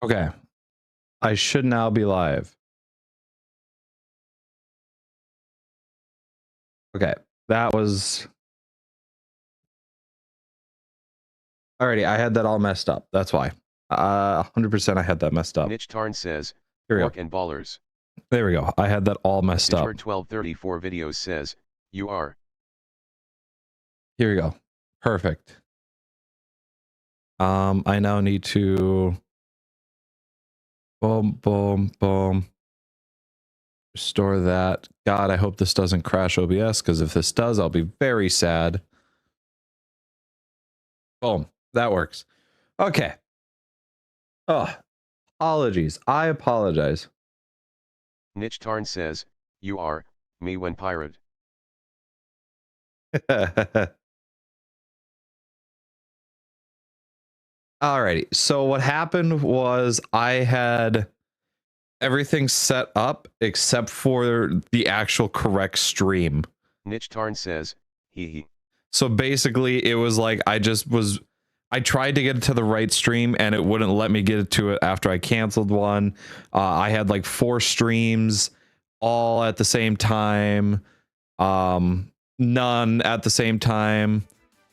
Okay. I should now be live. Okay. That was... Alrighty, I had that all messed up. That's why. 100% I had that messed up. Niche Tarn says, Here we Pork go. and Ballers. There we go. I had that all messed up. Digmer1234 videos says, you are. Here we go. Perfect. I now need to... Boom, boom, boom. Restore that. God, I hope this doesn't crash OBS, because if this does, I'll be very sad. Boom. That works. Okay. Oh, apologies. I apologize. Niche Tarn says, you are, me when pirate. Alrighty, so what happened was I had everything set up except for the actual correct stream. Niche Tarn says, hee. So basically it was like I tried to get it to the right stream and it wouldn't let me get it to it after I canceled one. I had like 4 streams all at the same time, none at the same time.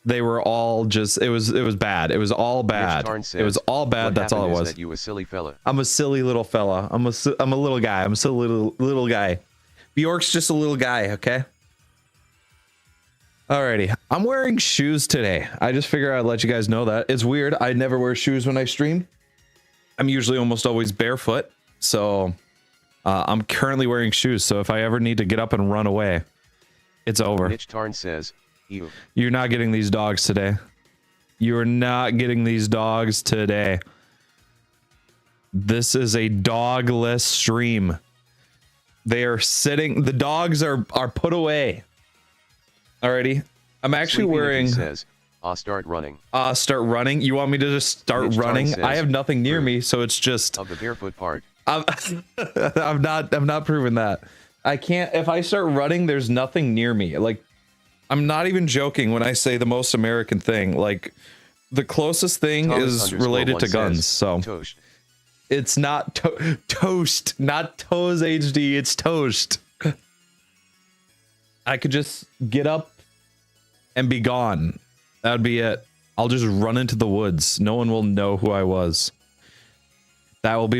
They were all just, it was bad. It was all bad. It was all bad. That's all it was. That you a silly fella. I'm a silly little fella. I'm a little guy. I'm a silly little guy. Bjork's just a little guy, okay? Alrighty. I'm wearing shoes today. I just figured I'd let you guys know that. It's weird. I never wear shoes when I stream. I'm usually almost always barefoot. So I'm currently wearing shoes. So if I ever need to get up and run away, it's over. Niche Tarn says, ew. You're not getting these dogs today. You are not getting these dogs today. This is a dogless stream. They are sitting. The dogs are put away. Alrighty. I'm actually Sleepy wearing... says, start running. Start running? You want me to just start running? Says, I have nothing near me, so it's just... Of the barefoot part. I'm not proving that. I can't... If I start running, there's nothing near me. Like, I'm not even joking when I say the most American thing. Like, the closest thing is related to guns, so... Toast. It's not toast, not toes HD, it's toast. I could just get up and be gone. That'd be it. I'll just run into the woods. No one will know who I was. That will be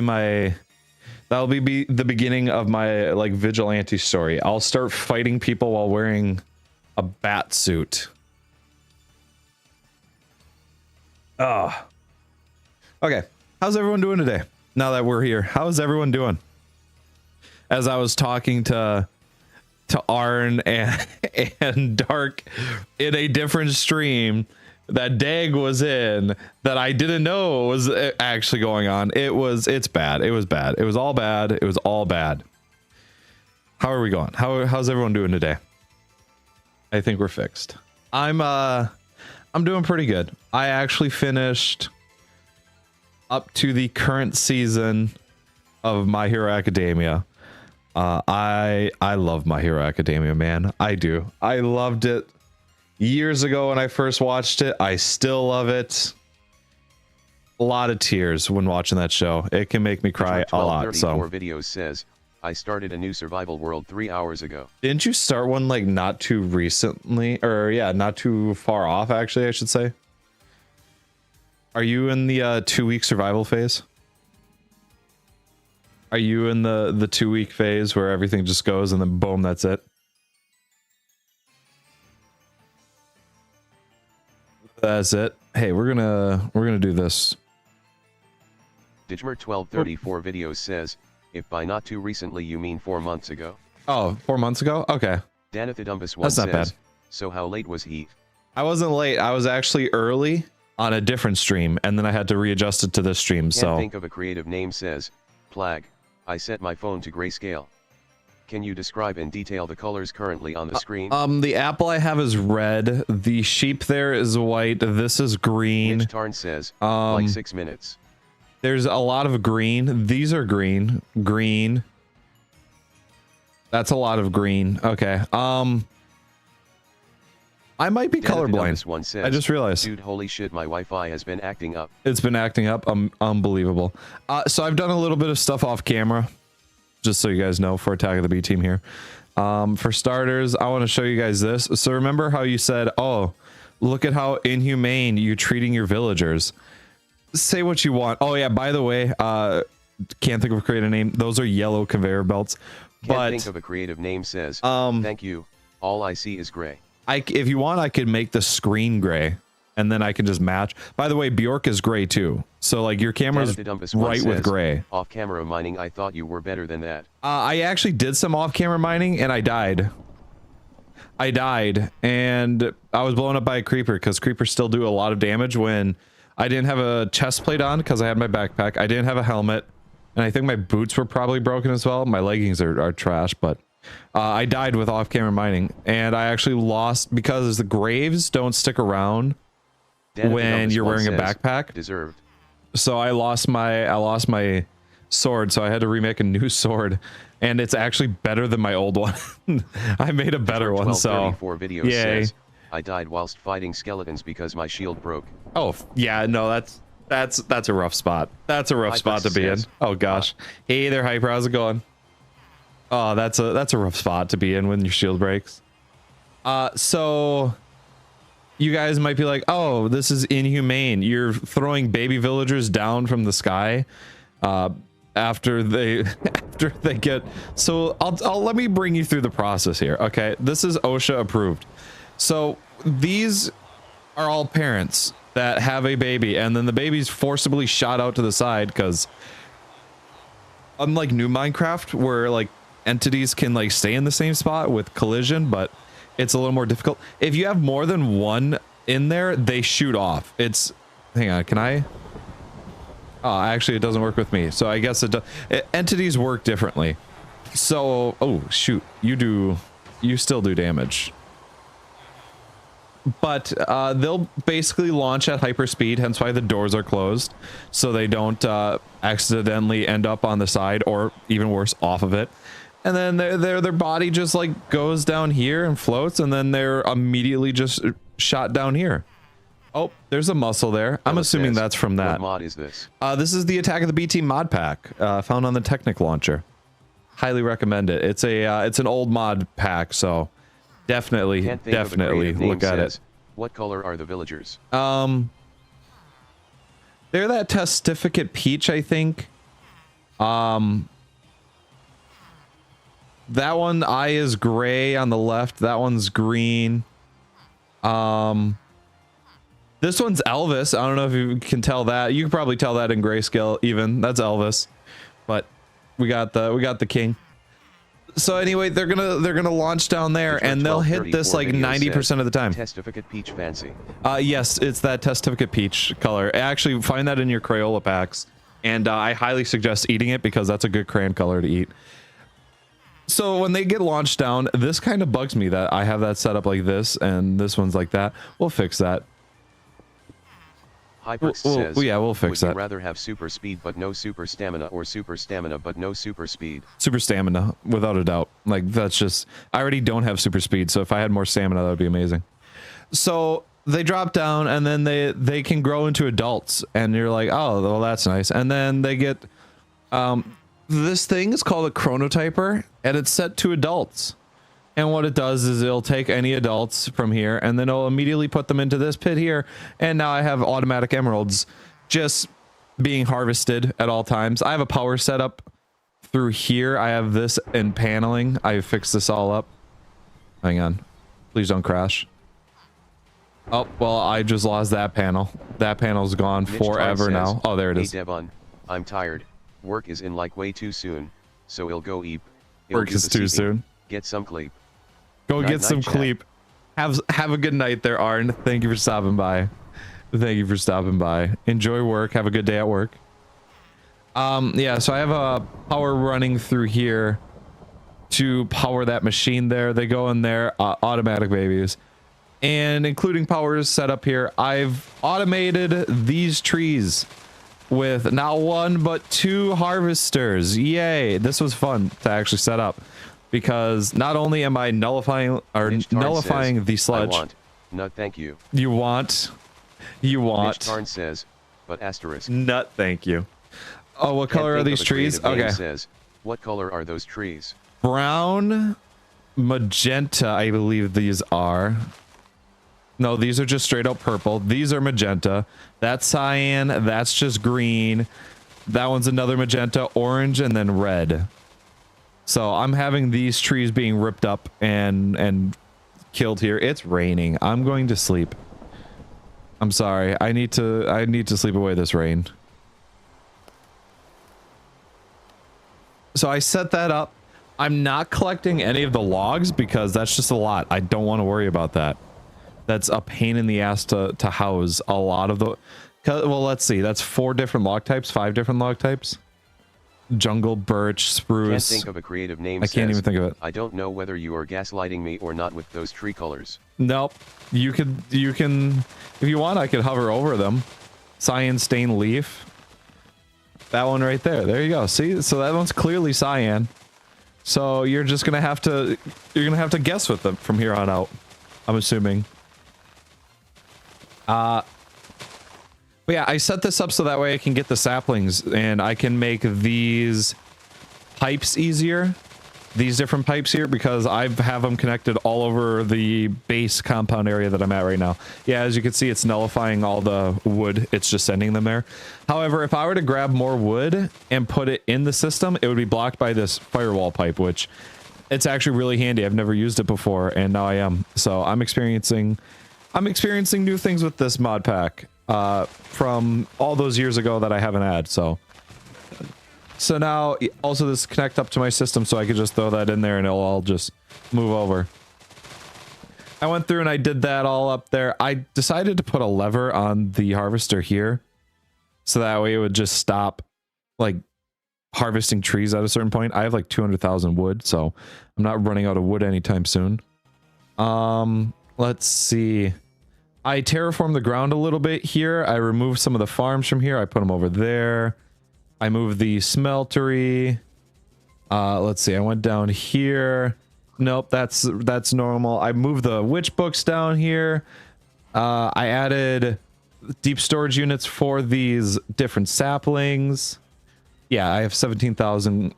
the beginning of my like vigilante story. I'll start fighting people while wearing a bat suit. Okay. How's everyone doing today? Now that we're here, how's everyone doing? As I was talking to Arn and Dark in a different stream that Dag was in that I didn't know was actually going on. It's bad. It was bad. It was all bad. It was all bad. How are we going? How's everyone doing today? I think we're fixed. I'm doing pretty good. I actually finished up to the current season of My Hero Academia. I love My Hero Academia, man. I do. I loved it years ago when I first watched it. I still love it. A lot of tears when watching that show. It can make me cry a lot. So videos says, I started a new survival world 3 hours ago. Didn't you start one like not too recently, or yeah, not too far off actually, I should say? Are you in the 2-week survival phase? Are you in the 2-week phase where everything just goes and then boom, that's it? That's it. Hey, we're gonna do this. Digmer1234 videos says, if by not too recently you mean 4 months ago. Oh, 4 months ago? Okay. Danithidumbus1 That's not says, bad. So how late was he? I wasn't late. I was actually early on a different stream, and then I had to readjust it to this stream. Can't think of a creative name says, Plag. I set my phone to grayscale. Can you describe in detail the colors currently on the screen? The apple I have is red. The sheep there is white. This is green. Mitch Tarn says, like 6 minutes. There's a lot of green. These are green. Green. That's a lot of green. Okay. I might be colorblind. One says, I just realized. Dude, holy shit, my Wi-Fi has been acting up. It's been acting up. Unbelievable. So I've done a little bit of stuff off camera, just so you guys know, for Attack of the B team here. For starters, I want to show you guys this. So remember how you said, oh, look at how inhumane you're treating your villagers. Say what you want. Oh yeah, by the way, can't think of a creative name. Those are yellow conveyor belts. Can't think of a creative name says, thank you. All I see is gray. If you want, I could make the screen gray, and then I can just match. By the way, Bjork is gray too. So like your camera's right with gray. Off-camera mining, I thought you were better than that. I actually did some off-camera mining, and I died. And I was blown up by a creeper, because creepers still do a lot of damage when I didn't have a chest plate on, because I had my backpack. I didn't have a helmet, and I think my boots were probably broken as well. My leggings are trash, but I died with off-camera mining, and I actually lost because the graves don't stick around when you're wearing a backpack. Deserved. So I lost my sword, so I had to remake a new sword, and it's actually better than my old one. I made a better one. So video says, I died whilst fighting skeletons because my shield broke. Oh yeah, no, that's a rough spot. That's a rough spot to be in. Oh gosh. Hey there, Hyper, how's it going? Oh, that's a rough spot to be in when your shield breaks. So you guys might be like, oh, this is inhumane. You're throwing baby villagers down from the sky after they get. So I'll let me bring you through the process here. Okay, this is OSHA approved. So these are all parents that have a baby, and then the baby's forcibly shot out to the side, because unlike new Minecraft, where like entities can like stay in the same spot with collision, but it's a little more difficult. If you have more than one in there, they shoot off. It's, hang on, can I? Oh, actually it doesn't work with me. So I guess entities work differently. So, oh shoot, you still do damage. But they'll basically launch at hyperspeed, hence why the doors are closed, so they don't accidentally end up on the side, or even worse, off of it. And then their body just like goes down here and floats, and then they're immediately just shot down here. Oh, there's a muscle there. I'm assuming that's from that. What mod is this? This is the Attack of the B Team mod pack, found on the Technic launcher. Highly recommend it. It's an old mod pack, so definitely look at it. What color are the villagers? They're that testificate peach, I think. That one eye is gray on the left. That one's green. This one's Elvis. I don't know if you can tell that. You can probably tell that in grayscale even. That's Elvis. But we got the king. So anyway, they're gonna launch down there, and they'll hit this like 90% of the time. Testificate peach fancy. Yes, it's that testificate peach color. Actually, find that in your Crayola packs, and I highly suggest eating it, because that's a good crayon color to eat. So when they get launched down, this kind of bugs me that I have that set up like this, and this one's like that. We'll fix that. Hyperx says, yeah, we'll fix that. Would you rather have super speed but no super stamina, or super stamina but no super speed? Super stamina, without a doubt. Like, that's just, I already don't have super speed, so if I had more stamina, that would be amazing. So they drop down, and then they can grow into adults, and you're like, oh, well, that's nice. And then they get this thing is called a chronotyper, and it's set to adults. And what it does is it'll take any adults from here, and then it'll immediately put them into this pit here. And now I have automatic emeralds just being harvested at all times. I have a power setup through here. I have this in paneling. I fixed this all up. Hang on. Please don't crash. Oh, well, I just lost that panel. That panel's gone forever now. Oh, there it is. Hey, Devon, I'm tired. Work is in like way too soon, so it'll go eep. Work is too soon. Get some sleep. Go get some sleep. Have a good night there, Arn. Thank you for stopping by. Thank you for stopping by. Enjoy work. Have a good day at work. Yeah, so I have a power running through here to power that machine there. They go in there, automatic babies. And including powers set up here, I've automated these trees with not one, but 2 harvesters. Yay. This was fun to actually set up, because not only am I nullifying the sludge. I want Nut, thank you. You want? Mitch Tarn says, but asterisk. Nut, thank you. Oh, what color are these trees? Okay. Says, what color are those trees? Brown, magenta, I believe these are. No, these are just straight up purple. These are magenta. That's cyan. That's just green. That one's another magenta, orange, and then red. So I'm having these trees being ripped up and killed here. It's raining. I'm going to sleep. I'm sorry. I need to sleep away this rain. So I set that up. I'm not collecting any of the logs because that's just a lot. I don't want to worry about that. That's a pain in the ass to house a lot of the... Well, let's see. That's 4 different log types, 5 different log types. Jungle, birch, spruce. Can't think of a creative name. I can't even think of it. I don't know whether you are gaslighting me or not with those tree colors. Nope. You can, if you want, I could hover over them. Cyan stain leaf. That one right there. There you go. See? So that one's clearly cyan. So you're just gonna have to, guess with them from here on out. I'm assuming. But yeah, I set this up so that way I can get the saplings and I can make these pipes easier. These different pipes here because I have them connected all over the base compound area that I'm at right now. Yeah, as you can see, it's nullifying all the wood. It's just sending them there. However, if I were to grab more wood and put it in the system, it would be blocked by this firewall pipe, which it's actually really handy. I've never used it before and now I am. So I'm experiencing new things with this mod pack. From all those years ago that I haven't had, so now also this connect up to my system so I could just throw that in there and it'll all just move over. I went through and I did that all up there. I decided to put a lever on the harvester here so that way it would just stop like harvesting trees at a certain point. I have like 200,000 wood, so I'm not running out of wood anytime soon. Let's see. I terraformed the ground a little bit here. I removed some of the farms from here. I put them over there. I moved the smeltery. Let's see. I went down here. Nope, that's normal. I moved the witch books down here. I added deep storage units for these different saplings. Yeah, I have 17,000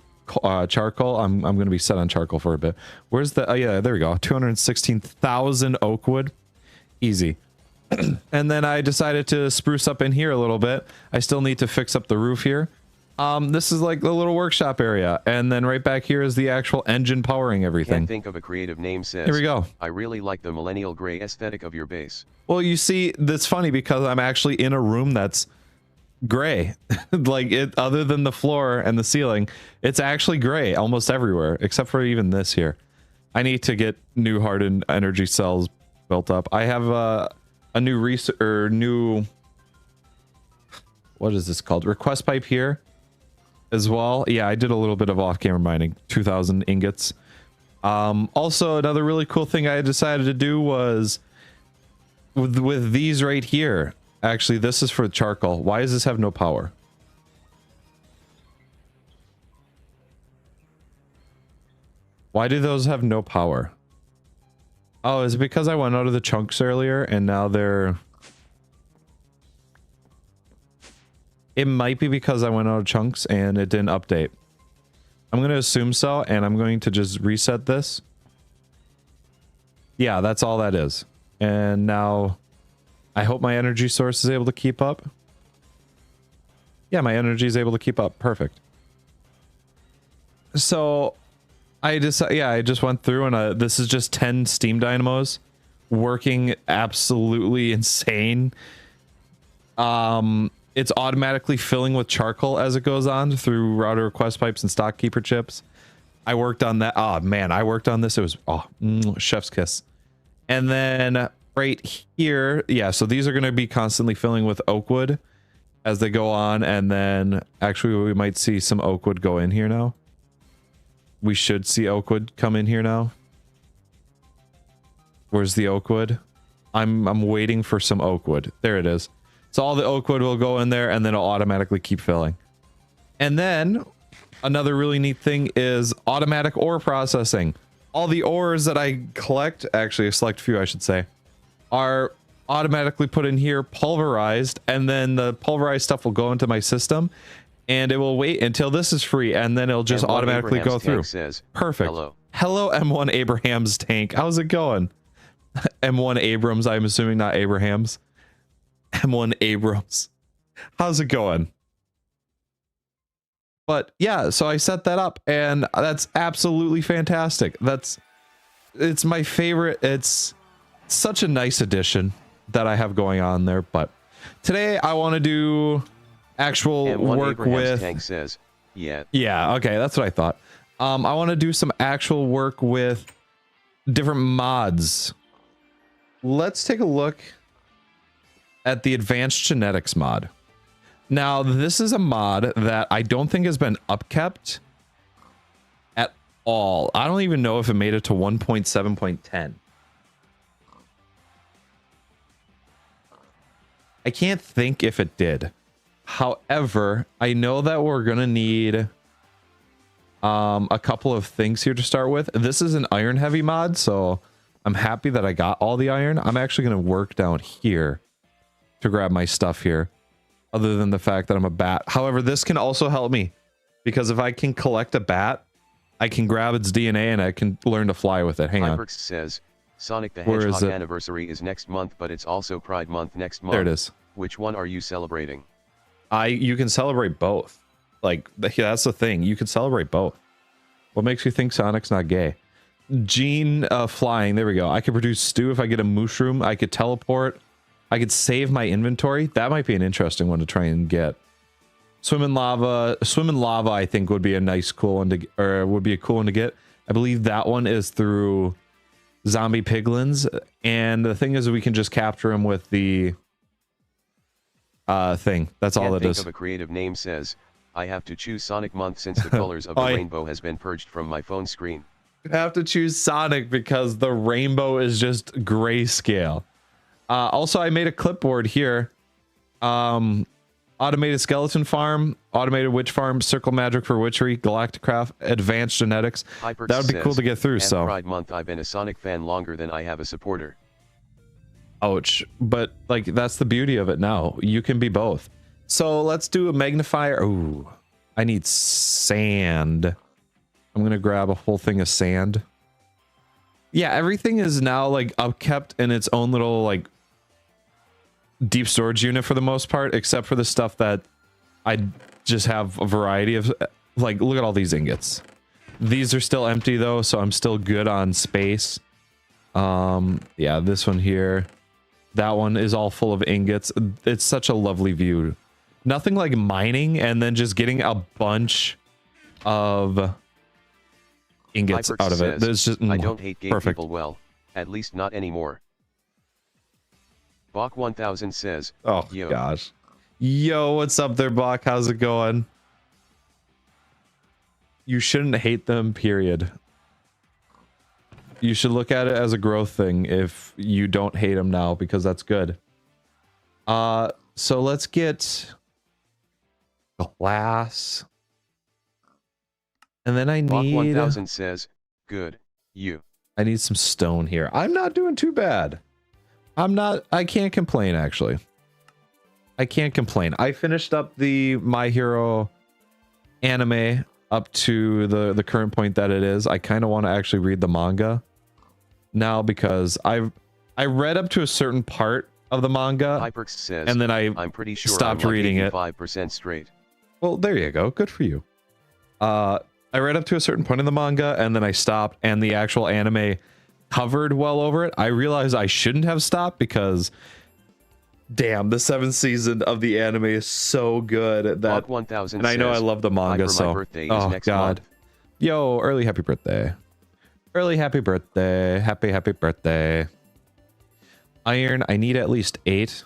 charcoal. I'm going to be set on charcoal for a bit. Where's the... Oh, yeah, there we go. 216,000 oak wood. Easy. And then I decided to spruce up in here a little bit. I still need to fix up the roof here. This is like the little workshop area. And then right back here is the actual engine powering everything. Can't think of a creative name. Says, here we go. I really like the millennial gray aesthetic of your base. Well, you see, that's funny because I'm actually in a room that's gray. Like it, other than the floor and the ceiling, it's actually gray almost everywhere, except for even this here. I need to get new hardened energy cells built up. I have a new what is this called? Request pipe here as well. Yeah, I did a little bit of off-camera mining, 2,000 ingots. Also, another really cool thing I decided to do was with these right here. Actually, this is for charcoal. Why does this have no power? Why do those have no power? Oh, is it because I went out of the chunks earlier and now they're... It might be because I went out of chunks and it didn't update. I'm going to assume so, and I'm going to just reset this. Yeah, that's all that is. And now I hope my energy source is able to keep up. Yeah, my energy is able to keep up. Perfect. So... I just went through and this is just 10 steam dynamos working absolutely insane. It's automatically filling with charcoal as it goes on through router request pipes and stock keeper chips. I worked on that. Oh man, I worked on this. It was chef's kiss. And then right here, yeah, so these are going to be constantly filling with oak wood as they go on, and then actually we might see some oak wood go in here now. We should see oak wood come in here now. Where's the oak wood? I'm waiting for some oak wood. There it is. So all the oak wood will go in there and then it'll automatically keep filling. And then another really neat thing is automatic ore processing. All the ores that I collect, actually a select few I should say, are automatically put in here, pulverized, and then the pulverized stuff will go into my system, and it will wait until this is free, and then it'll just M1 automatically Abraham's go through. tank says, Perfect. Hello. Hello, M1 Abraham's tank. How's it going? M1 Abrams, I'm assuming, not Abrahams. M1 Abrams. How's it going? But yeah, so I set that up, and that's absolutely fantastic. It's my favorite. It's such a nice addition that I have going on there. But today I want to do actual M1 work Abraham's with. tank says, yeah. Yeah, okay, that's what I thought. I want to do some actual work with different mods. Let's take a look at the advanced genetics mod. Now, this is a mod that I don't think has been upkept at all. I don't even know if it made it to 1.7.10. I can't think if it did. However, I know that we're going to need a couple of things here to start with. This is an iron heavy mod, so I'm happy that I got all the iron. I'm actually going to work down here to grab my stuff here, other than the fact that I'm a bat. However, this can also help me, because if I can collect a bat, I can grab its DNA and I can learn to fly with it. Hang on. Hyperx says, Sonic the Where is Hedgehog it? anniversary is next month, but it's also Pride Month next month. There it is. Which one are you celebrating? You can celebrate both. Like, that's the thing. You can celebrate both. What makes you think Sonic's not gay? Gene flying. There we go. I could produce stew if I get a mushroom. I could teleport. I could save my inventory. That might be an interesting one to try and get. Swim in lava. Swim in lava, I think, would be a nice, cool one to, or would be a cool one to get. I believe that one is through zombie piglins. And the thing is, we can just capture them with the thing. That's all it is. Think of a creative name says, I have to choose Sonic Month since the colors of the rainbow has been purged from my phone screen. You have to choose Sonic because the rainbow is just grayscale. Also, I made a clipboard here. Automated skeleton farm, automated witch farm, circle magic for witchery, Galacticraft, advanced genetics. Hyperx That would be cool to get through. And so Pride Month, I've been a Sonic fan longer than I have a supporter. Ouch. But like, that's the beauty of it now. You can be both. So let's do a magnifier. Ooh, I need sand. I'm going to grab a whole thing of sand. Yeah, everything is now like upkept in its own little like deep storage unit for the most part, except for the stuff that I just have a variety of. Like, look at all these ingots. These are still empty though, so I'm still good on space. Yeah, this one here. That one is all full of ingots. It's such a lovely view. Nothing like mining and then just getting a bunch of ingots Hyperx out of it. says, There's just I don't hate gay perfect. people, well, at least not anymore. Bach 1000 says, Oh yo. gosh. Yo, what's up there, Bach? How's it going? You shouldn't hate them, period. You should look at it as a growth thing if you don't hate them now, because that's good. So let's get glass. And then I Bach need 1000 says, good, you. I need some stone here. I'm not doing too bad. I can't complain, actually. I can't complain. I finished up the My Hero anime up to the current point that it is. I kind of want to actually read the manga now, because I read up to a certain part of the manga, Hyperx says, and then I'm pretty sure stopped I'm like reading it. 85% straight. Well, there you go. Good for you. I read up to a certain point in the manga, and then I stopped, and the actual anime covered well over it. I realized I shouldn't have stopped, because damn, the 7th season of the anime is so good that Bach 1000 and I know I says, love the manga, my so birthday is oh next god. month. Yo, early happy birthday. Early happy birthday. Happy birthday. Iron, I need at least 8.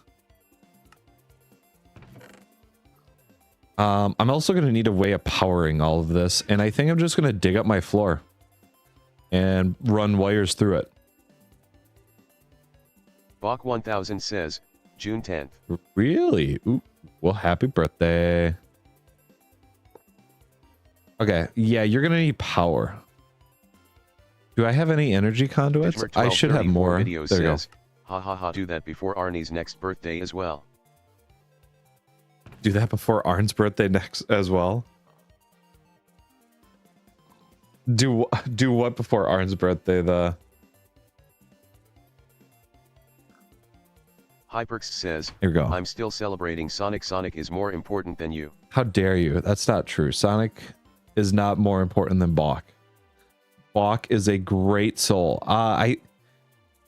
I'm also going to need a way of powering all of this, and I think I'm just going to dig up my floor and run wires through it. Bach 1000 says, June 10th. Really? Ooh, well, happy birthday. Okay, yeah, you're going to need power. Do I have any energy conduits? I should have more. There you go. Ha ha ha, do that before Arnie's next birthday as well. Do that before Arn's birthday next as well? Do what before Arn's birthday, the... Hyperx says, Here we go. I'm still celebrating Sonic. Sonic is more important than you. How dare you? That's not true. Sonic is not more important than Bach. Bach is a great soul. I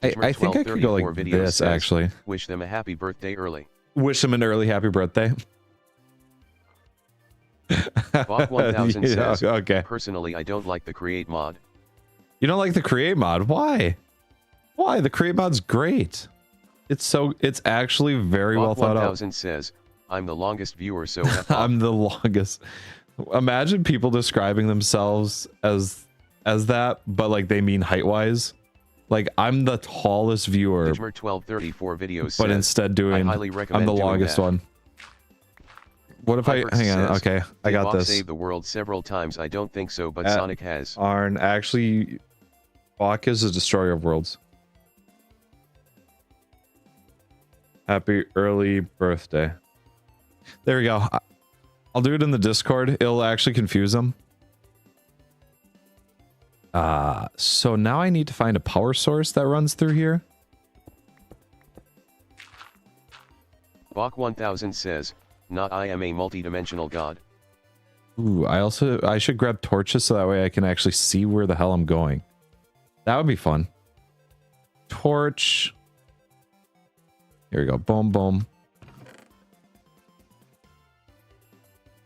think I could go like this, says, actually. Wish them a happy birthday early. Wish them an early happy birthday. Bach 1000 yeah, says, okay. Personally, I don't like the Create mod. You don't like the Create mod? Why? Why? The Create mod's great. It's actually very well thought out. 1000 says, I'm the longest viewer, so I'm the longest. Imagine people describing themselves as that, but like they mean height wise. Like I'm the tallest viewer. 1234 videos but says, instead doing I'm the longest one. What if Hyperx I hang on? Okay, I got Bach this. Saved the world several times. I don't think so, but Sonic has. Arn, actually, Bach is a destroyer of worlds. Happy early birthday. There we go. I'll do it in the Discord. It'll actually confuse them. So now I need to find a power source that runs through here. Bach 1000 says, not I am a multi-dimensional god. Ooh, I should grab torches so that way I can actually see where the hell I'm going. That would be fun. Torch. Here we go. Boom, boom.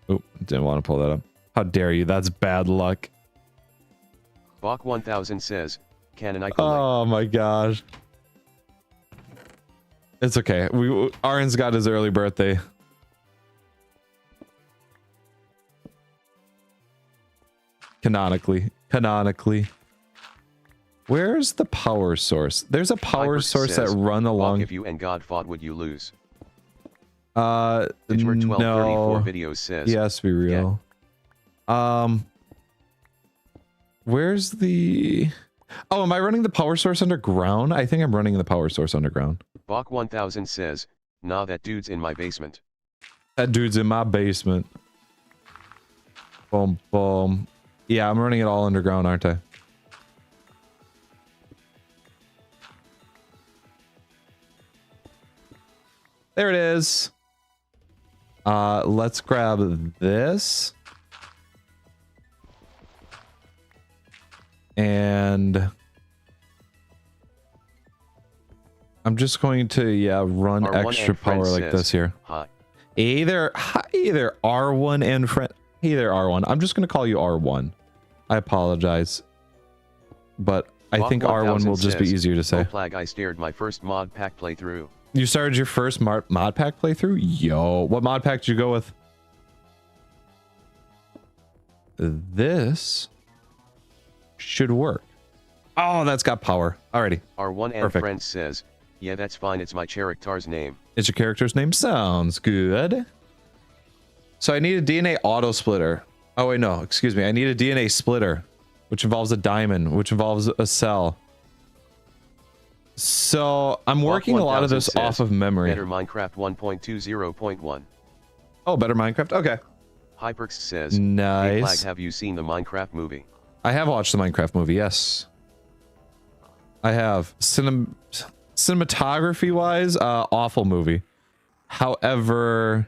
Oh, didn't want to pull that up. How dare you? That's bad luck. Bach 1000 says, canonical. Oh my gosh. It's okay. Arn's got his early birthday. Canonically. Where's the power source? There's a power source that run along. If you and God fought, would you lose? No. Videos says, he has to be real. Yeah. Where's the... Oh, am I running the power source underground? I think I'm running the power source underground. Bach 1000 says, nah, that dude's in my basement. That dude's in my basement. Boom, boom. Yeah, I'm running it all underground, aren't I? There it is. Let's grab this. And I'm just going to, yeah, run extra power like this here. Hi. Either R1 and friend. Hey there, R1. I'm just going to call you R1. I apologize. But I think R1 will just be easier to say. I started my first mod pack playthrough. You started your first mod pack playthrough? Yo, what mod pack did you go with? This should work. Oh, that's got power. Alrighty. R1 and friend says, yeah, that's fine. It's my character's name. It's your character's name? Sounds good. So I need a DNA auto splitter. Oh, wait, no. Excuse me. I need a DNA splitter, which involves a diamond, which involves a cell. So I'm working a lot of this off of memory. Better Minecraft 1.20.1. Oh, better Minecraft? Okay. Hyperx says, nice. Hey, Plag, have you seen the Minecraft movie? I have watched the Minecraft movie, yes. I have. Cinematography wise, awful movie. However,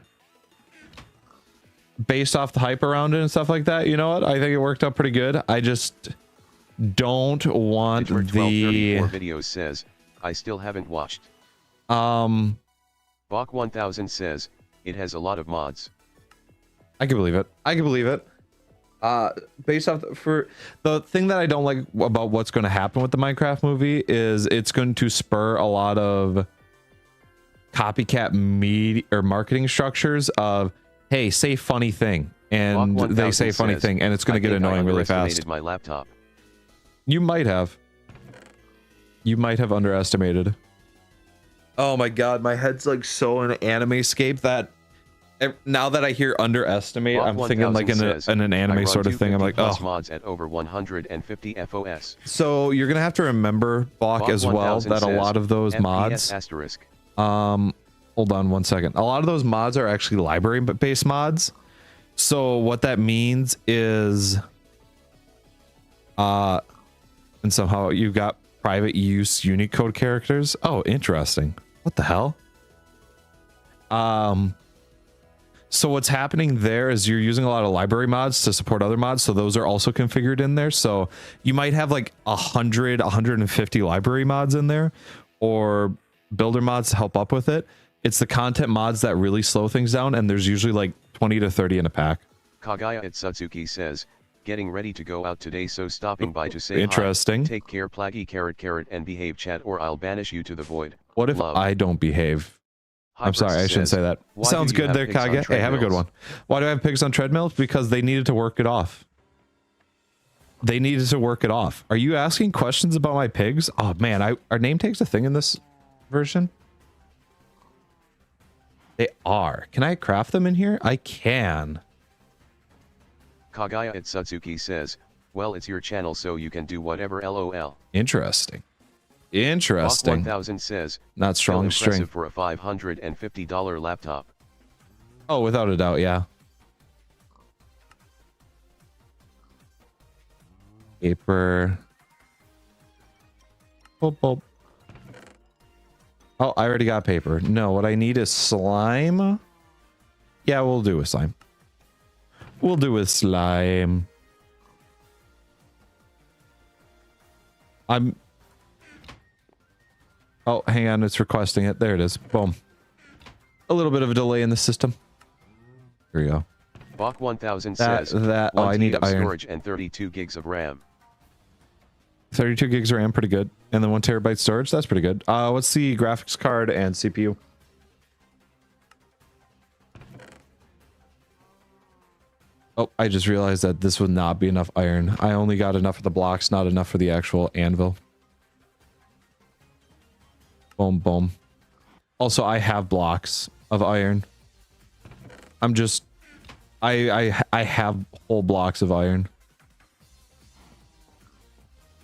based off the hype around it and stuff like that, you know what? I think it worked out pretty good. I just don't want the... 1234 videos says, I still haven't watched. Bach 1000 says, it has a lot of mods. I can believe it. I can believe it. Based off for the thing that I don't like about what's going to happen with the Minecraft movie is it's going to spur a lot of copycat media or marketing structures of, hey, say funny thing, and they say funny thing, and it's going to get annoying really fast. My laptop. You might have underestimated. Oh my god, my head's like so in an anime scape that Now that I hear underestimate, I'm thinking like in an anime sort of thing. I'm like, oh, mods at over 150 FOS. So you're gonna have to remember, Bach, as well, that a lot of those mods. Asterisk. Hold on one second. A lot of those mods are actually library-based mods. So what that means is, and somehow you've got private use Unicode characters. Oh, interesting. What the hell? So what's happening there is you're using a lot of library mods to support other mods. So those are also configured in there. So you might have like 150 library mods in there, or builder mods to help up with it. It's the content mods that really slow things down. And there's usually like 20 to 30 in a pack. Kagaya at Satsuki says, getting ready to go out today, so stopping by to say interesting. Hi. Take care, Plaggy, and behave, chat, or I'll banish you to the void. What if Love. I don't behave? I'm sorry, I shouldn't say that. Sounds good there, Kage. Hey, have a good one. Why do I have pigs on treadmills? Because they needed to work it off. They needed to work it off. Are you asking questions about my pigs? Oh man, our name tags a thing in this version? They are. Can I craft them in here? I can. Kagaya at Satsuki says, well, it's your channel, so you can do whatever, lol. Interesting. Interesting. 1000 says, not strong string for a $550 laptop. Oh, without a doubt, yeah. Paper. Boop, boop. Oh, I already got paper. No, what I need is slime. Yeah, we'll do with slime. We'll do with slime. Oh, hang on, it's requesting it. There it is. Boom. A little bit of a delay in the system. Here we go. Bach 1000 says, oh, I need iron. Storage and 32 gigs of RAM. 32 gigs of RAM, pretty good. And then 1 terabyte storage, that's pretty good. What's the graphics card and CPU? Oh, I just realized that this would not be enough iron. I only got enough for the blocks, not enough for the actual anvil. Boom, boom. Also, I have blocks of iron. I'm just... I have whole blocks of iron.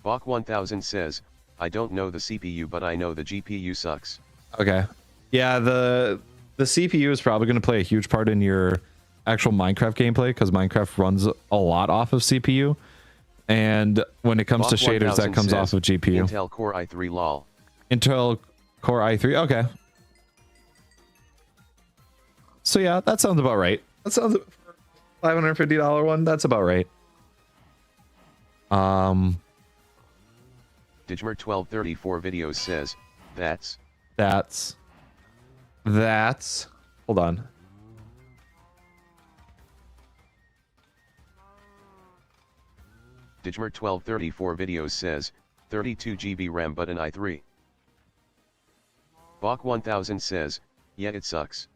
Bach 1000 says, I don't know the CPU, but I know the GPU sucks. Okay. Yeah, the CPU is probably going to play a huge part in your actual Minecraft gameplay, because Minecraft runs a lot off of CPU. And when it comes to shaders, that comes off of GPU. Intel Core i3 lol. Intel Core i3, okay. So yeah, that sounds about right. That sounds $550 one. That's about right. Digmer1234 videos says, that's. Hold on. Digmer1234 videos says, 32 GB RAM but an i3. Bach 1000 says, yeah, it sucks.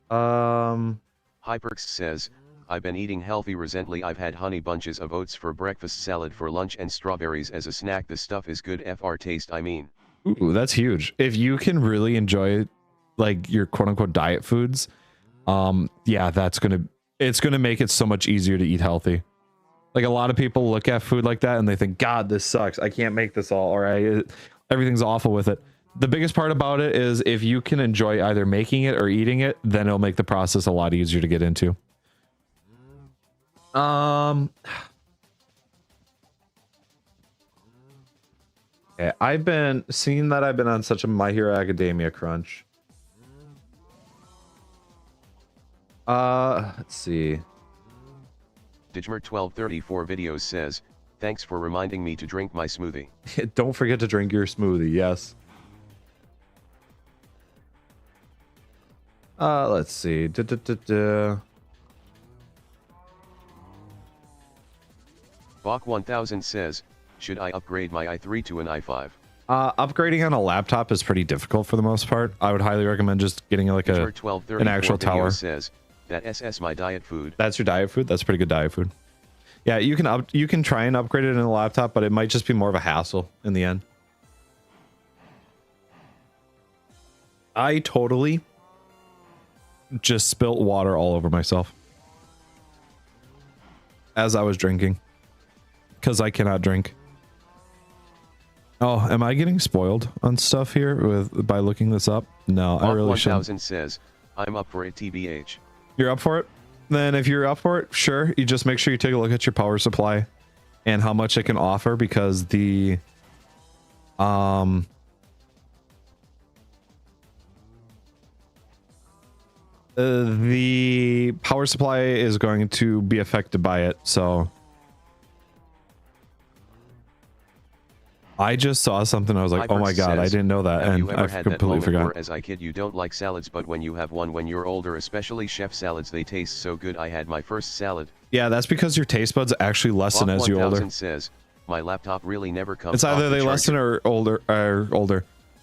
Hyperx says, I've been eating healthy recently. I've had honey bunches of oats for breakfast, salad for lunch, and strawberries as a snack. The stuff is good FR taste, I mean. Ooh, that's huge. If you can really enjoy like your quote unquote diet foods, yeah, it's gonna make it so much easier to eat healthy. Like a lot of people look at food like that and they think, God, this sucks. I can't make this all, or everything's awful with it. The biggest part about it is if you can enjoy either making it or eating it, then it'll make the process a lot easier to get into. Okay, I've been seeing that I've been on such a My Hero Academia crunch. Let's see. Digmer1234 videos says, thanks for reminding me to drink my smoothie. Don't forget to drink your smoothie, yes. Let's see. Bach 1000 says, should I upgrade my i3 to an i5? Upgrading on a laptop is pretty difficult for the most part. I would highly recommend just getting like an actual tower. Says, that SS my diet food. That's your diet food? That's pretty good diet food. Yeah, you can try and upgrade it in a laptop, but it might just be more of a hassle in the end. I totally just spilt water all over myself as I was drinking because I cannot drink. Oh, am I getting spoiled on stuff here by looking this up? No, I really shouldn't. 1000 says, I'm up for it, TBH. You're up for it? Then if you're up for it, sure. You just make sure you take a look at your power supply and how much it can offer, because the power supply is going to be affected by it. So I just saw something. I was like, oh my God, I didn't know that. And I completely forgot. As a kid, you don't like salads, but when you have one when you're older, especially chef salads, they taste so good. I had my first salad. Yeah, that's because your taste buds actually lessen as you older. Says, my laptop really never comes. It's either they lessen or older.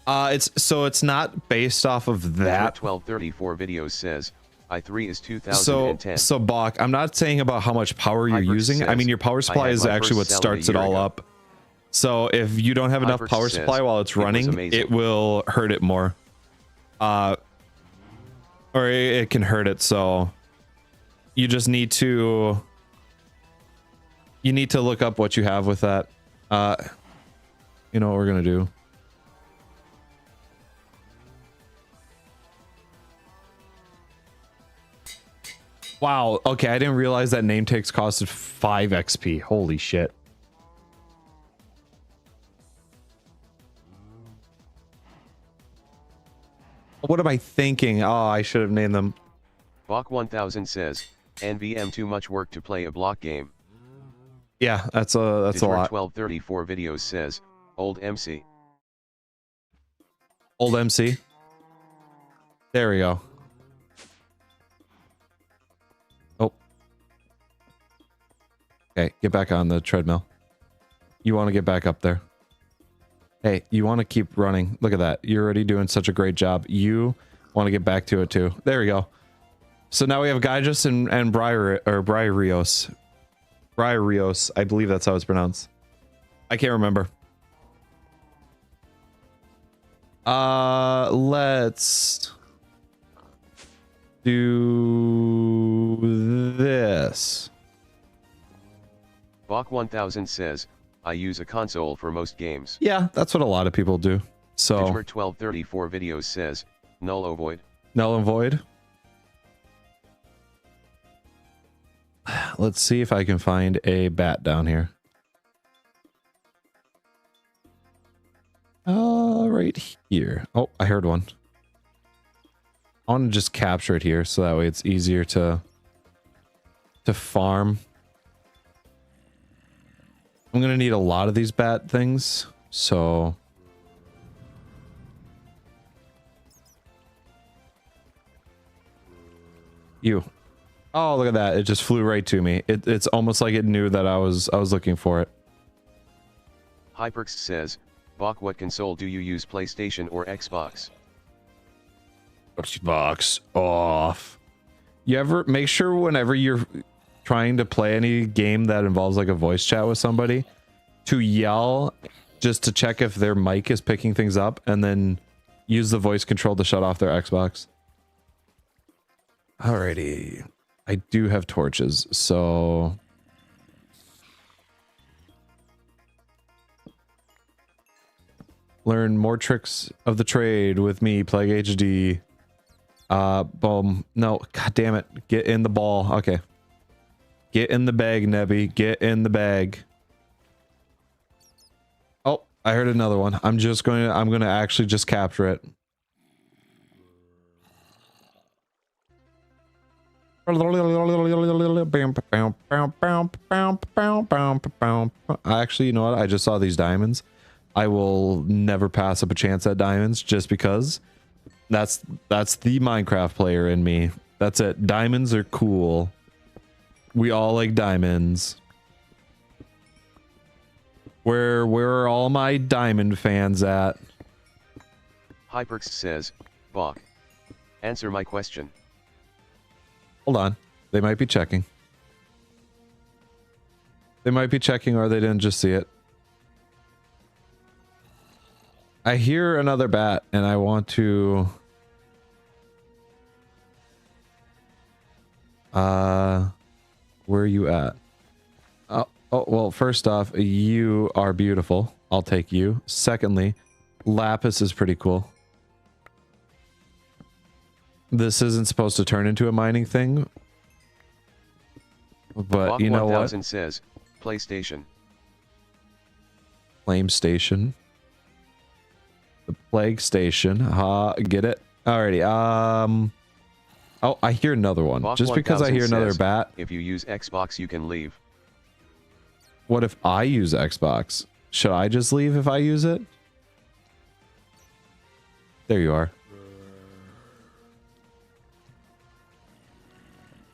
It's not based off of that. 1234 videos says, i3 is 2010. So Bach, I'm not saying about how much power you're using. Says, I mean, your power supply is actually what starts it all up. So if you don't have enough power supply while it's running, it will hurt it more. Or it can hurt it. So you just need to look up what you have with that. You know what we're gonna do? Wow. Okay, I didn't realize that name tags costed 5 XP. Holy shit. What am I thinking? Oh, I should have named them. Bach 1000 says, NVM too much work to play a block game. Yeah, that's a lot. 1234 videos says, old MC. Old MC. There we go. Oh. Okay, get back on the treadmill. You want to get back up there. Hey, you want to keep running. Look at that. You're already doing such a great job. You want to get back to it too. There we go. So now we have Gyges and Briarios. Briarios. I believe that's how it's pronounced. I can't remember. Let's do this. Bach 1000 says, I use a console for most games. Yeah, that's what a lot of people do. So 1234 videos says, null or void. Null and void. Let's see if I can find a bat down here. Right here. Oh, I heard one. I want to just capture it here so that way it's easier to farm. I'm gonna need a lot of these bat things, so you. Oh, look at that! It just flew right to me. It's almost like it knew that I was looking for it. Hyperx says, Bach, what console do you use, PlayStation or Xbox? Xbox off. You ever make sure whenever you're trying to play any game that involves like a voice chat with somebody to yell just to check if their mic is picking things up, and then use the voice control to shut off their Xbox. Alrighty. I do have torches, so learn more tricks of the trade with me, PlagHD. Boom. No, god damn it. Get in the ball. Okay. Get in the bag, Nebby. Get in the bag. Oh, I heard another one. I'm going to actually just capture it. Actually, you know what? I just saw these diamonds. I will never pass up a chance at diamonds just because that's the Minecraft player in me. That's it. Diamonds are cool. We all like diamonds. Where are all my diamond fans at? Hyperx says, Bach, answer my question. Hold on. They might be checking. They might be checking, or they didn't just see it. I hear another bat and I want to Where are you at? Oh, well, first off, you are beautiful. I'll take you. Secondly, lapis is pretty cool. This isn't supposed to turn into a mining thing. But you know what? Says, PlayStation. Flame Station. The Plague Station. Get it? Alrighty. Oh, I hear another one. Bach Just because I hear another says, bat. If you use Xbox, you can leave. What if I use Xbox? Should I just leave if I use it? There you are.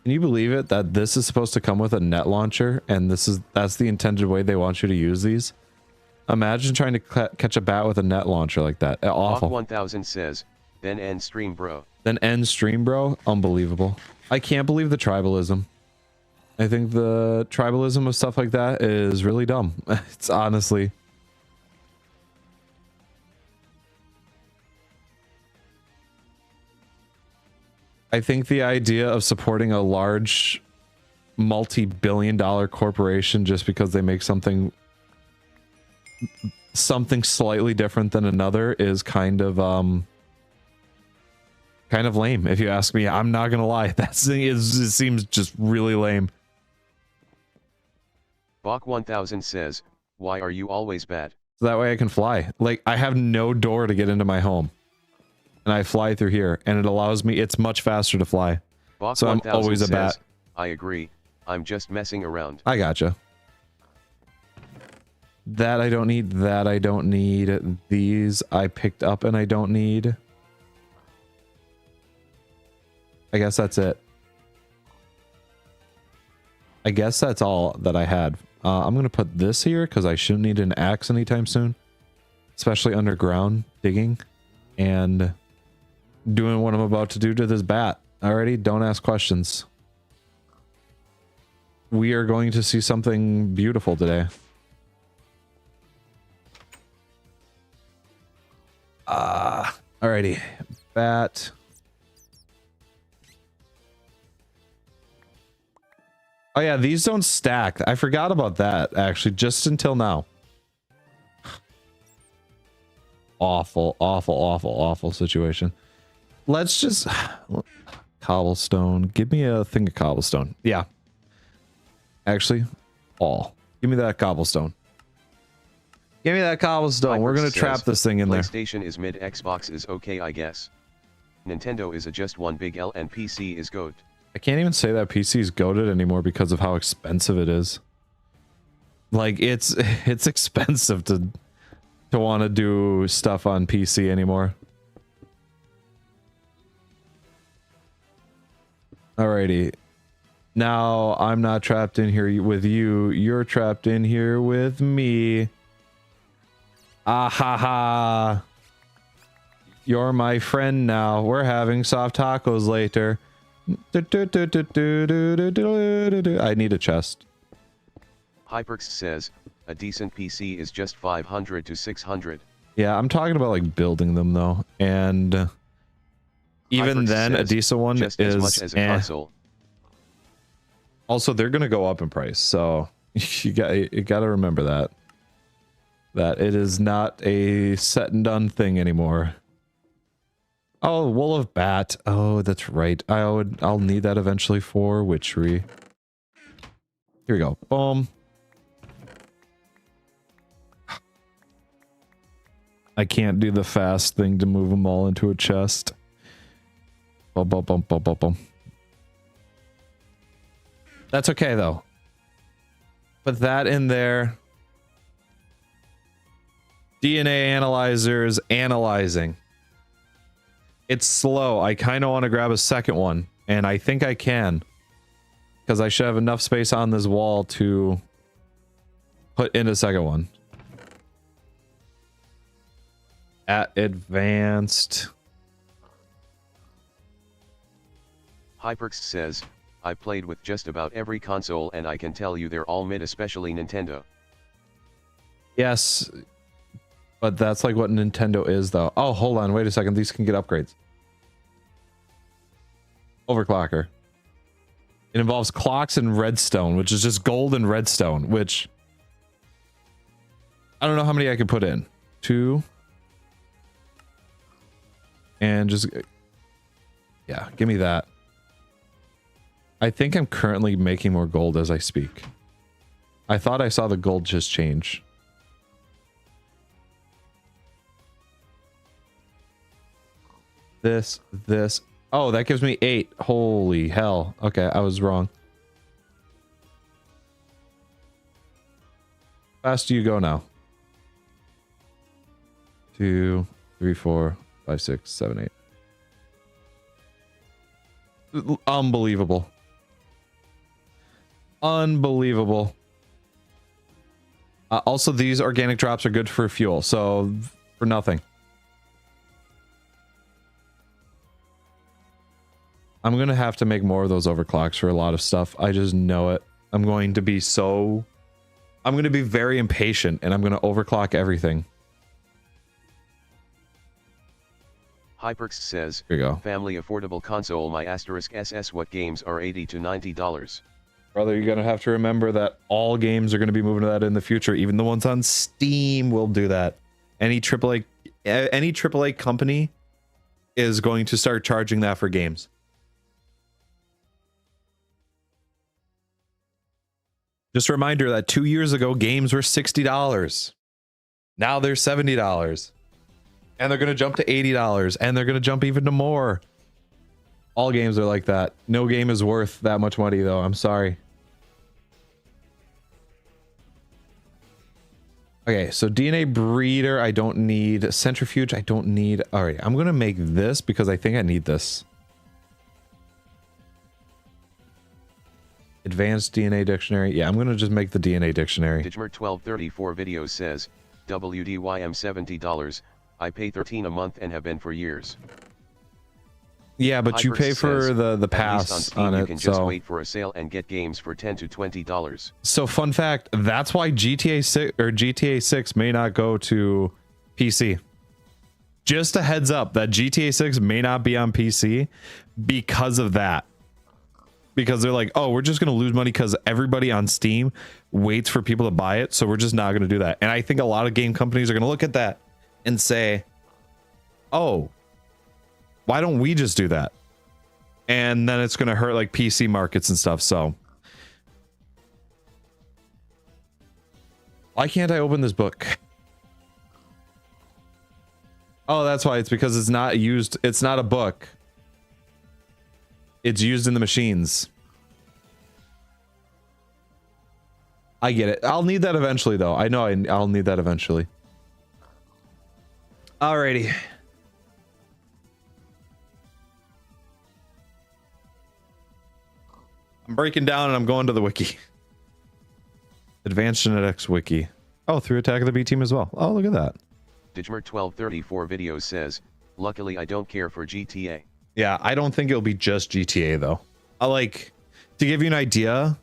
Can you believe it that this is supposed to come with a net launcher and that's the intended way they want you to use these? Imagine trying to catch a bat with a net launcher like that. Awful. Bach 1000 says, then end stream, bro. Then end stream, bro? Unbelievable. I can't believe the tribalism. I think the tribalism of stuff like that is really dumb. It's honestly... I think the idea of supporting a large multi-billion-dollar corporation just because they make something slightly different than another is kind of lame, if you ask me. I'm not gonna lie. It seems just really lame. Bach 1000 says, why are you always bad? So that way I can fly. Like, I have no door to get into my home. And I fly through here, and it allows me, it's much faster to fly. Bach so I'm always a bat. I agree. I'm just messing around. I gotcha. That I don't need. That I don't need. These I picked up and I don't need. I guess that's it. I guess that's all that I had. I'm going to put this here because I shouldn't need an axe anytime soon. Especially underground digging. And doing what I'm about to do to this bat. Alrighty, don't ask questions. We are going to see something beautiful today. Alrighty. Bat. Oh yeah, these don't stack. I forgot about that, actually, just until now. Awful, awful, awful, awful situation. Let's just... Cobblestone. Give me a thing of cobblestone. Yeah. Actually, all. Give me that cobblestone. Give me that cobblestone. We're going to trap this thing in there. PlayStation is mid, Xbox is okay, I guess. Nintendo is a just one big L and PC is GOAT. I can't even say that PC is goated anymore because of how expensive it is. Like, it's expensive to want to do stuff on PC anymore. Alrighty. Now, I'm not trapped in here with you. You're trapped in here with me. Ah ha ha. You're my friend now. We're having soft tacos later. I need a chest. Hyperx says, a decent PC is just 500 to 600. Yeah, I'm talking about like building them though. And even Hyperx then, says, a decent one just is as much as a console. Also, they're going to go up in price. So you got to remember that it is not a set and done thing anymore. Oh, wool of bat. Oh, that's right. I'll need that eventually for witchery. Here we go. Boom. I can't do the fast thing to move them all into a chest. Boom, boom, boom, boom, boom, boom. That's okay though. Put that in there. DNA analyzer is analyzing. It's slow. I kind of want to grab a second one, and I think I can, because I should have enough space on this wall to put in a second one. At advanced. Hyperx says, I played with just about every console and I can tell you they're all mid, especially Nintendo. Yes. But that's like what Nintendo is, though. Oh, hold on. Wait a second. These can get upgrades. Overclocker. It involves clocks and redstone, which is just gold and redstone, which I don't know how many I could put in. 2. And just, yeah, give me that. I think I'm currently making more gold as I speak. I thought I saw the gold just change. This. Oh, that gives me 8. Holy hell. Okay, I was wrong. How fast do you go now? 2, 3, 4, 5, 6, 7, 8. Unbelievable. Unbelievable. Also, these organic drops are good for fuel, so for nothing. I'm going to have to make more of those overclocks for a lot of stuff. I just know it. I'm going to be very impatient, and I'm going to overclock everything. Hyperx says, here you go. Family affordable console, my asterisk SS, what games are $80 to $90? Brother, you're going to have to remember that all games are going to be moving to that in the future. Even the ones on Steam will do that. Any AAA company is going to start charging that for games. Just a reminder that 2 years ago, games were $60. Now they're $70. And they're going to jump to $80. And they're going to jump even to more. All games are like that. No game is worth that much money, though. I'm sorry. Okay, so DNA breeder, I don't need. Centrifuge, I don't need. All right, I'm going to make this because I think I need this. Advanced DNA dictionary. Yeah, I'm going to just make the DNA dictionary. Digmer1234 video says, WDYM $70. I pay $13 a month and have been for years. Yeah, but you pay for the pass on Steam, on it. You can just wait for a sale and get games for $10 to $20. So fun fact, that's why GTA 6 may not go to PC. Just a heads up that GTA 6 may not be on PC because of that. Because they're like, oh, we're just going to lose money because everybody on Steam waits for people to buy it. So we're just not going to do that. And I think a lot of game companies are going to look at that and say, oh, why don't we just do that? And then it's going to hurt like PC markets and stuff. So why can't I open this book? Oh, that's why. It's because it's not used. It's not a book. It's used in the machines. I get it. I'll need that eventually, though. I know I'll need that eventually. Alrighty. I'm breaking down and I'm going to the wiki. Advanced Genetics wiki. Oh, through Attack of the B Team as well. Oh, look at that. Digmer1234 video says, luckily I don't care for GTA. Yeah, I don't think it'll be just GTA though. To give you an idea,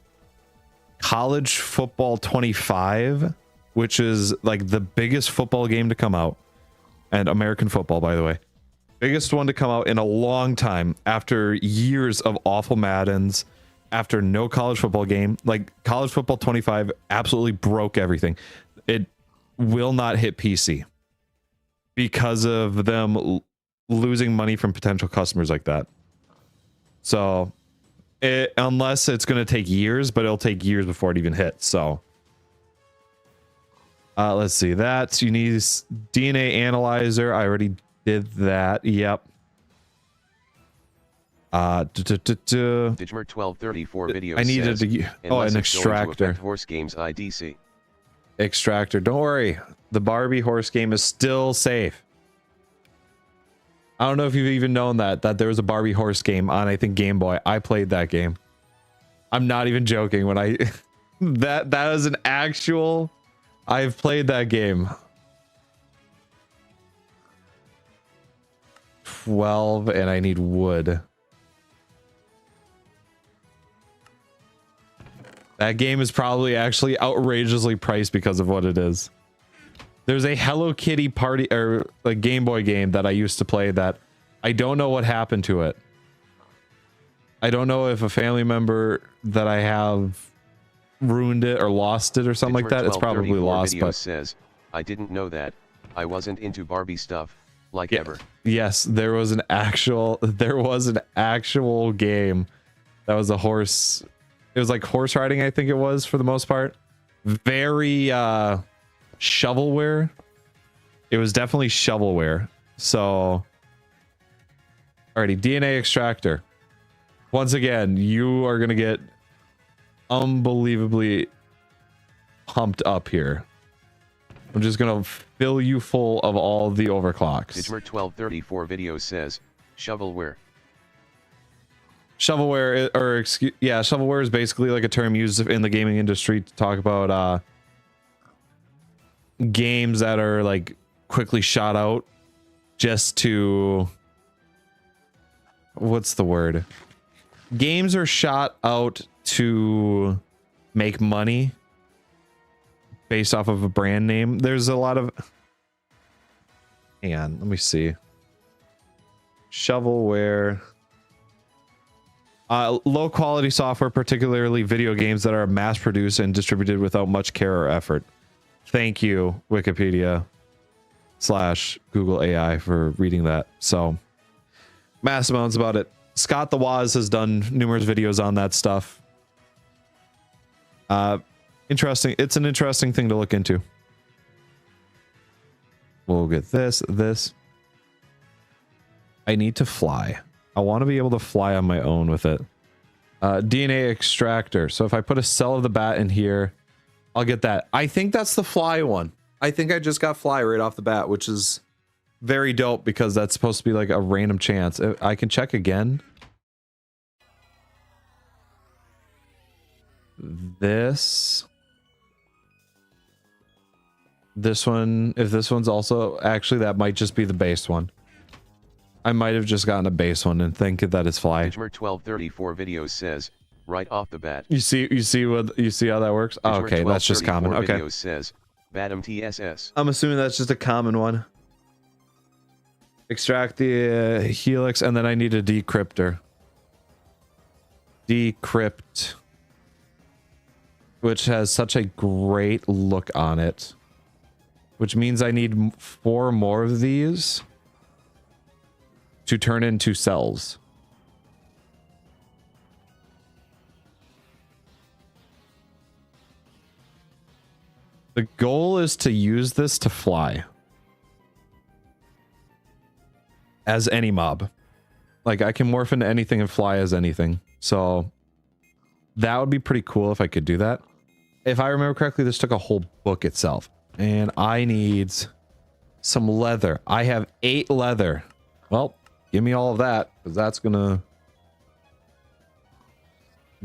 College Football 25, which is like the biggest football game to come out, and American football, by the way, biggest one to come out in a long time after years of awful Maddens, after no college football game. Like College Football 25 absolutely broke everything. It will not hit PC because of them losing money from potential customers like that. So unless it's going to take years, but it'll take years before it even hits. So let's see, that you need DNA analyzer. I already did that. Yep. Digmer1234 video I needed says, an extractor. Horse games IDC. Extractor. Don't worry. The Barbie horse game is still safe. I don't know if you've even known that there was a Barbie horse game on, I think, Game Boy. I played that game. I'm not even joking when I that is an actual. I've played that game. 12 and I need wood. That game is probably actually outrageously priced because of what it is. There's a Hello Kitty party or a Game Boy game that I used to play that I don't know what happened to it. I don't know if a family member that I have ruined it or lost it or something like that. It's probably lost, but says, I didn't know that. I wasn't into Barbie stuff, like ever. Yes, there was an actual game that was a horse. It was like horse riding, I think it was, for the most part. Very shovelware. It was definitely shovelware. So alrighty, DNA extractor. Once again, you are gonna get unbelievably pumped up here. I'm just gonna fill you full of all the overclocks. Digmer1234 video says, shovelware. Shovelware, or excuse, yeah, shovelware is basically like a term used in the gaming industry to talk about games that are like quickly shot out just to, what's the word? Games are shot out to make money based off of a brand name. There's a lot of, hang on, let me see. Shovelware. Low quality software, particularly video games that are mass produced and distributed without much care or effort. Thank you, Wikipedia / Google AI, for reading that. So, mass amounts about it. Scott the Waz has done numerous videos on that stuff. Interesting. It's an interesting thing to look into. We'll get this. I need to fly. I want to be able to fly on my own with it. DNA extractor. So if I put a cell of the bat in here, I'll get that. I think that's the fly one. I think I just got fly right off the bat, which is very dope because that's supposed to be like a random chance. I can check again. This one, if this one's also, actually that might just be the base one. I might have just gotten a base one and think that it's fly. Digmer1234 video says, right off the bat. You see how that works? Oh, okay, that's just common. Okay. Video says, Badum TSS. I'm assuming that's just a common one. Extract the helix, and then I need a decryptor. Decrypt, which has such a great look on it, which means I need 4 more of these to turn into cells. The goal is to use this to fly as any mob. Like, I can morph into anything and fly as anything. So that would be pretty cool if I could do that. If I remember correctly, this took a whole book itself. And I need some leather. I have 8 leather. Well, give me all of that, because that's gonna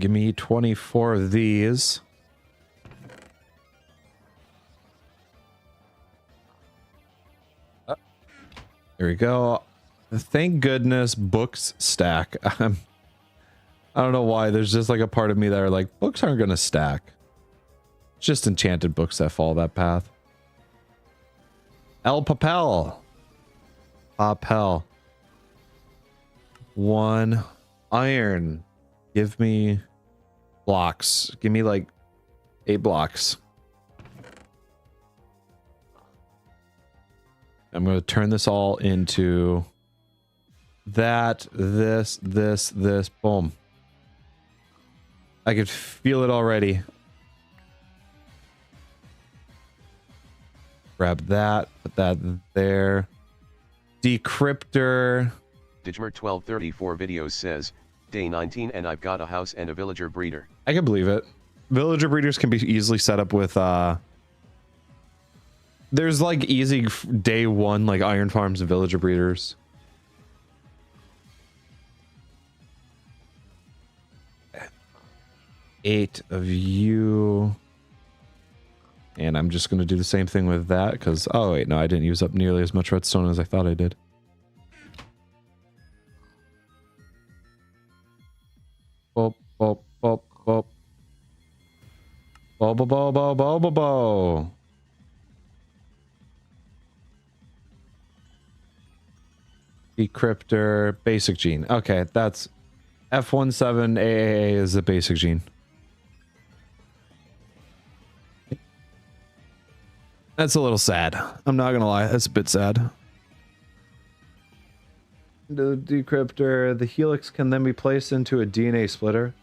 give me 24 of these. There we go. Thank goodness books stack. I don't know why. There's just like a part of me that are like, books aren't gonna stack. It's just enchanted books that follow that path. El Papel. Papel. 1 iron. Give me blocks. Give me like 8 blocks. I'm going to turn this all into that, this, boom. I could feel it already. Grab that, put that there. Decryptor. Digmer1234 videos says, day 19 and I've got a house and a villager breeder. I can believe it. Villager breeders can be easily set up with, there's like easy day 1, like iron farms and villager breeders. Eight of you. And I'm just going to do the same thing with that because, oh wait, no, I didn't use up nearly as much redstone as I thought I did. Bop, bop, bop, bop. Bo, bo, bo, bo, bo, bo, bo. Decryptor, basic gene. Okay, that's F17AAA is the basic gene. That's a little sad. I'm not gonna lie, that's a bit sad. The decryptor, the helix can then be placed into a DNA splitter,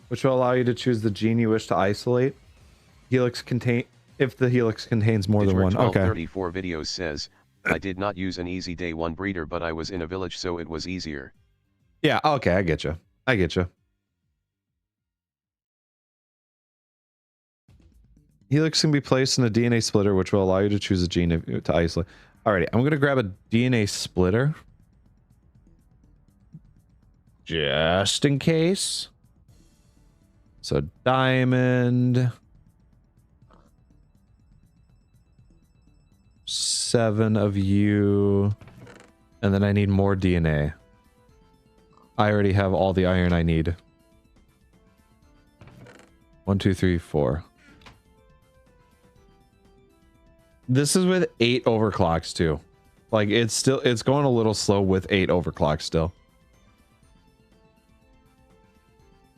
which will allow you to choose the gene you wish to isolate. Helix contain if the helix contains more than one. Okay. 34 videos says, I did not use an easy day one breeder, but I was in a village, so it was easier. Yeah. Okay, I get you. I get you. Helix can be placed in a DNA splitter, which will allow you to choose a gene to isolate. Alrighty, I'm gonna grab a DNA splitter. Just in case. So diamond. 7 of you. And then I need more DNA. I already have all the iron I need. 1, 2, 3, 4. This is with 8 overclocks too. Like it's going a little slow with 8 overclocks still.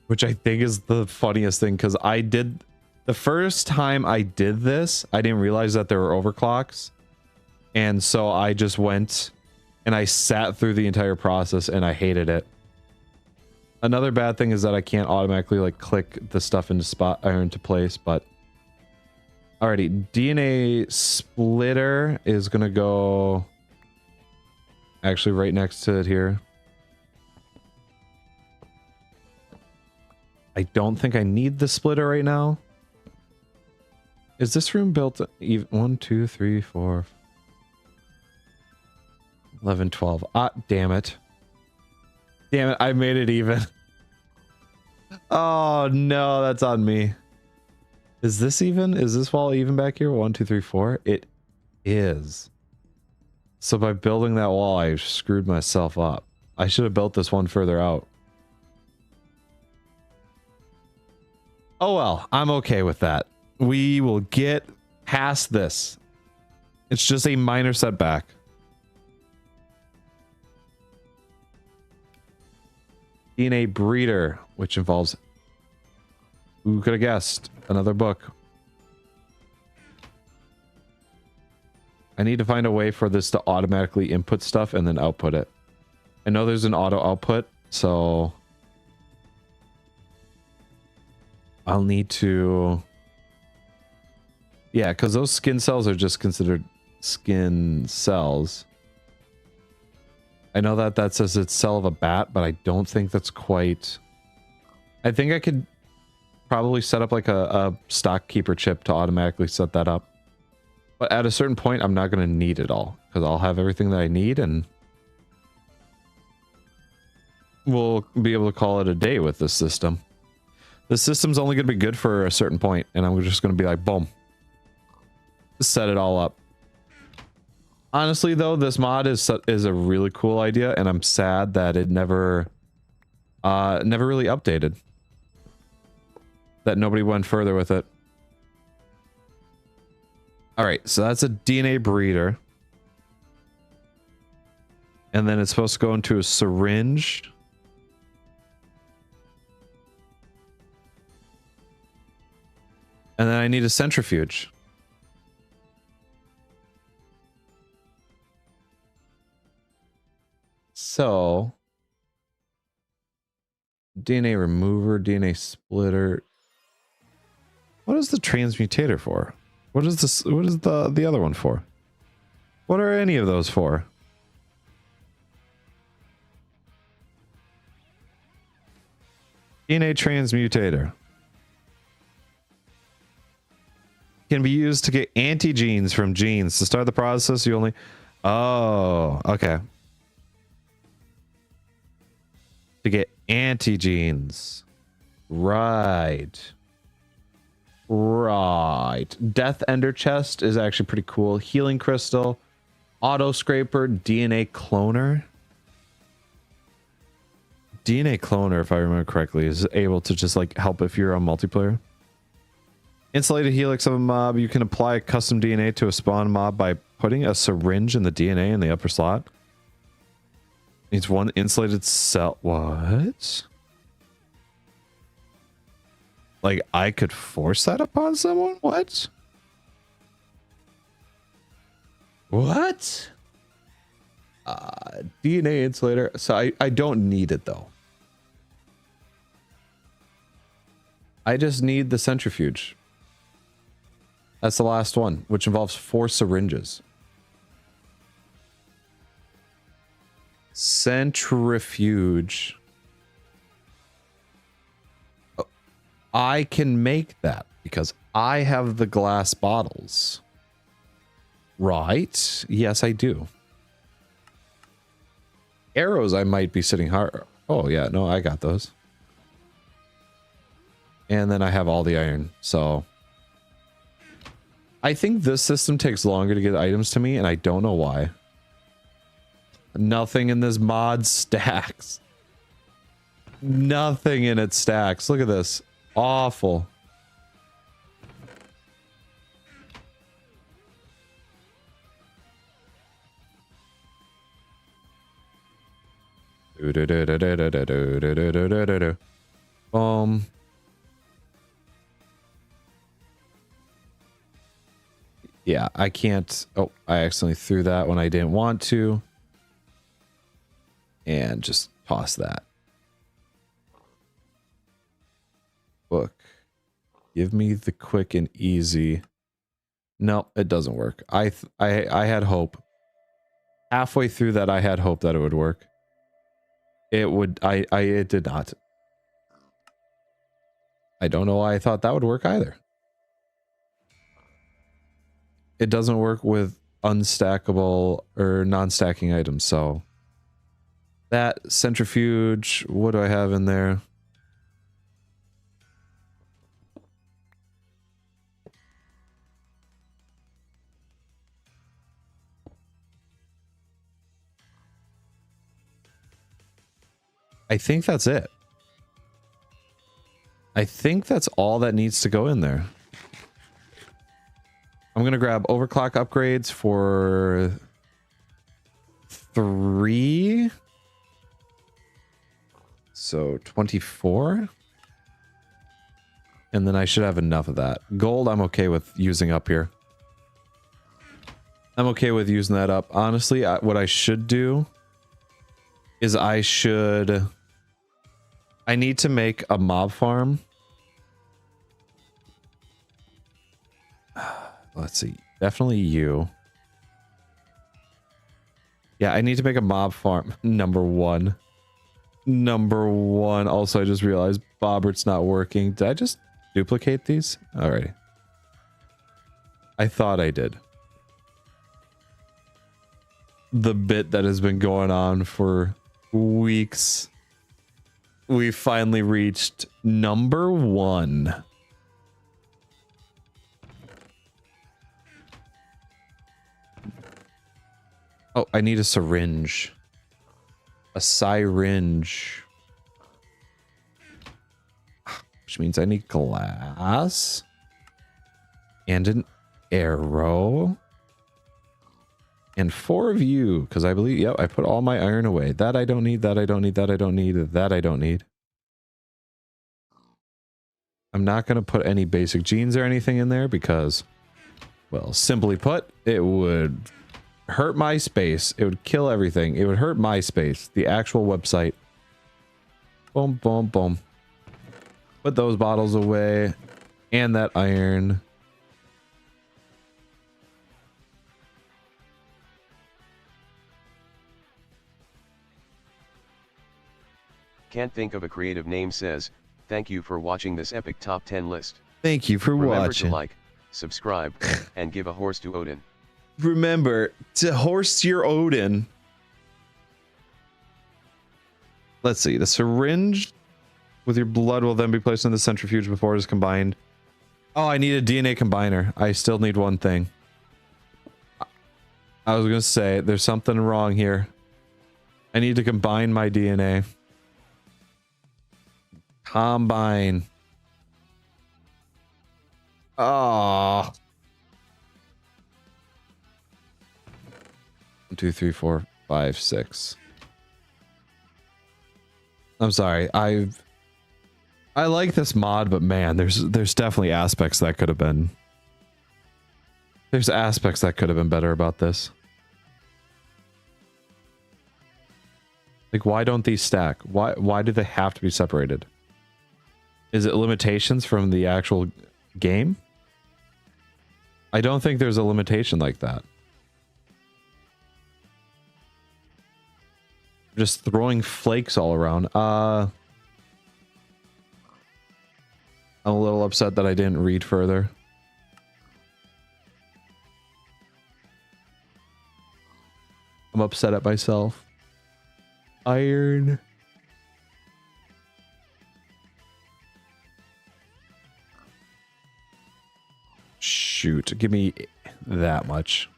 Which I think is the funniest thing, because the first time I did this, I didn't realize that there were overclocks. And so I just went and I sat through the entire process and I hated it. Another bad thing is that I can't automatically like click the stuff into spot or into place, but alrighty, DNA splitter is gonna go actually right next to it here. I don't think I need the splitter right now. Is this room built even 1, 2, 3, 4, 11, 12. Ah, damn it. Damn it, I made it even. Oh no, that's on me. Is this even? Is this wall even back here? 1, 2, 3, 4? It is. So by building that wall, I screwed myself up. I should have built this one further out. Oh well, I'm okay with that. We will get past this. It's just a minor setback. DNA breeder, which involves... Who could have guessed? Another book. I need to find a way for this to automatically input stuff and then output it. I know there's an auto output, so... I'll need to... Yeah, because those skin cells are just considered skin cells. I know that that says it's cell of a bat, but I don't think that's quite... I think I could probably set up like a stock keeper chip to automatically set that up. But at a certain point, I'm not going to need it all, because I'll have everything that I need, and we'll be able to call it a day with this system. The system's only going to be good for a certain point, and I'm just going to be like, boom. Set it all up. Honestly, though, this mod is a really cool idea, and I'm sad that it never really updated. That nobody went further with it. Alright, so that's a DNA breeder. And then it's supposed to go into a syringe. And then I need a centrifuge. So, DNA remover, DNA splitter. What is the transmutator for? What is this? What is the other one for? What are any of those for? DNA transmutator can be used to get antigenes from genes. To start the process, you only... Oh, okay. To get antigenes. Right. Right. Death Ender Chest is actually pretty cool. Healing Crystal. Auto Scraper. DNA Cloner. DNA Cloner, if I remember correctly, is able to just like help if you're on multiplayer. Insulated Helix of a mob. You can apply custom DNA to a spawn mob by putting a syringe in the DNA in the upper slot. Needs one insulated cell. What? Like, I could force that upon someone? What? What? DNA insulator. So I don't need it, though. I just need the centrifuge. That's the last one, which involves 4 syringes. Centrifuge. I can make that because I have the glass bottles. Right? Yes, I do. Arrows, I might be sitting hard. Oh, yeah. No, I got those. And then I have all the iron. So I think this system takes longer to get items to me, and I don't know why. Nothing in this mod stacks. Nothing in it stacks. Look at this. Awful. Yeah, I can't. Oh, I accidentally threw that when I didn't want to. And just toss that. Book. Give me the quick and easy. No, it doesn't work. I had hope. Halfway through that, I had hope that it would work. It would. It did not. I don't know why I thought that would work either. It doesn't work with unstackable or non-stacking items, so that centrifuge, what do I have in there? I think that's it. I think that's all that needs to go in there. I'm going to grab overclock upgrades for 3. So 24. And then I should have enough of that. Gold, I'm okay with using up here. I'm okay with using that up. Honestly, what I should do is I need to make a mob farm. Let's see. Definitely you. Yeah, I need to make a mob farm. Number 1. Number 1. Also, I just realized Bobbert's not working. Did I just duplicate these? Alrighty. I thought I did. The bit that has been going on for weeks. We finally reached number 1. Oh, I need a syringe. A syringe. Which means I need glass. And an arrow. And 4 of you, because I believe, yep, I put all my iron away. That I don't need, that I don't need, that I don't need, that I don't need. I'm not going to put any basic genes or anything in there because, well, simply put, it would hurt my space. It would kill everything. It would hurt my space, the actual website. Boom, boom, boom. Put those bottles away and that iron. Can't think of a creative name says, thank you for watching this epic top 10 list. Thank you for watching. Remember to like, subscribe, and give a horse to Odin. Remember to horse your Odin. Let's see. The syringe with your blood will then be placed in the centrifuge before it is combined. Oh, I need a DNA combiner. I still need one thing. I was going to say, there's something wrong here. I need to combine my DNA. Combine. Oh. 1, 2, 3, 4, 5, 6. I'm sorry. I like this mod, but man, there's definitely aspects that could have been. There's aspects that could have been better about this. Like, why don't these stack? Why do they have to be separated? Is it limitations from the actual game? I don't think there's a limitation like that. Just throwing flakes all around. I'm a little upset that I didn't read further. I'm upset at myself. Iron. Shoot, give me that much.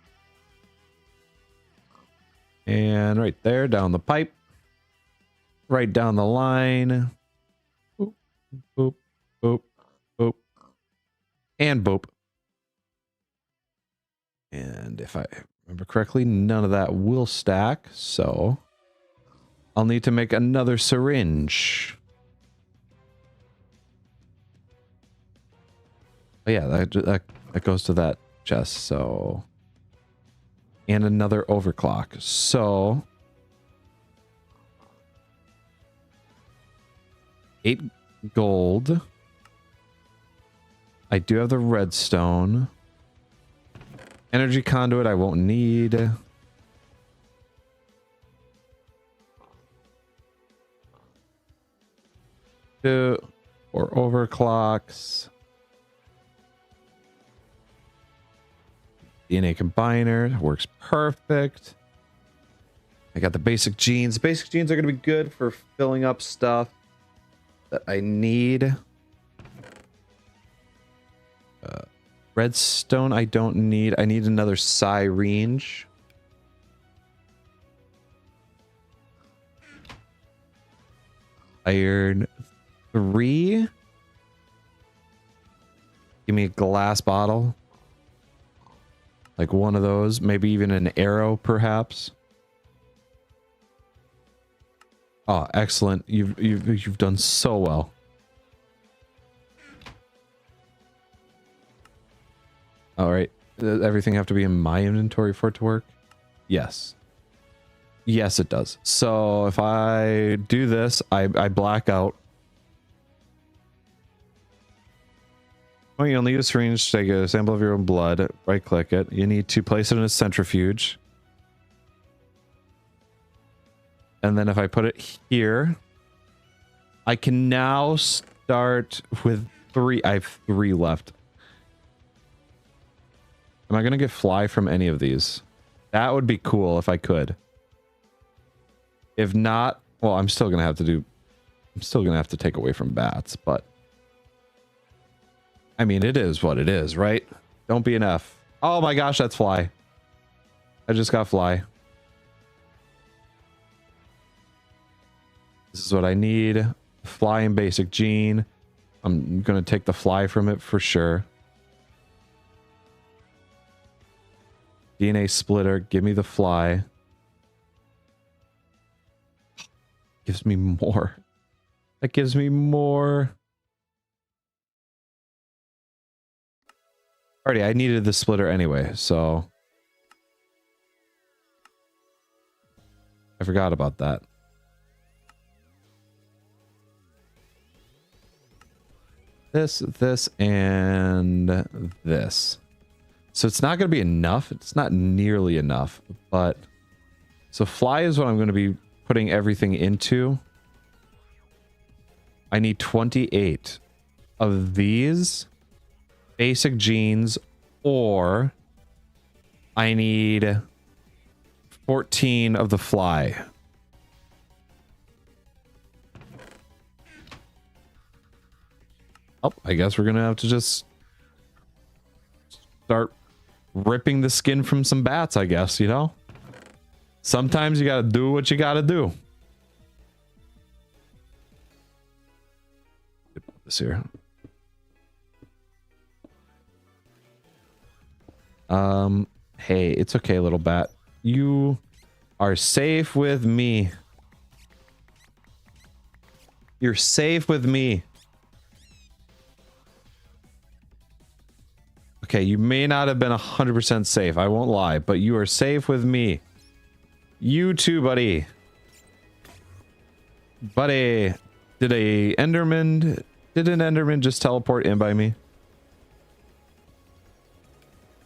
And right there, down the pipe. Right down the line. Boop, boop, boop, boop. And boop. And if I remember correctly, none of that will stack, so I'll need to make another syringe. Oh yeah, that goes to that chest, so... And another overclock, so... 8 gold. I do have the redstone. Energy conduit I won't need. 2 or overclocks. DNA combiner works perfect. I got the basic genes. Basic genes are going to be good for filling up stuff that I need. Redstone I don't need. I need another syringe. Iron 3. Give me a glass bottle. Like one of those. Maybe even an arrow, perhaps. Oh, excellent. You've done so well. All right. Does everything have to be in my inventory for it to work? Yes. Yes, it does. So if I do this, I black out. Well, you'll need a syringe to take a sample of your own blood. Right click it. You need to place it in a centrifuge. And then if I put it here, I can now start with 3. I have 3 left. Am I going to get fly from any of these? That would be cool if I could. If not, well, I'm still going to have to do... I'm still going to have to take away from bats, but... I mean, it is what it is, right? Don't be an F. Oh my gosh, that's fly. I just got fly. This is what I need. Fly and basic gene. I'm going to take the fly from it for sure. DNA splitter. Give me the fly. Gives me more. That gives me more. Alrighty, I needed the splitter anyway, so... I forgot about that. This, and this. So it's not going to be enough. It's not nearly enough, but... So fly is what I'm going to be putting everything into. I need 28 of these basic genes, or I need 14 of the fly. Oh, I guess we're gonna have to just start ripping the skin from some bats, I guess, you know? Sometimes you gotta do what you gotta do. Put this here. Hey, it's okay, little bat. You are safe with me. You're safe with me. Okay, you may not have been 100% safe. I won't lie, but you are safe with me. You too, buddy. Buddy. Did an Enderman just teleport in by me?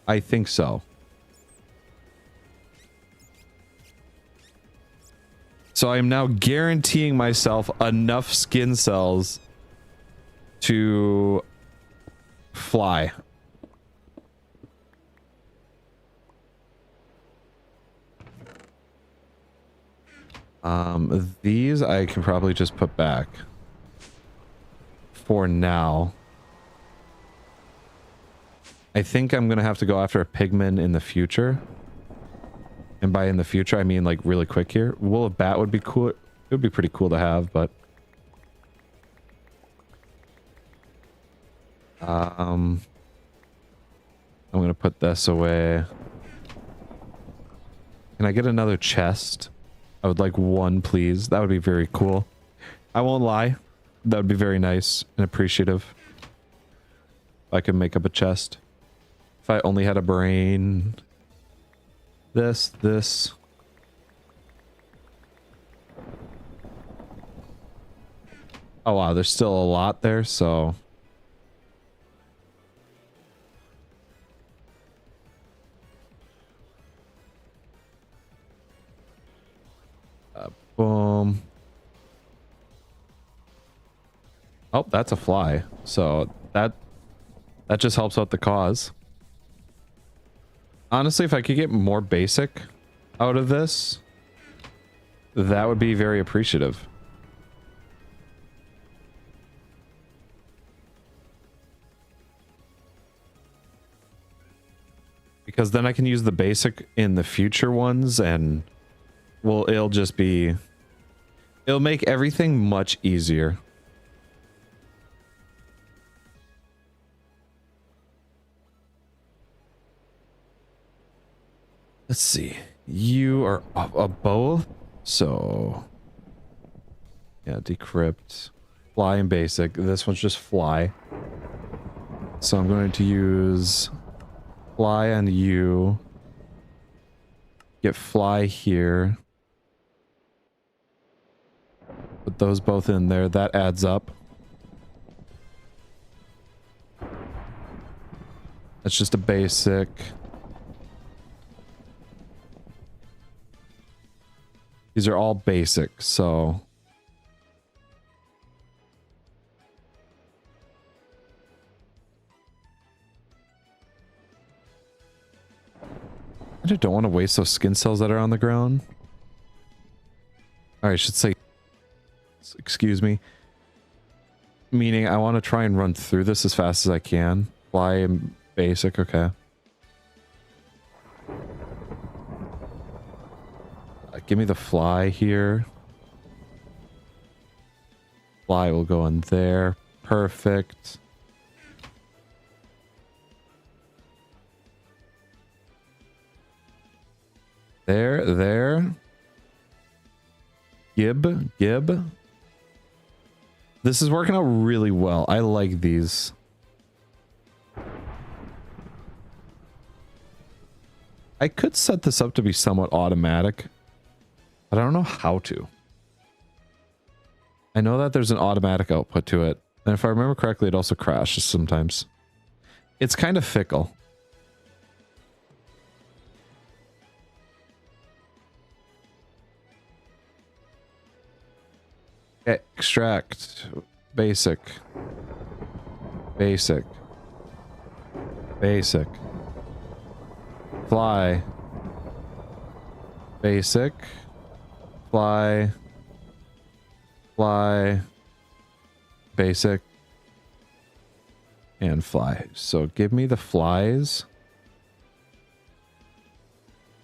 I think so. So I am now guaranteeing myself enough skin cells to fly. These I can probably just put back for now. I think I'm gonna have to go after a pigman in the future. And by in the future, I mean like really quick here. Wool of bat would be cool. It would be pretty cool to have, but I'm gonna put this away. Can I get another chest? I would like one, please. That would be very cool. I won't lie. That would be very nice and appreciative. If I could make up a chest. If I only had a brain. This. Oh wow, there's still a lot there, so... boom. Oh, that's a fly. So that just helps out the cause. Honestly, if I could get more basic out of this, that would be very appreciative. Because then I can use the basic in the future ones and, well, it'll just be... It'll make everything much easier. Let's see. You are both. So, yeah, decrypt, fly, and basic. This one's just fly. So I'm going to use fly on you. Get fly here. Put those both in there. That adds up. That's just a basic. These are all basic, so... I don't want to waste those skin cells that are on the ground. Or I should say... Excuse me. Meaning, I want to try and run through this as fast as I can. Fly and basic, okay. Give me the fly here. Fly will go in there. Perfect. There. Gib. This is working out really well. I like these. I could set this up to be somewhat automatic. But I don't know how to. I know that there's an automatic output to it. And if I remember correctly, it also crashes sometimes. It's kind of fickle. Extract. Basic. Fly. Basic. Fly, basic, and fly. So give me the flies.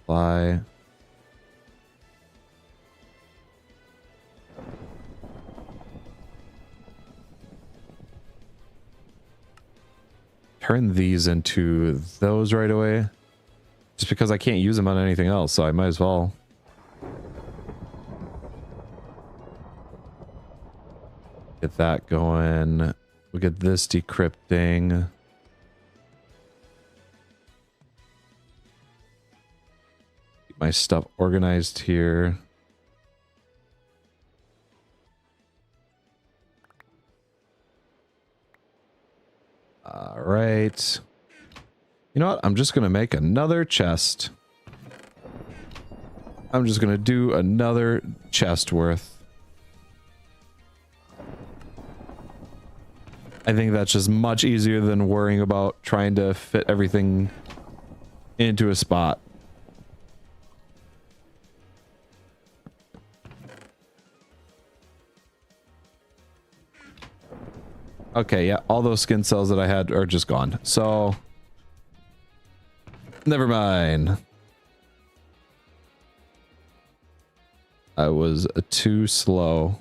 Fly. Turn these into those right away. Just because I can't use them on anything else, so I might as well. Get that going. We'll get this decrypting. Keep my stuff organized here. All right. You know what? I'm just going to make another chest. I'm just going to do another chest worth. I think that's just much easier than worrying about trying to fit everything into a spot. Okay, yeah, all those skin cells that I had are just gone. So, never mind. I was too slow.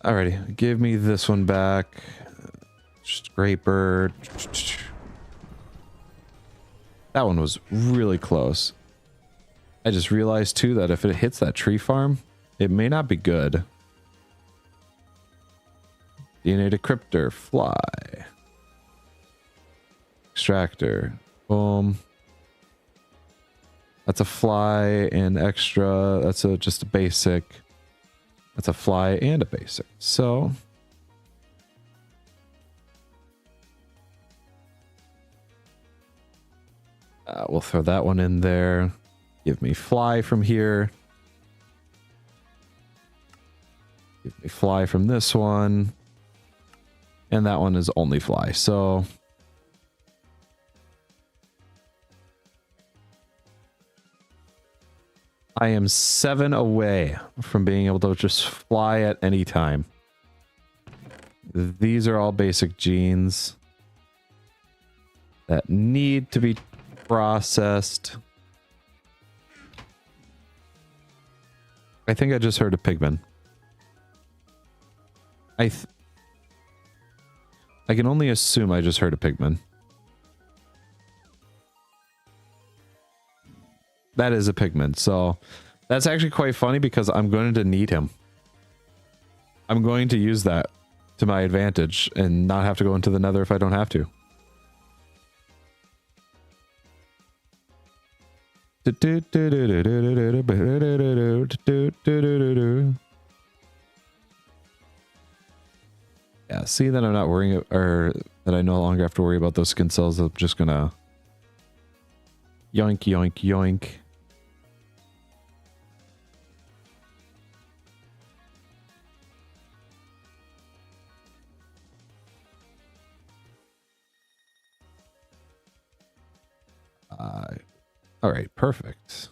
Alrighty, give me this one back. Scraper. That one was really close. I just realized too that if it hits that tree farm, it may not be good. DNA decryptor, fly. Extractor, boom. That's a fly and extra. That's just a basic. That's a fly and a basic. So we'll throw that one in there. Give me fly from here. Give me fly from this one. And that one is only fly. So I am 7 away from being able to just fly at any time. These are all basic genes that need to be processed. I think I just heard a pigman. I can only assume I just heard a pigman. That is a pigman, so that's actually quite funny because I'm going to need him. I'm going to use that to my advantage and not have to go into the nether if I don't have to. Yeah, see that I'm not worrying, or that I no longer have to worry about those skin cells. I'm just gonna yoink, yoink, yoink. All right, perfect.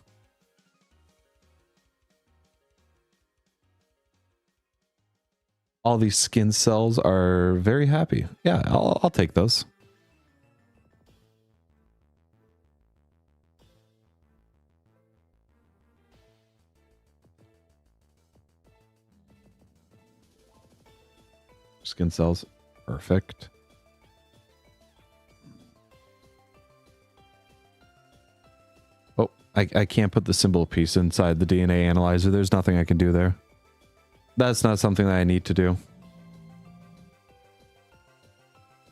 All these skin cells are very happy. Yeah, I'll take those. Skin cells, perfect. Oh, I can't put the symbol piece inside the DNA analyzer. There's nothing I can do there. That's not something that I need to do.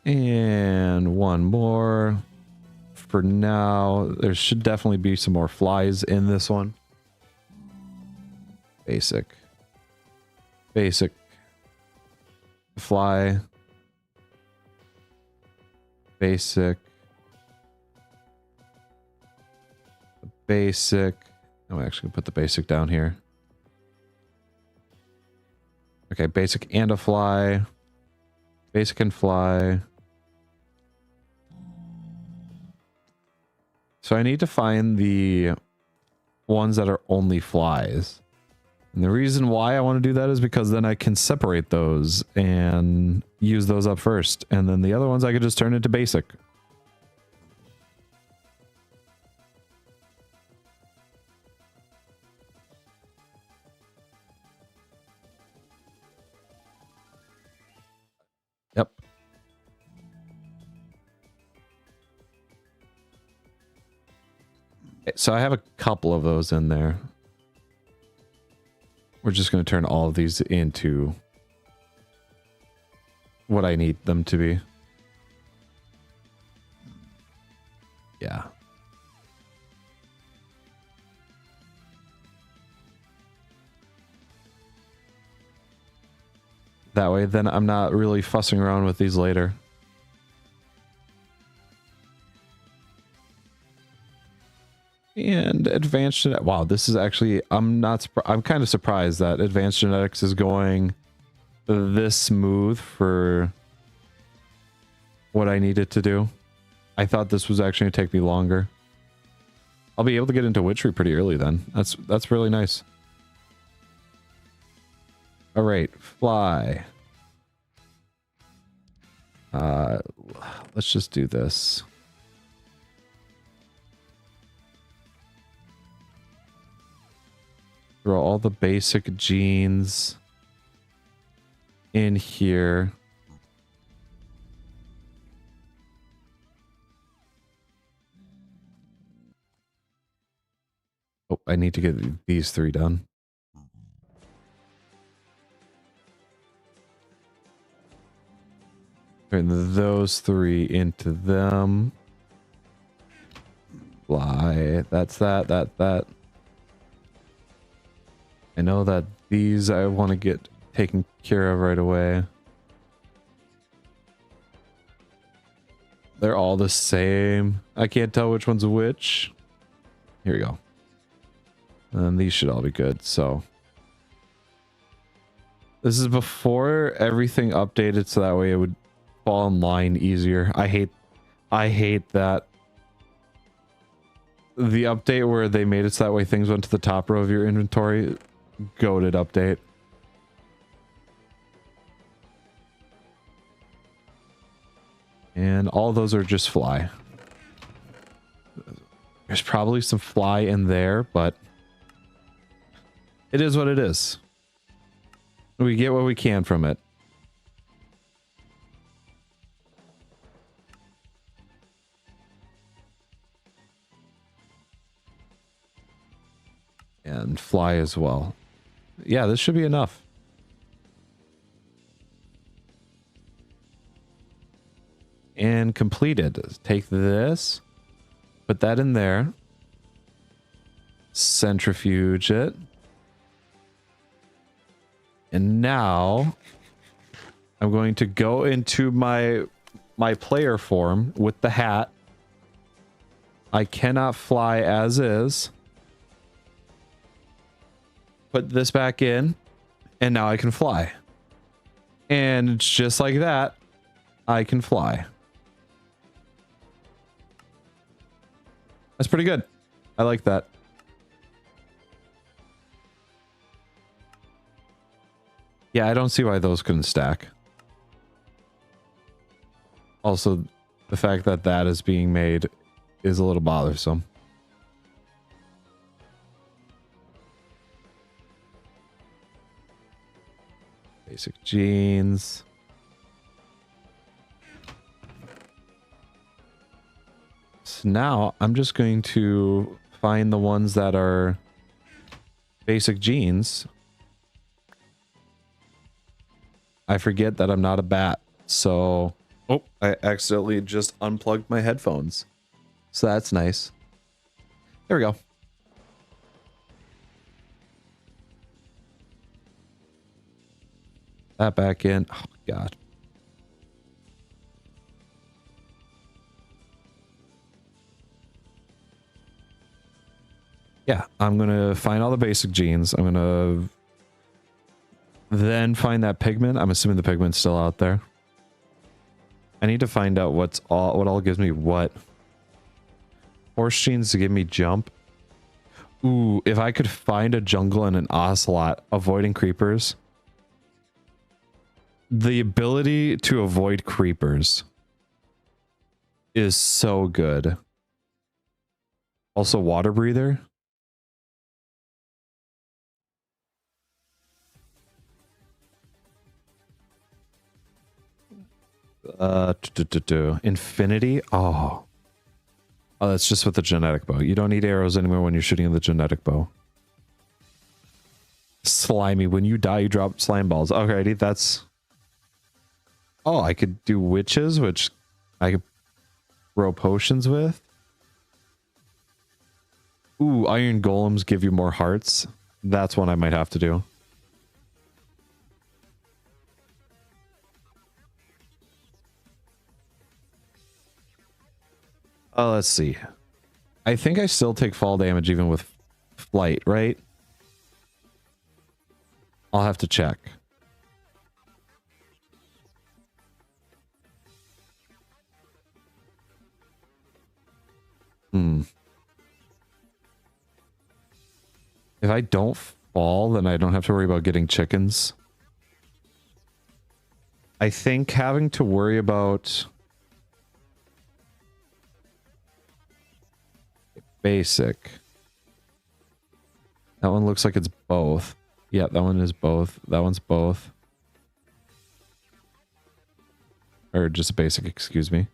And one more. For now, there should definitely be some more flies in this one. Basic. Basic. Fly. Basic. Basic. I'm actually gonna put the basic down here. Okay, basic and a fly. Basic and fly. So I need to find the ones that are only flies. And the reason why I want to do that is because then I can separate those and use those up first. And then the other ones I could just turn into basic. Yep. So I have a couple of those in there. We're just going to turn all of these into what I need them to be. Yeah. That way, then I'm not really fussing around with these later. And advanced genetics. Wow, this is actually, I'm kind of surprised that advanced genetics is going this smooth for what I needed to do. I thought this was actually going to take me longer. I'll be able to get into Witchery pretty early then. That's really nice. All right, fly. Let's just do this. Throw all the basic genes in here. Oh, I need to get these 3 done. Turn those 3 into them. Fly. That's that. I know that these I want to get taken care of right away. They're all the same. I can't tell which one's which. Here we go. And these should all be good, so. This is before everything updated so that way it would fall in line easier. I hate that. The update where they made it so that way things went to the top row of your inventory. Goated update. And all those are just fly. There's probably some fly in there, but it is what it is. We get what we can from it. And fly as well. Yeah, this should be enough. And completed. Take this, put that in there, centrifuge it, and now I'm going to go into my player form with the hat. I cannot fly as is. Put this back in, and now I can fly. And just like that, I can fly. That's pretty good. I like that. Yeah, I don't see why those couldn't stack. Also, the fact that that is being made is a little bothersome. Basic genes. So now I'm just going to find the ones that are basic genes. I forget that I'm not a bat, so oh, I accidentally just unplugged my headphones. So that's nice. There we go. That back in. Oh, God. Yeah, I'm going to find all the basic genes. I'm going to then find that pigment. I'm assuming the pigment's still out there. I need to find out what all gives me what. Horse genes to give me jump. Ooh, if I could find a jungle and an ocelot avoiding creepers. The ability to avoid creepers is so good. Also, water breather. Infinity. Oh, that's just with the genetic bow. You don't need arrows anymore when you're shooting the genetic bow. Slimy. When you die, you drop slime balls. Alrighty, that's... Oh, I could do witches, which I could throw potions with. Ooh, iron golems give you more hearts. That's one I might have to do. Let's see. I think I still take fall damage even with flight, right? I'll have to check. If I don't fall, then I don't have to worry about getting chickens. I think having to worry about basic. That one looks like it's both. Yeah, that one is both. That one's both. Or just basic, excuse me.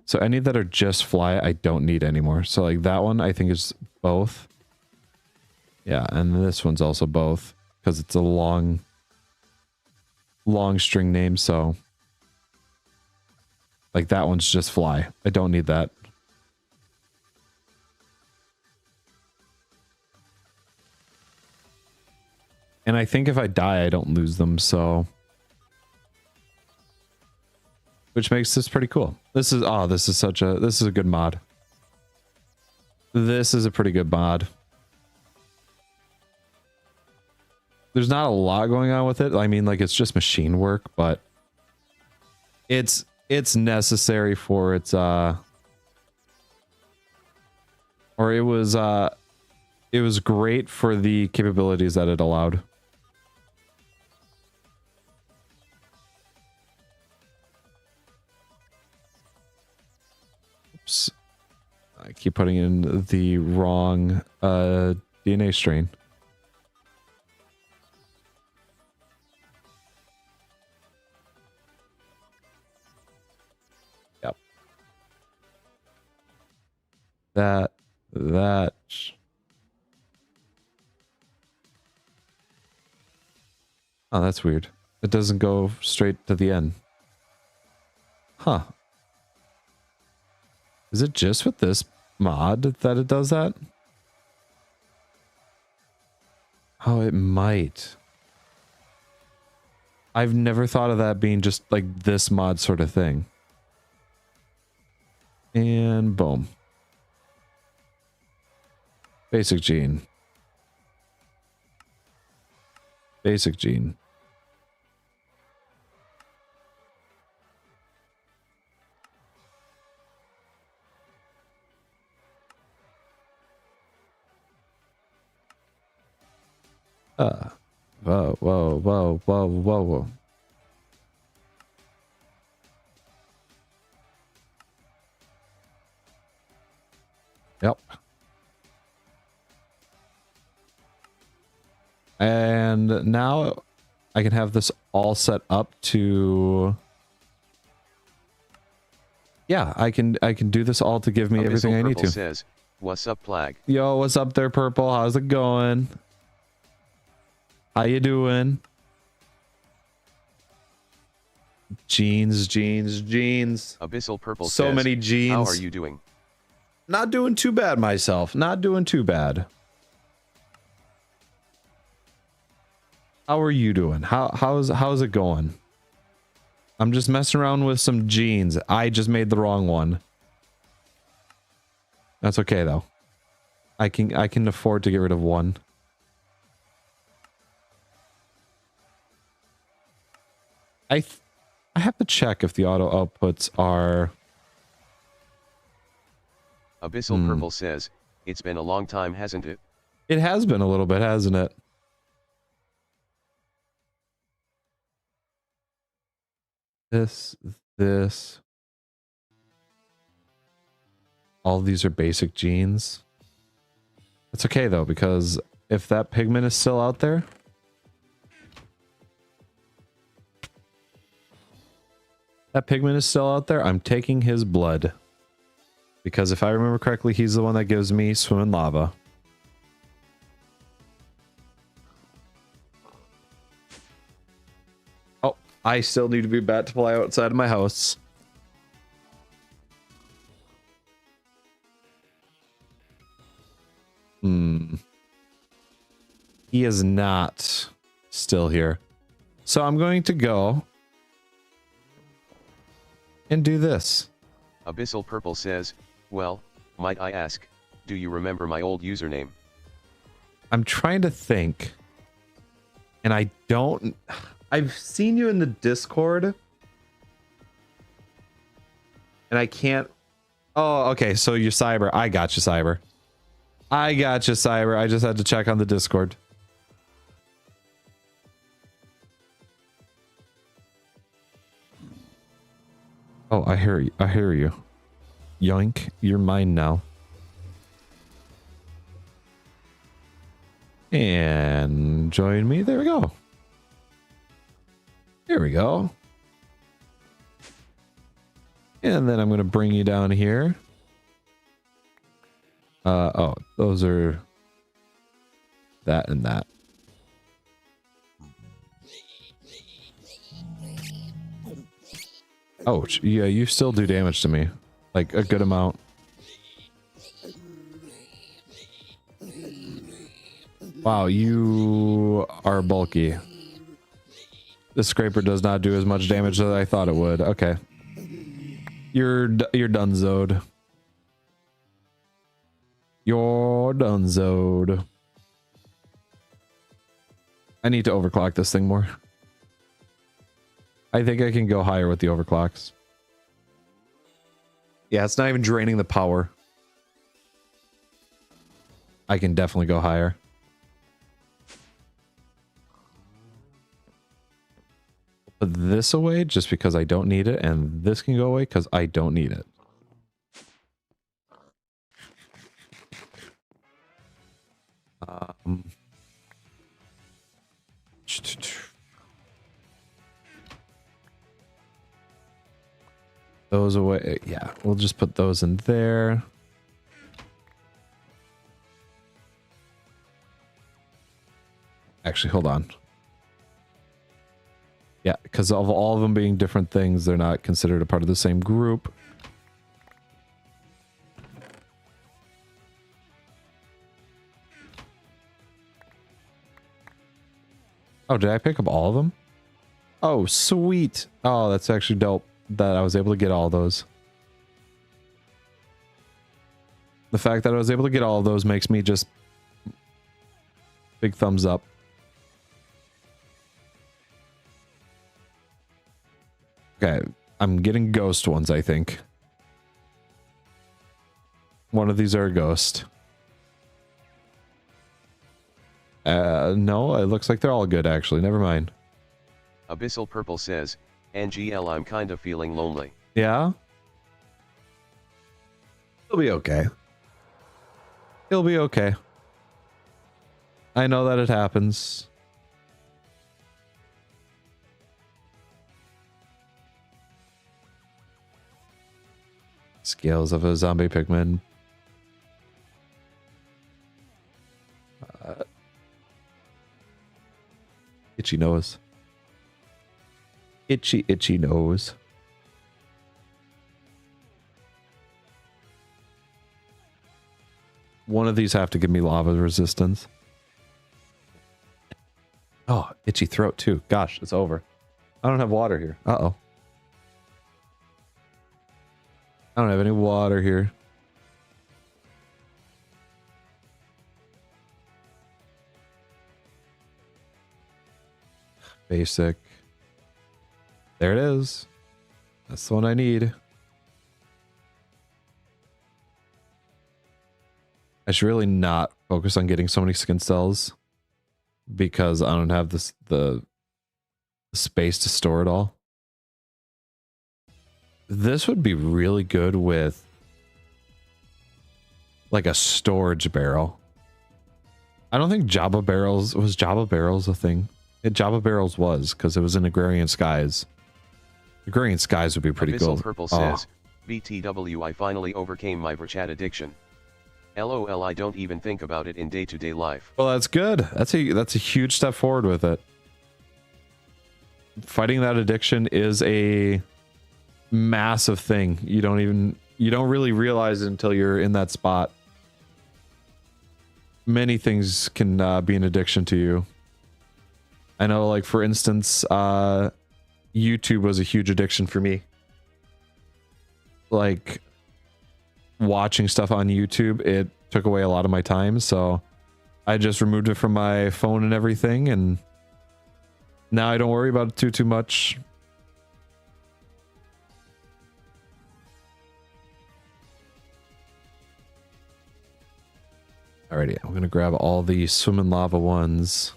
So any that are just fly, I don't need anymore. So like that one, I think is both. Yeah, and this one's also both because it's a long string name. So like that one's just fly. I don't need that. And I think if I die, I don't lose them. So, which makes this pretty cool. This is, oh, this is a good mod. This is a pretty good mod. There's not a lot going on with it. I mean, like, it's just machine work, but it's necessary for its, or it was great for the capabilities that it allowed. Oops. I keep putting in the wrong DNA strain. Yep. That. Oh, that's weird. It doesn't go straight to the end. Huh. Is it just with this mod that it does that? Oh, it might. I've never thought of that being just like this mod sort of thing. And boom. Basic gene. Basic gene. Whoa. Yep. And now I can have this all set up to... Yeah, I can do this all to give me everything I need to. Says, "What's up, Plag?" Yo, what's up there, Purple? How's it going? How you doing? Jeans. Abyssal Purple so says, many jeans. "How are you doing?" Not doing too bad myself. Not doing too bad. How are you doing? How's it going? I'm just messing around with some jeans. I just made the wrong one. That's okay though. I can afford to get rid of one. I have to check if the auto outputs are... Abyssal Purple says, "It's been a long time, hasn't it?" It has been a little bit, hasn't it? This. All these are basic genes. It's okay though, because if that pigment is still out there... That pigment is still out there, I'm taking his blood. Because if I remember correctly, he's the one that gives me swim in lava. I still need to be bat to fly outside of my house. He is not still here. So I'm going to go and do this. Abyssal Purple says, well, might I ask, do you remember my old username? I'm trying to think. And I don't... I've seen you in the Discord. And I can't... Oh, okay. So you're Cyber. I got you, Cyber. I got you, Cyber. I just had to check on the Discord. Oh, I hear you. I hear you. Yoink, you're mine now. And join me. There we go. Here we go. And then I'm going to bring you down here. Oh, those are that and that. Oh, yeah, you still do damage to me. Like, a good amount. Wow, you are bulky. This scraper does not do as much damage as I thought it would. Okay. You're donezoed. You're donezoed. I need to overclock this thing more. I think I can go higher with the overclocks. Yeah, it's not even draining the power. I can definitely go higher. Put this away just because I don't need it, and this can go away because I don't need it. Those away. Yeah, we'll just put those in there. Actually, hold on. Yeah, because of all of them being different things, they're not considered a part of the same group. Oh, did I pick up all of them? Oh, sweet. Oh, that's actually dope that I was able to get all those. The fact that I was able to get all of those makes me just big thumbs up. Okay, I'm getting ghost ones, I think. One of these are a ghost. No, it looks like they're all good, actually. Never mind. Abyssal Purple says, NGL, I'm kind of feeling lonely. Yeah? It'll be okay. It'll be okay. I know that it happens. Scales of a zombie pigman. Itchy nose. Itchy, itchy nose. One of these have to give me lava resistance. Oh, itchy throat too. Gosh, it's over. I don't have water here. Uh-oh. I don't have any water here. Basic. There it is. That's the one I need. I should really not focus on getting so many skin cells because I don't have the space to store it all. This would be really good with like a storage barrel. I don't think Java barrels was Java barrels a thing. Java barrels was because it was in Agrarian Skies. Agrarian Skies would be pretty Abyssal cool. Purple says, BTW, I finally overcame my chat addiction. LOL, I don't even think about it in day-to-day life. Well, that's good. That's a huge step forward with it. fighting that addiction is a massive thing. You don't really realize it until you're in that spot. Many things can be an addiction to you. I know, like, for instance, YouTube was a huge addiction for me. Like, watching stuff on YouTube, it took away a lot of my time, so I just removed it from my phone and everything, and now I don't worry about it too much. Alrighty, I'm gonna grab all the swimming lava ones.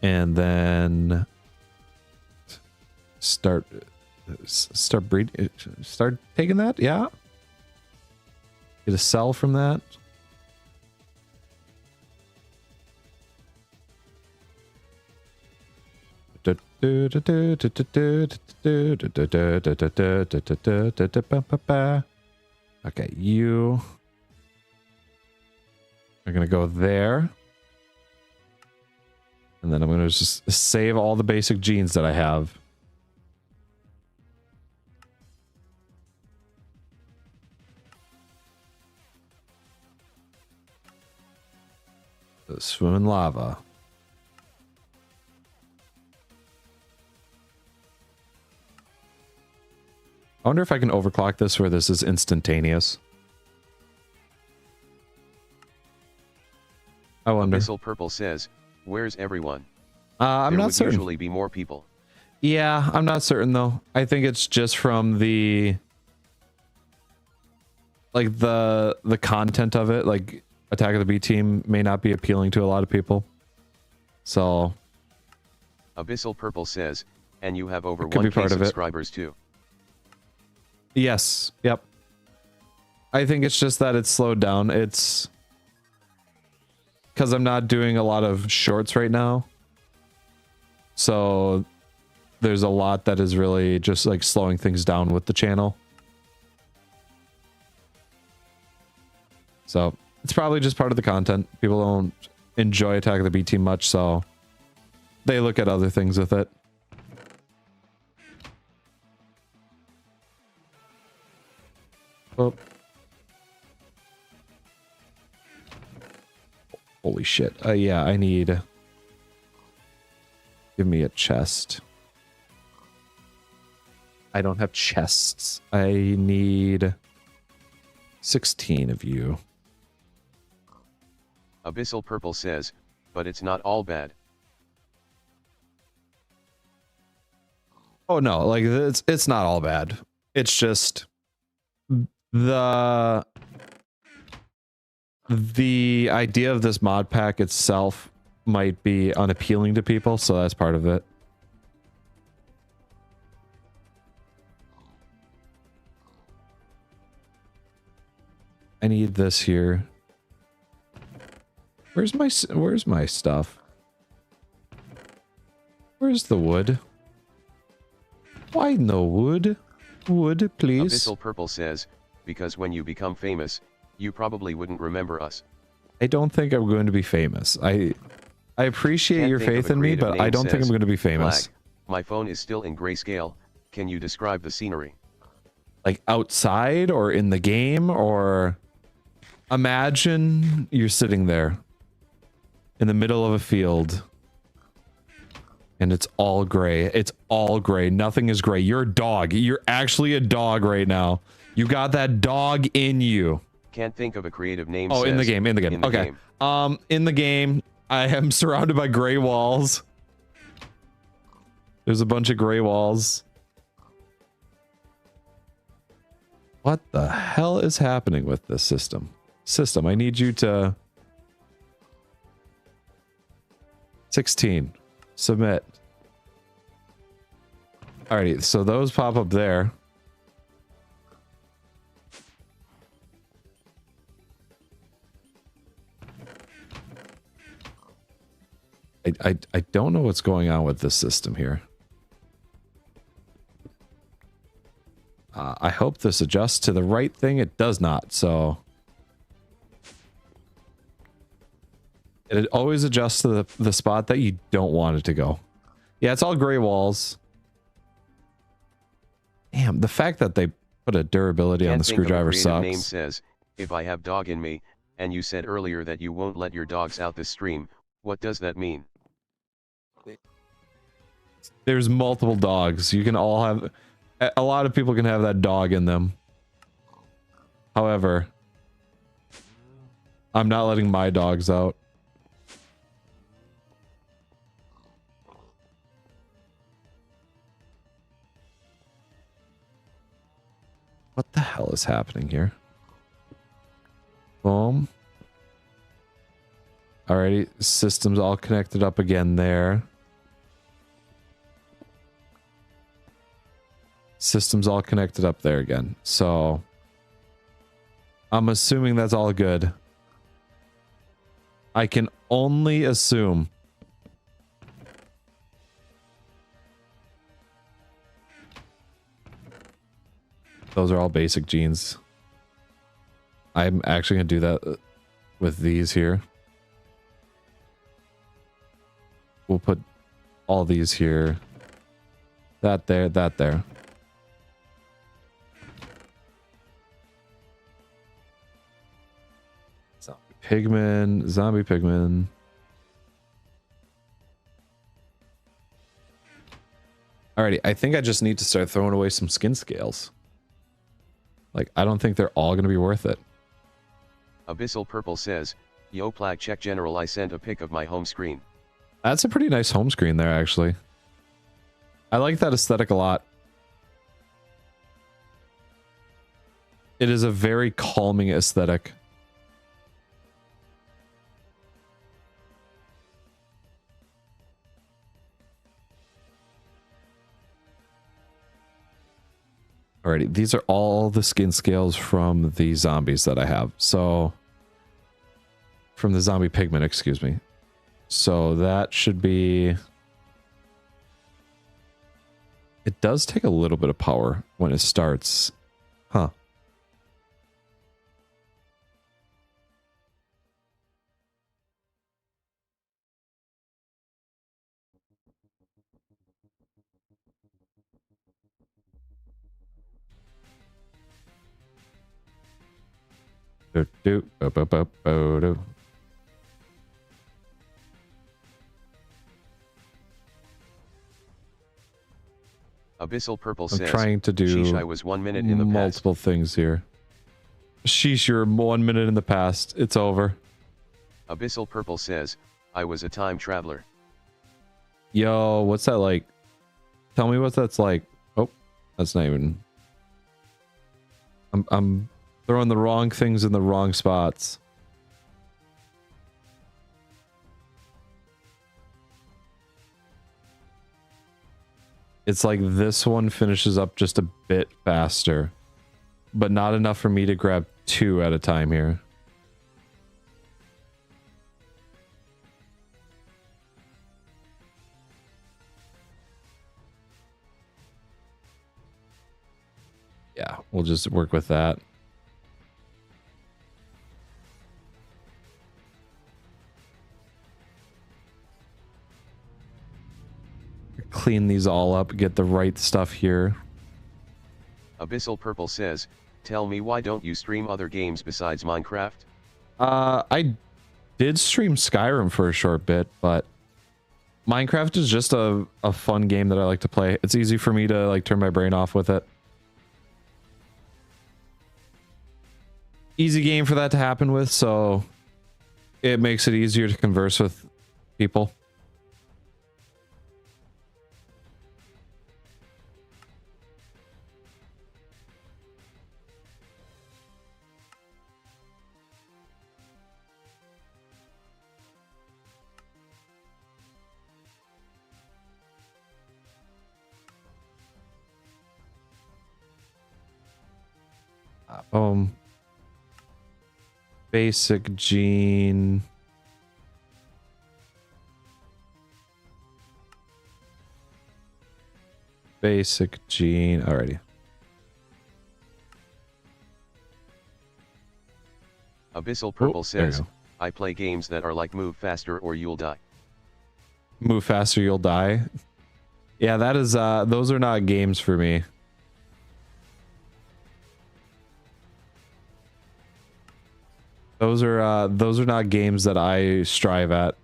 And then start taking that, yeah. Get a cell from that. Okay, you are gonna go there. And then I'm going to just save all the basic genes that I have. Swim in lava. I wonder if I can overclock this where this is instantaneous. I wonder. Abyssal Purple says, where's everyone? I'm not certain. There would usually be more people. Yeah, I'm not certain though. I think it's just from the like the content of it. Like Attack of the B Team may not be appealing to a lot of people. So Abyssal Purple says, and you have over 1K1K subscribers too. Yes. Yep. I think it's just that it's slowed down. It's because I'm not doing a lot of shorts right now. So there's a lot that is really just like slowing things down with the channel. So it's probably just part of the content. People don't enjoy Attack of the B Team much, so they look at other things with it. Oh. Holy shit. Yeah, I need... Give me a chest. I don't have chests. I need 16 of you. Abyssal Purple says, but it's not all bad. Oh no, like it's not all bad. It's just the idea of this mod pack itself might be unappealing to people, so that's part of it. I need this here. Where's my stuff? Where's the wood? Why no wood? Wood, please. Abyssal Purple says, because when you become famous, you probably wouldn't remember us. I don't think I'm going to be famous. I appreciate your faith in me, but I don't think I'm going to be famous. Flag, my phone is still in grayscale. Can you describe the scenery? Like outside or in the game, or imagine you're sitting there in the middle of a field and it's all gray. It's all gray. Nothing is gray. You're a dog. You're actually a dog right now. You got that dog in you. Can't think of a creative name. Oh, in the game. Okay. In the game, I am surrounded by gray walls. There's a bunch of gray walls. What the hell is happening with this system? System, I need you to... 16. Submit. Alrighty, so those pop up there. I don't know what's going on with this system here. I hope this adjusts to the right thing. It does not, so... It always adjusts to the spot that you don't want it to go. Yeah, it's all gray walls. Damn, the fact that they put a durability on the screwdriver sucks. Name says, if I have dog in me, and you said earlier that you won't let your dogs out this stream, what does that mean? There's multiple dogs. You can all have... A lot of people can have that dog in them. However, I'm not letting my dogs out. What the hell is happening here? Boom. Alrighty, systems all connected up again there. Systems all connected up there again. So, I'm assuming that's all good. I can only assume. Those are all basic genes. I'm actually going to do that with these here. We'll put all these here. That there, that there. Zombie pigman, zombie pigman. Alrighty, I think I just need to start throwing away some skin scales. Like, I don't think they're all going to be worth it. Abyssal Purple says, yo Plag check general, I sent a pic of my home screen. That's a pretty nice home screen there, actually. I like that aesthetic a lot. It is a very calming aesthetic. Alrighty, these are all the skin scales from the zombies that I have. So, from the zombie pigment, excuse me. So that should be... It does take a little bit of power when it starts. Huh. Abyssal Purple I'm says, trying to do sheesh, I was 1 minute in the multiple past. things here. Sheesh, you're 1 minute in the past. It's over. Abyssal Purple says, I was a time traveler. Yo, what's that like? Tell me what that's like. Oh, that's not even... I'm throwing the wrong things in the wrong spots. It's like this one finishes up just a bit faster, but not enough for me to grab 2 at a time here. Yeah, we'll just work with that. Clean these all up, get the right stuff here. Abyssal Purple says, tell me, why don't you stream other games besides Minecraft? I did stream Skyrim for a short bit, but Minecraft is just a fun game that I like to play. It's easy for me to like turn my brain off with it. Easy game for that to happen with, so it makes it easier to converse with people. Basic gene. Basic gene. Alrighty. Abyssal Purple says, I play games that are like move faster or you'll die. Move faster, you'll die. Yeah, that is those are not games for me. Those are not games that I strive at.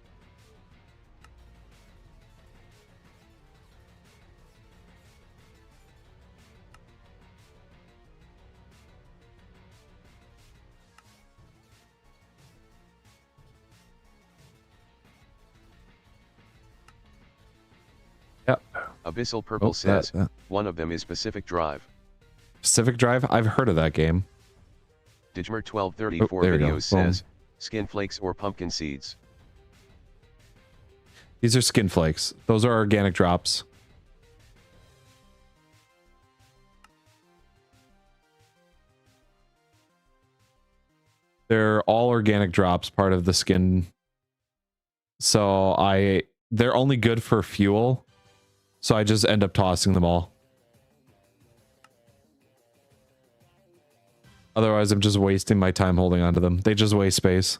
Yep. Abyssal Purple says, one of them is Pacific Drive. Pacific Drive? I've heard of that game. Digmer1234 videos says, skin flakes or pumpkin seeds. These are skin flakes. Those are organic drops. They're all organic drops, part of the skin. So they're only good for fuel. So I just end up tossing them all. Otherwise, I'm just wasting my time holding onto them. They just waste space.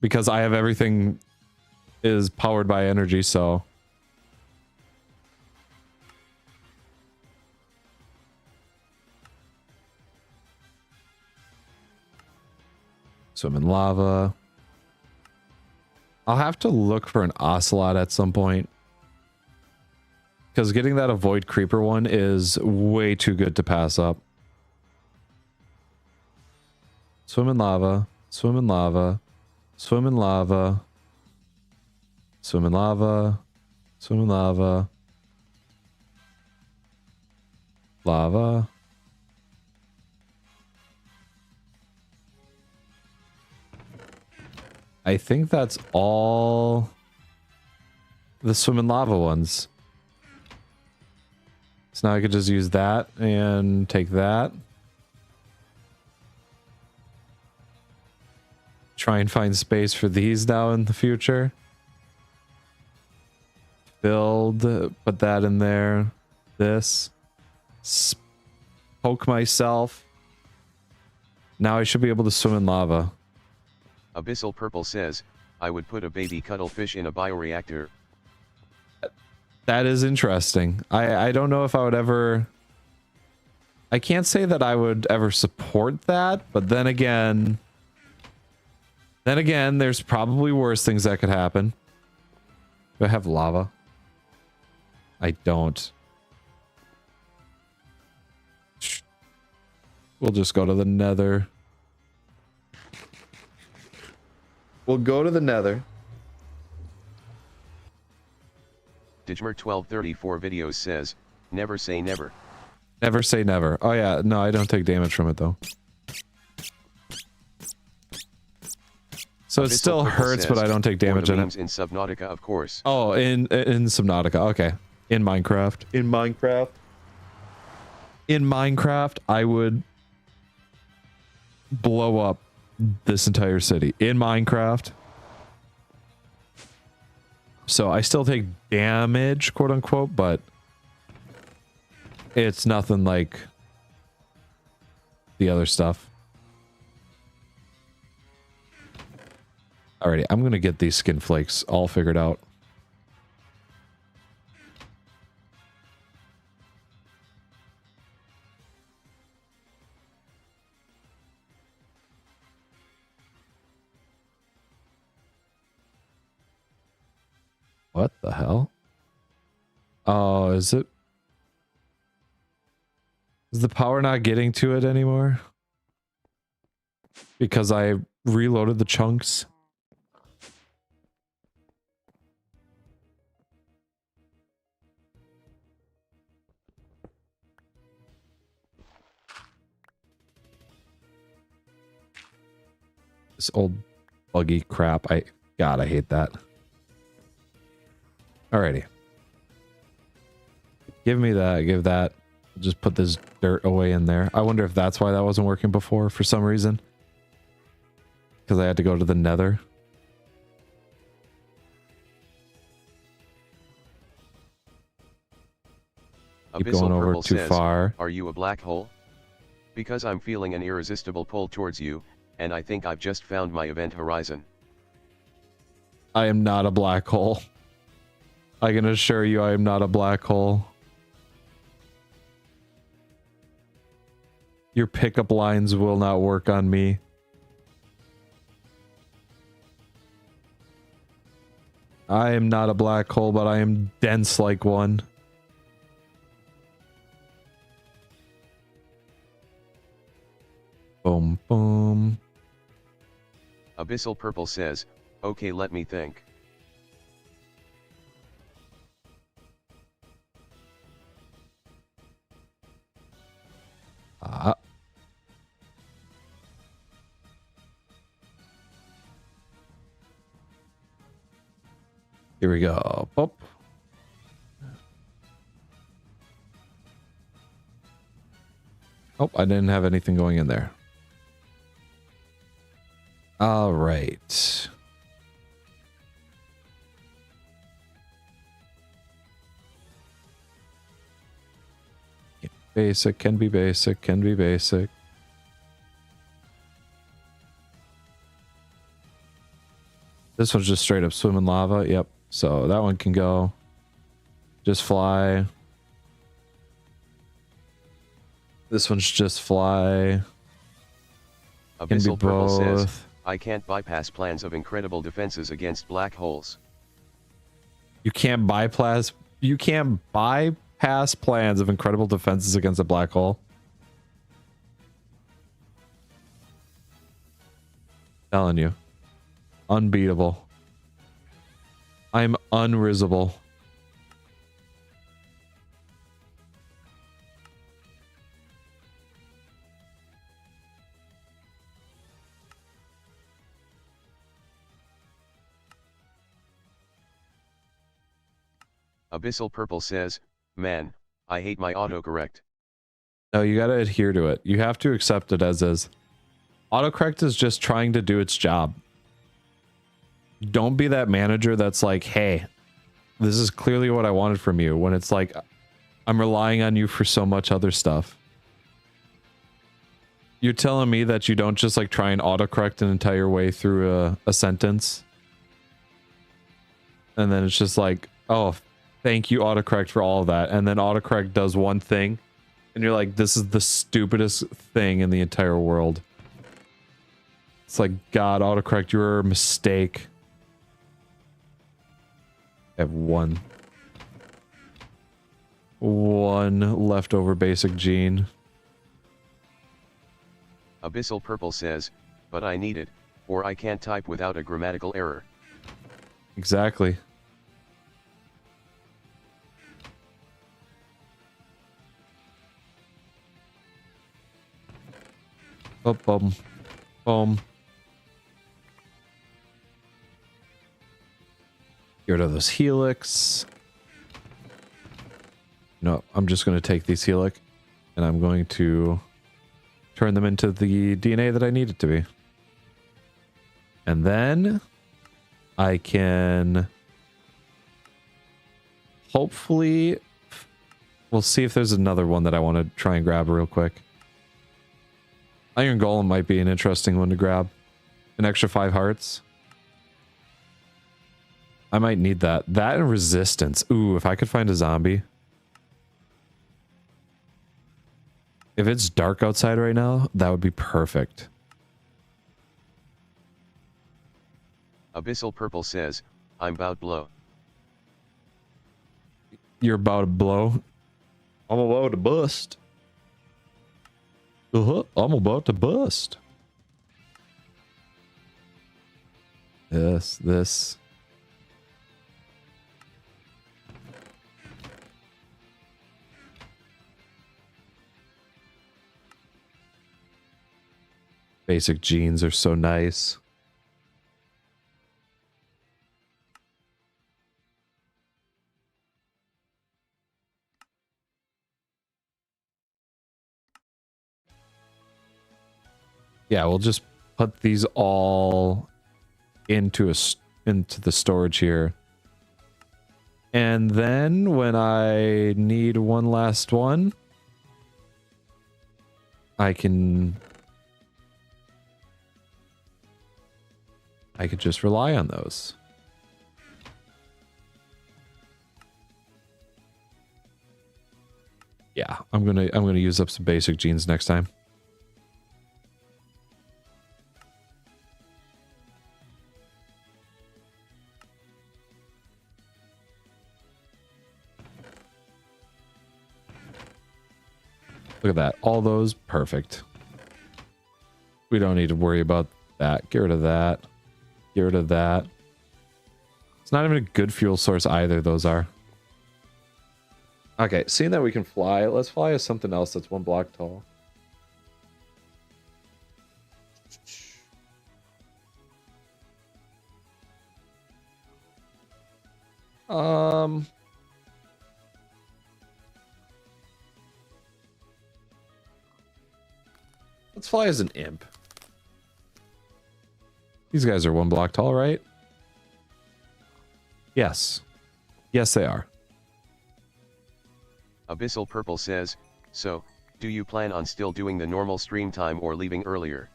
Because I have everything is powered by energy, so... Swim in lava. I'll have to look for an ocelot at some point. Because getting that avoid creeper one is way too good to pass up. Swim in lava. Swim in lava. Swim in lava. Swim in lava. Swim in lava. Lava. I think that's all the swim in lava ones. So now I could just use that and take that. Try and find space for these now in the future. Build, put that in there. This. Poke myself. Now I should be able to swim in lava. Abyssal Purple says, I would put a baby cuttlefish in a bioreactor. That is interesting. I don't know if I would ever... I can't say that I would ever support that, but then again... there's probably worse things that could happen. Do I have lava? I don't. We'll just go to the nether. We'll go to the nether. Digmer1234 videos says, never say never. Never say never. Oh yeah, no, I don't take damage from it though. So it still hurts, but I don't take damage in it. In Subnautica, of course. Oh, in Subnautica. Okay. In Minecraft. In Minecraft, I would blow up this entire city. In Minecraft. So I still take damage, quote unquote, but it's nothing like the other stuff. Alrighty, I'm gonna get these skin flakes all figured out. What the hell? Oh, is it? Is the power not getting to it anymore? Because I reloaded the chunks. This old buggy crap. God, I hate that. Alrighty. Give me that. Give that. Just put this dirt away in there. I wonder if that's why that wasn't working before for some reason. Because I had to go to the nether. Keep going over too far. Are you a black hole? Because I'm feeling an irresistible pull towards you, and I think I've just found my event horizon. I am not a black hole. I can assure you I am not a black hole. Your pickup lines will not work on me. I am not a black hole, but I am dense like one. Boom, boom. Abyssal Purple says, okay, let me think. Here we go. Pop. Oh, I didn't have anything going in there. All right. Basic, can be basic, can be basic. This one's just straight up swim in lava. Yep. So that one can go. Just fly. This one's just fly. Abyssal Purple says, I can't bypass plans of incredible defenses against black holes. You can't bypass plans of incredible defenses against a black hole. Telling you. Unbeatable. I'm unrisable. Abyssal Purple says, man, I hate my autocorrect. No, you gotta adhere to it. You have to accept it as is. Autocorrect is just trying to do its job. Don't be that manager that's like, hey, this is clearly what I wanted from you, when it's like, I'm relying on you for so much other stuff. You're telling me that you don't just like try and autocorrect an entire way through a sentence? And then it's just like, oh, thank you, autocorrect, for all of that. And then autocorrect does one thing, and you're like, this is the stupidest thing in the entire world. It's like, God, autocorrect, you're a mistake. I have one leftover basic gene. Abyssal Purple says, but I need it, or I can't type without a grammatical error. Exactly. Boom, boom, boom. Get rid of those helix. No, I'm just going to take these helix and I'm going to turn them into the DNA that I need it to be. And then I can hopefully, we'll see if there's another one that I want to try and grab real quick. Iron Golem might be an interesting one to grab. An extra 5 hearts. I might need that. That and resistance. Ooh, if I could find a zombie. If it's dark outside right now, that would be perfect. Abyssal Purple says, I'm about blow. You're about to blow. I'm about to bust. I'm about to bust. This. Basic genes are so nice. Yeah, we'll just put these all into the storage here. And then when I need one last one, I could just rely on those. Yeah, I'm gonna use up some basic genes next time. Look at that. All those perfect. We don't need to worry about that. Get rid of that. Get rid of that. It's not even a good fuel source either, those are. Okay, seeing that we can fly, let's fly as something else that's 1 block tall. Let's fly as an imp. These guys are 1 block tall, right? Yes. Yes, they are. Abyssal Purple says, so, do you plan on still doing the normal stream time or leaving earlier?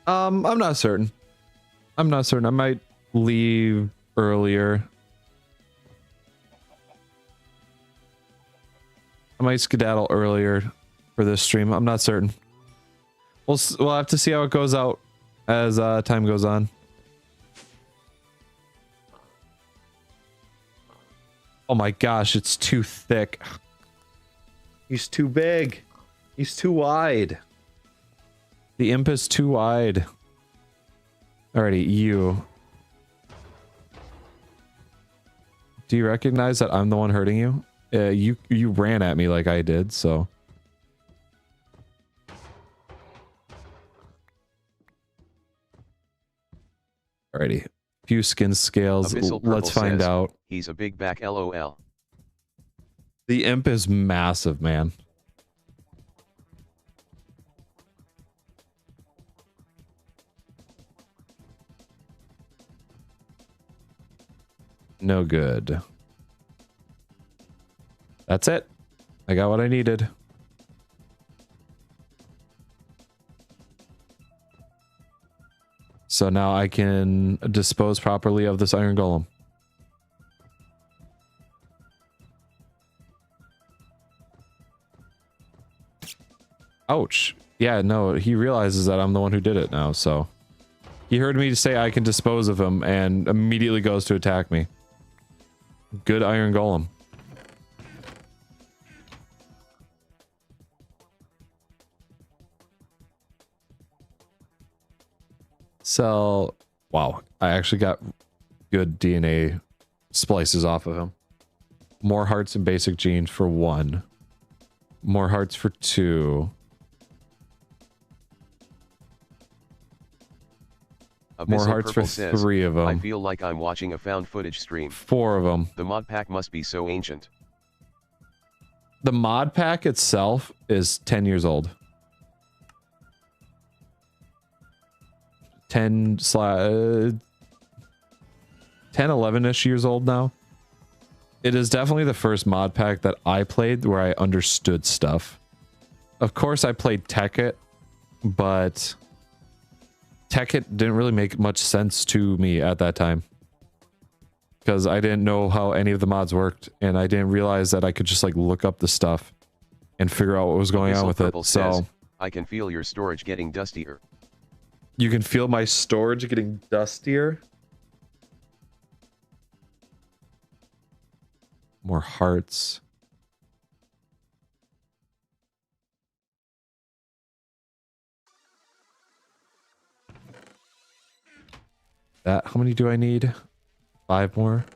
I'm not certain. I'm not certain. I might leave earlier. I might skedaddle earlier for this stream. I'm not certain. We'll have to see how it goes out as time goes on. Oh my gosh, it's too thick. He's too big. He's too wide. The imp is too wide. Alrighty, you. Do you recognize that I'm the one hurting you? You ran at me like I did, so. Alrighty. Few skin scales. Let's find out. He's a big back, LOL. The imp is massive, man. No good. That's it. I got what I needed. So now I can dispose properly of this iron golem. Ouch. Yeah, no, he realizes that I'm the one who did it now, so. He heard me say I can dispose of him and immediately goes to attack me. Good iron golem. So, wow, I actually got good DNA splices off of him. More hearts and basic genes for 1. More hearts for 2. More hearts for 3 of them. I feel like I'm watching a found footage stream. 4 of them. The mod pack must be so ancient. The mod pack itself is 10 years old. 10, 11-ish years old now. It is definitely the first mod pack that I played where I understood stuff. Of course, I played Tekkit, but Tekkit didn't really make much sense to me at that time. Because I didn't know how any of the mods worked, and I didn't realize that I could just like look up the stuff and figure out what was going on with it. So I can feel your storage getting dustier. You can feel my storage getting dustier. More hearts. That, how many do I need? 5 more.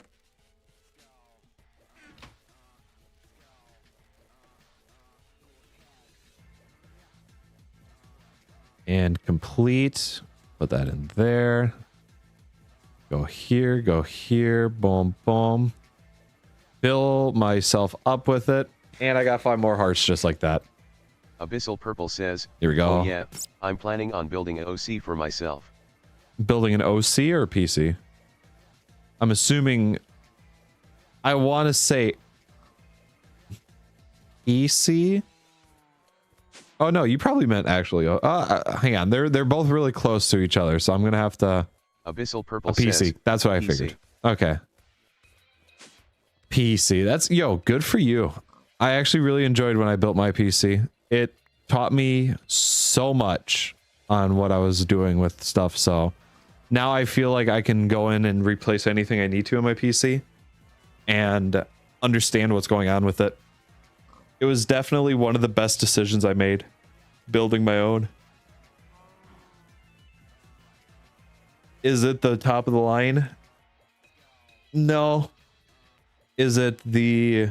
And complete. Put that in there. Go here, boom, boom. Fill myself up with it. And I got 5 more hearts just like that. Abyssal Purple says, here we go. Oh yeah, I'm planning on building an OC for myself. Building an OC or a PC? I'm assuming... I want to say... EC? Oh no, you probably meant actually. Hang on, they're both really close to each other, so I'm gonna have to. Abyssal Purple a PC. Says, that's what I PC. figured. Okay. PC. That's good for you. I actually really enjoyed when I built my PC. It taught me so much on what I was doing with stuff, so now I feel like I can go in and replace anything I need to in my PC and understand what's going on with it. It was definitely one of the best decisions I made, building my own. Is it the top of the line? No. Is it the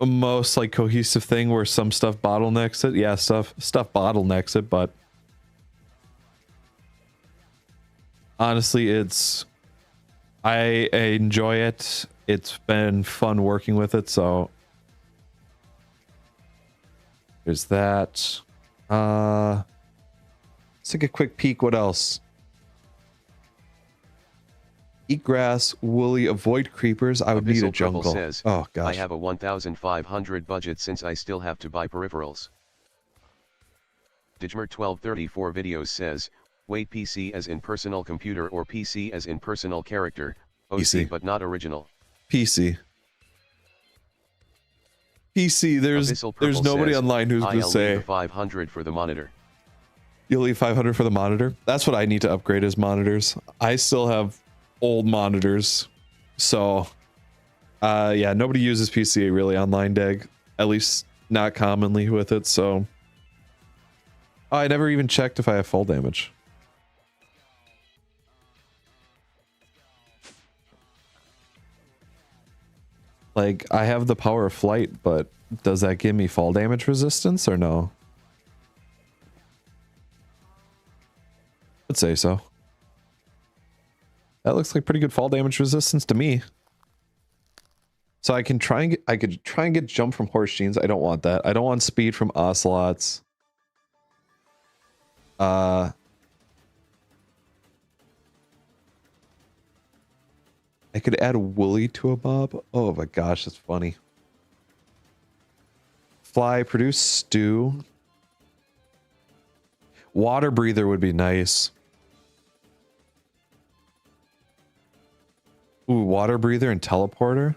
most like cohesive thing where some stuff bottlenecks it? Yeah, stuff bottlenecks it, but honestly, I enjoy it. It's been fun working with it, so there's that. Let's take a quick peek. What else? Eat grass, woolly, avoid creepers. I would need a jungle. Says, oh gosh. I have a 1,500 budget since I still have to buy peripherals. Digmer1234 videos says, wait, PC as in personal computer or PC as in personal character, OC PC. But not original. PC. PC, there's nobody says, online who's going to say 500 for the monitor. You'll leave 500 for the monitor? That's what I need to upgrade as monitors. I still have old monitors, so yeah, nobody uses PC really online, Dag, at least not commonly with it. So I never even checked if I have fall damage. Like, I have the power of flight, but does that give me fall damage resistance or no? I'd say so. That looks like pretty good fall damage resistance to me. So I could try and get jump from horse genes. I don't want that. I don't want speed from ocelots. I could add woolly to a mob. Oh my gosh, that's funny. Fly, produce stew. Water breather would be nice. Ooh, water breather and teleporter.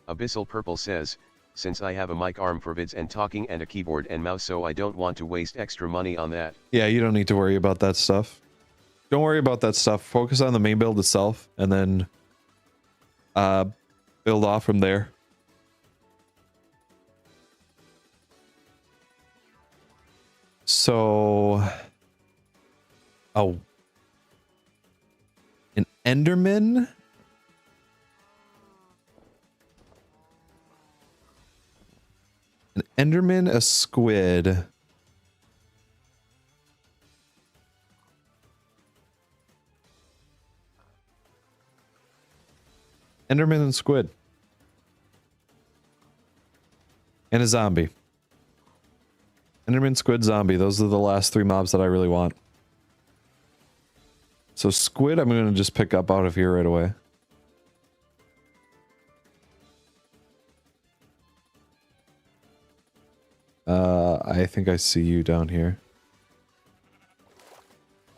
Abyssal Purple says, since I have a mic arm for vids and talking and a keyboard and mouse, so I don't want to waste extra money on that. Yeah, you don't need to worry about that stuff. Don't worry about that stuff. Focus on the main build itself and then build off from there. So, oh, an Enderman? An Enderman, a squid. Enderman and squid. And a zombie. Enderman, squid, zombie. Those are the last three mobs that I really want. So squid, I'm going to just pick up out of here right away. I think I see you down here.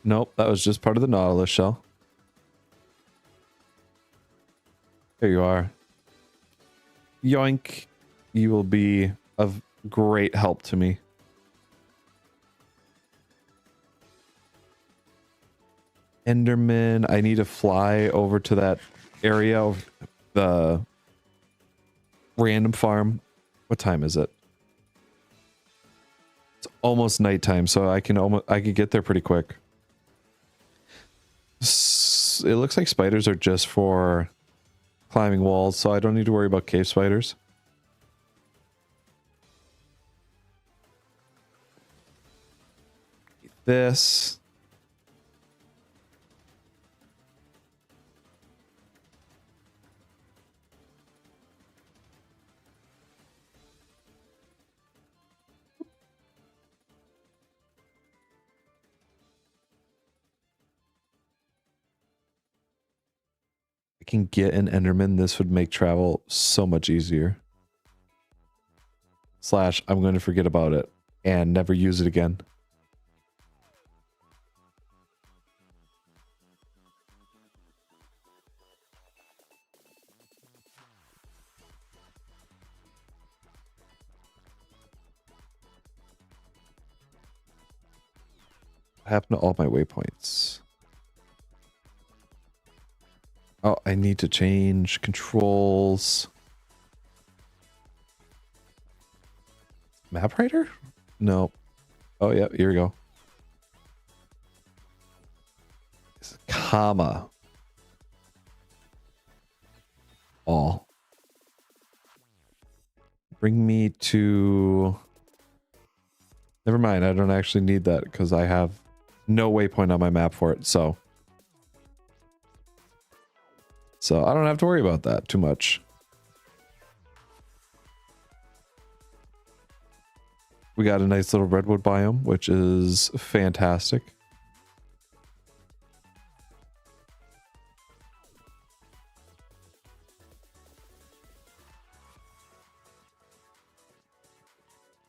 Nope, that was just part of the Nautilus shell. There you are. Yoink. You will be of great help to me. Enderman, I need to fly over to that area of the random farm. What time is it? It's almost nighttime, so I could get there pretty quick. It looks like spiders are just for climbing walls, so I don't need to worry about cave spiders. This. Can get an Enderman, this would make travel so much easier. Slash, I'm going to forget about it and never use it again. What happened to all my waypoints? Oh, I need to change controls. Map writer? No. Oh, yeah, here we go. It's a comma. All. Bring me to... Never mind, I don't actually need that because I have no waypoint on my map for it, so I don't have to worry about that too much. We got a nice little redwood biome, which is fantastic.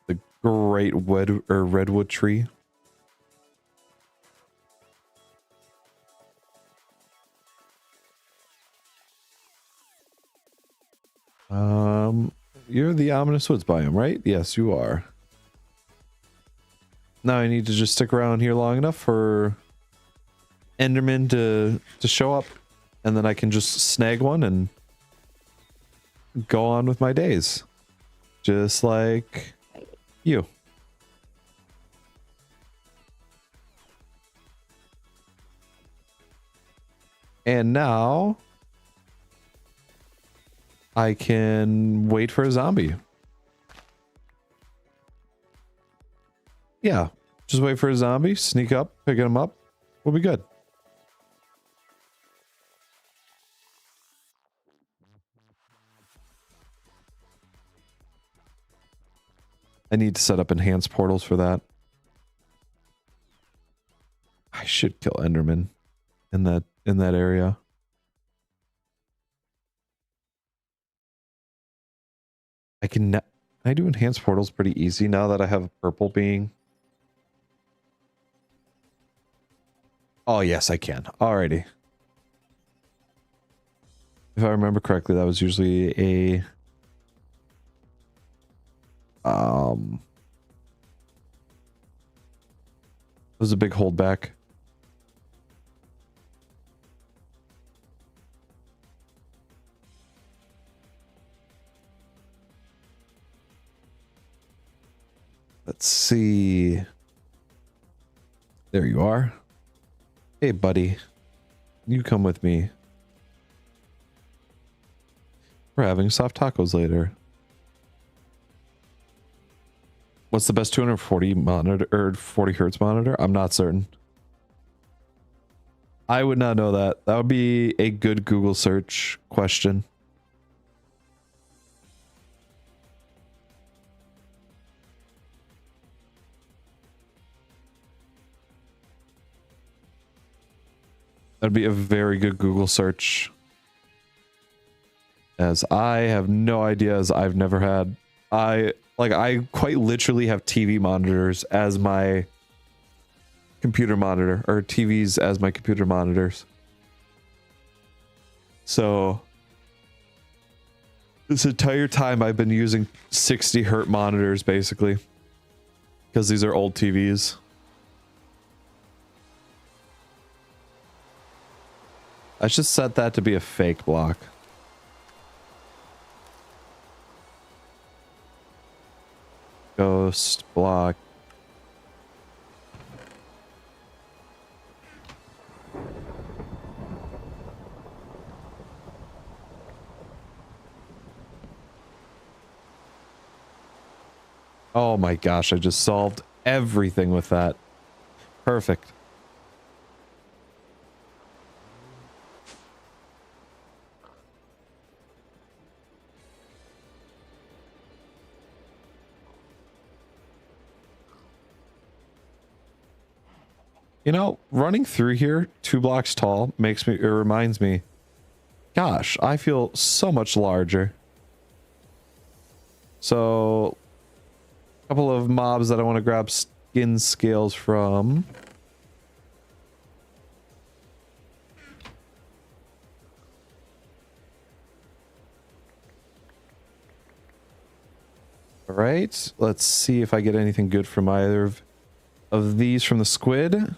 The great redwood tree. You're the ominous woods biome, right? Yes, you are. Now I need to just stick around here long enough for Enderman to show up, and then I can just snag one and go on with my days. Just like you. And now I can wait for a zombie. Yeah, just wait for a zombie, sneak up, pick him up. We'll be good. I need to set up enhanced portals for that. I should kill Enderman in that area. I do enhanced portals pretty easy now that I have a purple being. Oh yes, I can. Alrighty. If I remember correctly, that was usually a it was a big holdback. Let's see. There you are. Hey, buddy. You come with me. We're having soft tacos later. What's the best 240 monitor or 40 hertz monitor? I'm not certain. I would not know that. That would be a good Google search question. That'd be a very good Google search. As I have no idea, as I've never had. I quite literally have TV monitors as my computer monitor, or TVs as my computer monitors. So this entire time I've been using 60 hertz monitors basically, because these are old TVs. I should set that to be a fake block. Ghost block. Oh my gosh, I just solved everything with that. Perfect. You know, running through here 2 blocks tall reminds me, gosh, I feel so much larger. So, a couple of mobs that I want to grab skin scales from. All right, let's see if I get anything good from either of these from the squid.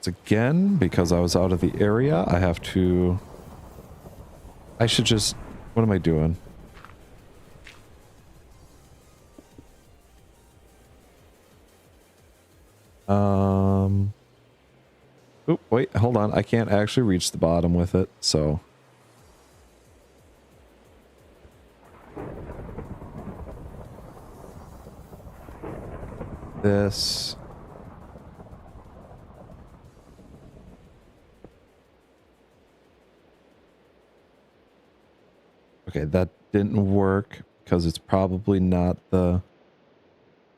again because I was out of the area. I have to... I should just... What am I doing? Oop, wait, hold on. I can't actually reach the bottom with it, so... This... Okay, that didn't work because it's probably not the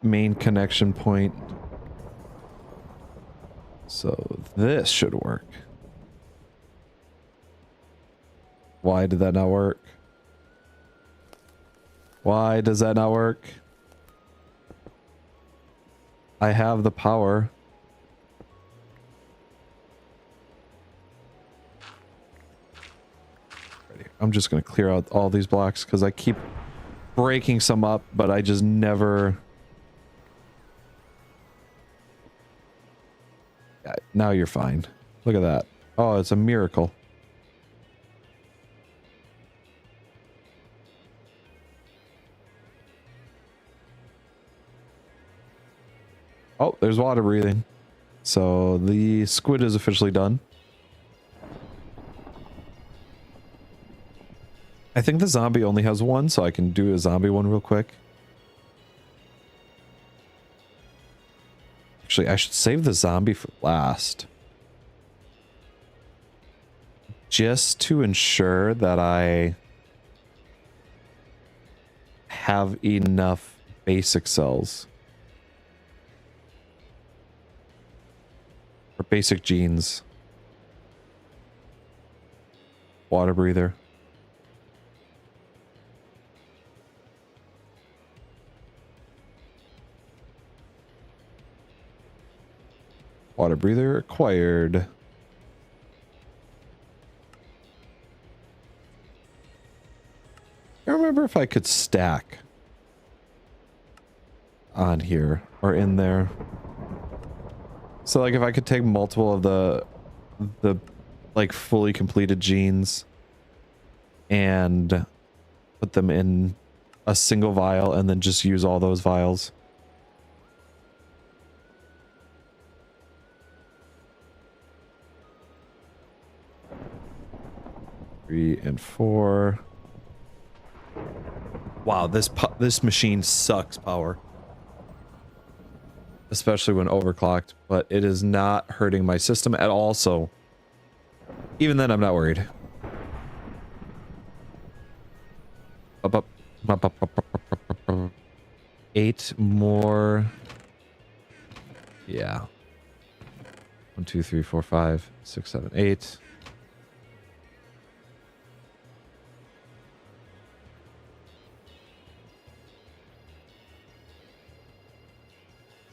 main connection point. So this should work. Why did that not work? Why does that not work? I have the power. I'm just going to clear out all these blocks because I keep breaking some up, but I just never... Yeah, now you're fine. Look at that. Oh, it's a miracle. Oh, there's water breathing. So the squid is officially done. I think the zombie only has one, so I can do a zombie one real quick. Actually, I should save the zombie for last. Just to ensure that I have enough basic cells. Or basic genes. Water breather. Water breather acquired. I don't remember if I could stack on here or in there. So like if I could take multiple of the like fully completed genes and put them in a single vial and then just use all those vials. 3 and 4. Wow, this machine sucks power. Especially when overclocked, but it is not hurting my system at all, so even then I'm not worried. Up. 8 more. Yeah. 1, 2, 3, 4, 5, 6, 7, 8.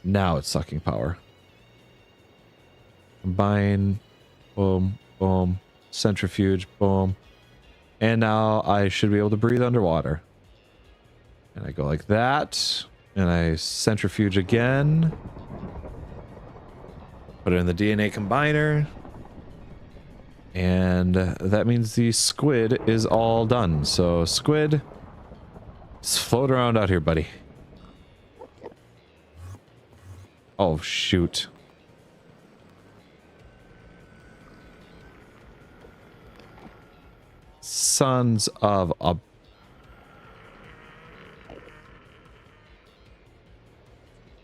Now it's sucking power. Combine. Boom. Boom. Centrifuge. Boom. And now I should be able to breathe underwater. And I go like that. And I centrifuge again. Put it in the DNA combiner. And that means the squid is all done. So squid, just float around out here, buddy. Oh, shoot. Sons of a...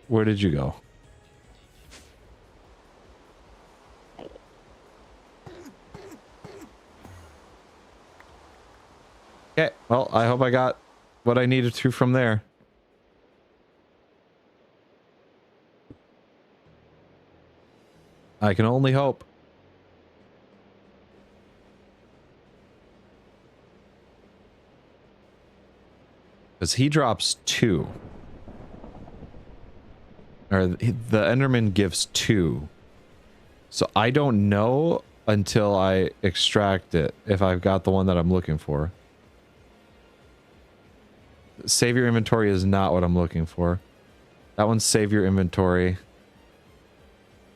Where did you go? Okay, well, I hope I got what I needed to from there. I can only hope. Because he drops 2. Or the Enderman gives 2. So I don't know until I extract it if I've got the one that I'm looking for. Save your inventory is not what I'm looking for. That one's save your inventory.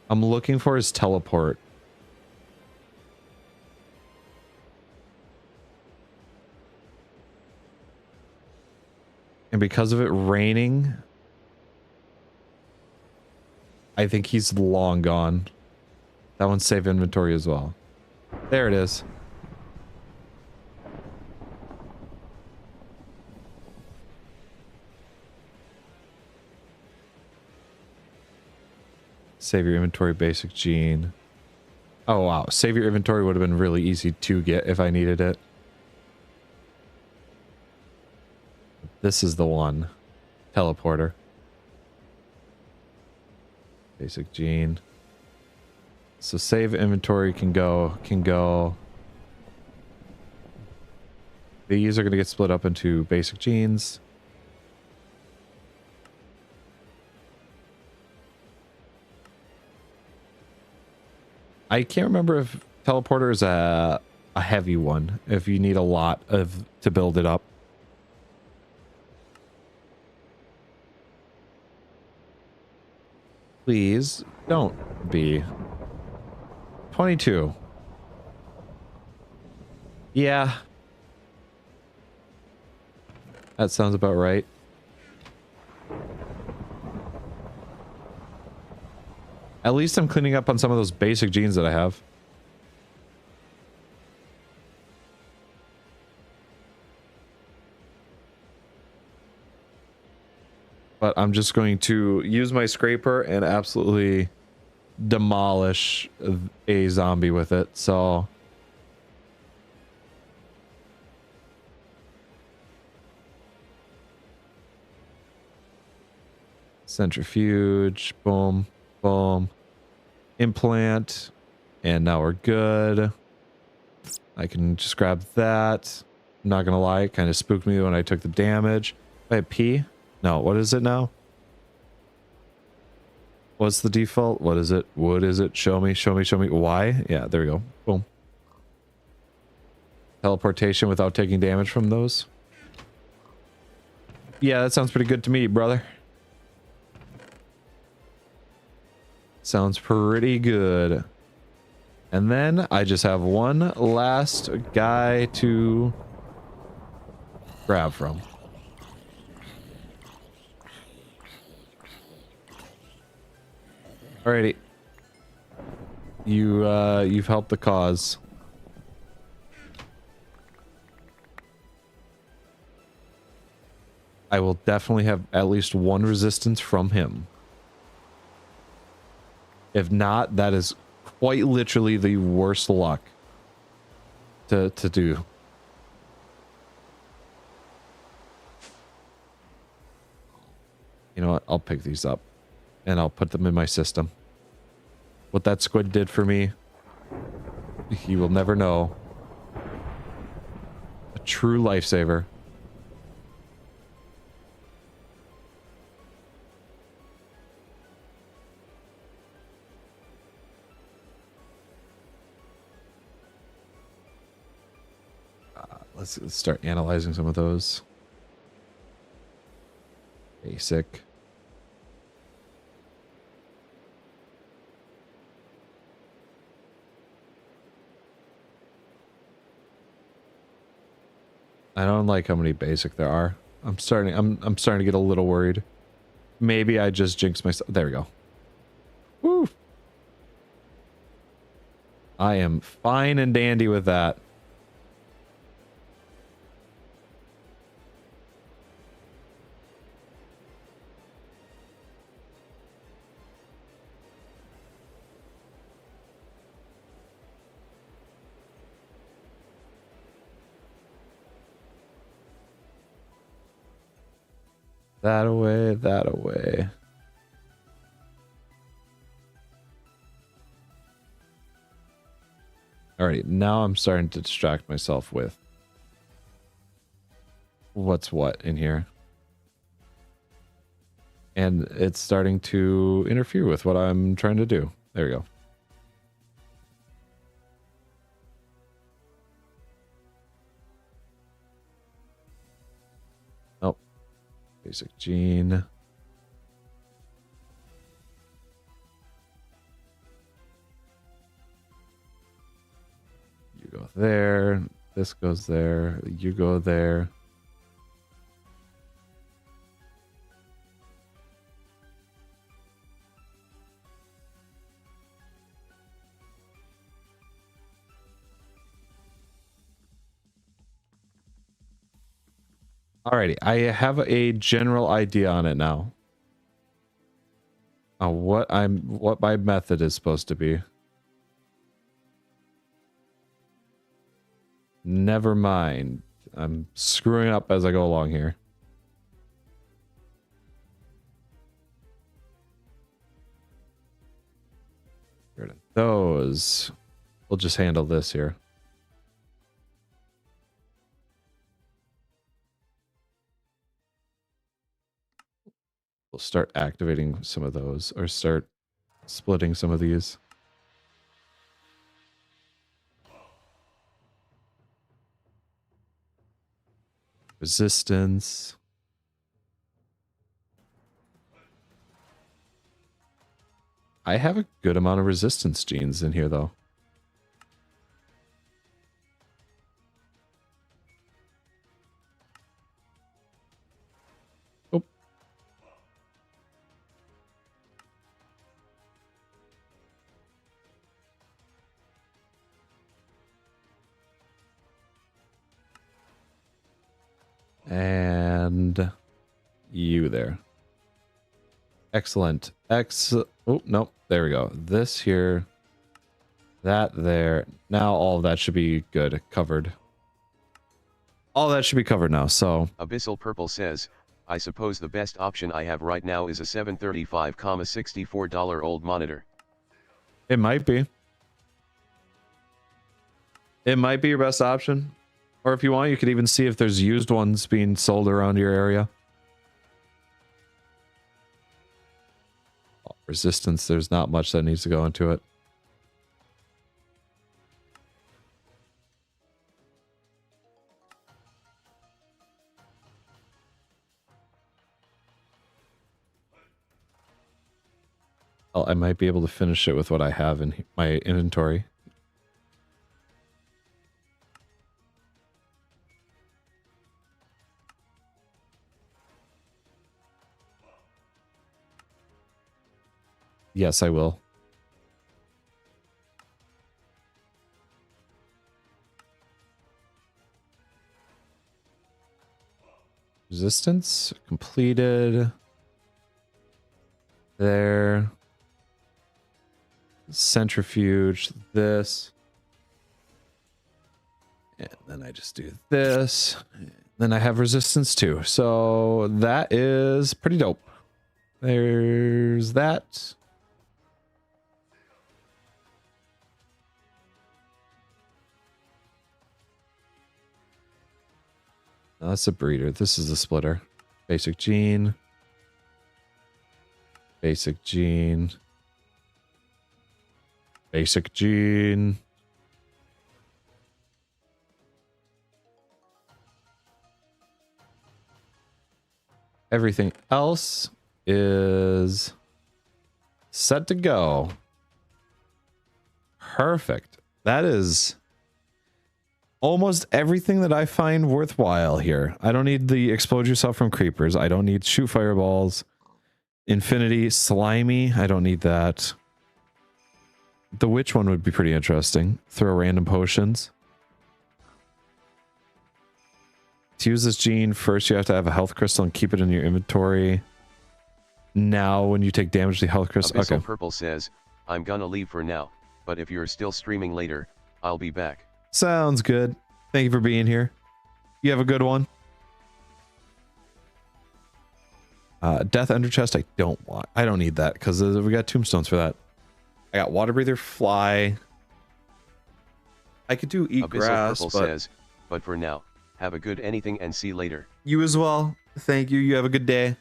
I'm looking for his teleport. And because of it raining, I think he's long gone. That one's save inventory as well. There it is. Save your inventory, basic gene. Oh, wow. Save your inventory would have been really easy to get if I needed it. This is the one. Teleporter. Basic gene. So save inventory can go. These are going to get split up into basic genes. I can't remember if teleporter is a heavy one, if you need a lot of to build it up. Please don't be. 22. Yeah. That sounds about right. At least I'm cleaning up on some of those basic genes that I have. But I'm just going to use my scraper and absolutely demolish a zombie with it. So centrifuge, boom, boom, implant, and now we're good. I can just grab that. I'm not gonna lie, it kind of spooked me when I took the damage. Wait, P? No, what is it now? What's the default? What is it? What is it? Show me, show me, show me. Y? Yeah, there we go. Boom. Teleportation without taking damage from those. Yeah, that sounds pretty good to me, brother. Sounds pretty good. And then I just have one last guy to grab from. Alrighty. You've helped the cause. I will definitely have at least one resistance from him. If not, that is quite literally the worst luck to do. You know what? I'll pick these up and I'll put them in my system. What that squid did for me, you will never know. A true lifesaver. Let's start analyzing some of those. Basic. I don't like how many basic there are. I'm starting to get a little worried. Maybe I just jinxed myself. There we go. Woo! I am fine and dandy with that. That away, that away. Alright, now I'm starting to distract myself with what's what in here. And it's starting to interfere with what I'm trying to do. There we go. Oh. Basic gene. there. This goes there. You go there. Alrighty, I have a general idea on it now. What my method is supposed to be. Never mind. I'm screwing up as I go along here. Get rid of those. We'll just handle this here. We'll start activating some of those, or start splitting some of these. Resistance. I have a good amount of resistance genes in here, though. Oh. And you there. Excellent. Oh, no. There we go. This here. That there. Now all of that should be good. Covered. All that should be covered now, so. Abyssal Purple says, I suppose the best option I have right now is a $735,64 old monitor. It might be. It might be your best option. Or if you want, you could even see if there's used ones being sold around your area. Resistance, there's not much that needs to go into it. Well, I might be able to finish it with what I have in my inventory. Yes, I will. Resistance completed. There. Centrifuge, this. And then I just do this. Then I have resistance too. So that is pretty dope. There's that. No, that's a breeder. This is a splitter. Basic gene. Basic gene. Basic gene. Everything else is set to go. Perfect. That is almost everything that I find worthwhile here. I don't need the explode yourself from creepers. I don't need shoot fireballs. Infinity slimy. I don't need that. The witch one would be pretty interesting. Throw random potions. To use this gene, first you have to have a health crystal and keep it in your inventory. Now, when you take damage to the health crystal... Abyssal Purple says, I'm gonna leave for now, but if you're still streaming later, I'll be back. Sounds good. Thank you for being here. You have a good one. Death Ender Chest, I don't want. I don't need that because we got tombstones for that. I got Water Breather, Fly. I could do Eat Abyssal Grass, Purple says, but for now, have a good anything and see later. You as well. Thank you. You have a good day.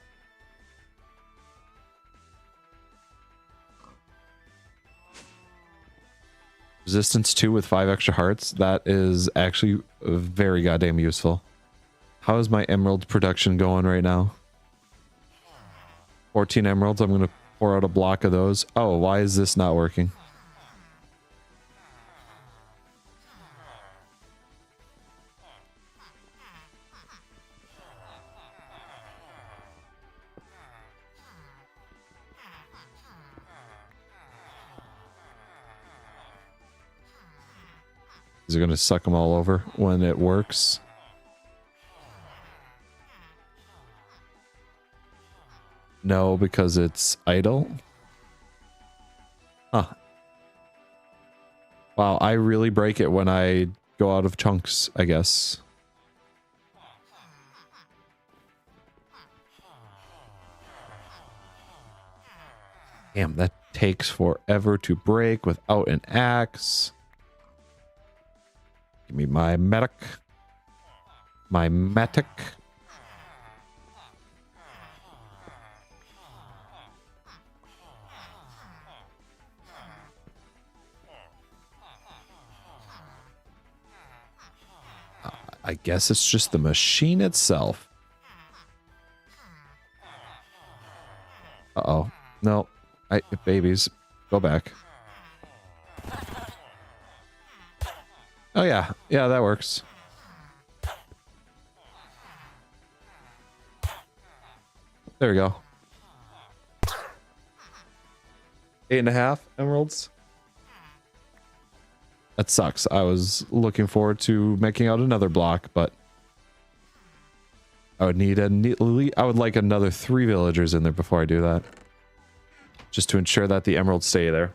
Resistance 2 with 5 extra hearts. That is actually very goddamn useful. How is my emerald production going right now? 14 emeralds. I'm going to pour out a block of those. Oh, why is this not working? Is it going to suck them all over when it works? No, because it's idle. Huh. Wow, I really break it when I go out of chunks, I guess. Damn, that takes forever to break without an axe. Give me my medic. My matic. I guess it's just the machine itself. Uh-oh. No. Babies. Go back. Oh, yeah. Yeah, that works. There we go. 8.5 emeralds. That sucks. I was looking forward to making out another block, but I would need I would like another 3 villagers in there before I do that. Just to ensure that the emeralds stay there.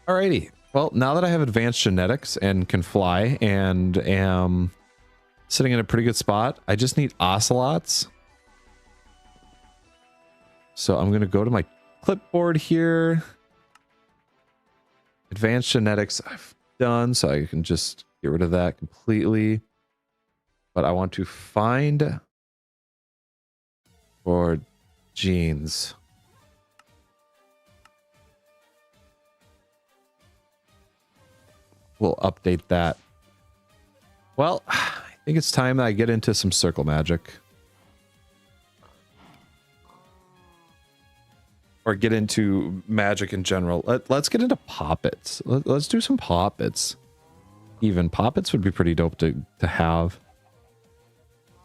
Alrighty. Well, now that I have advanced genetics and can fly and am sitting in a pretty good spot, I just need ocelots. So I'm going to go to my clipboard here. Advanced genetics I've done, so I can just get rid of that completely. But I want to find for genes. We'll update that. Well, I think it's time that I get into some circle magic. Or get into magic in general. Let's get into poppets. Let's do some poppets. Even poppets would be pretty dope to have.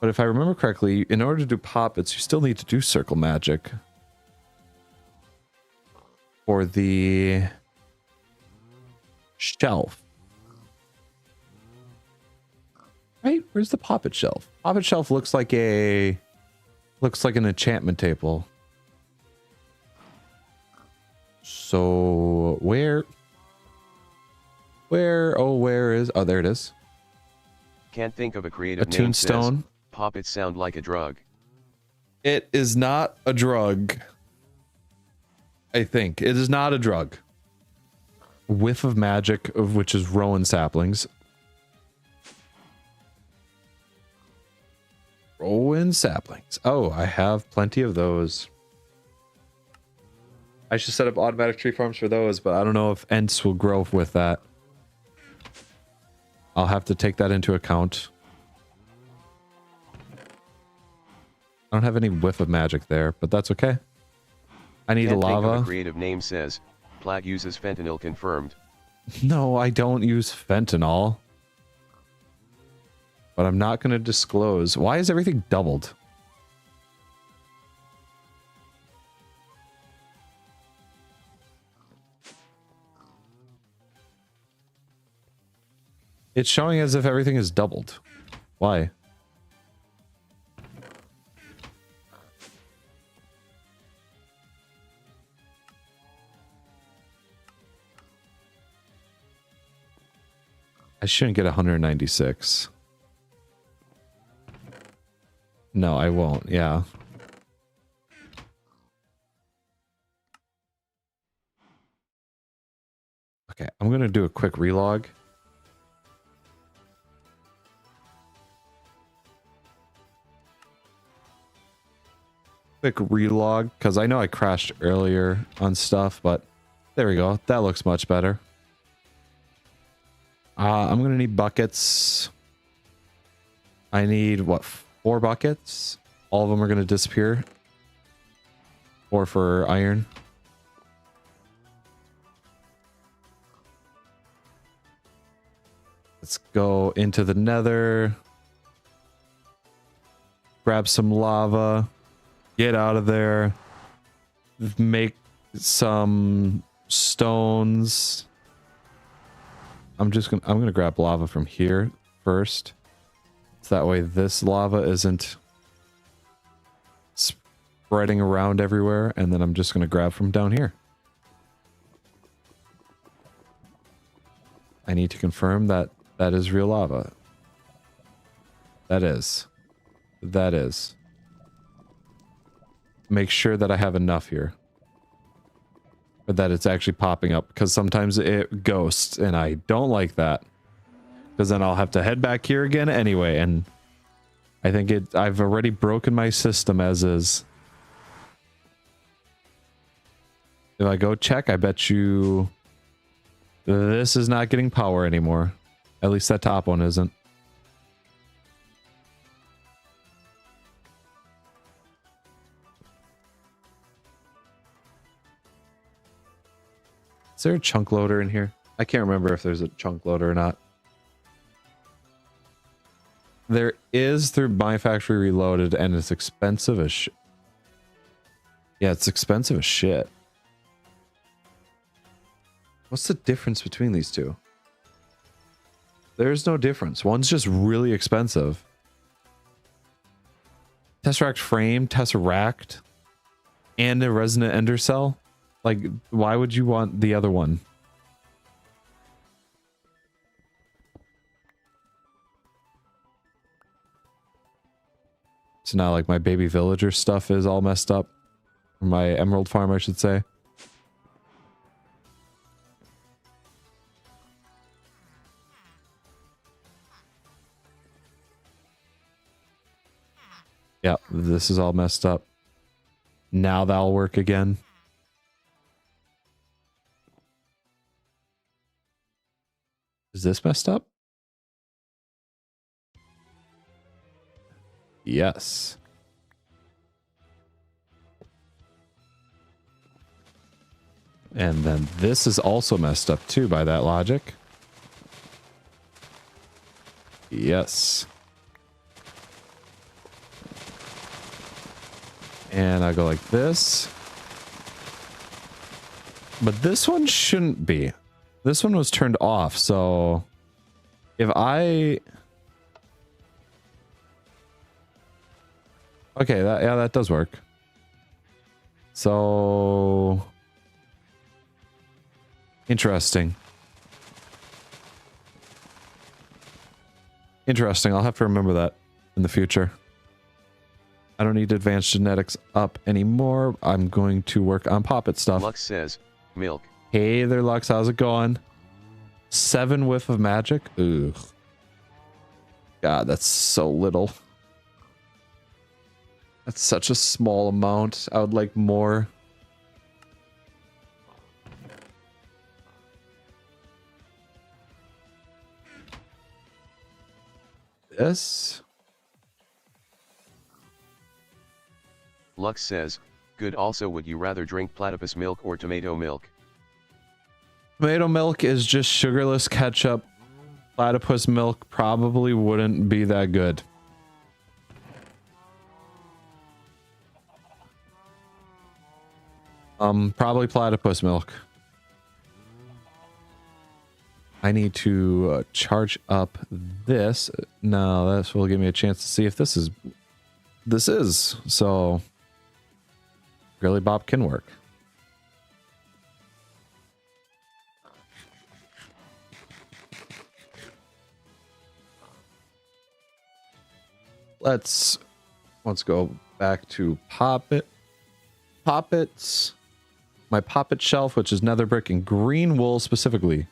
But if I remember correctly, in order to do poppets, you still need to do circle magic. For the shelf. Right? Where's the poppet shelf? Poppet shelf looks like an enchantment table. So where is, oh, there it is. Can't think of a creative name. A tombstone. Poppets sound like a drug. It is not a drug. I think it is not a drug. Whiff of magic, of which is Rowan saplings. Rowan saplings. Oh, I have plenty of those. I should set up automatic tree farms for those, but I don't know if Ents will grow with that. I'll have to take that into account. I don't have any whiff of magic there, but that's okay. I need a lava. Think of a creative name says, Plag uses fentanyl confirmed. No, I don't use fentanyl. But I'm not going to disclose. Why is everything doubled? It's showing as if everything is doubled. Why? I shouldn't get 196. No, I won't. Yeah. Okay, I'm going to do a quick relog. Quick relog, because I know I crashed earlier on stuff, but there we go. That looks much better. I'm going to need buckets. I need, what, 4 buckets? All of them are going to disappear. 4 for iron. Let's go into the nether. Grab some lava. Get out of there. Make some stones. I'm gonna grab lava from here first. So that way this lava isn't spreading around everywhere, and then I'm just gonna grab from down here. I need to confirm that that is real lava. That is. That is. Make sure that I have enough here. But that it's actually popping up, because sometimes it ghosts, and I don't like that. Because then I'll have to head back here again anyway, and I think I've already broken my system as is. If I go check, I bet you this is not getting power anymore. At least that top one isn't. Is there a chunk loader in here? I can't remember if there's a chunk loader or not. There is through My Factory Reloaded, and it's expensive as shit. Yeah, it's expensive as shit. What's the difference between these two? There's no difference. One's just really expensive. Tesseract frame, Tesseract, and a resonant ender cell. Like, why would you want the other one? So now, like, my baby villager stuff is all messed up. My emerald farm, I should say. Yeah, this is all messed up. Now that'll work again. Is this messed up? Yes. And then this is also messed up too by that logic. Yes. And I go like this. But this one shouldn't be. This one was turned off, so if I... Okay, that does work. So... Interesting. Interesting, I'll have to remember that in the future. I don't need advanced genetics up anymore. I'm going to work on Poppet stuff. Lux says, milk. Hey there, Lux. How's it going? 7 whiff of magic? Ugh. God, that's so little. That's such a small amount. I would like more. This? Lux says, good. Also, would you rather drink platypus milk or tomato milk? Tomato milk is just sugarless ketchup. Platypus milk probably wouldn't be that good. Probably platypus milk. I need to charge up this. No, this will give me a chance to see if this is... This is. So... Grilly Bop can work. Let's go back to Poppet. Poppets. My Poppet shelf, which is nether brick and green wool specifically.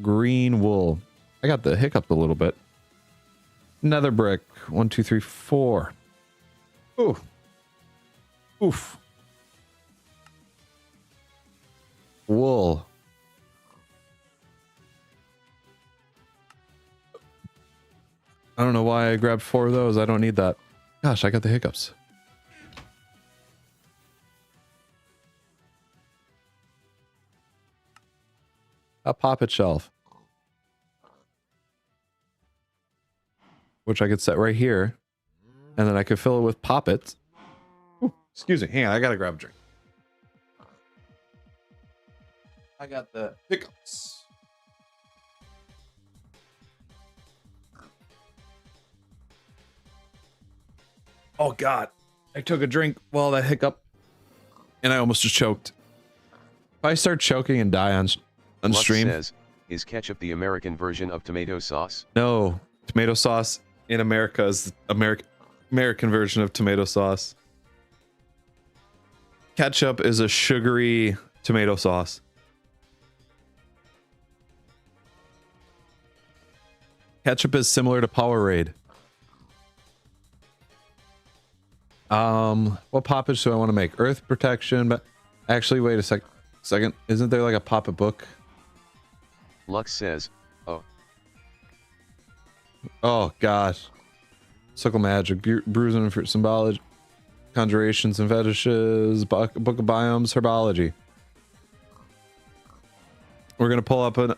Green wool. I got the hiccup a little bit. Nether brick. 1, 2, 3, 4. Ooh. Oof. Wool. I don't know why I grabbed 4 of those. I don't need that. Gosh, I got the hiccups. A Poppet shelf. Which I could set right here. And then I could fill it with Poppets. Ooh, excuse me. Hang on, I gotta grab a drink. I got the hiccups. Oh God, I took a drink while that hiccup, and I almost just choked. If I start choking and die on Lux stream, says, is ketchup the American version of tomato sauce? no, tomato sauce in America is the American version of tomato sauce. Ketchup is a sugary tomato sauce. Ketchup is similar to Powerade. What poppage do I want to make? Earth protection, but actually, wait a second. Isn't there like a poppet book? Lux says, oh. Oh gosh. Circle magic, bruising for symbology, conjurations and fetishes, book of biomes, herbology. We're gonna pull up an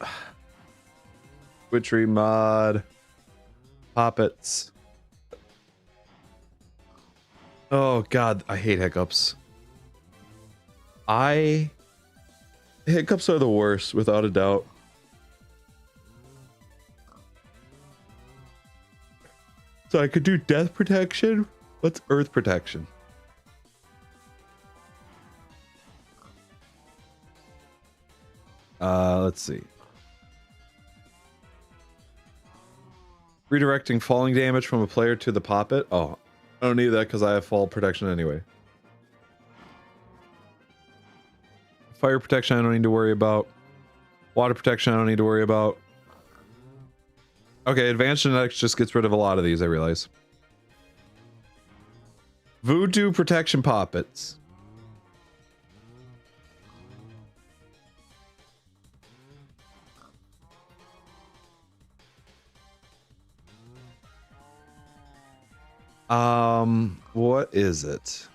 Witchery mod, poppets. Oh God, I hate hiccups. Hiccups are the worst, without a doubt. So I could do death protection. What's earth protection? Let's see. Redirecting falling damage from a player to the poppet. Oh, I don't need that because I have fall protection anyway. Fire protection I don't need to worry about. Water protection I don't need to worry about. Okay, advanced genetics just gets rid of a lot of these, I realize. Voodoo protection poppets. What is it?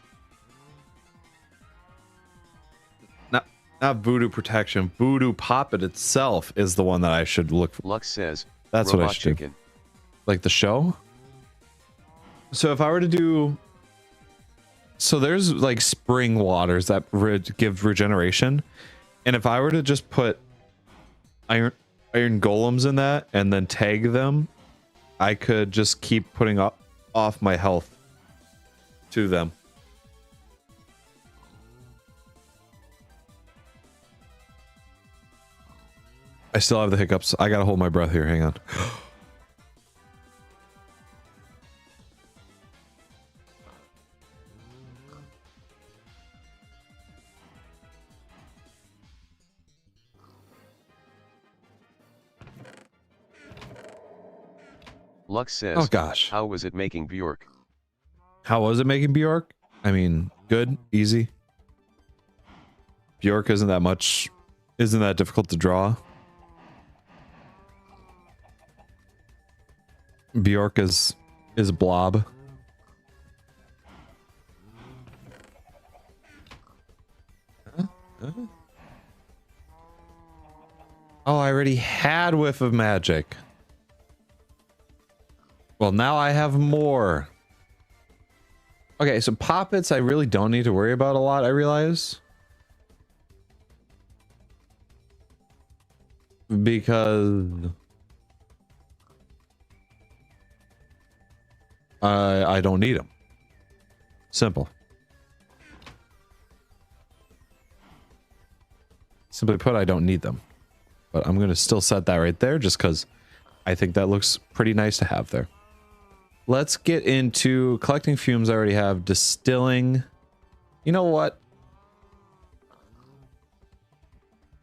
Not voodoo protection. Voodoo poppet itself is the one that I should look for. Lux says, that's what I should do. Like the show? So if I were to do... So there's like spring waters that give regeneration. And if I were to just put iron golems in that and then tag them, I could just keep putting off my health to them. I still have the hiccups. I gotta hold my breath here. Hang on. Lux says, oh gosh. How was it making Bjork? How was it making Bjork? I mean, good, easy. Bjork isn't that difficult to draw. Bjork is blob. Oh, I already had whiff of magic. Well, now I have more. Okay, so poppets I really don't need to worry about a lot, I realize. Because I don't need them. Simple. Simply put, I don't need them. But I'm going to still set that right there just because I think that looks pretty nice to have there. Let's get into collecting fumes. I already have distilling. You know what?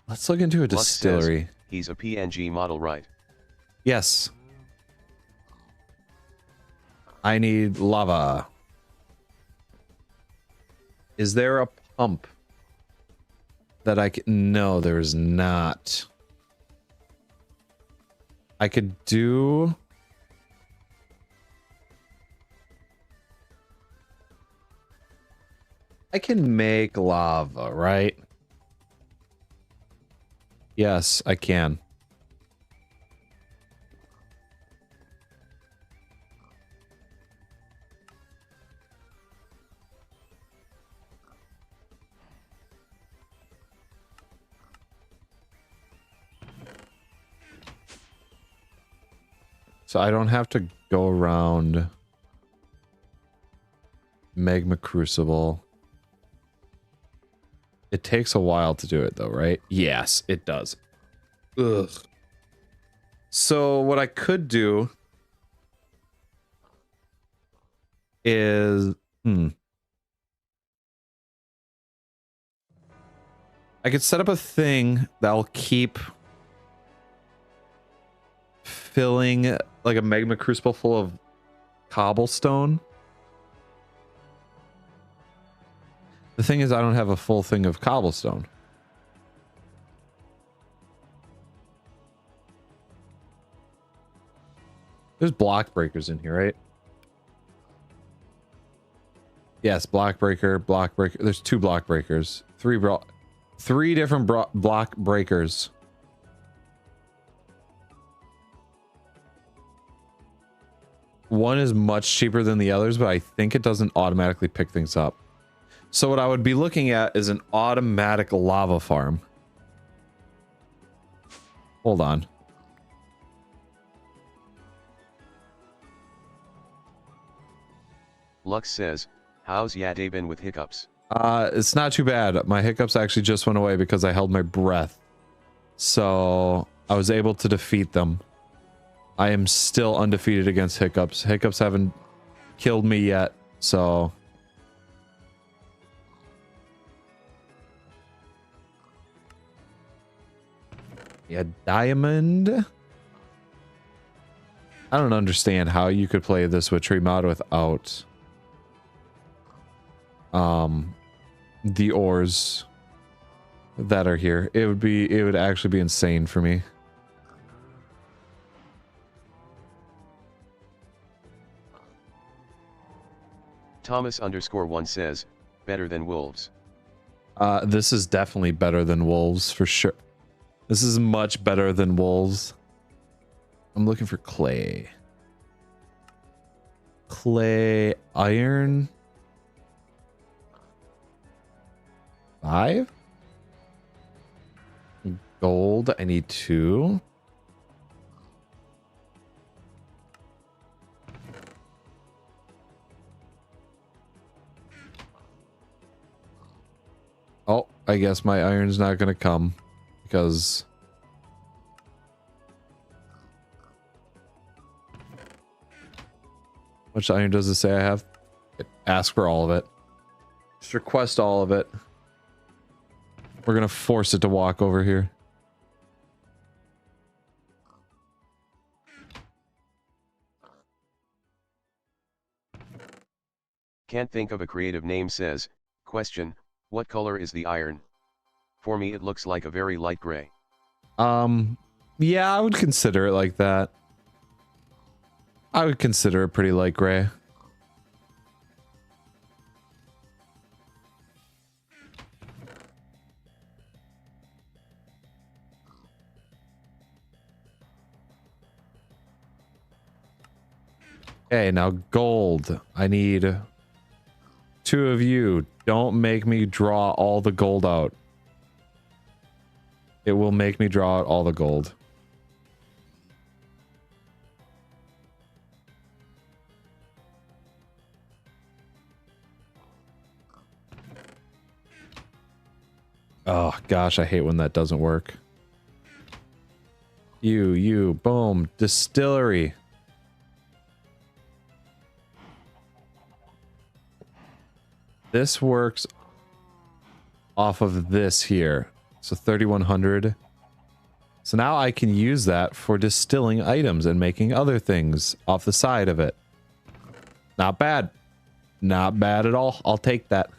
Let's look into a distillery. Says, he's a PNG model, right? Yes. I need lava. Is there a pump that I can... No, there's not. I could do... I can make lava, right? Yes, I can. So I don't have to go around Magma Crucible. It takes a while to do it though, right? Yes, it does. Ugh. So what I could do is, I could set up a thing that'll keep filling like a magma crucible full of cobblestone. The thing is, I don't have a full thing of cobblestone. There's block breakers in here, right? Yes, block breaker. There's 2 block breakers. 3 different block breakers. One is much cheaper than the others, but I think it doesn't automatically pick things up. So what I would be looking at is an automatic lava farm. Hold on. Lux says, how's ya day been with hiccups? It's not too bad. My hiccups actually just went away because I held my breath. So I was able to defeat them. I am still undefeated against hiccups. Hiccups haven't killed me yet, so... Yeah, diamond. I don't understand how you could play this Witchery mod without the ores that are here. It would actually be insane for me. Thomas_1 says, better than wolves. This is definitely better than wolves for sure. This is much better than wolves. I'm looking for clay. Clay, iron. 5? Gold, I need 2. Oh, I guess my iron's not gonna come because which iron does it say I have? Ask for all of it. Just request all of it. We're gonna force it to walk over here. Can't think of a creative name says, question, what color is the iron? For me it looks like a very light gray. Yeah, I would consider it like that. I would consider it pretty light gray. Okay, now gold. I need 2 of you. Don't make me draw all the gold out. It will make me draw out all the gold. Oh gosh, I hate when that doesn't work. You, boom, distillery. This works off of this here. So 3100. So now I can use that for distilling items and making other things off the side of it. Not bad. Not bad at all. I'll take that.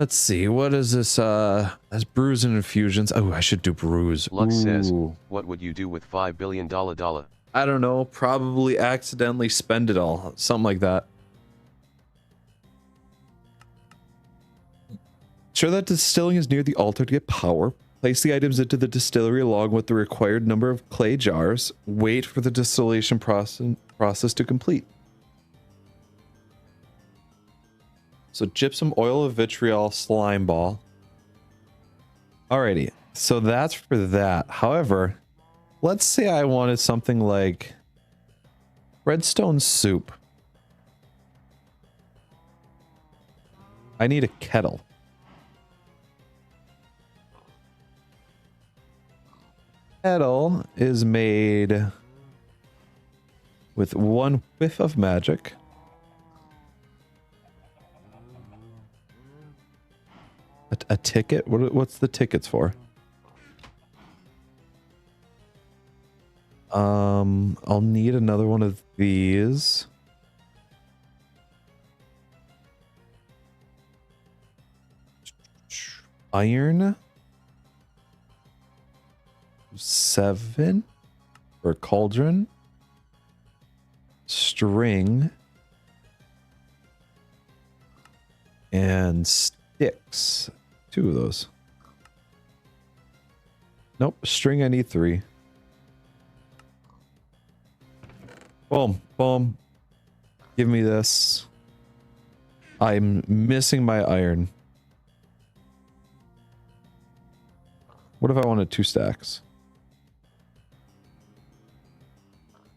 Let's see. What is this? That's brews and infusions. Oh, I should do brews. Lux says, what would you do with $5 billion? I don't know. Probably accidentally spend it all. Something like that. Ensure that distilling is near the altar to get power. Place the items into the distillery along with the required number of clay jars. Wait for the distillation process to complete. So gypsum, oil of vitriol, slime ball. Alrighty, so that's for that. However, let's say I wanted something like Redstone soup. I need a kettle. Kettle is made with 1 whiff of magic. A ticket? What's the tickets for? I'll need another one of these. Iron. 7 for cauldron. String. And sticks. 2 of those. Nope, string I need 3. Boom, boom. Give me this. I'm missing my iron. What if I wanted 2 stacks?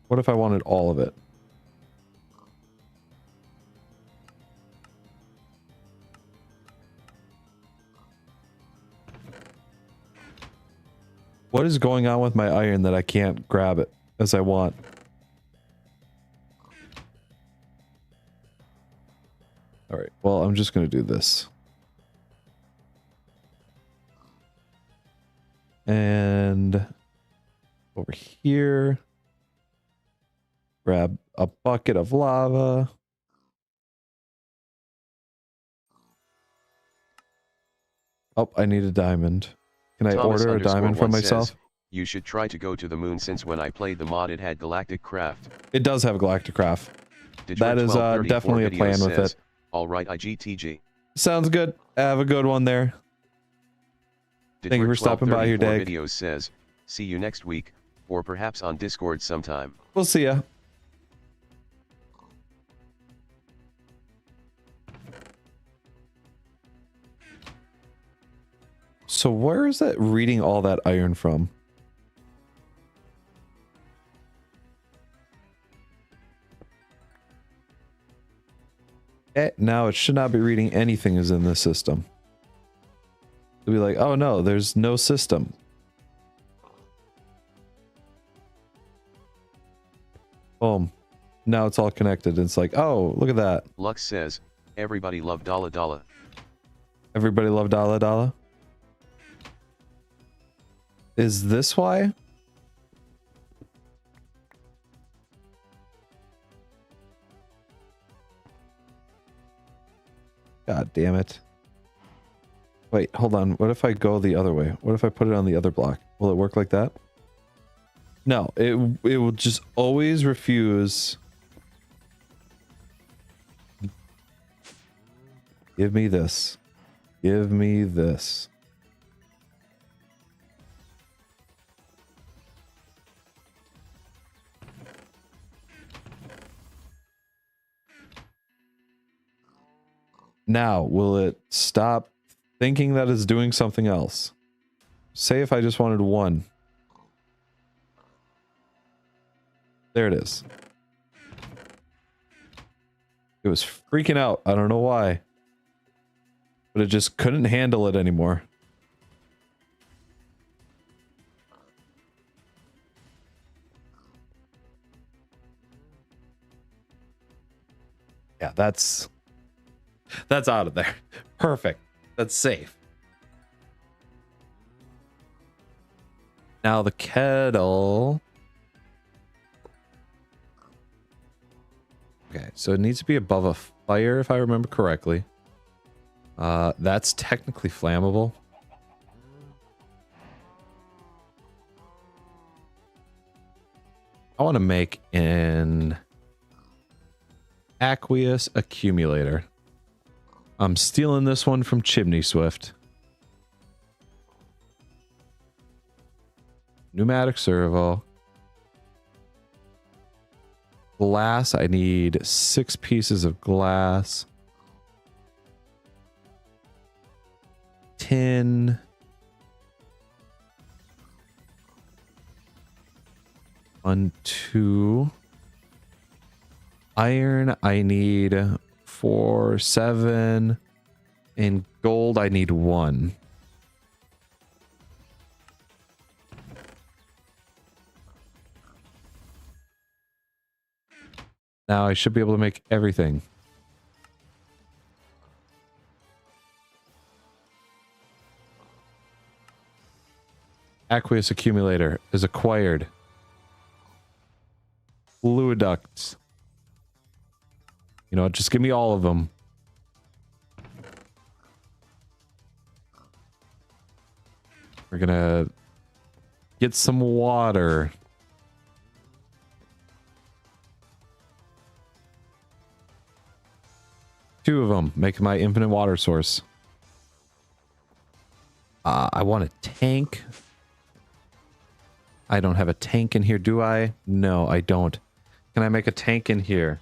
What if I wanted all of it? What is going on with my iron that I can't grab it as I want? All right, well, I'm just going to do this. And over here, grab a bucket of lava. Oh, I need a diamond. Can I order a diamond from myself? Says, you should try to go to the moon since when I played the mod it had Galacticraft. It does have Galacticraft. That is definitely a plan with it. Alright IGTG. Sounds good. Have a good one there. Thank you for stopping by here, Dag. Videos says, see you next week, or perhaps on Discord sometime. We'll see ya. So where is that reading all that iron from? Now it should not be reading anything is in this system. It'll be like, oh no, there's no system. Boom. Now it's all connected. It's like, oh, look at that. Lux says, everybody love Dala Dala. Everybody love Dala Dala? Is this why? God damn it. Wait, hold on. What if I go the other way? What if I put it on the other block? Will it work like that? No, it will just always refuse. Give me this. Give me this. Now, will it stop thinking that it's doing something else? Say if I just wanted 1. There it is. It was freaking out. I don't know why. But it just couldn't handle it anymore. Yeah, that's out of there. Perfect. That's safe. Now the kettle. Okay, so it needs to be above a fire if I remember correctly. That's technically flammable. I want to make an aqueous accumulator. I'm stealing this one from Chimney Swift. Pneumatic servo. Glass, I need 6 pieces of glass. Tin. One, 2. Iron, I need 4, 7. And gold, I need 1. Now I should be able to make everything. Aqueous accumulator is acquired. Fluid ducts. You know what? Just give me all of them. We're gonna get some water. Two of them. Make my infinite water source. I want a tank. I don't have a tank in here, do I? No, I don't. Can I make a tank in here?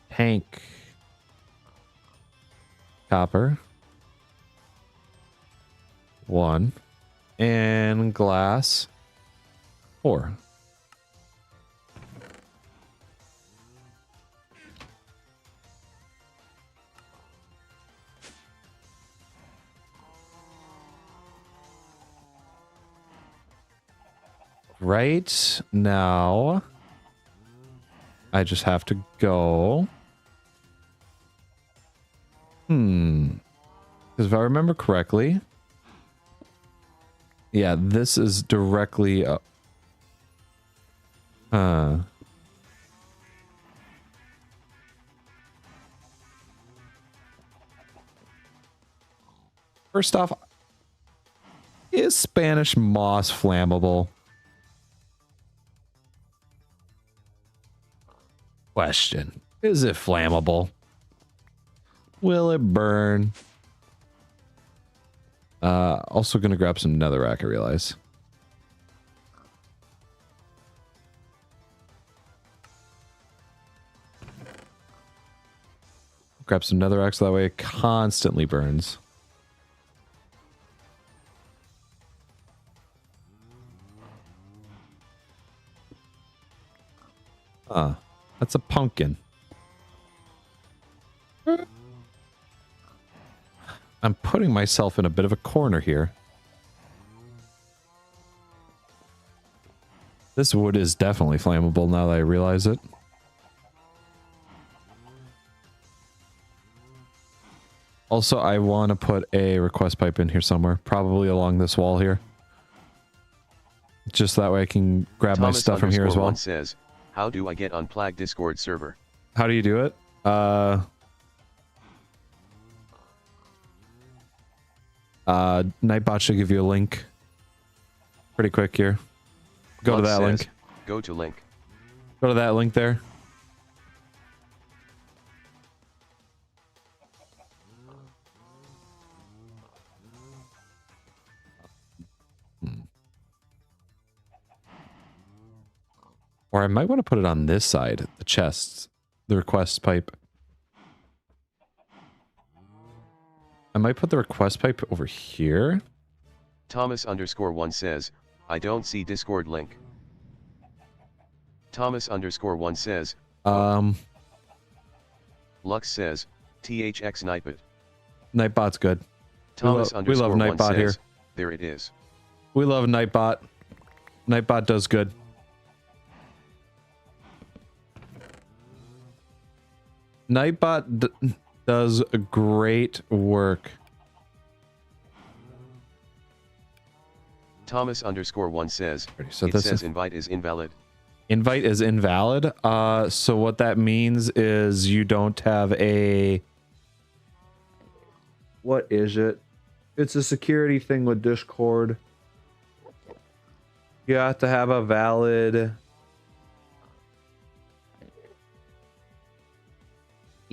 Tank. Copper. 1. And glass. 4. Right now, I just have to go. Because if I remember correctly, yeah, this is directly up. First off, is Spanish moss flammable? Question. Is it flammable? Will it burn? Also gonna grab some netherrack, I realize. Grab some netherrack so that way it constantly burns. That's a pumpkin. I'm putting myself in a bit of a corner here. This wood is definitely flammable now that I realize it. Also, I want to put a request pipe in here somewhere, probably along this wall here. Just that way I can grab my stuff from here as well. Says, how do I get on Plag Discord server? How do you do it? Nightbot should give you a link pretty quick here. Go to that link. Go to link. Go to that link there. Or I might want to put it on this side, the chests, the request pipe. I might put the request pipe over here. Thomas_1 says, I don't see Discord link. Thomas_1 says, Lux says, THX Nightbot. Nightbot's good. Thomas we love Nightbot here. There it is. We love Nightbot. Nightbot does good. Nightbot does great work. Thomas_1 says, so it says invite is invalid. Invite is invalid. So what that means is you don't have a... What is it? It's a security thing with Discord. You have to have a valid...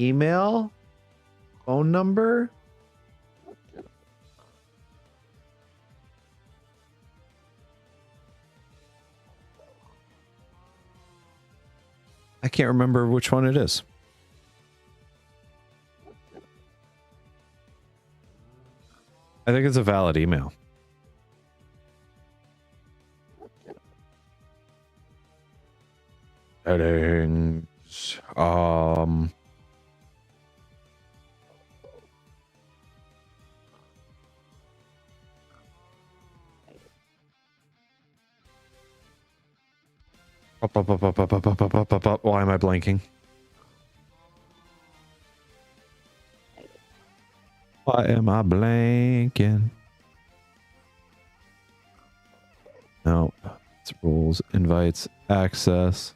email? Phone number? I can't remember which one it is. I think it's a valid email. Settings. Um. Why am I blanking? Why am I blanking? No, it's rules, invites, access.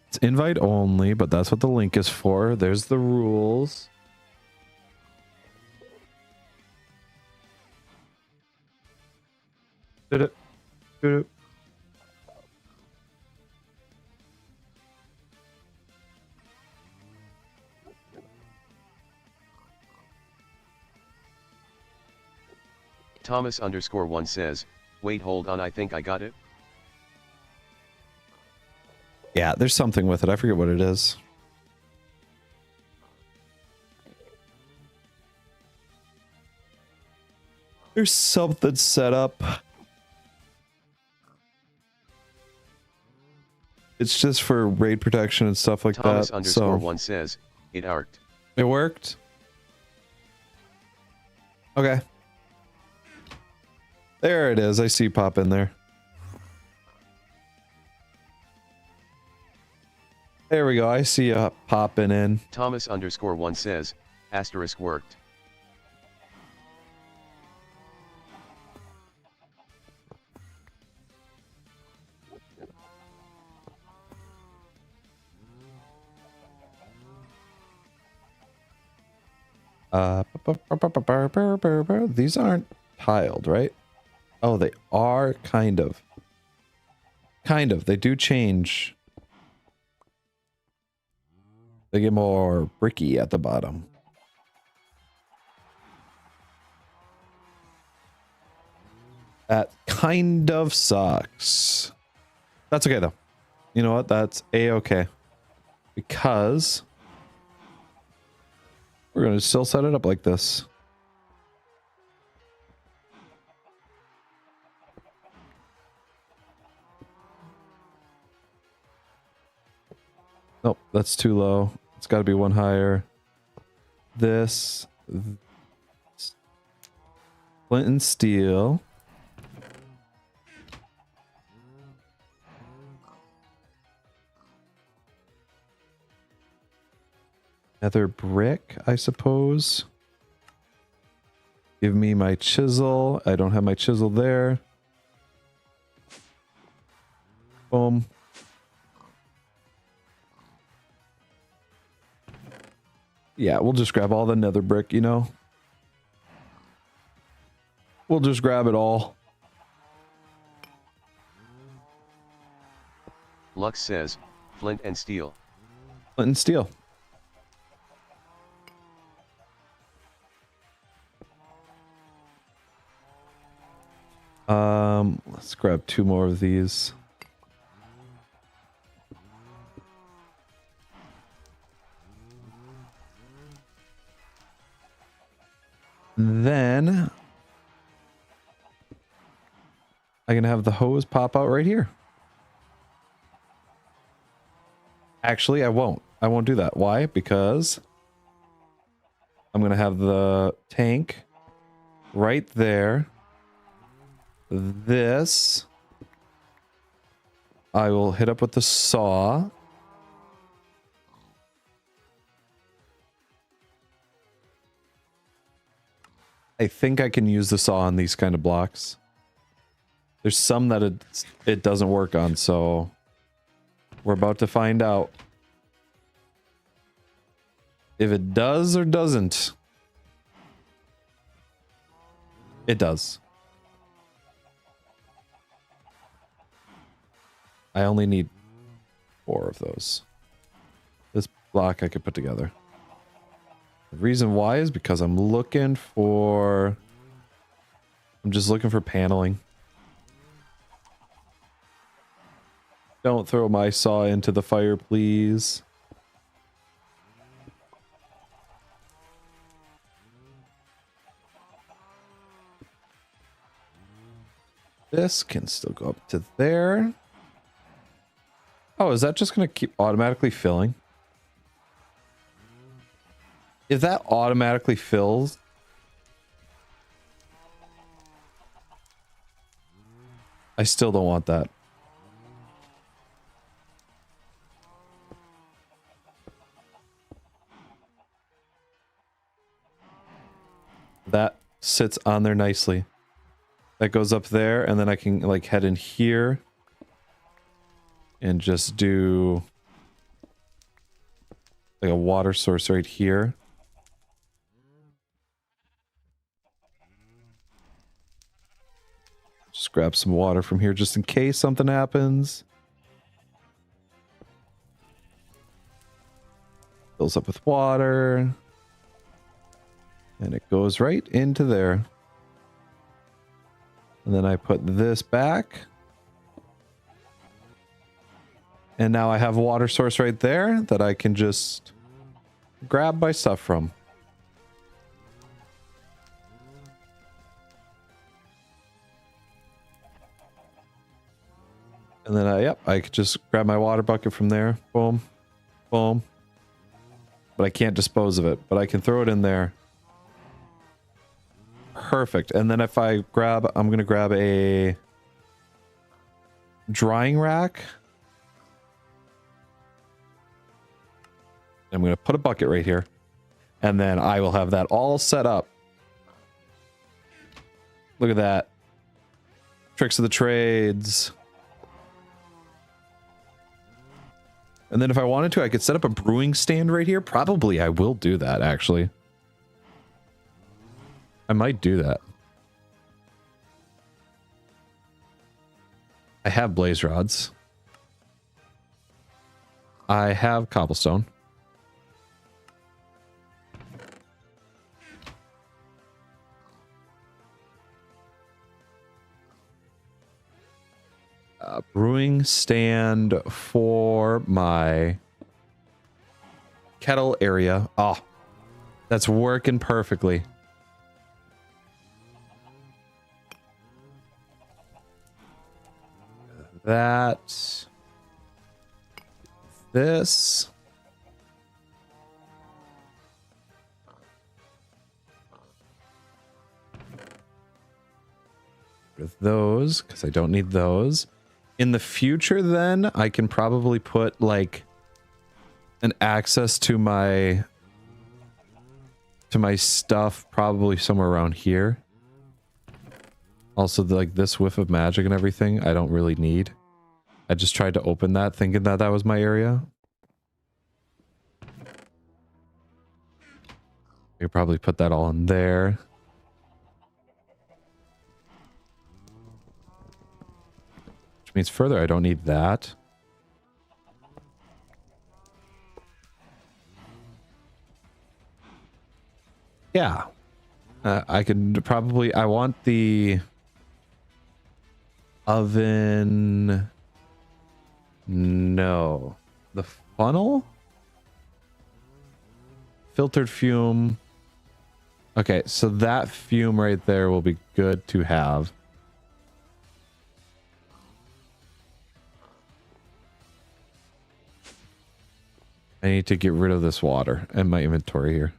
It's invite only, but that's what the link is for. There's the rules. Did it? Did it? Thomas_1 says, wait, hold on, I think I got it. Yeah, there's something with it. I forget what it is. There's something set up. It's just for raid protection and stuff like that. Thomas_1 says, it arced. It worked? Okay. There it is. I see pop in there. There we go. I see you popping in. Thomas_1 says, asterisk worked. These aren't tiled, right? Oh, they are kind of. Kind of. They do change. They get more bricky at the bottom. That kind of sucks. That's okay, though. You know what? That's a-okay. Because we're going to still set it up like this. Nope, that's too low. It's got to be one higher. This. Flint and steel. Nether brick, I suppose. Give me my chisel. I don't have my chisel there. Boom. Yeah, we'll just grab all the nether brick, you know? We'll just grab it all. Lux says, flint and steel. Flint and steel. Let's grab 2 more of these. Then I can have the hose pop out right here. Actually, I won't. I won't do that. Why? Because I'm going to have the tank right there. This I will hit up with the saw. I think I can use the saw on these kind of blocks. There's some that it doesn't work on, so we're about to find out if it does or doesn't. It does. I only need 4 of those. This block I could put together. The reason why is because I'm just looking for paneling. Don't throw my saw into the fire, please. This can still go up to there. Oh, is that just going to keep automatically filling? If that automatically fills, I still don't want that. That sits on there nicely. That goes up there, and then I can like head in here and just do like a water source right here. Just grab some water from here just in case something happens. Fills up with water. And it goes right into there. And then I put this back. And now I have a water source right there that I can just grab my stuff from. And then I could just grab my water bucket from there. Boom. Boom. But I can't dispose of it. But I can throw it in there. Perfect. And then if I grab, I'm going to grab a drying rack. I'm going to put a bucket right here. And then I will have that all set up. Look at that. Tricks of the trades. And then if I wanted to, I could set up a brewing stand right here. Probably I will do that, actually. I might do that. I have blaze rods. I have cobblestone. Brewing stand for my kettle area. Oh, that's working perfectly. That. This. With those, because I don't need those. In the future, then, I can probably put, like, an access to my stuff probably somewhere around here. Also, like, this whiff of magic and everything, I don't really need. I just tried to open that, thinking that that was my area. I could probably put that all in there. Which means further, I don't need that. Yeah. I could probably... I want the oven... No. The funnel? Filtered fume. Okay, so that fume right there will be good to have. I need to get rid of this water in my inventory here.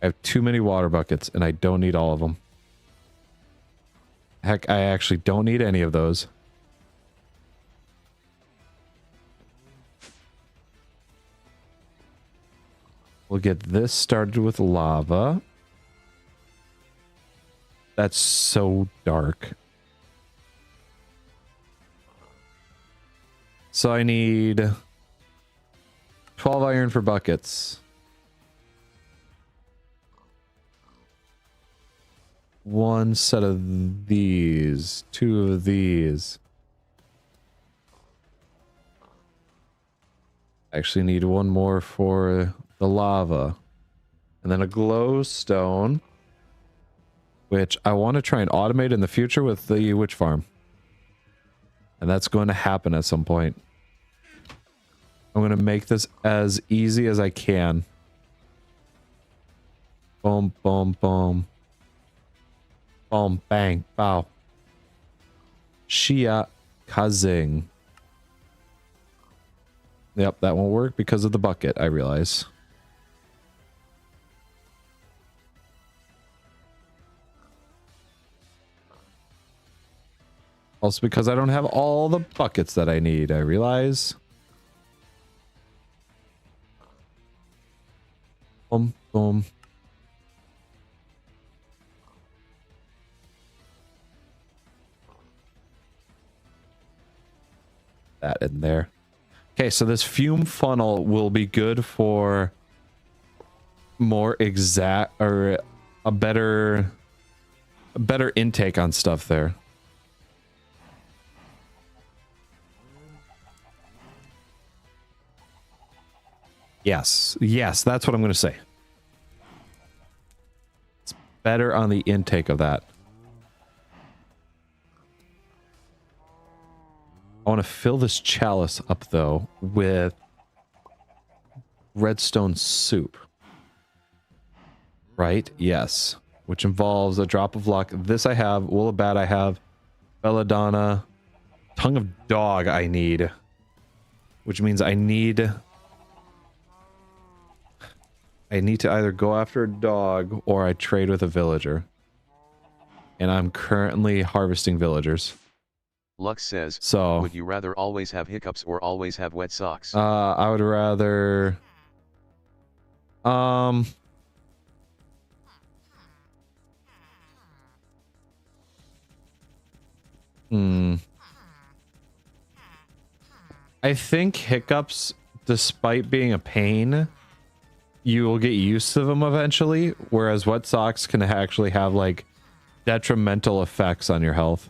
I have too many water buckets and I don't need all of them. Heck, I actually don't need any of those. We'll get this started with lava. That's so dark. So I need 12 iron for buckets. One set of these, two of these. I actually need one more for the lava. And then a glowstone, which I want to try and automate in the future with the witch farm. And that's going to happen at some point. I'm going to make this as easy as I can. Boom, boom, boom. Boom, bang, bow. Shia Kazing. Yep, that won't work because of the bucket, I realize. Also because I don't have all the buckets that I need, I realize. Boom, boom. That in there. Okay, so this fume funnel will be good for more exact or a better intake on stuff there. Yes, yes, that's what I'm going to say. It's better on the intake of that. I want to fill this chalice up, though, with redstone soup. Right? Yes. Which involves a drop of luck. This I have. Wool of Bat I have. Belladonna. Tongue of Dog I need. Which means I need to either go after a dog or I trade with a villager. And I'm currently harvesting villagers. Lux says, so would you rather always have hiccups or always have wet socks? I would rather... I think hiccups, despite being a pain, you will get used to them eventually, whereas wet socks can actually have, like, detrimental effects on your health.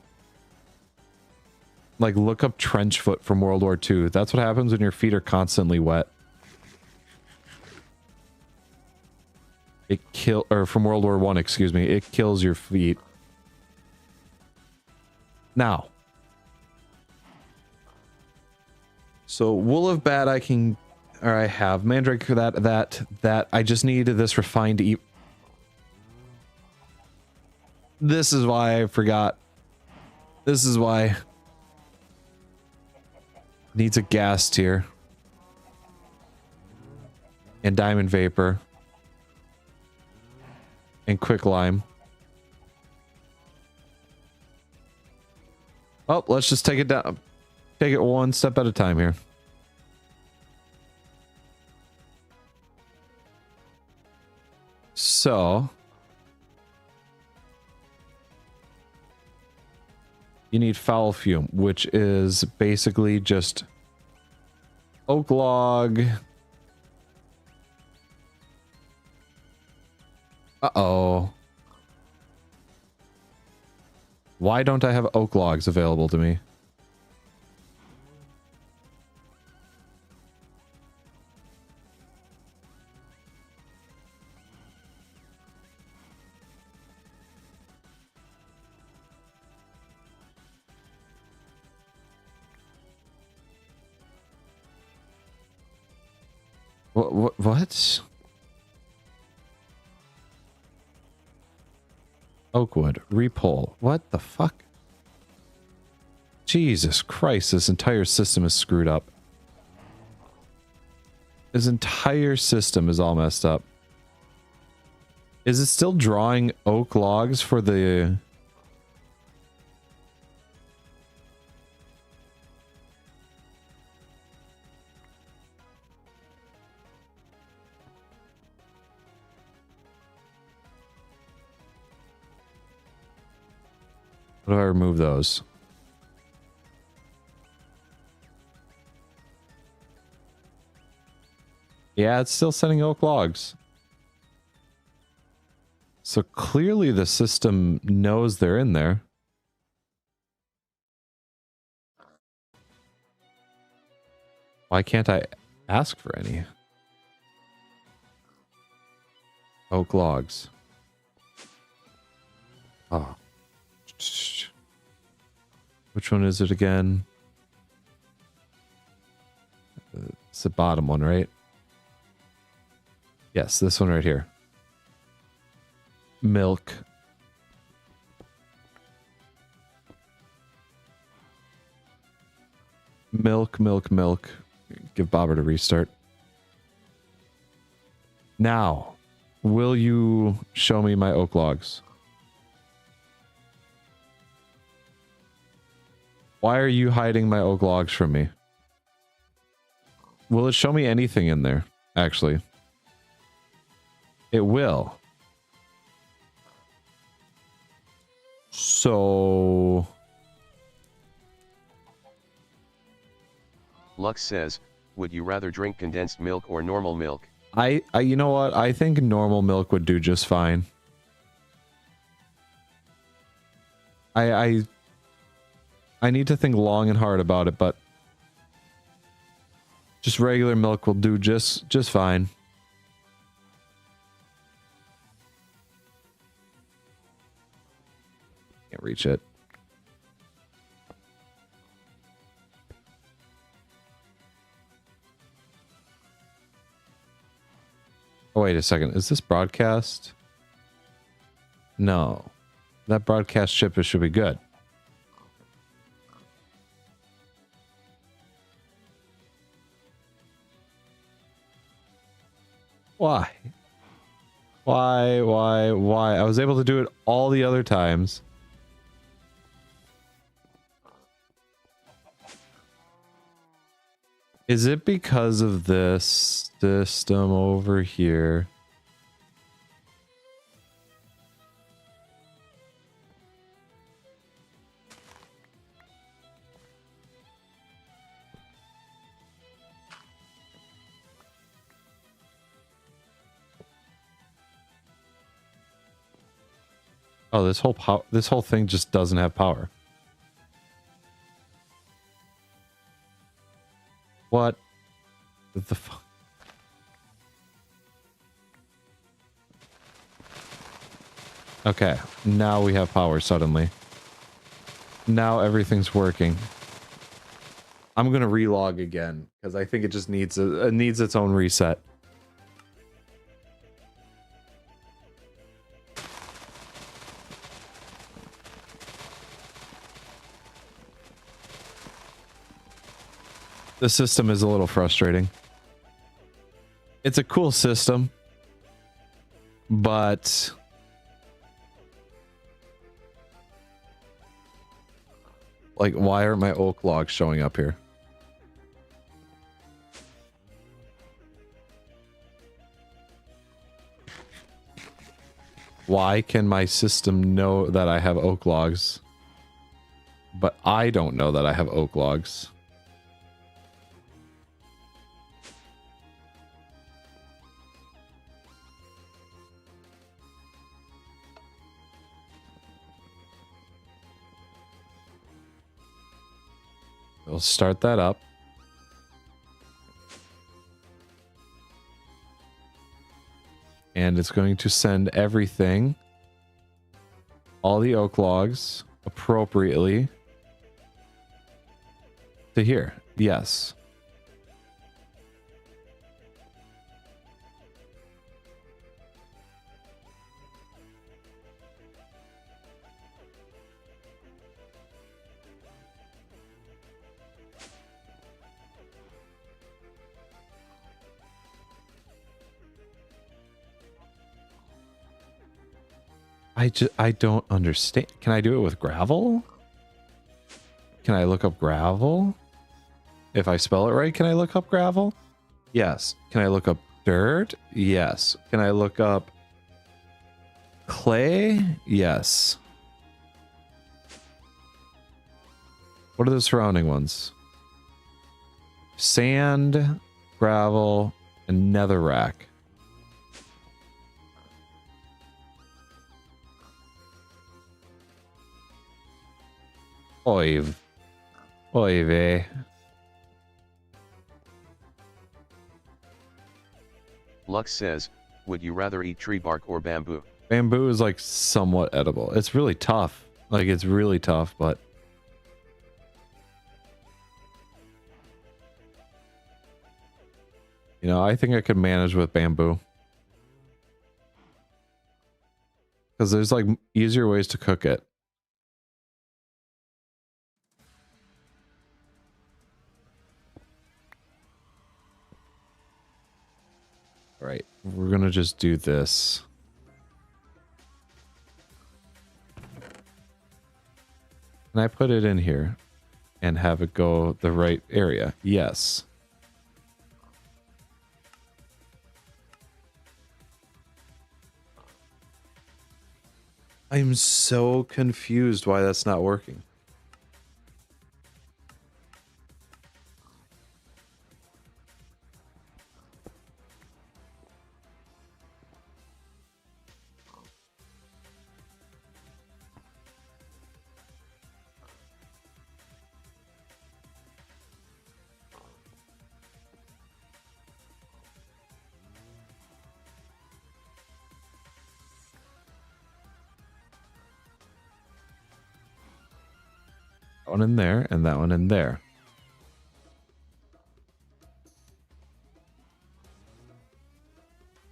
Like, look up trench foot from World War II. That's what happens when your feet are constantly wet. Or from World War I, excuse me. It kills your feet. Now. So, Wool of Bat I can... Or I have. Mandrake for that. I just need this refined to eat. This is why I forgot. This is why... Needs a gas tier. And diamond vapor. And quicklime. Oh, let's just take it down. Take it one step at a time here. So... You need foul fume, which is basically just oak log. Uh-oh. Why don't I have oak logs available to me? What? Oakwood, repole. What the fuck? Jesus Christ, this entire system is screwed up. This entire system is all messed up. Is it still drawing oak logs for the... What do I remove those? Yeah, it's still sending oak logs. So clearly the system knows they're in there. Why can't I ask for any? Oak logs. Oh. Which one is it again? It's the bottom one, right? Yes, this one right here. Milk. Milk, milk, milk. Give Bobber to restart. Now, will you show me my oak logs? Why are you hiding my oak logs from me? Will it show me anything in there, actually? It will. So... Lux says, would you rather drink condensed milk or normal milk? I you know what? I think normal milk would do just fine. I need to think long and hard about it, but just regular milk will do just fine. Can't reach it. Oh, wait a second. Is this broadcast? No. That broadcast chip should be good. Why? Why? I was able to do it all the other times. Is it because of this system over here? Oh, this whole thing just doesn't have power. What the fuck? Okay, now we have power suddenly. Now everything's working. I'm gonna relog again because I think it just needs it needs its own reset. The system is a little frustrating. It's a cool system, but like, why aren't my oak logs showing up here? Why can my system know that I have oak logs, but I don't know that I have oak logs? We'll start that up. And it's going to send everything, all the oak logs, appropriately to here. Yes. I don't understand. Can I do it with gravel? Can I look up gravel? If I spell it right, can I look up gravel? Yes. Can I look up dirt? Yes. Can I look up clay? Yes. What are the surrounding ones? Sand, gravel, and netherrack. Oy vey. Lux says, would you rather eat tree bark or bamboo? Bamboo is like somewhat edible. It's really tough. Like, it's really tough, but you know, I think I could manage with bamboo. Because there's like easier ways to cook it. All right, we're going to just do this. Can I put it in here and have it go the right area? Yes. I'm so confused why that's not working. That one in there and that one in there.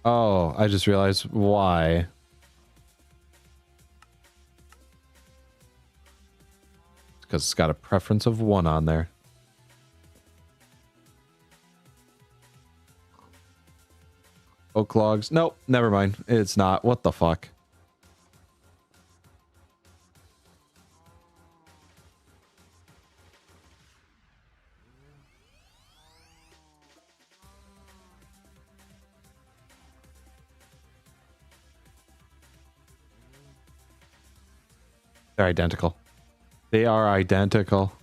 Oh, I just realized why. Because it's got a preference of 1 on there. Oak logs. Nope, never mind. It's not. What the fuck? They're identical. They are identical.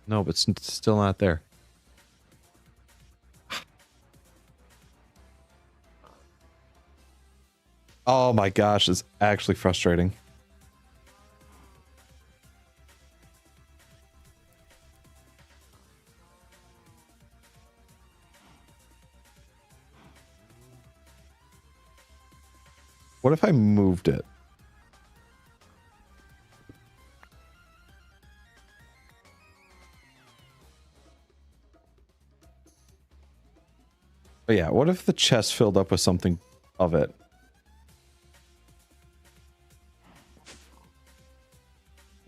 No, but it's still not there. Oh my gosh, it's actually frustrating. What if I moved it? But yeah, what if the chest filled up with something of it?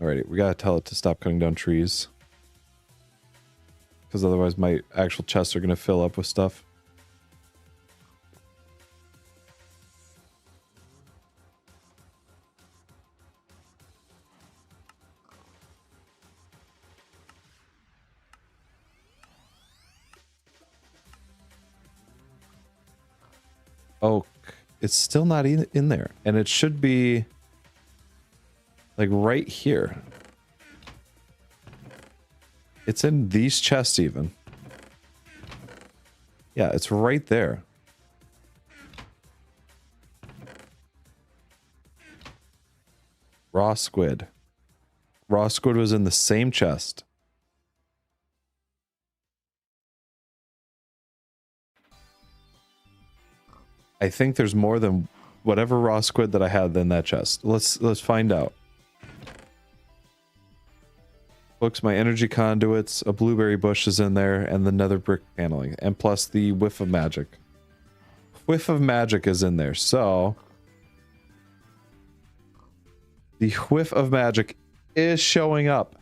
Alrighty, we gotta tell it to stop cutting down trees. Because otherwise my actual chests are gonna fill up with stuff. Oak. It's still not in there. And it should be like right here. It's in these chests even. Yeah, it's right there. Raw squid. Raw squid was in the same chest. I think there's more than whatever raw squid that I had in that chest. Let's find out. Books, my energy conduits, a blueberry bush is in there, and the nether brick paneling, and plus the whiff of magic. Whiff of magic is in there, so the whiff of magic is showing up.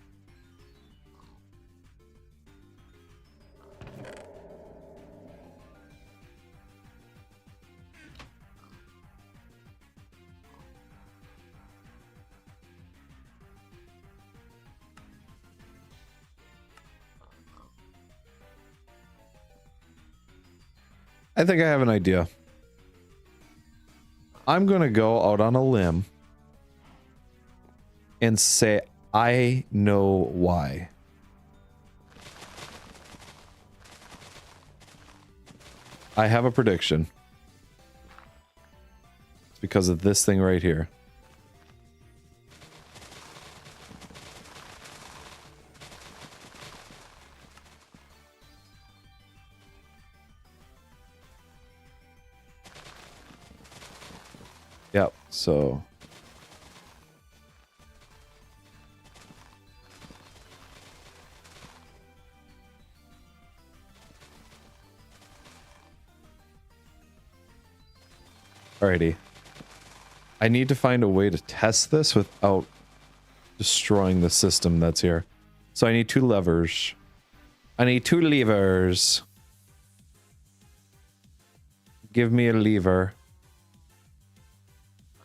I think I have an idea. I'm going to go out on a limb and say I know why. I have a prediction. It's because of this thing right here. Yep, so alrighty. I need to find a way to test this without destroying the system that's here. So I need 2 levers. I need 2 levers. Give me a lever.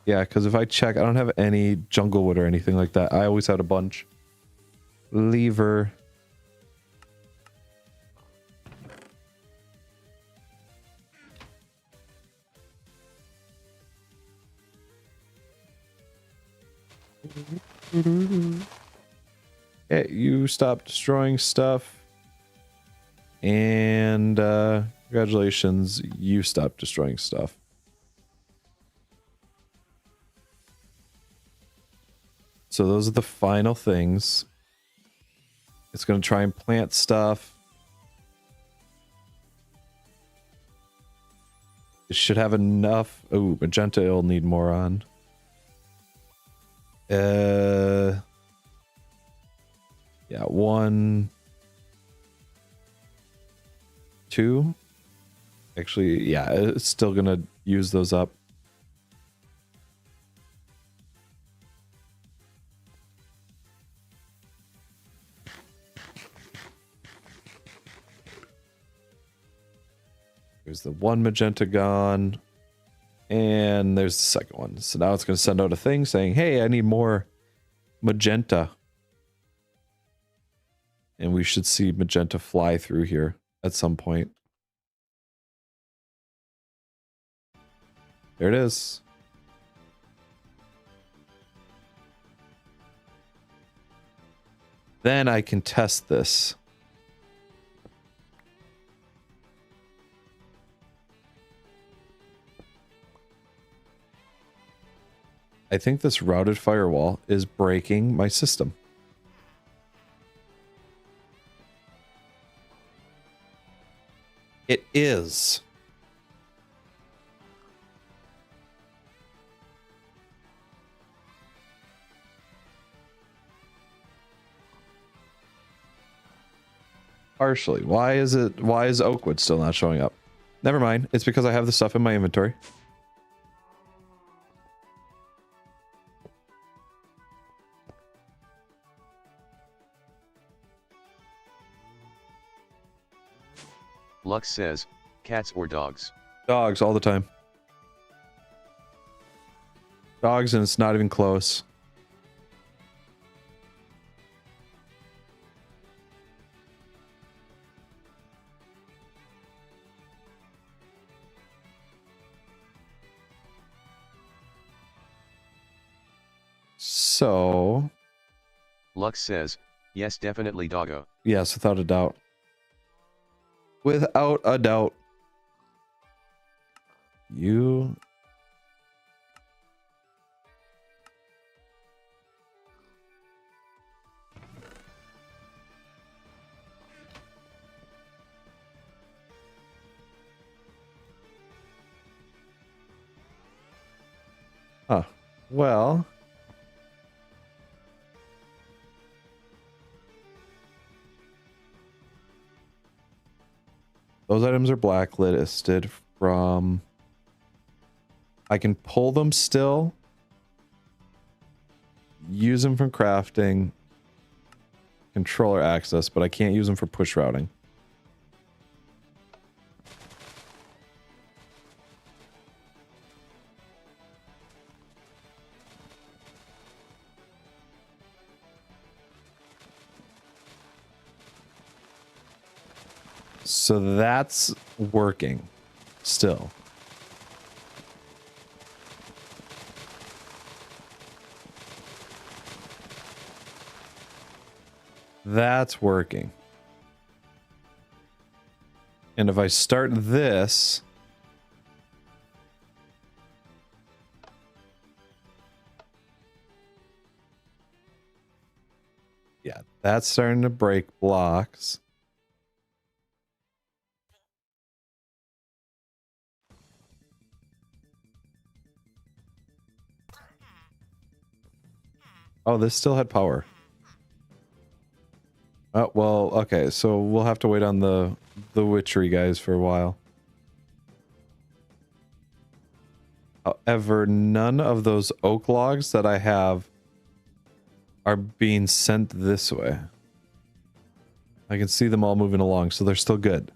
Yeah, because if I check, I don't have any jungle wood or anything like that. I always had a bunch. Lever. Okay, you stop destroying stuff. And congratulations, you stop destroying stuff. So those are the final things. It's going to try and plant stuff. It should have enough. Oh, magenta it'll need more on. Yeah, 1, 2. Actually, yeah, it's still going to use those up. There's the 1 magenta gone. And there's the second one. So now it's going to send out a thing saying, hey, I need more magenta. And we should see magenta fly through here at some point. There it is. Then I can test this. I think this routed firewall is breaking my system. It is. Partially. Why is Oakwood still not showing up? Never mind. It's because I have the stuff in my inventory. Lux says, cats or dogs? Dogs all the time. Dogs, and it's not even close. So... Lux says, yes, definitely doggo. Yes, without a doubt. Without a doubt. You... Huh. Well... Those items are blacklisted from... I can pull them still. Use them for crafting. Controller access, but I can't use them for push routing. So that's working still. That's working. And if I start this, yeah, that's starting to break blocks. Oh, this still had power. Oh, well, okay, so we'll have to wait on the Witchery guys for a while. However, none of those oak logs that I have are being sent this way. I can see them all moving along, so they're still good.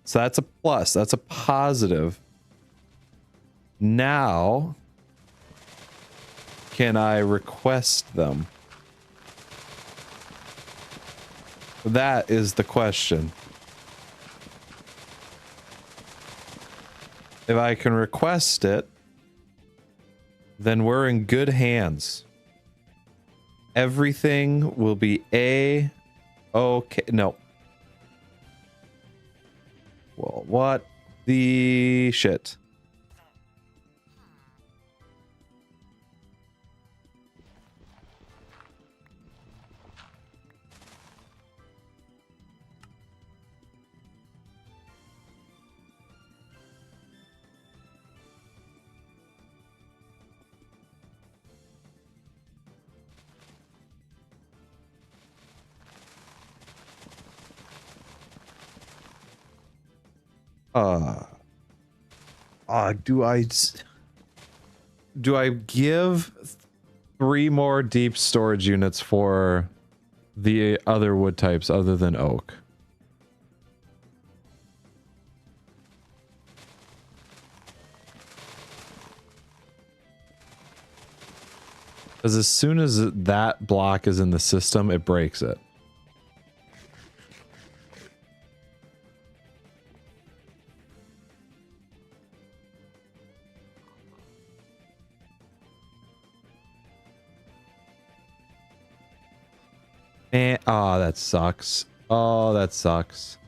So that's a plus. That's a positive. Now, can I request them? That is the question. If I can request it, then we're in good hands. Everything will be okay. No. Well, what the shit? Do I give 3 more deep storage units for the other wood types other than oak? Because as soon as that block is in the system, it breaks it. And, oh, that sucks. Oh, that sucks.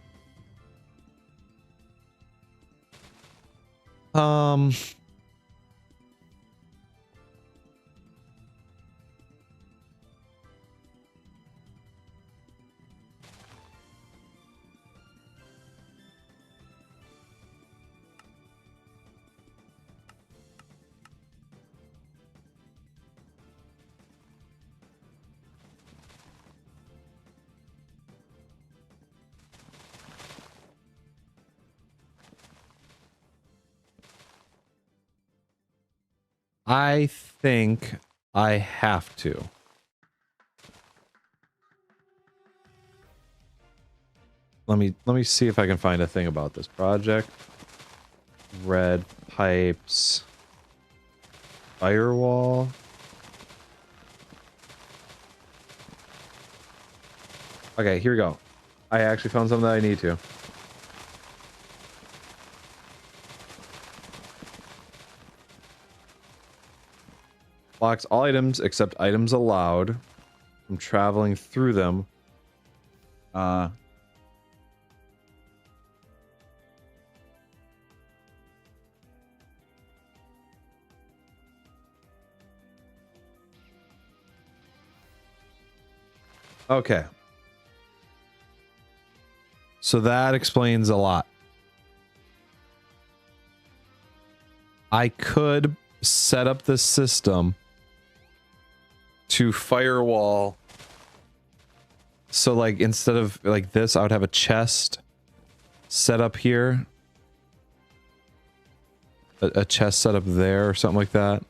I think I have to. Let me see if I can find a thing about this project. Red pipes. Firewall. Okay, here we go. I actually found something that I need to. Blocks all items except items allowed from traveling through them. Okay. So that explains a lot. I could set up this system to firewall. So like instead of like this, I would have a chest set up here. A chest set up there or something like that.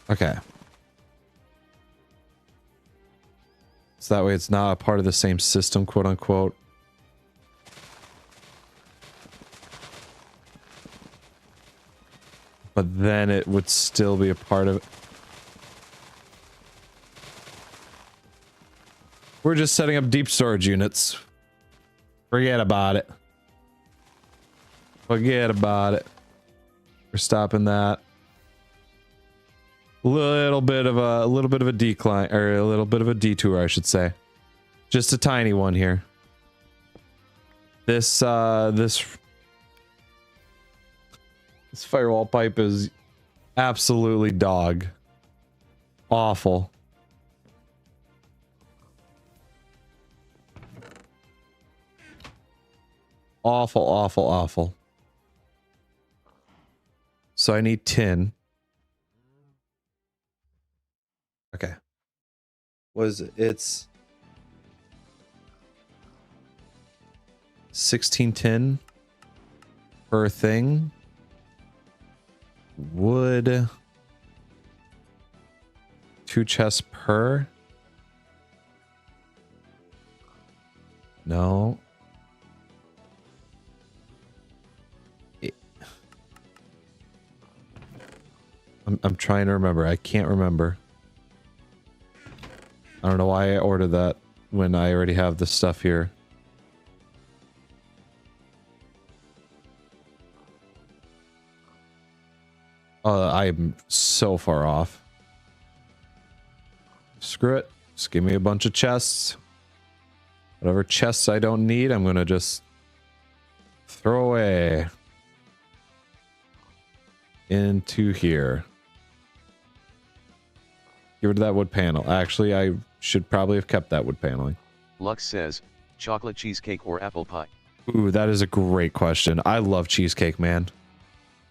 Okay. So that way it's not a part of the same system, quote unquote. But then it would still be a part of it. We're just setting up deep storage units. Forget about it. Forget about it. We're stopping that. Little bit of a decline, or a little bit of a detour, I should say. Just a tiny one here. This firewall pipe is absolutely dog. Awful. Awful, awful, awful. So I need tin. Okay. What is it? It's 16 tin per thing. Wood 2 chests per? No. I'm trying to remember. I can't remember. I don't know why I ordered that when I already have the stuff here. I'm so far off. Screw it. Just give me a bunch of chests. Whatever chests I don't need, I'm gonna just throw away into here. Get rid of that wood panel. Actually, I should probably have kept that wood paneling. Lux says, chocolate cheesecake or apple pie? Ooh, that is a great question. I love cheesecake, man.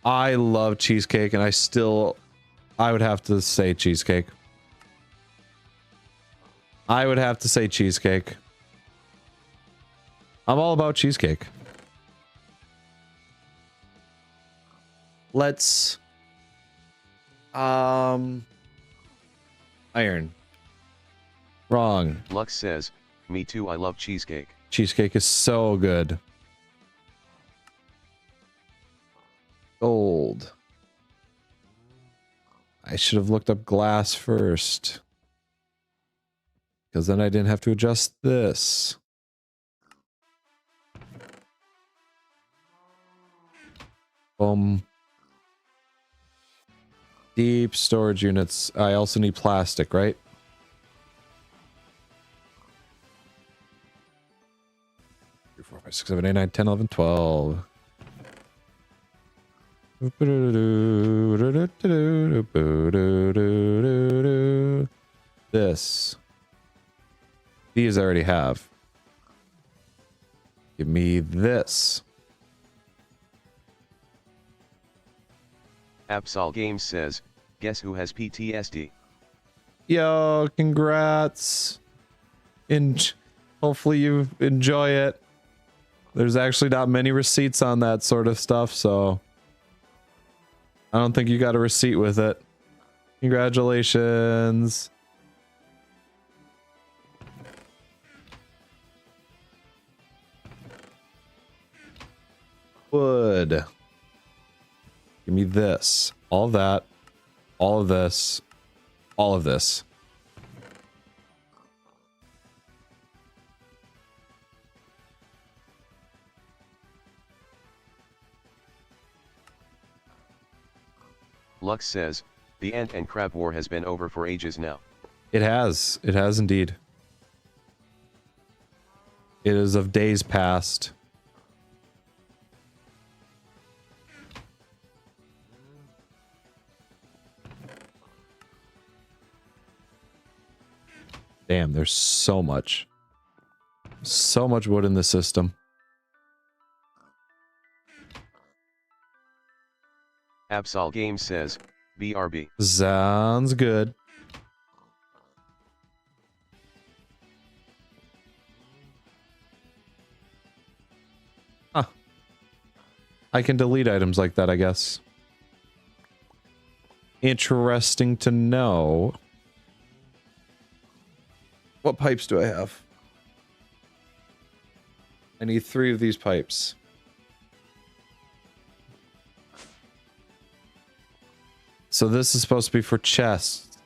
I love cheesecake, and I would have to say cheesecake. I would have to say cheesecake. I'm all about cheesecake. Let's... Iron. Wrong. Lux says, me too, I love cheesecake. Cheesecake is so good. Gold. I should have looked up glass first. Because then I didn't have to adjust this. Boom. Deep storage units. I also need plastic, right? Three, 4, 5, 6, 7, 8, 9, 10, 11, 12. This. These I already have. Give me this. Absol Games says, guess who has PTSD? Yo, congrats. Hopefully you enjoy it. There's actually not many receipts on that sort of stuff, so I don't think you got a receipt with it. Congratulations. Wood. Give me this. All of that. All of this. All of this. Lux says, the ant and crab war has been over for ages now. It has. It has indeed. It is of days past. Damn, there's so much. So much wood in the system. Absol Games says, BRB. Sounds good. Huh. I can delete items like that, I guess. Interesting to know. What pipes do I have? I need 3 of these pipes. So this is supposed to be for chests.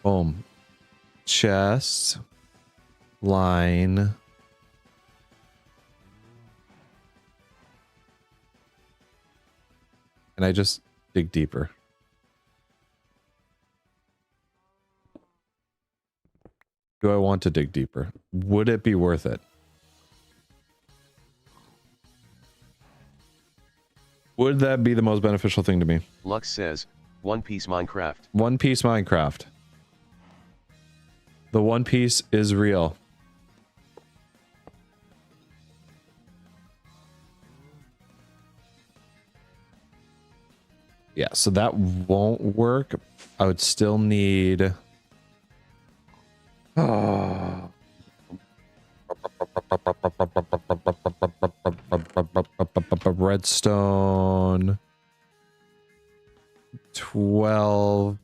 Boom. Chest. Line. Can I just dig deeper? Do I want to dig deeper? Would it be worth it? Would that be the most beneficial thing to me? Lux says, One Piece Minecraft. One Piece Minecraft. The One Piece is real. Yeah, so that won't work. I would still need Oh. Redstone. 12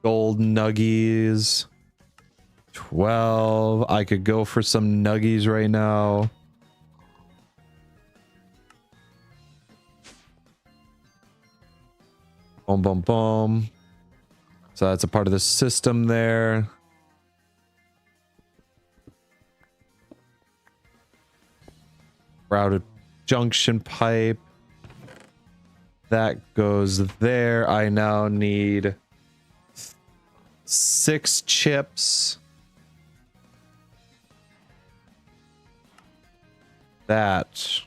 gold nuggies. 12. I could go for some nuggies right now. Boom, boom, boom. So that's a part of the system there. Routed junction pipe. That goes there. I now need 6 chips. That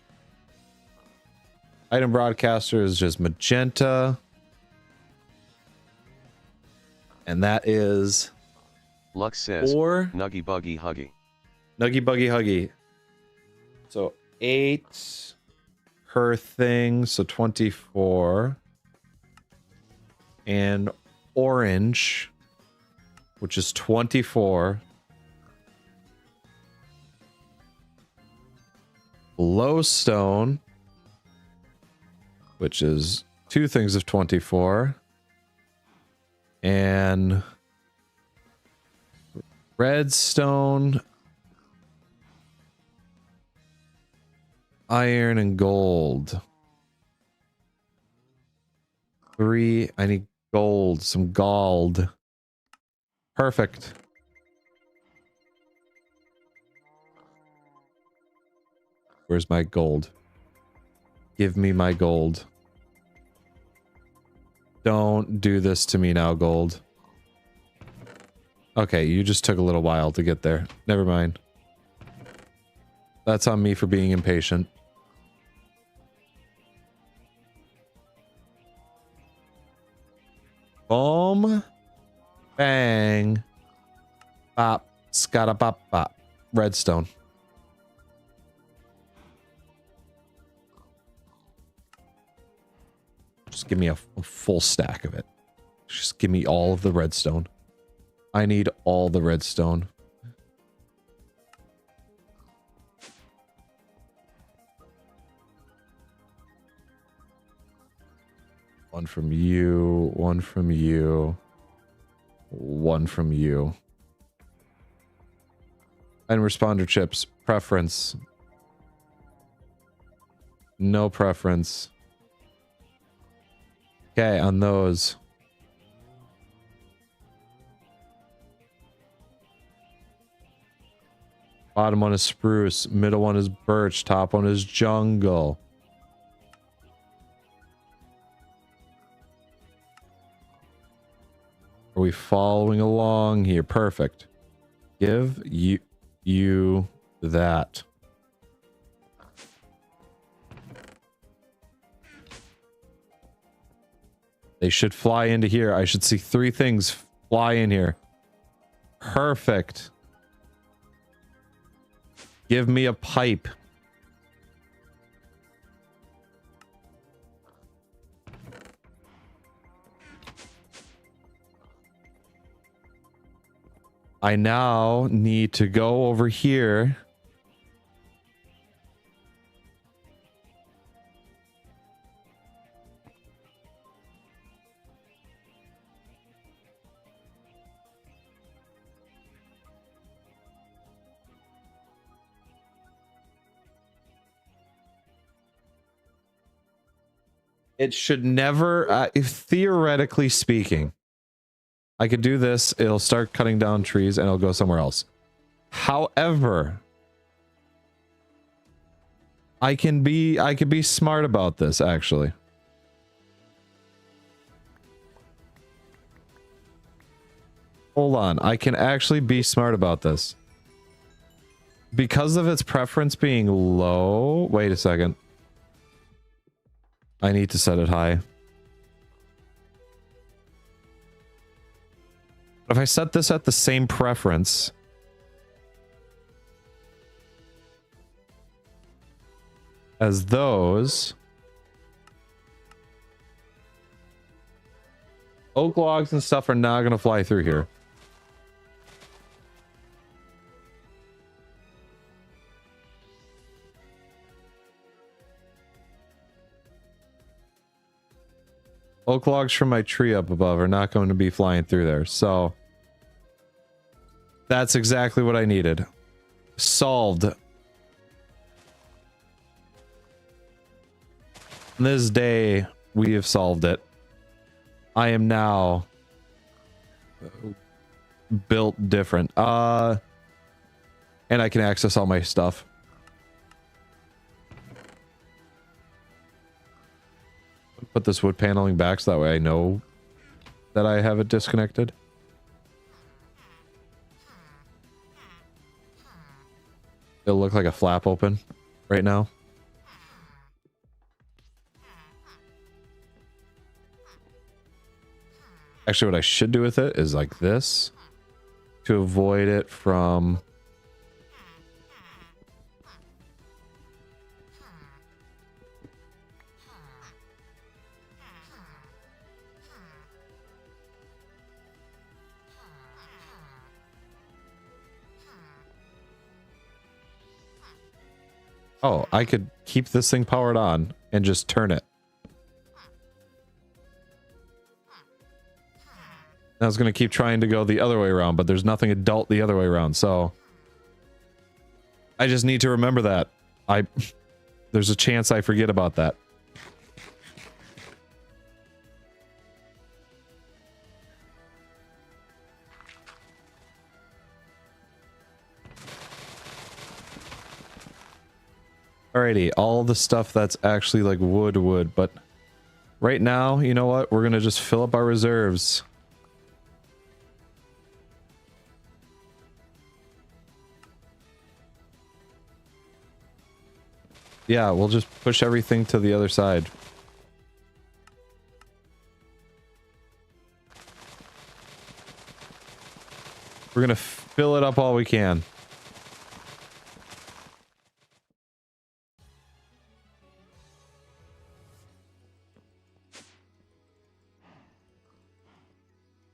item broadcaster is just magenta. And that is Lux says, 4. Nuggy Buggy Huggy. Nuggy Buggy Huggy. So 8 per thing, so 24. And orange, which is 24. Glowstone, which is 2 things of 24. And redstone, iron, and gold. 3. I need gold, some gold. Perfect. Where's my gold? Give me my gold. Don't do this to me now, gold. Okay, you just took a little while to get there. Never mind. That's on me for being impatient. Boom. Bang. Bop. Scatta bop bop. Redstone. Just give me a full stack of it. Just give me all of the redstone. I need all the redstone. One from you, one from you, one from you. And responder chips. Preference. No preference. Okay, on those. Bottom one is spruce, middle one is birch, top one is jungle. Are we following along here? Perfect. Give you that. They should fly into here. I should see 3 things fly in here. Perfect. Give me a pipe. I now need to go over here. It should never, theoretically speaking, I could do this, it'll start cutting down trees and it'll go somewhere else. However, I could be smart about this, actually. Hold on, I can actually be smart about this. Because of its preference being low, wait a second. I need to set it high. If I set this at the same preference as those, oak logs and stuff are not going to fly through here. Oak logs from my tree up above are not going to be flying through there. So that's exactly what I needed. Solved. This day, we have solved it. I am now built different. And I can access all my stuff. Put this wood paneling back so that way I know that I have it disconnected. It'll look like a flap open right now. Actually, what I should do with it is like this to avoid it from... Oh, I could keep this thing powered on and just turn it. I was going to keep trying to go the other way around, but there's nothing adult the other way around, so... I just need to remember that. There's a chance I forget about that. Alrighty, all the stuff that's actually like wood, but right now, you know what? We're going to just fill up our reserves. Yeah, we'll just push everything to the other side. We're going to fill it up all we can.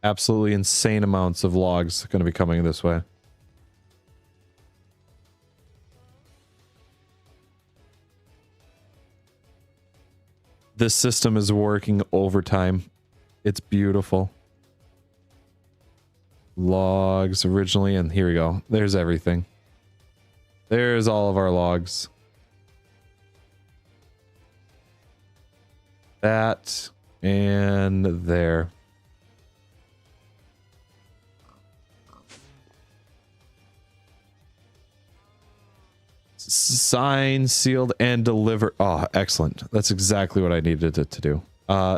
Absolutely insane amounts of logs going to be coming this way. This system is working overtime. It's beautiful. Logs originally, and here we go. There's everything. There's all of our logs. That and there. Sign, sealed, and deliver. Oh, excellent. That's exactly what I needed it to do.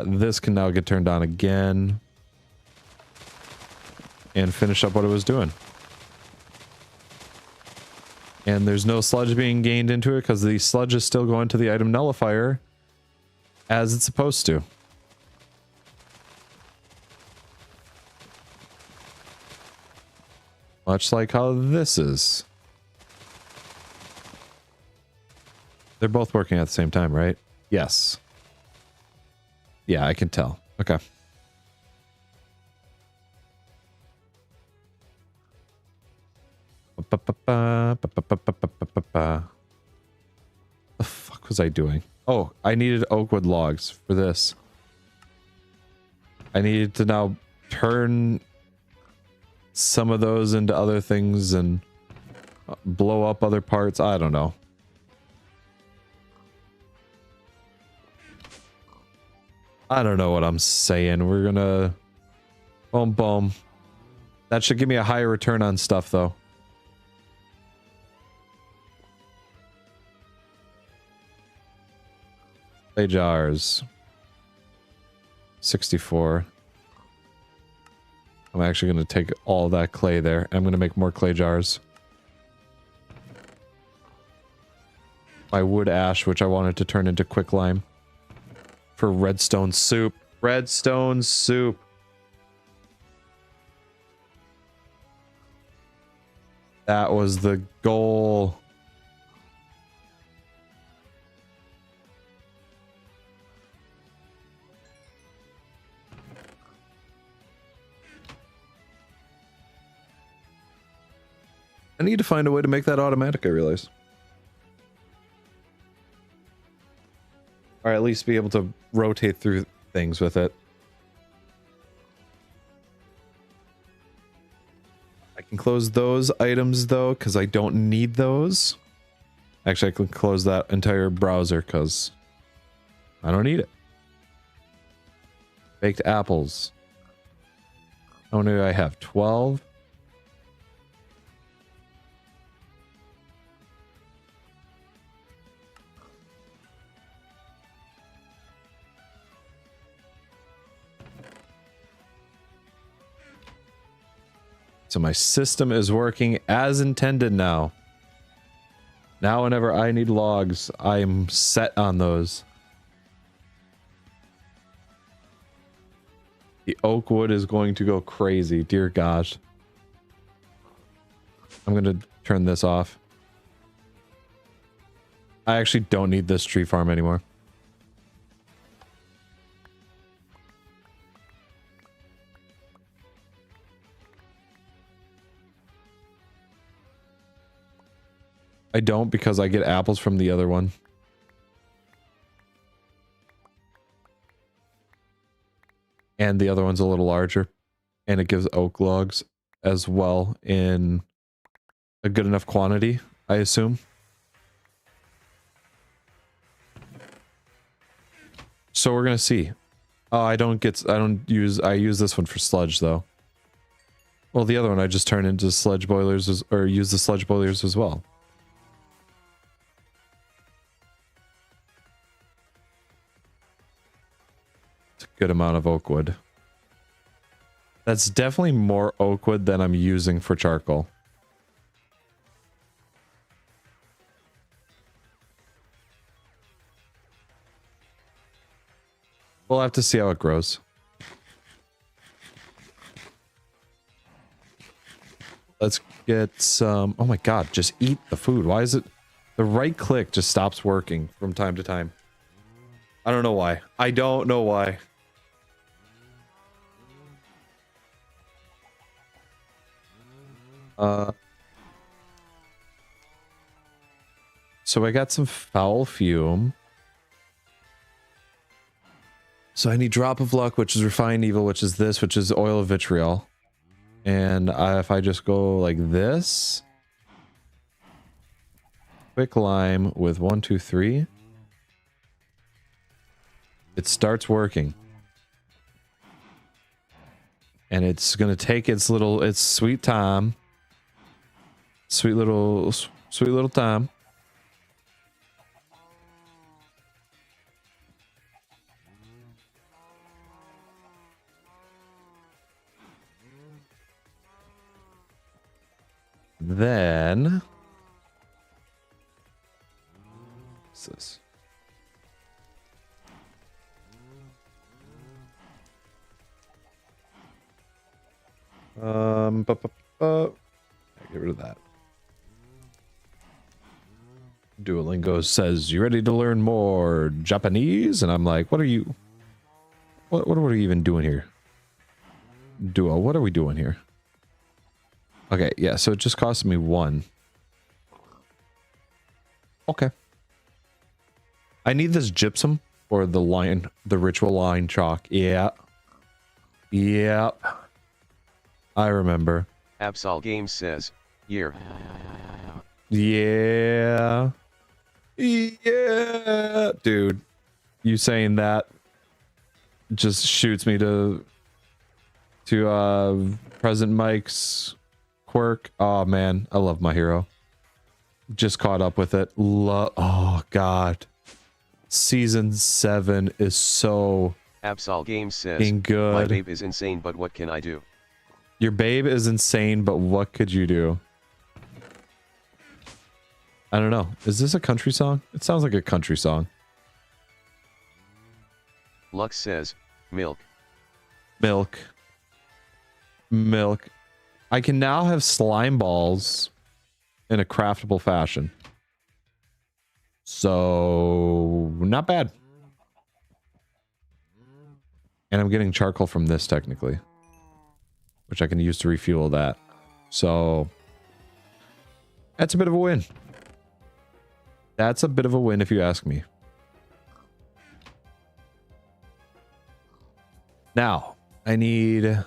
This can now get turned on again. And finish up what it was doing. And there's no sludge being gained into it because the sludge is still going to the item nullifier as it's supposed to. Much like how this is. They're both working at the same time, right? Yes. Yeah, I can tell. Okay. The fuck was I doing? Oh, I needed oakwood logs for this. I needed to now turn some of those into other things and blow up other parts. I don't know. I don't know what I'm saying. We're gonna... Boom, boom. That should give me a higher return on stuff, though. Clay jars. 64. I'm actually going to take all that clay there. I'm going to make more clay jars. My wood ash, which I wanted to turn into quicklime. For redstone soup. Redstone soup. That was the goal. I need to find a way to make that automatic, I realize. Or at least be able to rotate through things with it. can close those items though, because I don't need those. Actually, I can close that entire browser because I don't need it. Baked apples. How many do I have? 12? So my system is working as intended now. Now whenever I need logs, I'm set on those. The oak wood is going to go crazy, dear gosh. I'm going to turn this off. I actually don't need this tree farm anymore. I don't because I get apples from the other one. And the other one's a little larger. And it gives oak logs as well in a good enough quantity, I assume. So we're gonna see. Oh, I use this one for sludge though. Well, the other one I just turn into sludge boilers or use the sludge boilers as well. Good amount of oak wood. That's definitely more oak wood than I'm using for charcoal. We'll have to see how it grows. Let's get some... Oh my god, just eat the food. Why is it... The right click just stops working from time to time. I don't know why. I don't know why. So I got some foul fume. So I need drop of luck, which is refined evil, which is this, which is oil of vitriol. And if I just go like this, quick lime with 1, 2, 3, it starts working. And it's gonna take its sweet time. Sweet little time. Then what's this? Get rid of that. Duolingo says, "You ready to learn more Japanese?" And I'm like, "What are you? What are we even doing here?" Duo, what are we doing here? Okay, yeah. So it just cost me 1. Okay. I need this gypsum or the ritual line chalk. Yeah. Yep. I remember. Absol Games says, "Year." Yeah. Yeah. Dude, you saying that just shoots me to President Mike's quirk. Oh man, I love my hero. Just caught up with it. Oh god. Season 7 is so Absol Games says, good. "My babe is insane, but what can I do?" Your babe is insane, but what could you do? I don't know. Is this a country song? It sounds like a country song. Lux says, "Milk." Milk. Milk. I can now have slime balls in a craftable fashion. So, not bad. And I'm getting charcoal from this, technically. Which I can use to refuel that. So, that's a bit of a win. That's a bit of a win if you ask me. Now, I need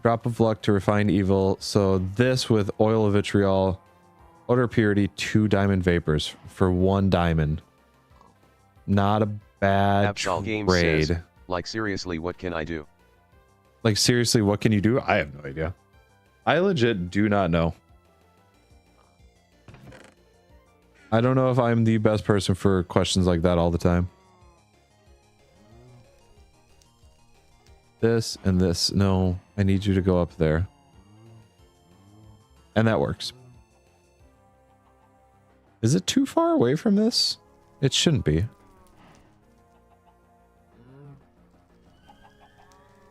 Drop of luck to refine evil. So this with oil of vitriol, odor purity, 2 diamond vapors for 1 diamond. Not a bad trade. Says, like seriously, what can I do? Like seriously, what can you do? I have no idea. I legit do not know. I don't know if I'm the best person for questions like that all the time. This and this. No, I need you to go up there. And that works. Is it too far away from this? It shouldn't be.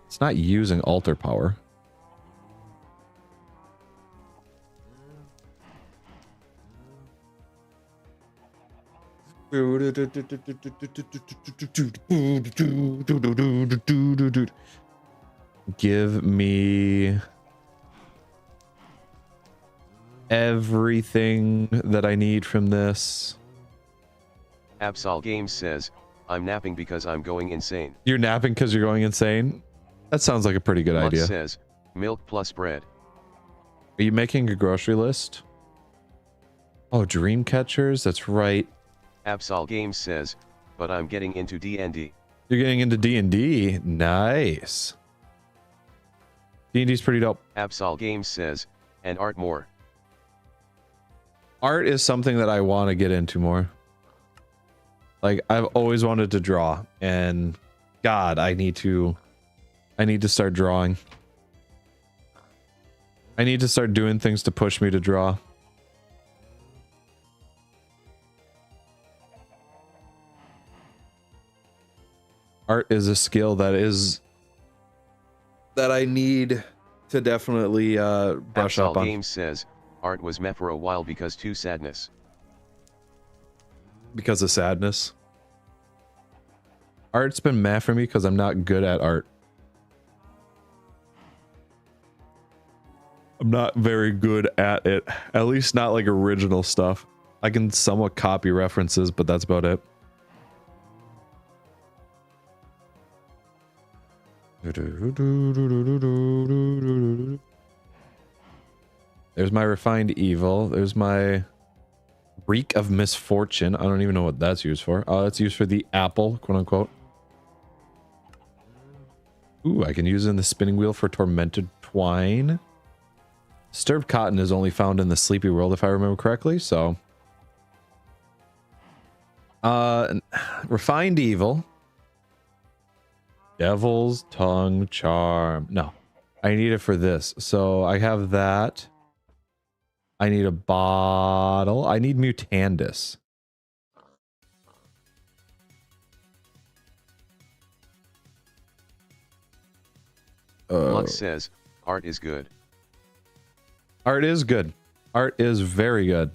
It's not using altar power. Give me everything that I need from this. Absol Games says, I'm napping because I'm going insane. You're napping because you're going insane? That sounds like a pretty good idea. Says, milk plus bread. Are you making a grocery list? Oh, dream catchers? That's right. Absol Games says, but I'm getting into D&D. You're getting into D&D? Nice. D&D's pretty dope. Absol Games says, and art more. Art is something that I want to get into more. Like, I've always wanted to draw, and God, I need to start drawing. I need to start doing things to push me to draw. Art is a skill that I need to definitely brush up on. Games says, art was meh for a while because too sadness. Because of sadness. Art's been meh for me because I'm not good at art. I'm not very good at it. At least not like original stuff. I can somewhat copy references, but that's about it. There's my refined evil. There's my reek of misfortune. I don't even know what that's used for. Oh, that's used for the apple, quote unquote. Ooh, I can use it in the spinning wheel for tormented twine. Disturbed cotton is only found in the sleepy world, if I remember correctly, so. Refined evil. Devil's tongue charm. No, I need it for this. So I have that. I need a bottle. I need Mutandis. Lux says, art is good. Art is good. Art is very good.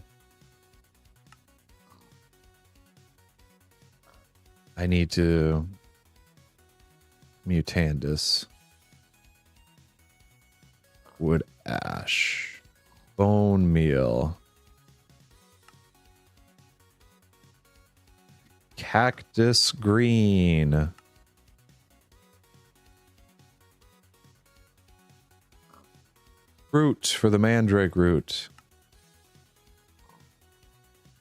I need to Mutandis. Wood ash. Bone meal. Cactus green. Root for the mandrake root.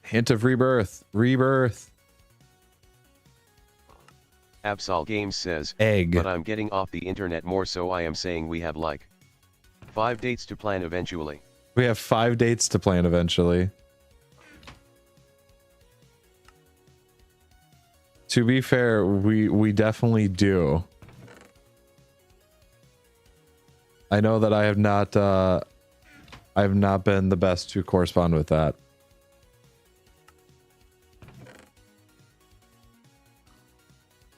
Hint of rebirth. Rebirth. Absol Games says, egg. But I'm getting off the internet more, so I am saying we have like 5 dates to plan eventually. We have 5 dates to plan eventually. To be fair, we definitely do. I know that I have not been the best to correspond with that.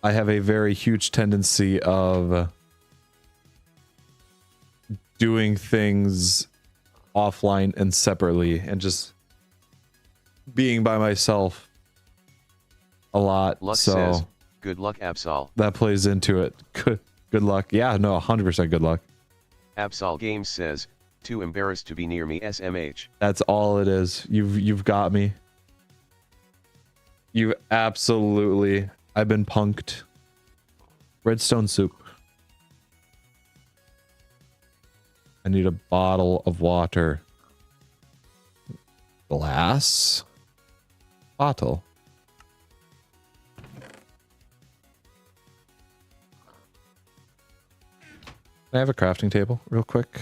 I have a very huge tendency of doing things offline and separately and just being by myself a lot. Lux so says, good luck, Absol. That plays into it. Good luck. Yeah, no, 100% good luck. Absol Games says, too embarrassed to be near me, SMH. That's all it is. You've got me. You absolutely. I've been punked. Redstone soup. I need a bottle of water. Glass bottle. Can I have a crafting table real quick?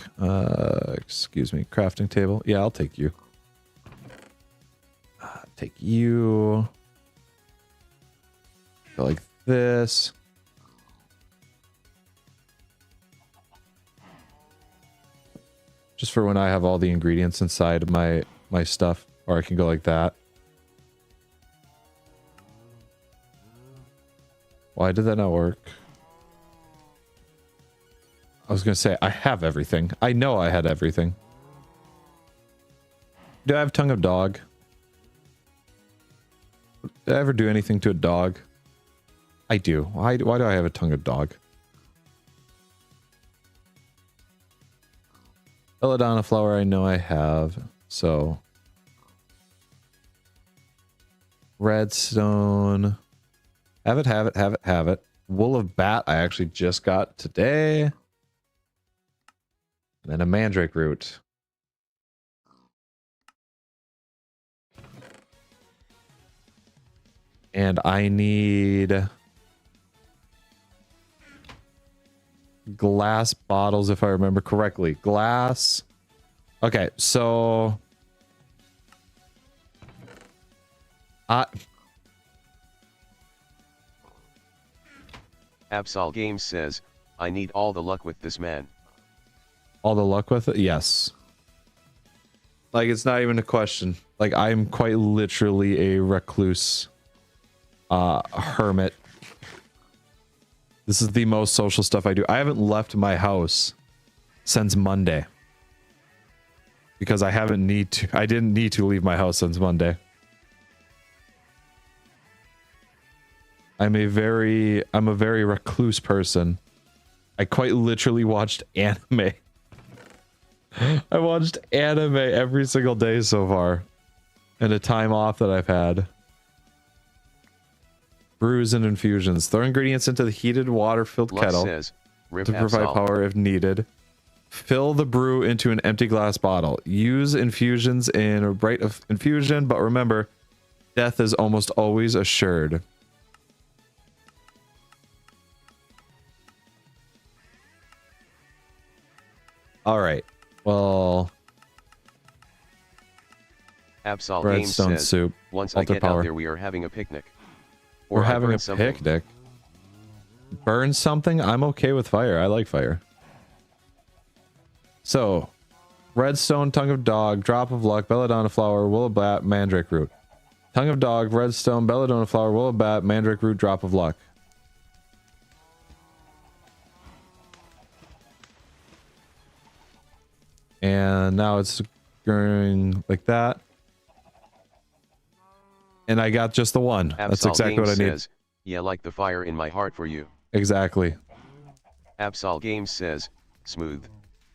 Excuse me, crafting table. Yeah, I'll take you. Take you. Go like this. Just for when I have all the ingredients inside my stuff, or I can go like that. Why did that not work? I was gonna say I have everything. I know I had everything. Do I have tongue of dog? Did I ever do anything to a dog? I do. Why do I have a tongue of dog? Belladonna flower I know I have. So redstone. Have it, have it, have it, have it. Wool of bat I actually just got today. And then a mandrake root. And I need glass bottles, if I remember correctly. Glass. Okay, so Absol Games says, I need all the luck with this man. All the luck with it? Yes. Like, it's not even a question. Like, I'm quite literally a recluse hermit. This is the most social stuff I do. I haven't left my house since Monday. Because I didn't need to leave my house since Monday. I'm a very recluse person. I quite literally watched anime. I watched anime every single day so far. And a time off that I've had. Brews and infusions. Throw ingredients into the heated water-filled kettle says, to provide power if needed. Fill the brew into an empty glass bottle. Use infusions in a rite of infusion, but remember, death is almost always assured. All right. Well, Absol Games redstone says, soup. once I Altar get power. out there, we are having a picnic. We're Or I having burn a something. picnic. Burn something? I'm okay with fire. I like fire. So, redstone, tongue of dog, drop of luck, belladonna flower, wool of bat, mandrake root. Tongue of dog, redstone, belladonna flower, wool of bat, mandrake root, drop of luck. And now it's going like that. And I got just the one. That's Absol exactly Games what I need. says, yeah, like the fire in my heart for you. Exactly. Absol Games says, smooth.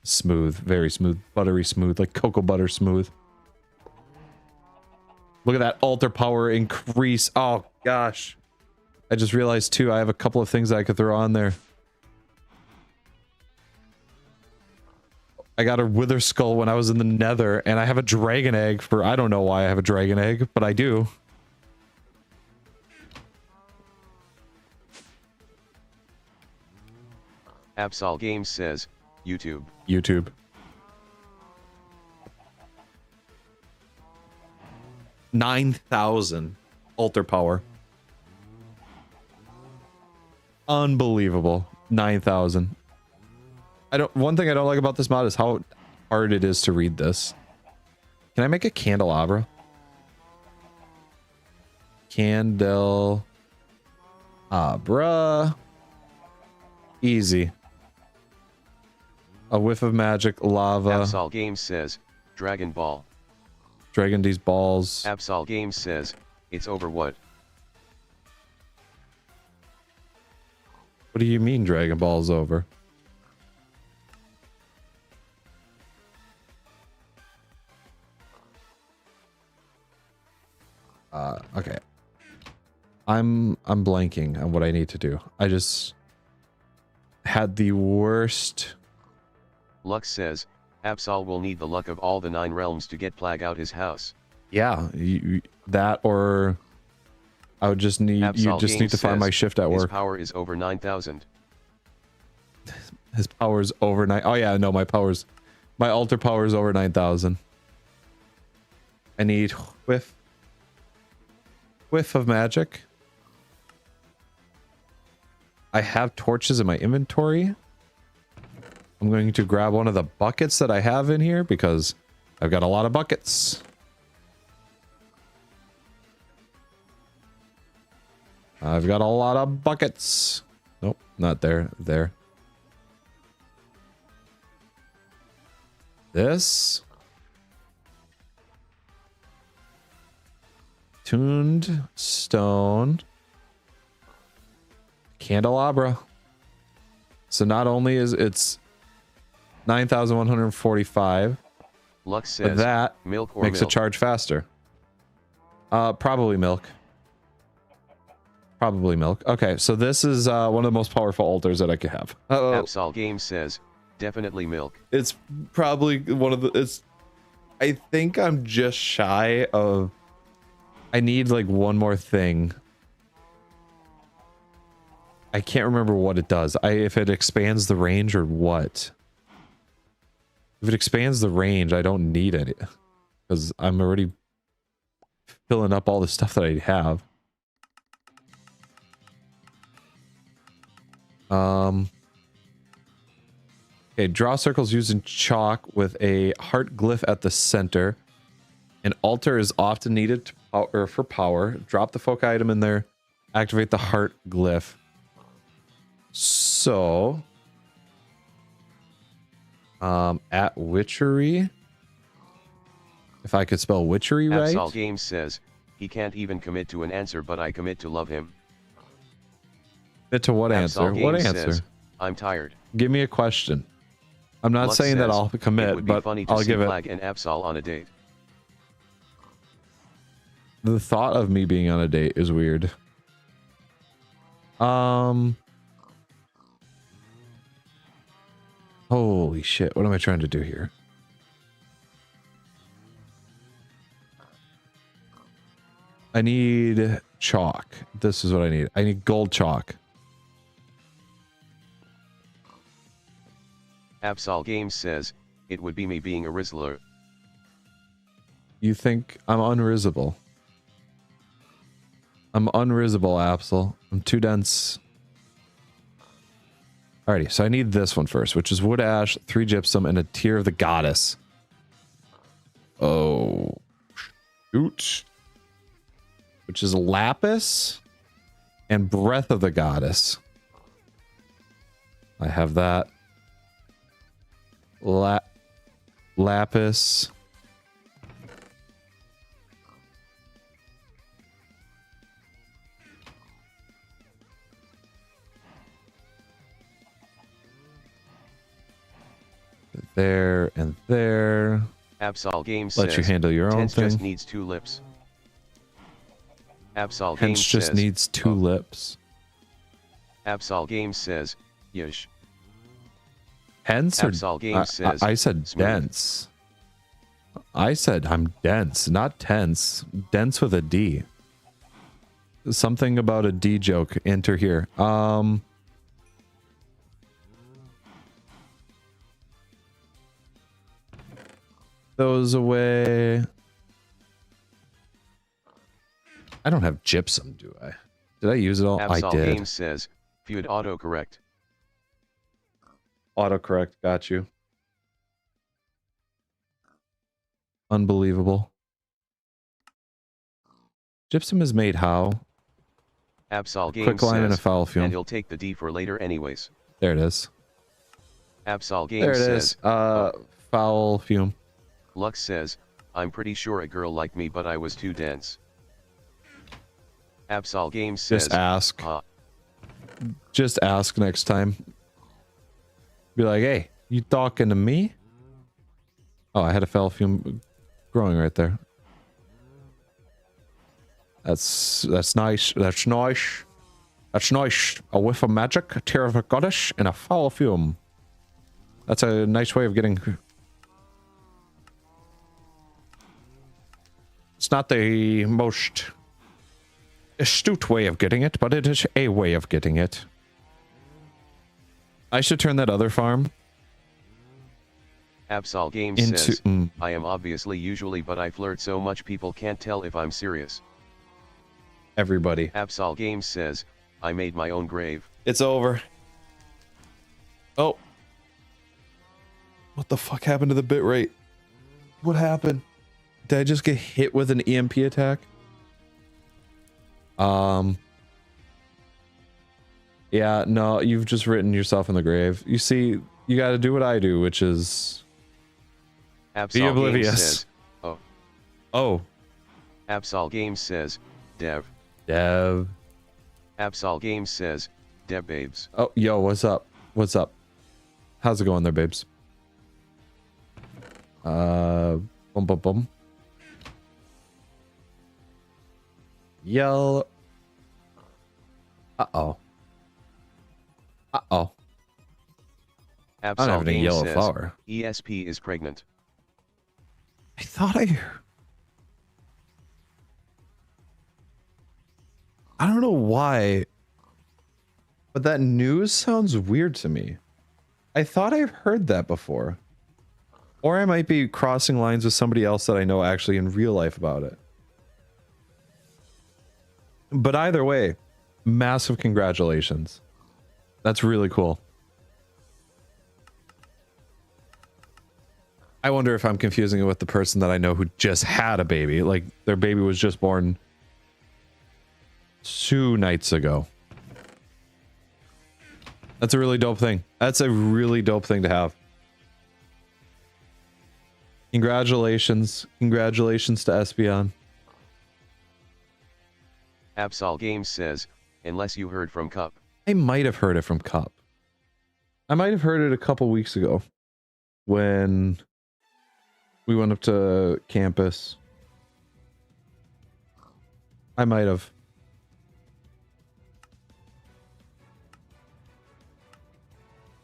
Smooth. Very smooth. Buttery smooth. Like cocoa butter smooth. Look at that altar power increase. Oh, gosh. I just realized, too, I have a couple of things that I could throw on there. I got a wither skull when I was in the nether, and I have a dragon egg for... I don't know why I have a dragon egg, but I do. Absol Games says, YouTube. YouTube. $9,000 altar power. Unbelievable. 9,000. One thing I don't like about this mod is how hard it is to read this. Can I make a candelabra? Candelabra. Easy. A whiff of magic, lava. Absol Games says, Dragon Ball. Dragon these balls. Absol Games says, it's over what? What do you mean Dragon Ball's over? Okay. I'm blanking on what I need to do. I just had the worst. Lux says, Absol will need the luck of all the 9 realms to get Plag out his house. Yeah, that or I would just need you just need to find my shift at work. His power is over 9,000. His power's over 9. Oh yeah, no, my altar power is over 9,000. I need whiff of magic. I have torches in my inventory. I'm going to grab one of the buckets that I have in here because I've got a lot of buckets. I've got a lot of buckets. Nope, not there. There. This. Tuned stone. Candelabra. So not only is it's 9,145, Lux says, but that milk or makes milk? a charge faster. Probably milk. Probably milk. Okay, so this is one of the most powerful altars that I could have. Absol Games says, definitely milk. It's probably one of the... I think I'm just shy of... I need like one more thing. I can't remember what it does. If it expands the range or what. If it expands the range, I don't need it. Because I'm already filling up all the stuff that I have. Okay, draw circles using chalk with a heart glyph at the center. An altar is often needed for power. Drop the folk item in there. Activate the heart glyph. So, at Witchery, if I could spell Witchery right. Absol Games says, he can't even commit to an answer, but I commit to love him. Commit to what answer? What answer? Says, I'm tired. Give me a question. I'm not Lux saying that says, I'll commit, but I'll give it. Plag and Absol on a date. The thought of me being on a date is weird. Holy shit, what am I trying to do here? I need chalk. This is what I need. I need gold chalk. Absol Games says, it would be me being a Rizzler. You think I'm unrizzable? I'm unrizzable, Absol. I'm too dense. Alrighty, so I need this one first, which is wood ash, 3 gypsum, and a tear of the goddess. Oh, shoot. Which is lapis and breath of the goddess. I have that. Lapis. There and there. Absol Games Let says, you handle your own Tense thing. just needs 2 lips. Absol Hence Games just says, needs 2 lips. Absol Games says, Yish. Hence or Absol Games says, I said smooth. dense. I said I'm dense, not tense. Dense with a D. Something about a D joke. Enter here. Those away. I don't have gypsum, do I? Did I use it all? Absol I did. Games says, viewed autocorrect. Autocorrect, got you. Unbelievable. Gypsum is made how? Absol Games Quick line says, and a foul fume. and you'll take the D for later anyways. There it is. Absol Games There it says, is. Foul fume. Lux says, I'm pretty sure a girl liked me, but I was too dense. Absol Games says, Just ask. Just ask next time. Be like, hey, you talking to me? Oh, I had a foul fume growing right there. That's nice. That's nice. That's nice. A whiff of magic, a tear of a goddess, and a foul fume. That's a nice way of getting It's not the most astute way of getting it, but it is a way of getting it. I should turn that other farm Absol Games into... says, I am obviously usually, but I flirt so much people can't tell if I'm serious. Everybody. Absol Games says, I made my own grave. It's over. Oh. What the fuck happened to the bitrate? What happened? Did I just get hit with an EMP attack? Yeah, no, you've just written yourself in the grave. You see, you got to do what I do, which is be oblivious. Says, oh. Oh. Absol Games says, Dev. Dev. Absol Games says, Dev babes. Oh, yo, what's up? What's up? How's it going there, babes? Boom, boom, boom. Yell. Uh-oh. Uh-oh. I don't have any yellow flower. ESP is pregnant. I thought I don't know why, but that news sounds weird to me. I thought I've heard that before. Or I might be crossing lines with somebody else that I know actually in real life about it. But either way, massive congratulations. That's really cool. I wonder if I'm confusing it with the person that I know who just had a baby. Like, their baby was just born 2 nights ago. That's a really dope thing. That's a really dope thing to have. Congratulations. Congratulations to Espeon. Absol Games says, unless you heard from Cup. I might have heard it from Cup. I might have heard it a couple weeks ago when we went up to campus. I might have.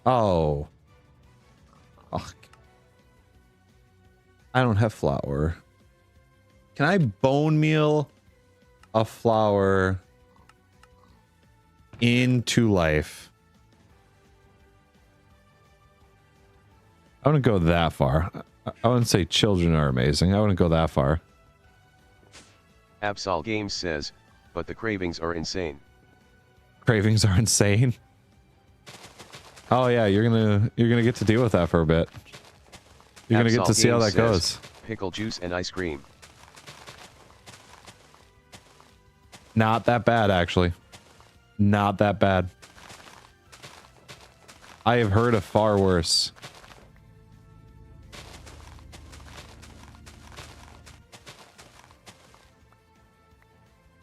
Oh. Ugh. I don't have flour. Can I bone meal a flower into life? I wouldn't go that far. I wouldn't say children are amazing. I wouldn't go that far. Absol Games says, but the cravings are insane. Cravings are insane. Oh yeah, you're gonna get to deal with that for a bit. You're gonna get to see how that goes. Pickle juice and ice cream. Not that bad, actually. Not that bad. I have heard of far worse.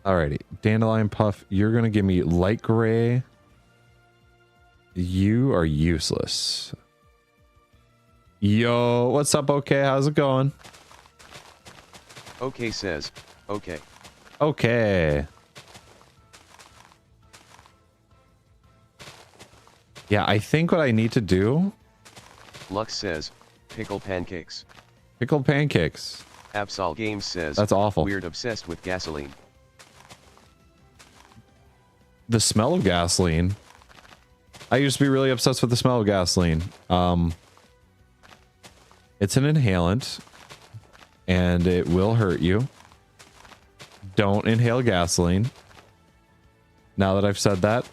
Alrighty, Dandelion Puff, you're gonna give me light gray. You are useless. Yo, what's up, okay? How's it going? Okay says, okay. Okay. Yeah, I think what I need to do... Lux says, pickle pancakes. Pickled pancakes. Absol Games says, that's awful. Weird obsessed with gasoline. The smell of gasoline. I used to be really obsessed with the smell of gasoline. It's an inhalant, and it will hurt you. Don't inhale gasoline. Now that I've said that,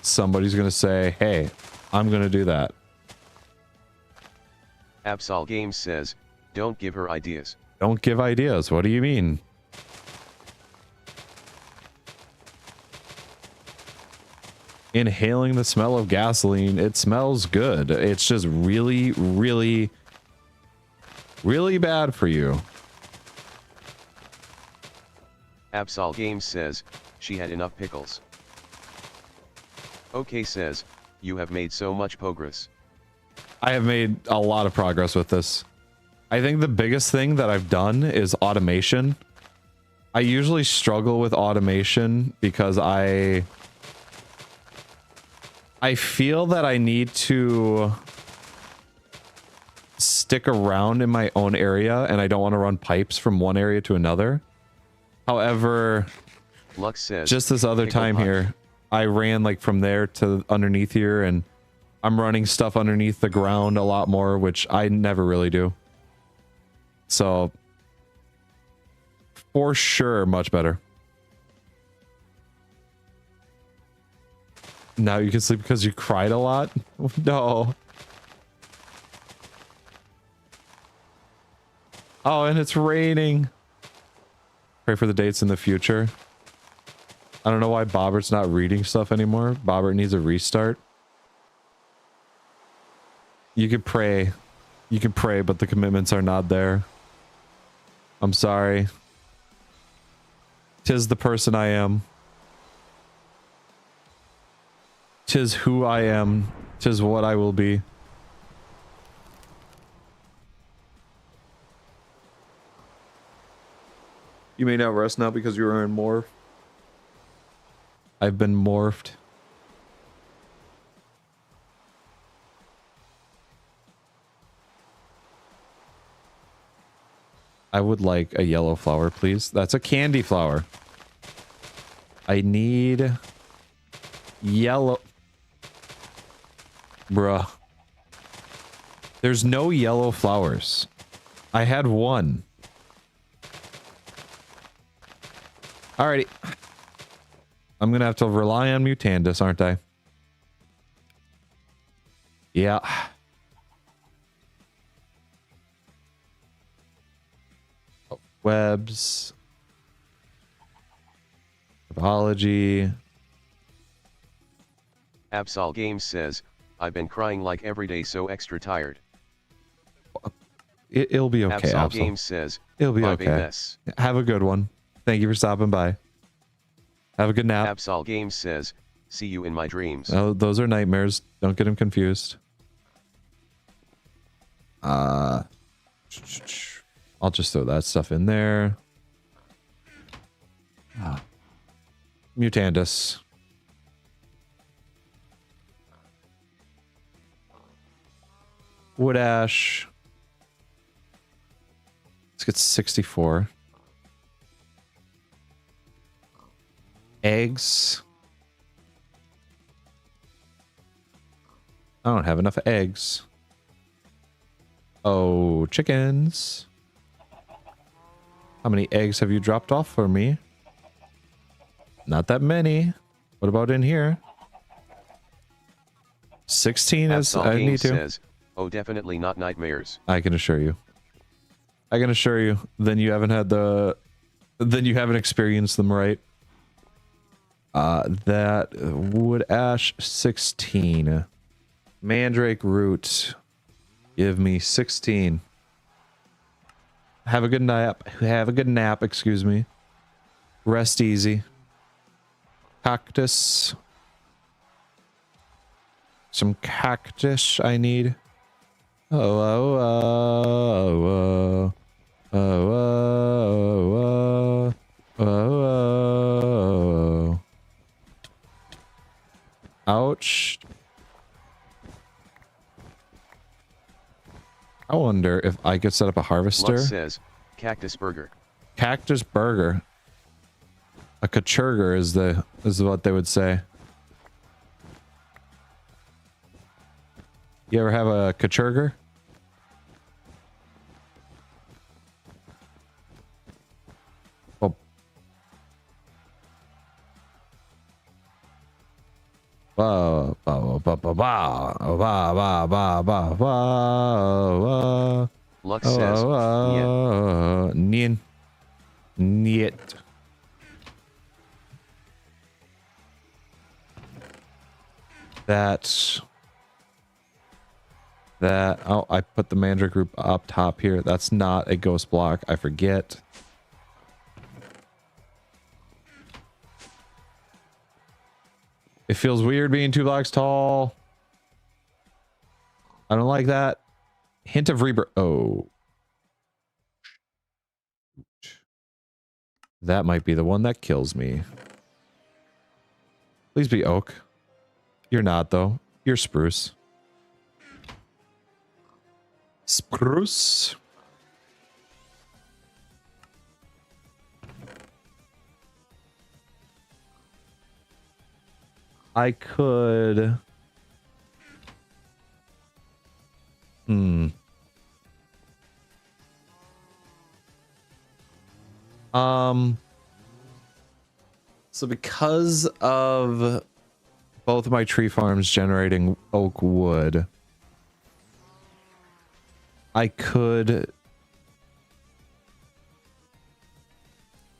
somebody's going to say, hey, I'm going to do that. Absol Games says, don't give her ideas. Don't give ideas. What do you mean? Inhaling the smell of gasoline, it smells good. It's just really, really, really bad for you. Absol Games says, she had enough pickles. Okay says, you have made so much progress. I have made a lot of progress with this. I think the biggest thing that I've done is automation. I usually struggle with automation because I feel that I need to stick around in my own area, and I don't want to run pipes from one area to another. However, Lux says, just this other time here, I ran like from there to underneath here, and I'm running stuff underneath the ground a lot more, which I never really do. So, for sure, much better. Now you can sleep because you cried a lot? No. Oh, and it's raining. Pray for the dates in the future. I don't know why Bobbert's not reading stuff anymore. Bobbert needs a restart. You can pray. You can pray, but the commitments are not there. I'm sorry. 'Tis the person I am. 'Tis who I am. 'Tis what I will be. You may not rest now because you are in morph. I've been morphed. I would like a yellow flower, please. That's a candy flower. I need yellow. Bruh. There's no yellow flowers. I had one. Alrighty. I'm gonna have to rely on Mutandis, aren't I? Yeah. Oh, webs. Apology. Absol Games says, I've been crying like every day, so extra tired. It'll be okay, Absol Absol. Games says, It'll be okay. okay. Have a good one. Thank you for stopping by. Have a good nap. Absol Games says, see you in my dreams. Oh, those are nightmares. Don't get them confused. I'll just throw that stuff in there. Mutandis. Wood ash. Let's get 64. Eggs. I don't have enough eggs. Oh, chickens. How many eggs have you dropped off for me? Not that many. What about in here? 16 is I need to. Says, oh, definitely not nightmares. I can assure you. I can assure you. Then you haven't had the. Then you haven't experienced them right. That wood ash 16. Mandrake root. Give me 16. Have a good nap. Have a good nap, excuse me. Rest easy. Cactus. Some cactus I need. Ouch. I wonder if I could set up a harvester. Lux says, cactus burger. Cactus burger. A kachurger is what they would say. You ever have a kachurger? Oh. Lux says, Nien. Niet. That. Oh, I put the mandrake group up top here. That's not a ghost block. I forget. It feels weird being 2 blocks tall. I don't like that. Hint of rebirth. Oh. That might be the one that kills me. Please be oak. You're not, though. You're spruce. spruce. I could... So because of both of my tree farms generating oak wood, I could...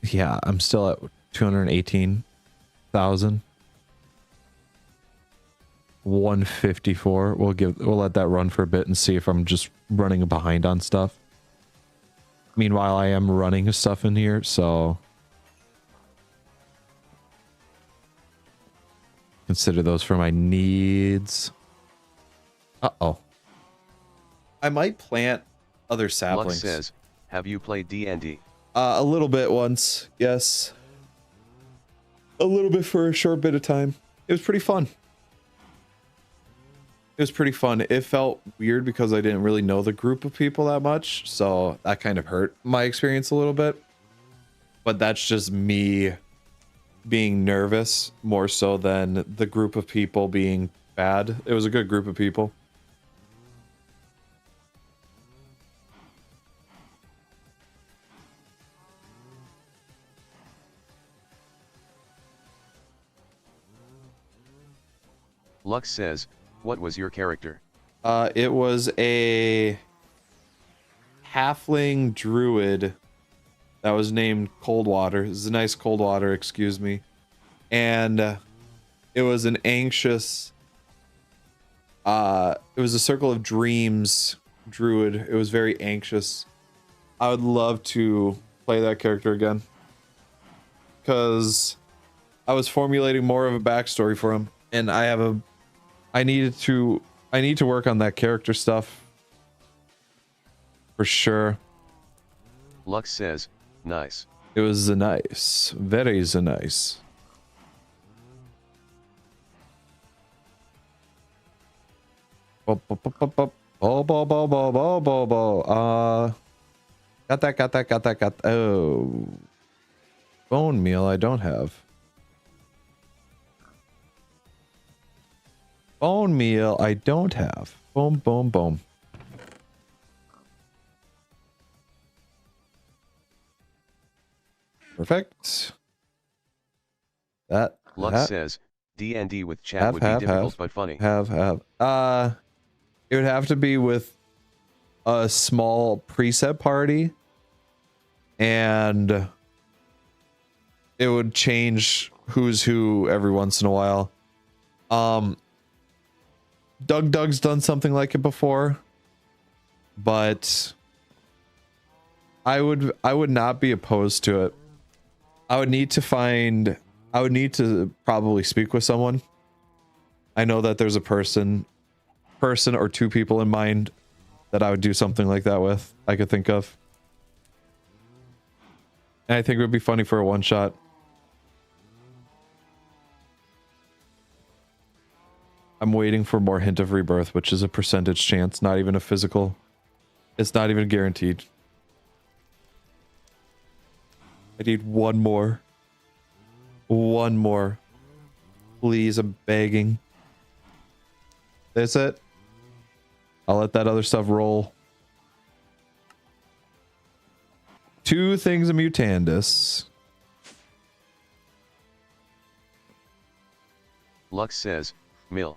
Yeah, I'm still at 218,000. 154. We'll let that run for a bit and see if I'm just running behind on stuff. Meanwhile, I am running stuff in here, so consider those for my needs. Uh-oh. I might plant other saplings. Lux says, have you played D&D? A little bit once, yes. A little bit for a short bit of time. It was pretty fun. It was pretty fun. It felt weird because I didn't really know the group of people that much, so that kind of hurt my experience a little bit. But that's just me being nervous more so than the group of people being bad. It was a good group of people. Lux says, what was your character? It was a halfling druid that was named Coldwater. This is a nice Coldwater, excuse me. And it was an anxious... it was a Circle of Dreams druid. It was very anxious. I would love to play that character again, because I was formulating more of a backstory for him, and I need to work on that character stuff for sure. Lux says, nice. It was nice, very nice. Got that. Oh, bone meal I don't have. Bone meal I don't have. Boom. Perfect. Lux says, D&D with chat would be difficult but funny. It would have to be with a small preset party, and it would change who's who every once in a while. Doug's done something like it before, but I would not be opposed to it. I would need to probably speak with someone. I know that there's a person or two people in mind that I would do something like that with. I could think of. And I think it would be funny for a one shot. I'm waiting for more hint of rebirth, which is a percentage chance, not even a physical. It's not even guaranteed. I need one more. One more. Please, I'm begging. That's it. I'll let that other stuff roll. 2 things of Mutandis. Lux says, Mill.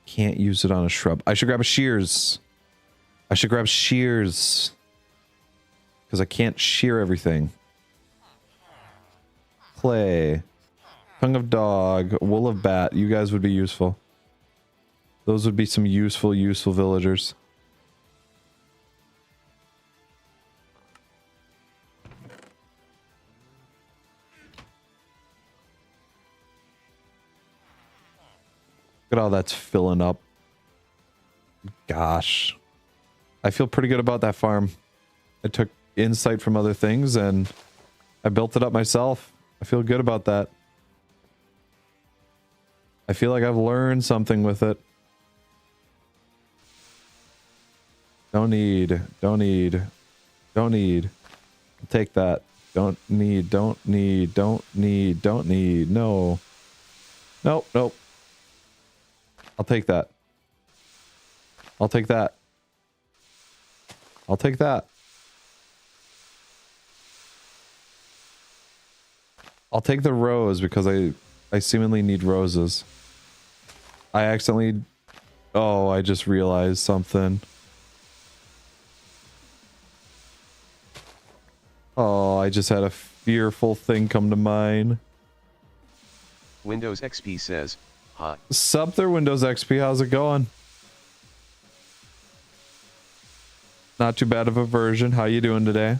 Can't use it on a shrub. I should grab a shears. Because I can't shear everything. Clay. Tongue of dog. Wool of bat. You guys would be useful. Those would be some useful villagers. Look at all that's filling up. Gosh. I feel pretty good about that farm. I took insight from other things, and I built it up myself. I feel good about that. I feel like I've learned something with it. Don't need. Take that. Don't need. No. Nope. I'll take that. I'll take that. I'll take the rose because I seemingly need roses. I accidentally... Oh, I just realized something. Oh, I just had a fearful thing come to mind. Windows XP says, hi. Sup there, Windows XP. How's it going? Not too bad of a version. How you doing today?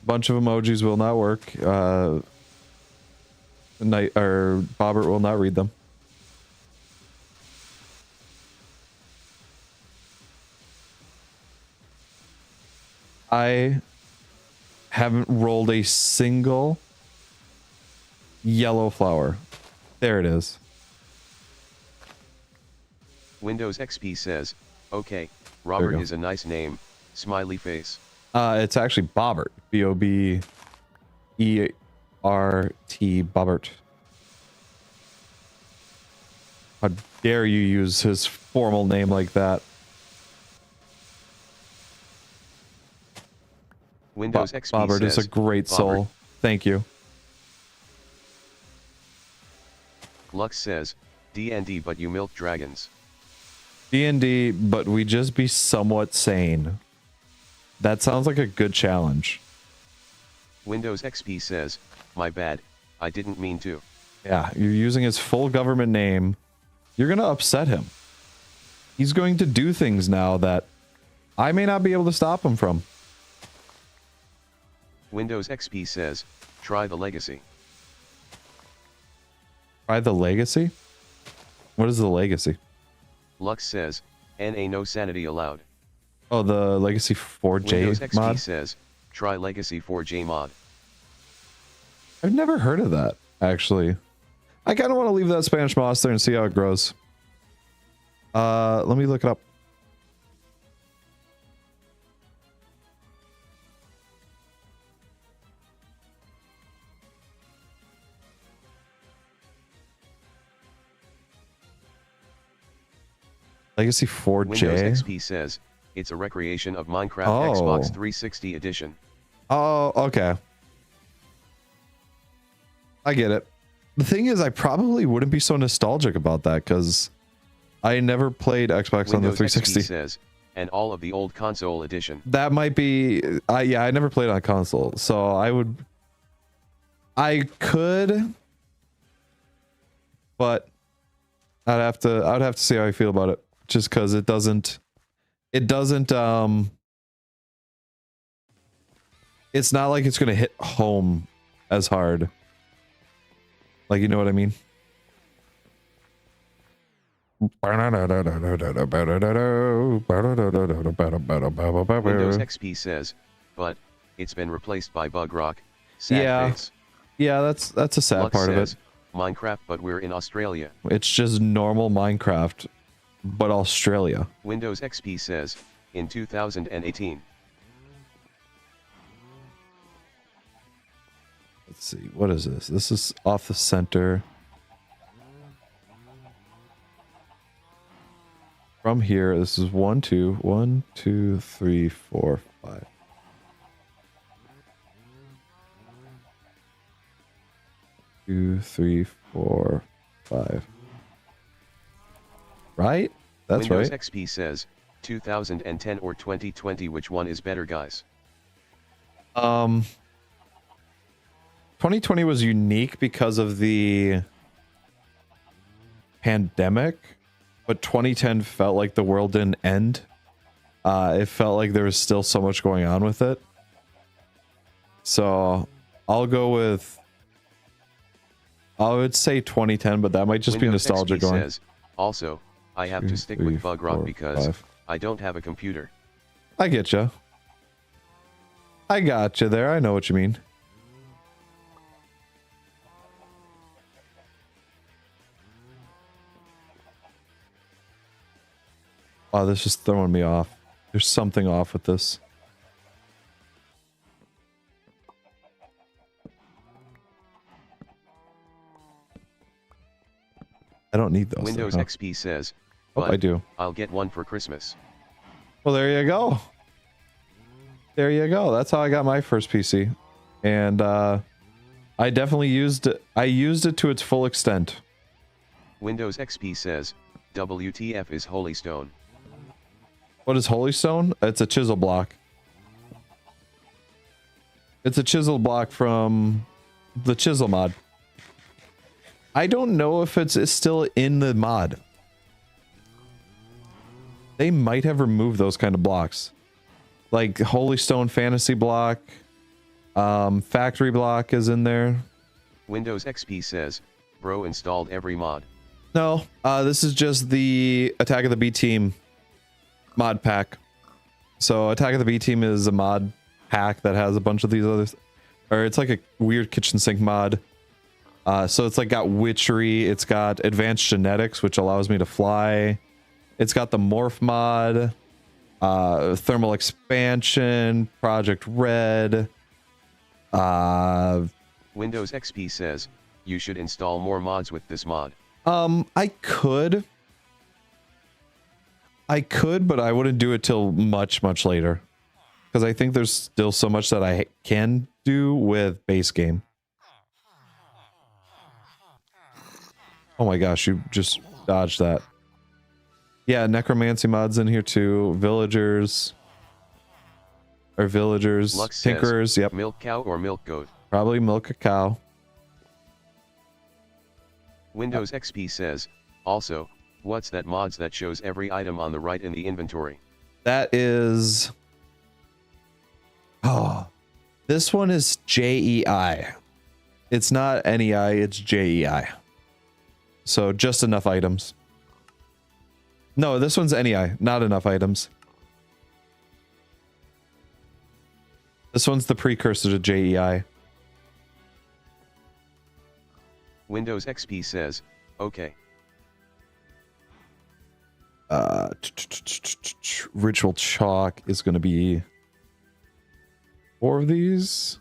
Bunch of emojis will not work. Night or Bobbert will not read them. I haven't rolled a single yellow flower. There it is. Windows XP says, okay, Robert is a nice name. Smiley face. It's actually Bobbert. B-O-B-E-R-T, Bobbert. How dare you use his formal name like that? Windows XP Bobbert says, is a great soul. Bobbert. Thank you. Lux says, D&D but you milk dragons. D&D, but we just be somewhat sane. That sounds like a good challenge. Windows XP says, my bad, I didn't mean to. Yeah, you're using his full government name. You're going to upset him. He's going to do things now that I may not be able to stop him from. Windows XP says, try the legacy. Try the legacy? What is the legacy? Lux says, NA no sanity allowed. Oh, the Legacy 4J Windows XP mod? says, try Legacy 4J mod. I've never heard of that, actually. I kind of want to leave that Spanish moss there and see how it grows. Let me look it up. Legacy 4J? Windows XP says, it's a recreation of Minecraft Xbox 360 edition. Oh, okay. I get it. The thing is, I probably wouldn't be so nostalgic about that because I never played Xbox on the 360. XP says, and all of the old console edition. That might be... yeah, I never played on console, so I could... But I'd have to see how I feel about it. Just because it doesn't, it's not like it's going to hit home as hard. Like, you know what I mean? Windows XP says, but it's been replaced by Bug Rock. Sad face. Yeah, that's a sad Lux part says, of it. Minecraft, but we're in Australia. It's just normal Minecraft, but Australia. Windows XP says, in 2018. Let's see, what is this? This is off the center. From here, this is 1, 2, 3, 4, 5. Two, 3, 4, 5. Right? That's Windows right. XP says, 2010 or 2020, which one is better, guys? 2020 was unique because of the pandemic, but 2010 felt like the world didn't end. It felt like there was still so much going on with it. So I'll go with I would say 2010, but that might just be Windows nostalgia XP going. says, also, I have to stick with bug rock because I don't have a computer. I get you. I got you there. I know what you mean. Oh, this is throwing me off. There's something off with this. I don't need those. Windows though, huh? XP says, Oh, I do. I'll get one for Christmas. Well, there you go. There you go. That's how I got my first PC. And I definitely used it. I used it to its full extent. Windows XP says, WTF is Holy Stone. What is Holy Stone? It's a chisel block. It's a chisel block from the chisel mod. I don't know if it's still in the mod. They might have removed those kind of blocks. Like Holy Stone Fantasy block. Factory block is in there. Windows XP says, bro installed every mod. No, this is just the Attack of the B Team mod pack. So Attack of the B Team is a mod pack that has a bunch of these others. Or it's like a weird kitchen sink mod. So it's like got Witchery, it's got advanced genetics, which allows me to fly. It's got the Morph Mod, thermal expansion, Project Red. Windows XP says, you should install more mods with this mod. I could, but I wouldn't do it till much later. Because I think there's still so much that I can do with base game. Oh my gosh, you just dodged that. Yeah, necromancy mods in here too. Villagers. Or villagers. Lux Tinkerers, says, yep. Milk cow or milk goat? Probably milk a cow. Windows XP says, also, what's that mods that shows every item on the right in the inventory? That is... Oh, this one is JEI. It's not NEI, it's JEI. So just enough items. No, this one's NEI, not enough items. This one's the precursor to JEI. Windows XP says, okay. Ritual chalk is going to be 4 of these.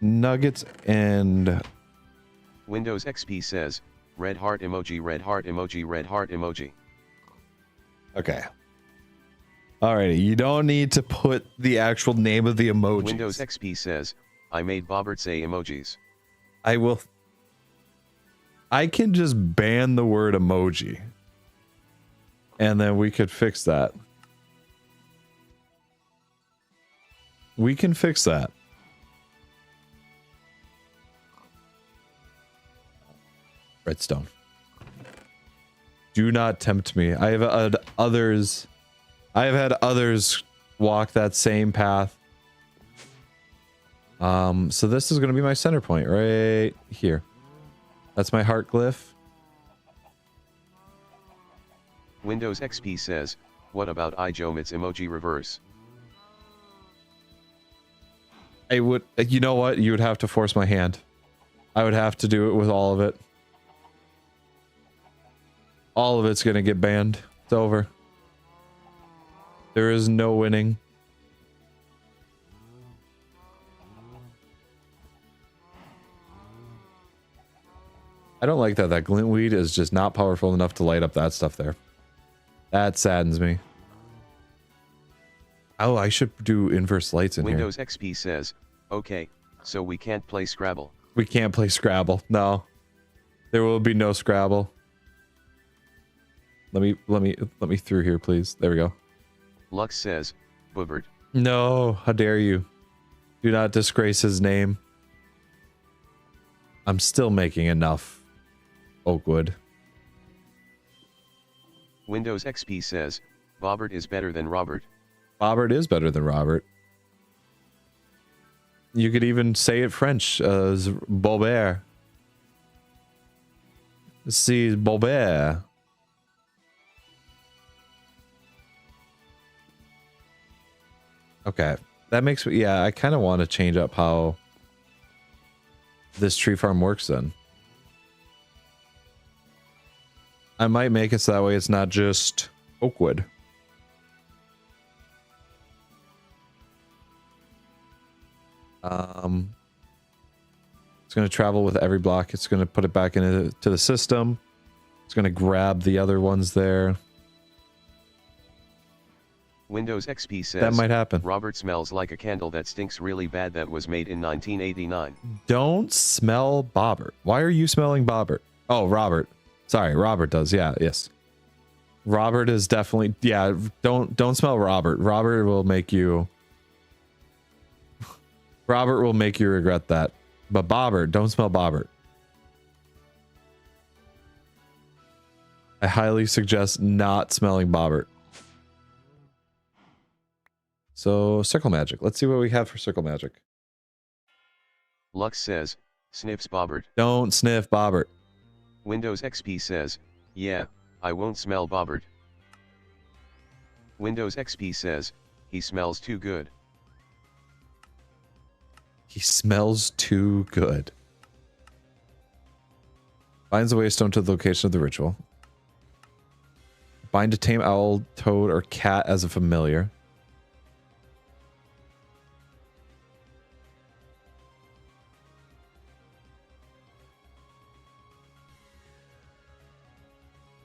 Nuggets and... Windows XP says, red heart emoji, red heart emoji, red heart emoji. Okay. Alrighty, you don't need to put the actual name of the emoji. Windows XP says, I made Bobbert say emojis. I will... I can just ban the word emoji. And then we could fix that. We can fix that. Redstone. Do not tempt me. I have had others walk that same path. So this is going to be my center point right here. That's my heart glyph. Windows XP says, what about iJomit's emoji reverse? I would, you know what? You would have to force my hand. I would have to do it with all of it. All of it's going to get banned. It's over. There is no winning. I don't like that glintweed is just not powerful enough to light up that stuff there. That saddens me. Oh, I should do inverse lights in Windows here. XP says, okay, so we can't play Scrabble. We can't play Scrabble. No. There will be no Scrabble. Let me through here, please. There we go. Lux says, Boobert. No, how dare you. Do not disgrace his name. I'm still making enough oakwood. Windows XP says, Bobbert is better than Robert. Bobbert is better than Robert. You could even say it French as Bobert. See, Bobert. Okay, that makes me, yeah, I kind of want to change up how this tree farm works then. I might make it so that way it's not just oak wood. It's going to travel with every block. It's going to put it back into the system. It's going to grab the other ones there. Windows XP says that might happen. Robert smells like a candle that stinks really bad that was made in 1989. Don't smell Bobbert. Why are you smelling Bobbert? Oh, Robert. Sorry, Robert does. Yeah, yes. Robert is definitely, yeah, don't smell Robert. Robert will make you regret that. But Bobbert, don't smell Bobbert. I highly suggest not smelling Bobbert. So, circle magic. Let's see what we have for circle magic. Lux says, sniffs Bobbert. Don't sniff Bobbert. Windows XP says, yeah, I won't smell Bobbert. Windows XP says, he smells too good. He smells too good. Binds the waystone to the location of the ritual. Bind a tame owl, toad, or cat as a familiar.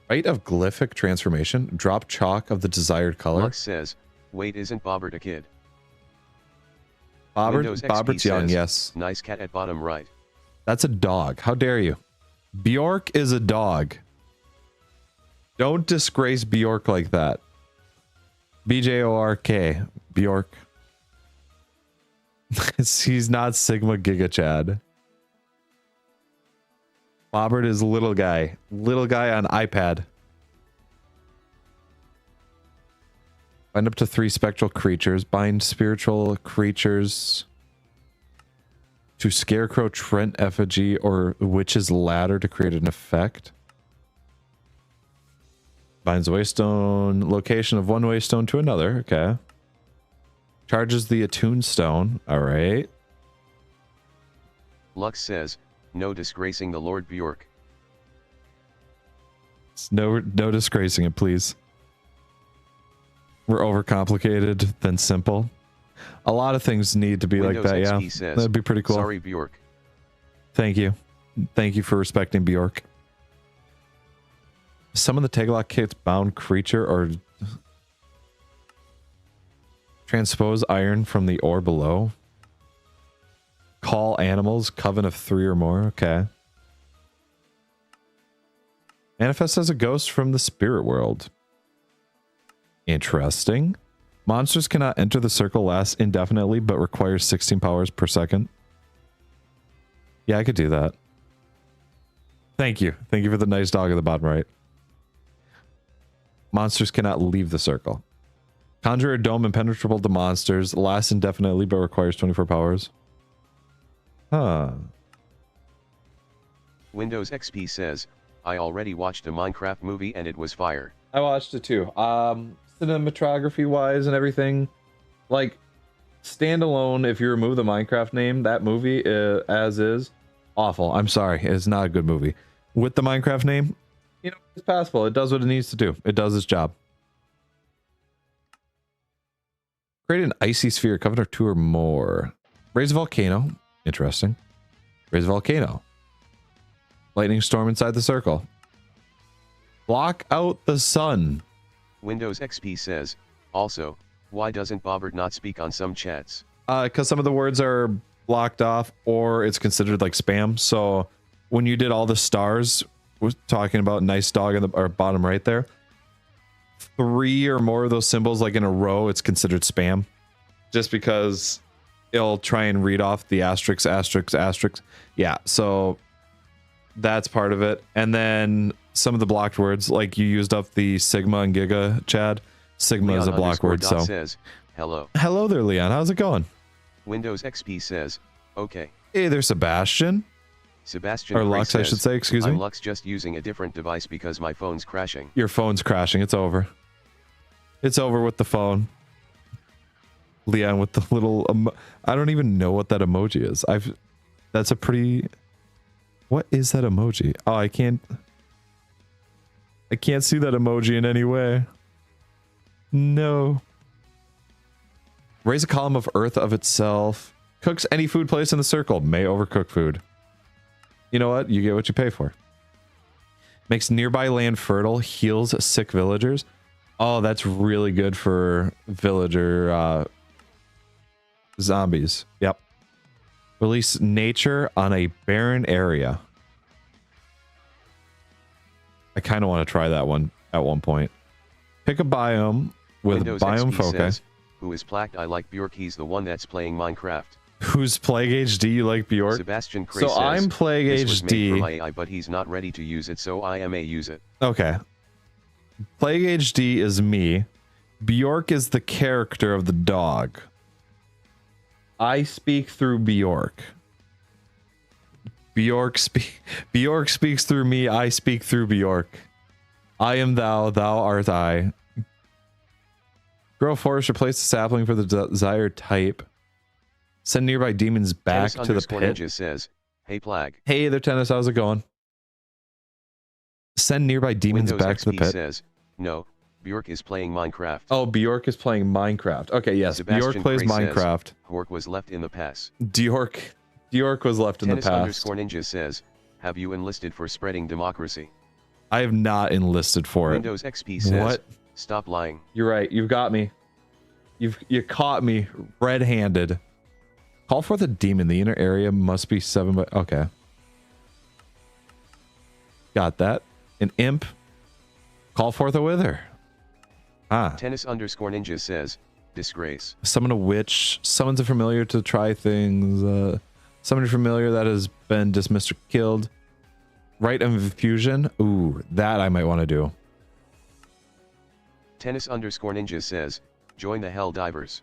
Rite of glyphic transformation. Drop chalk of the desired color. Lux says, wait, isn't Bobbert a kid? Bobbert's young, says, yes. Nice cat at bottom right. That's a dog. How dare you? Bjork is a dog. Don't disgrace Bjork like that. BJORK. Bjork. He's not Sigma Giga Chad. Bobbert is little guy. Little guy on iPad. Bind up to 3 spectral creatures. Bind spiritual creatures to Scarecrow, Trent Effigy, or Witch's Ladder to create an effect. Binds a waystone. Location of one waystone to another. Okay. Charges the attuned stone. All right. Lux says, no disgracing the Lord Bjork. No disgracing it, please. We're overcomplicated than simple. A lot of things need to be Windows like that, XP yeah. Says, that'd be pretty cool. Sorry, Bjork. Thank you. Thank you for respecting Bjork. Summon the Teglock kit's bound creature or transpose iron from the ore below. Call animals, coven of 3 or more. Okay. Manifest as a ghost from the spirit world. Interesting. Monsters cannot enter the circle, last indefinitely, but requires 16 powers per second. Yeah, I could do that. Thank you. Thank you for the nice dog at the bottom right. Monsters cannot leave the circle. Conjure a dome impenetrable to monsters, lasts indefinitely, but requires 24 powers. Huh. Windows XP says, I already watched a Minecraft movie and it was fire. I watched it too. Cinematography wise and everything, like standalone, if you remove the Minecraft name, that movie as is awful. I'm sorry, it's not a good movie. With the Minecraft name, you know, it's passable. It does what it needs to do. It does its job. Create an icy sphere, cover 2 or more. Raise a volcano. Interesting. Raise a volcano. Lightning storm inside the circle. Block out the sun. Windows XP says, also, why doesn't Bobbert not speak on some chats? Because some of the words are blocked off or it's considered like spam. So when you did all the stars, was talking about nice dog in the or bottom right there, 3 or more of those symbols like in a row, it's considered spam. Just because it'll try and read off the asterisk, asterisk, asterisk. Yeah, so that's part of it. And then some of the blocked words, like you used up the Sigma and Giga, Chad. Sigma Leon is a block word, so. Says, hello. Hello there, Leon. How's it going? Windows XP says, okay. Hey there, Sebastian. Sebastian Or Lux, I should say, excuse me. I'm Lux, just using a different device because my phone's crashing. Your phone's crashing. It's over. It's over with the phone. Leon with the little... I don't even know what that emoji is. That's a pretty... What is that emoji? Oh, I can't see that emoji in any way. No. Raise a column of earth of itself. Cooks any food placed in the circle. May overcook food. You know what? You get what you pay for. Makes nearby land fertile. Heals sick villagers. Oh, that's really good for villager zombies. Yep. Release nature on a barren area. I kind of want to try that one at one point. Pick a biome with Windows biome XP focus. Says, who is Placked? I like Bjork. He's the one that's playing Minecraft. Who's PlagHD? You like Bjork? Sebastian Cray so says, I'm PlagHD. This was made for my AI, but he's not ready to use it, so I may use it. Okay. PlagHD is me. Bjork is the character of the dog. I speak through Bjork. Bjork speaks through me. I speak through Bjork. I am thou, thou art I. Grow a forest, replace the sapling for the desired type. Send nearby demons back to the pit. Ninja says, hey Plag. Hey there, Tennis, how's it going? Send nearby demons Windows back XP to the pit. Says, no, Bjork is playing Minecraft. Oh, Bjork is playing Minecraft. Okay, yes, Sebastian Bjork plays Cray Minecraft. Says, Hork was left in the pass. Bjork was left in the past. Ninja says, have you enlisted for spreading democracy? I have not enlisted for it. Windows XP says, what? Stop lying. You're right. You've got me. You caught me red-handed. Call for the demon. The inner area must be 7 by... Okay. Got that. An imp. Call forth a wither. Ah. Tennis_ninja says, disgrace. Summon a witch. Summons a familiar to try things. Summon a familiar that has been dismissed or killed. Rite of infusion. Ooh, that I might want to do. Tennis_ninja says, join the Helldivers.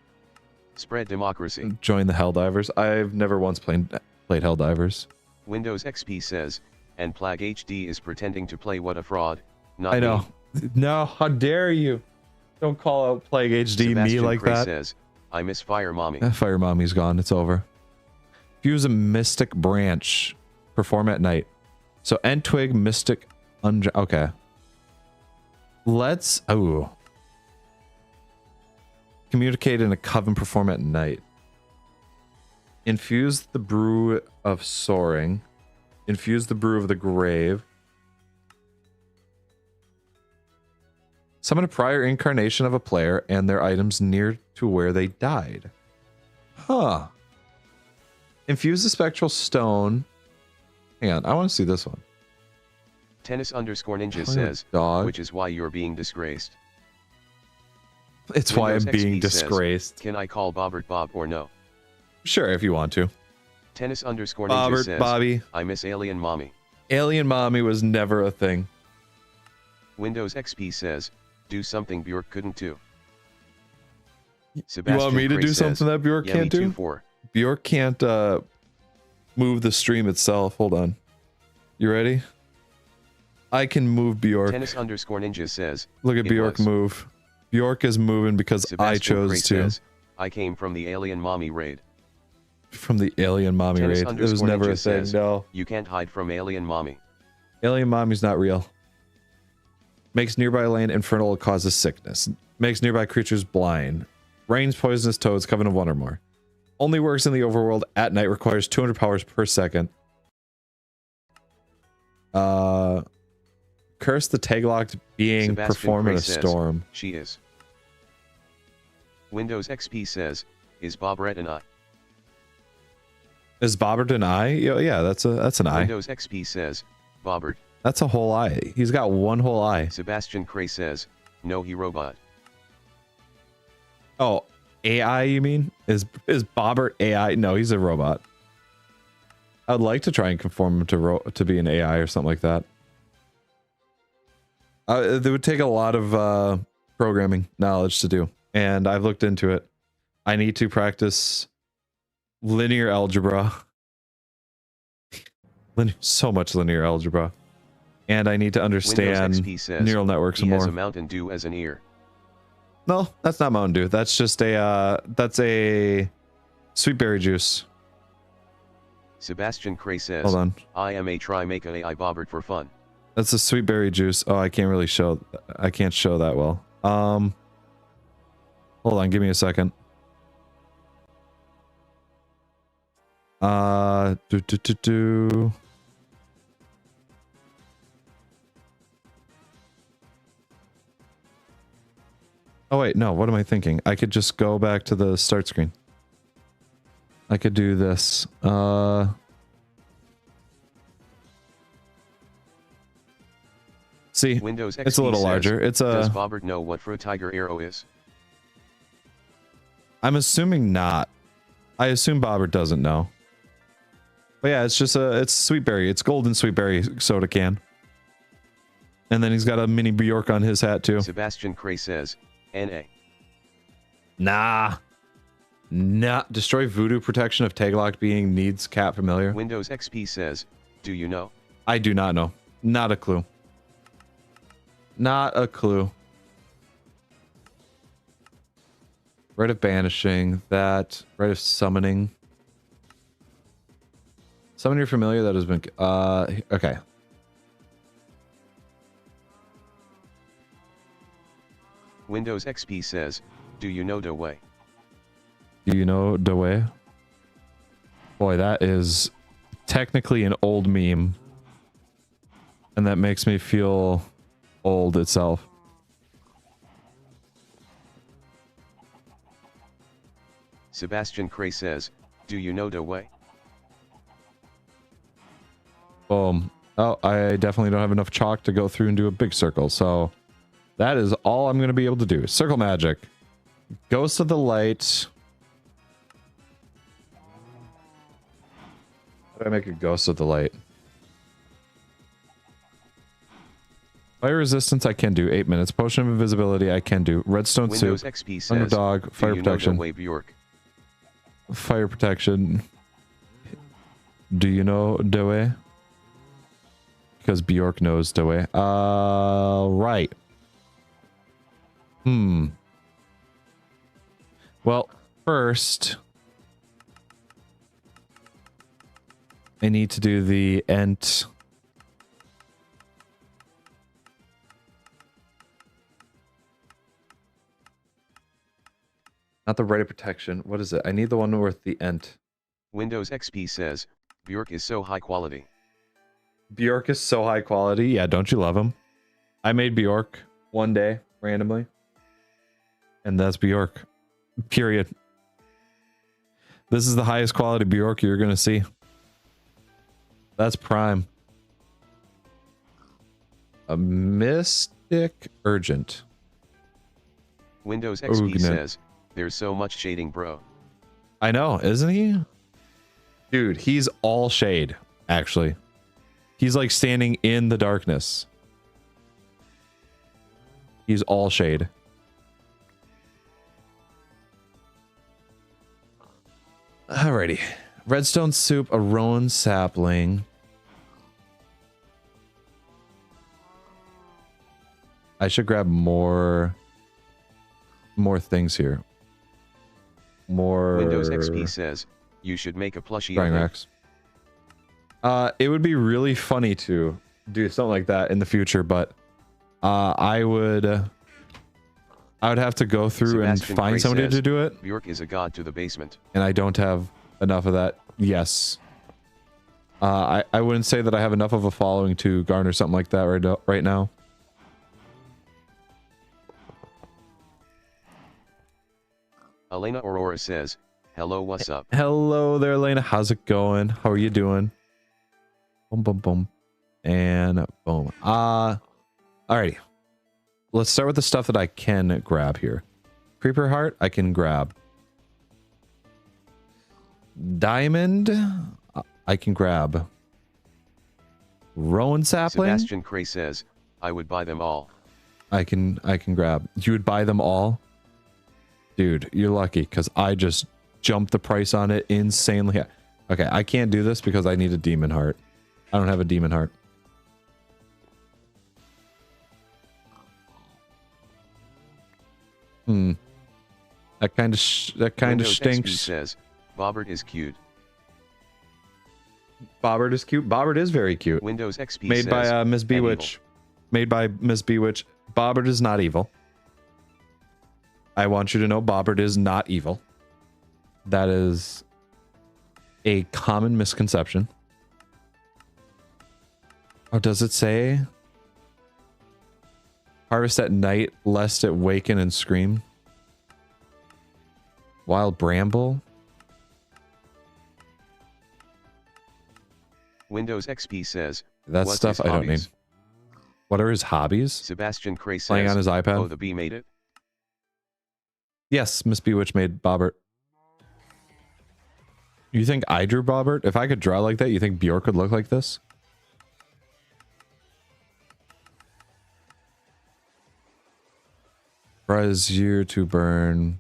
Spread democracy. Join the Helldivers. I've never once played Helldivers. Windows XP says, and PlagHD is pretending to play what a fraud. Not I know. Me. No, how dare you? Don't call out PlagHD Sebastian me like Cray that. Says, I miss Fire Mommy. Fire Mommy's gone. It's over. Fuse a mystic branch. Perform at night. So end twig mystic. Okay. Let's. Oh. Communicate in a coven. Perform at night. Infuse the brew of soaring. Infuse the brew of the grave. Summon a prior incarnation of a player and their items near to where they died. Huh. Infuse the spectral stone. Hang on, I want to see this one. Tennis_ninja says, dog. which is why you're being disgraced. It's why I'm Windows being XP says, disgraced. can I call Bobbert Bob or no? Sure, if you want to. Tennis_ninja Bobbert, says, Bobby. I miss Alien Mommy. Alien Mommy was never a thing. Windows XP says, do something Bjork couldn't do. You want me to do something that Bjork can't do? Bjork can't move the stream itself. Hold on. You ready? I can move Bjork. Tennis_ninja says, look at Bjork move. Bjork is moving because I chose to. Says, I came from the Alien Mommy raid. From the Alien Mommy raid. It was never a thing. No. You can't hide from Alien Mommy. Alien Mommy's not real. Makes nearby land infernal, causes sickness. Makes nearby creatures blind. Rains poisonous toads, coven of one or more. Only works in the overworld at night, requires 200 powers per second. Curse the taglocked being, Sebastian perform in a says, storm. She is. Windows XP says, is Bob Red an eye? Is Bobbert an eye? Yeah, that's an eye. Windows XP says, Bobbert. That's a whole eye. He's got one whole eye. Sebastian Cray says, no, he robot. Oh, AI, you mean? Is Bobbert AI? No, he's a robot. I'd like to try and conform him to be an AI or something like that. It would take a lot of programming knowledge to do, and I've looked into it. I need to practice Linear algebra. So much linear algebra. And I need to understand neural networks more. He has a Mountain Dew as an ear. No, that's not Mountain Dew. That's just that's a sweet berry juice. Sebastian Cray says, hold on. I am a try make a I bobbert for fun. That's a sweet berry juice. Oh, I can't really show. I can't show that well. Hold on. Give me a second. Oh wait, no, what am I thinking? I could just go back to the start screen. I could do this. See, Windows XP it's a little larger. It's a... Does Bobbert know what Fro Tiger Arrow is? I'm assuming not. I assume Bobbert doesn't know. But yeah, it's just it's sweet berry. It's golden sweet berry soda can. And then he's got a mini Bjork on his hat too. Sebastian Cray says, N.A. Nah. Destroy voodoo protection of tag-locked being needs cat familiar. Windows XP says, do you know? I do not know. Not a clue. Not a clue. Rite of banishing. That. Rite of summoning. Summon your familiar that has been... okay. Windows XP says, do you know Dawei? Do you know Dawei? Boy, that is technically an old meme. And that makes me feel old itself. Sebastian Cray says, do you know Dawei? Boom. Oh, I definitely don't have enough chalk to go through and do a big circle, so that is all I'm going to be able to do. Circle magic. Ghost of the Light. How do I make a Ghost of the Light? Fire resistance I can do. 8 minutes. Potion of invisibility I can do. Redstone Windows soup. XP says, Underdog. Fire protection. Bjork? Fire protection. Do you know Dawei? Because Bjork knows Dawei. Right. Well, first, I need to do the Ent. Not the Rite of Protection. What is it? I need the one with the Ent. Windows XP says, Bjork is so high quality. Bjork is so high quality. Yeah, don't you love him? I made Bjork one day, randomly. And that's Bjork. Period. This is the highest quality Bjork you're going to see. That's prime. A Mystic Urgent. Windows XP says, there's so much shading, bro. I know, isn't he? Dude, he's all shade, actually. He's like standing in the darkness. He's all shade. Alrighty. Redstone soup, a rowan sapling. I should grab more things here. More Windows XP says, you should make a plushie of racks. It would be really funny to do something like that in the future, but I would have to go through Sebastian and find Cray somebody says, to do it. Bjork is a god to the basement. And I don't have enough of that. Yes. I wouldn't say that I have enough of a following to garner something like that right now. Elena Aurora says, hello, what's up? Hello there, Elena. How's it going? How are you doing? Boom, boom, boom. And boom. Alrighty. Let's start with the stuff that I can grab here. Creeper Heart, I can grab. Diamond, I can grab. Rowan Sapling. Sebastian Cray says, I would buy them all. I can grab. You would buy them all? Dude, you're lucky, because I just jump the price on it insanely high. Okay, I can't do this because I need a demon heart. I don't have a demon heart. That kind of stinks. XP says, Bobbert is cute. Bobbert is cute. Bobbert is very cute. Windows XP made says, by Miss Bewitch. Made by Miss Bewitch. Bobbert is not evil. I want you to know Bobbert is not evil. That is a common misconception. Oh, does it say? Harvest at night, lest it waken and scream. Wild bramble. Windows XP says, That stuff I don't need. What are his hobbies? Sebastian Cray says, playing on his iPad. Oh, the bee made it? Yes, Miss Bewitch made Bobbert. You think I drew Bobbert? If I could draw like that, you think Bjork would look like this? Brazier to burn.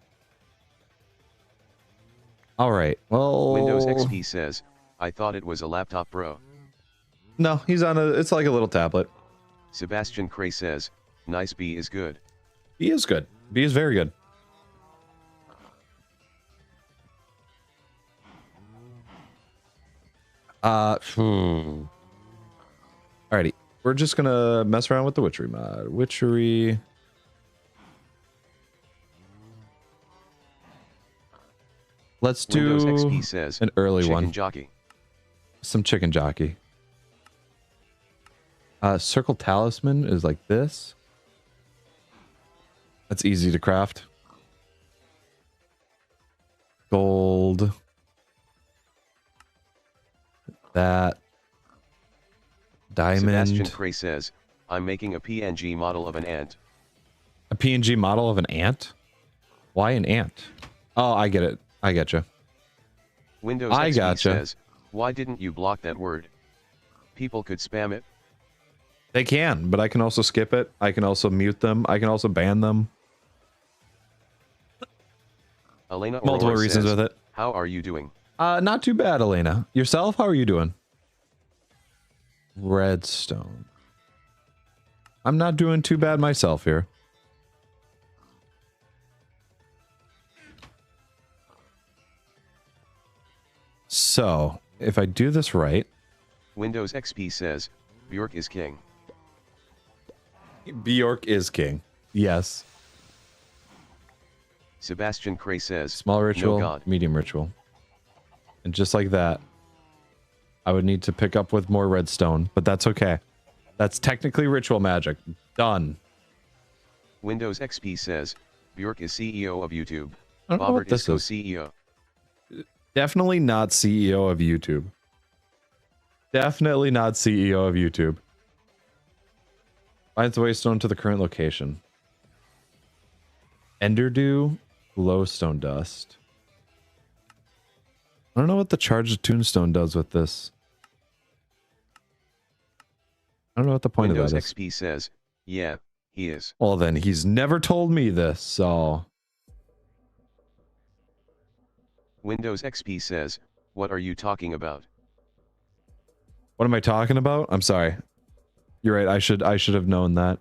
All right. Well, Windows XP says, I thought it was a laptop, bro. No, he's on a. It's like a little tablet. Sebastian Cray says, nice bee is good. He is good. Bee is very good. Alrighty. We're just gonna mess around with the Witchery mod. Witchery. Let's do Windows XP says, an early chicken one. Jockey. Some chicken jockey. Circle talisman is like this. That's easy to craft. Gold. That. Diamond. Sebastian Cray says, I'm making a PNG model of an ant. A PNG model of an ant? Why an ant? Oh, I get it. I getcha. Windows I XP gotcha. says, why didn't you block that word? People could spam it. They can, but I can also skip it. I can also mute them. I can also ban them. Elena Multiple Aurora reasons says, with it. how are you doing? Not too bad, Elena. Yourself? How are you doing? Redstone. I'm not doing too bad myself here. So, if I do this right... Windows XP says, Bjork is king. Bjork is king. Yes. Sebastian Cray says, Small ritual, no God. medium ritual. And just like that, I would need to pick up with more redstone, but that's okay. That's technically ritual magic. Done. Windows XP says, Bjork is CEO of YouTube. I don't know what Bobbert this is is. co-CEO. Definitely not CEO of YouTube. Definitely not CEO of YouTube. Finds the waystone to the current location. Enderdew, glowstone dust. I don't know what the charged tombstone does with this. I don't know what the point Windows of that is. XP says, yeah, he is. Well then, he's never told me this, so... Windows XP says, what are you talking about? What am I talking about? I'm sorry. You're right, I should have known that.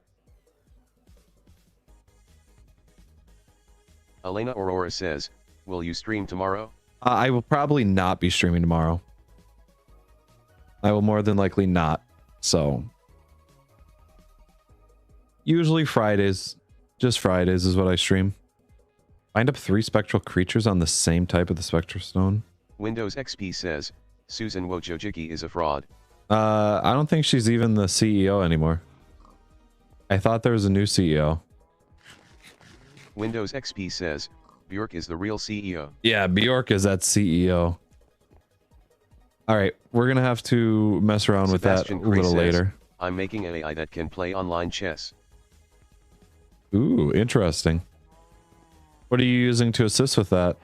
Elena Aurora says, will you stream tomorrow? I will probably not be streaming tomorrow. I will more than likely not, so... Usually Fridays. Just Fridays is what I stream. Find up 3 spectral creatures on the same type of the spectral stone. Windows XP says, Susan Wojcicki is a fraud. I don't think she's even the CEO anymore. I thought there was a new CEO. Windows XP says, Bjork is the real CEO. Yeah, Bjork is that CEO. Alright, we're gonna have to mess around Sebastian with that a little Cray says, later. I'm making an AI that can play online chess. Ooh, interesting. What are you using to assist with that?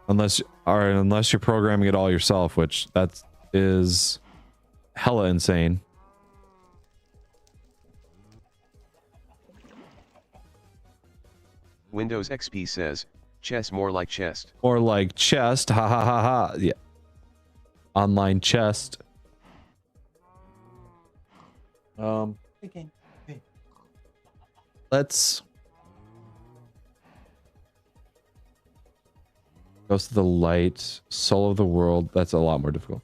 Unless you're programming it all yourself, which that is hella insane. Windows XP says, Chess more like chest. Or like chest. Ha ha ha ha. Yeah. Online chest. Let's Ghost of the Light, Soul of the World. That's a lot more difficult.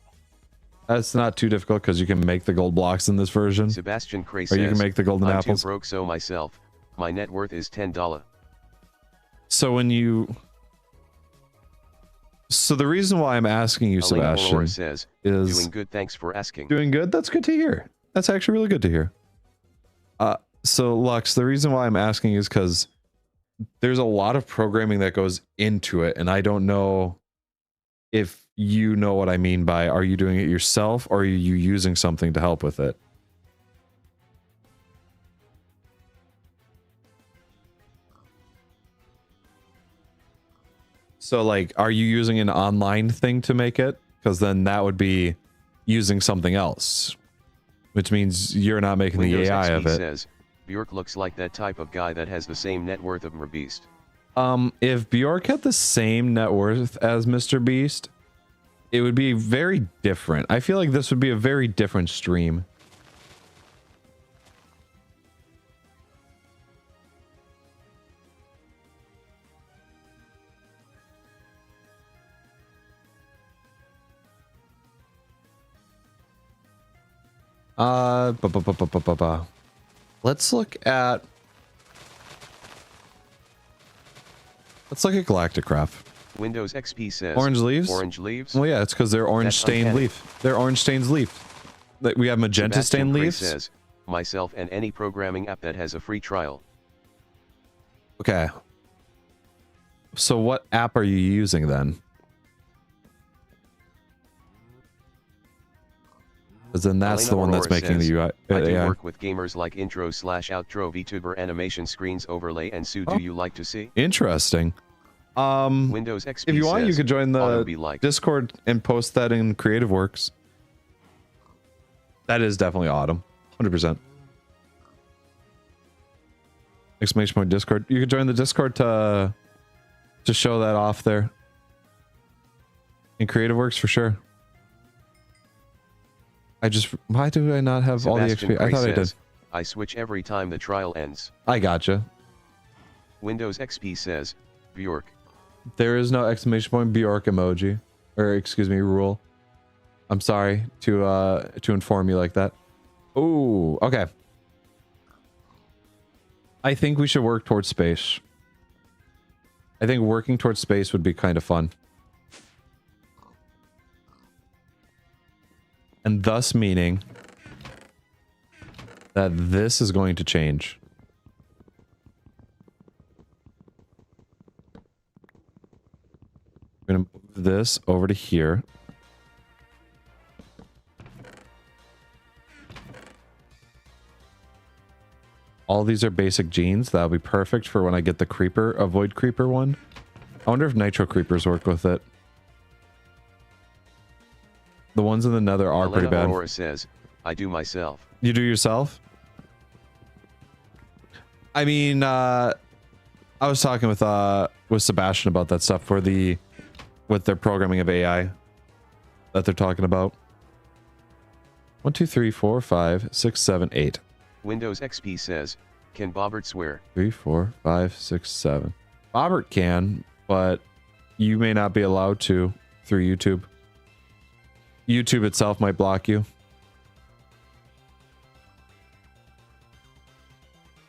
That's not too difficult because you can make the gold blocks in this version. Sebastian Cray Or says, you can make the golden I'm apples. too broke so myself. My net worth is $10. So when you... So the reason why I'm asking you, Elena Sebastian, Aurora says, is... doing good, thanks for asking. Doing good? That's good to hear. That's actually really good to hear. So Lux, the reason why I'm asking is because there's a lot of programming that goes into it, and I don't know if you know what I mean by, are you doing it yourself or are you using something to help with it? So like, are you using an online thing to make it? Because then that would be using something else, which means you're not making Windows the AI XP of it. Says, Bjork looks like that type of guy that has the same net worth of Beast. If Bjork had the same net worth as Mr. Beast, it would be very different. I feel like this would be a very different stream. Let's look at Galacticraft. Windows XP says, Orange leaves? Orange leaves? Well, yeah, it's because they're orange That's stained uncanny. leaf. They're orange stained leaf. We have magenta Sebastian stained Cray leaves. says, myself and any programming app that has a free trial. Okay. So what app are you using then? Because then that's Elena the one that's Aurora making says, the UI. I do AI. work with gamers like intro/outro VTuber animation screens overlay and Sue. Oh. Do you like to see? Interesting. Windows XP If you want, you says, could join auto the be like. Discord and post that in Creative Works. That is definitely Autumn. 100%. Exclamation point Discord. You could join the Discord to show that off there. In Creative Works for sure. Why do I not have Sebastian all the XP? I Cray thought I did. says, I switch every time the trial ends. I gotcha. Windows XP says, Bjork. There is no exclamation point Bjork emoji. Or excuse me, rule. I'm sorry to inform you like that. Ooh, okay. I think we should work towards space. I think working towards space would be kind of fun. And thus meaning that this is going to change. I'm going to move this over to here. All these are basic genes. That'll be perfect for when I get the creeper, avoid creeper one. I wonder if nitro creepers work with it. The ones in the nether are pretty bad. Aurora says, I do myself. You do yourself? I mean, I was talking with Sebastian about that stuff with their programming of AI that they're talking about. 1, 2, 3, 4, 5, 6, 7, 8. Windows XP says, can Bobbert swear? 3, 4, 5, 6, 7. Bobbert can, but you may not be allowed to through YouTube. YouTube itself might block you.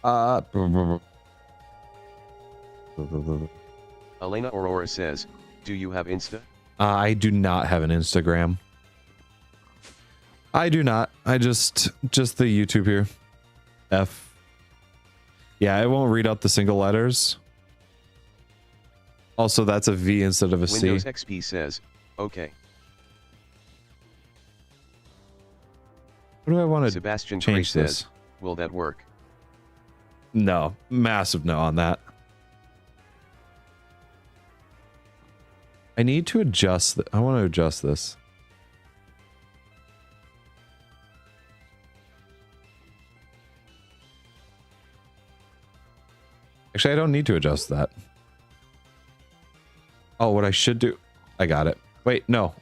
Elena Aurora says, do you have Insta? I do not have an Instagram. I do not. I just the YouTube here. F. Yeah, it won't read out the single letters. Also, that's a V instead of a C. Windows XP says, okay. What do I want to Sebastian Cray change this? says, will that work? No. Massive no on that. I need to adjust. I want to adjust this. Actually, I don't need to adjust that. Oh, what I should do. I got it. Wait, no.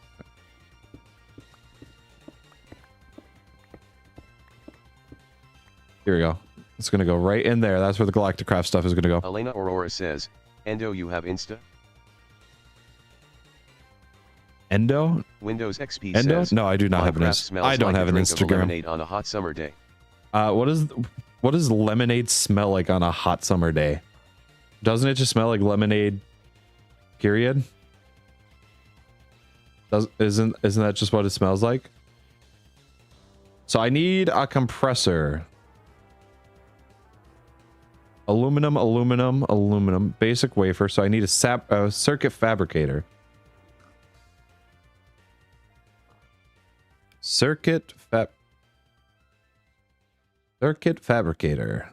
Here we go. It's going to go right in there. That's where the Galacticraft stuff is going to go. Elena Aurora says, Endo, you have Insta? Endo? Windows XP Endo? says, No, I do not have an Instagram. I don't have an Instagram. Lemonade on a hot summer day. What does lemonade smell like on a hot summer day? Doesn't it just smell like lemonade? Period. Isn't that just what it smells like? So I need a compressor. Aluminum, aluminum, aluminum. Basic wafer. So I need a circuit fabricator. Circuit fabricator.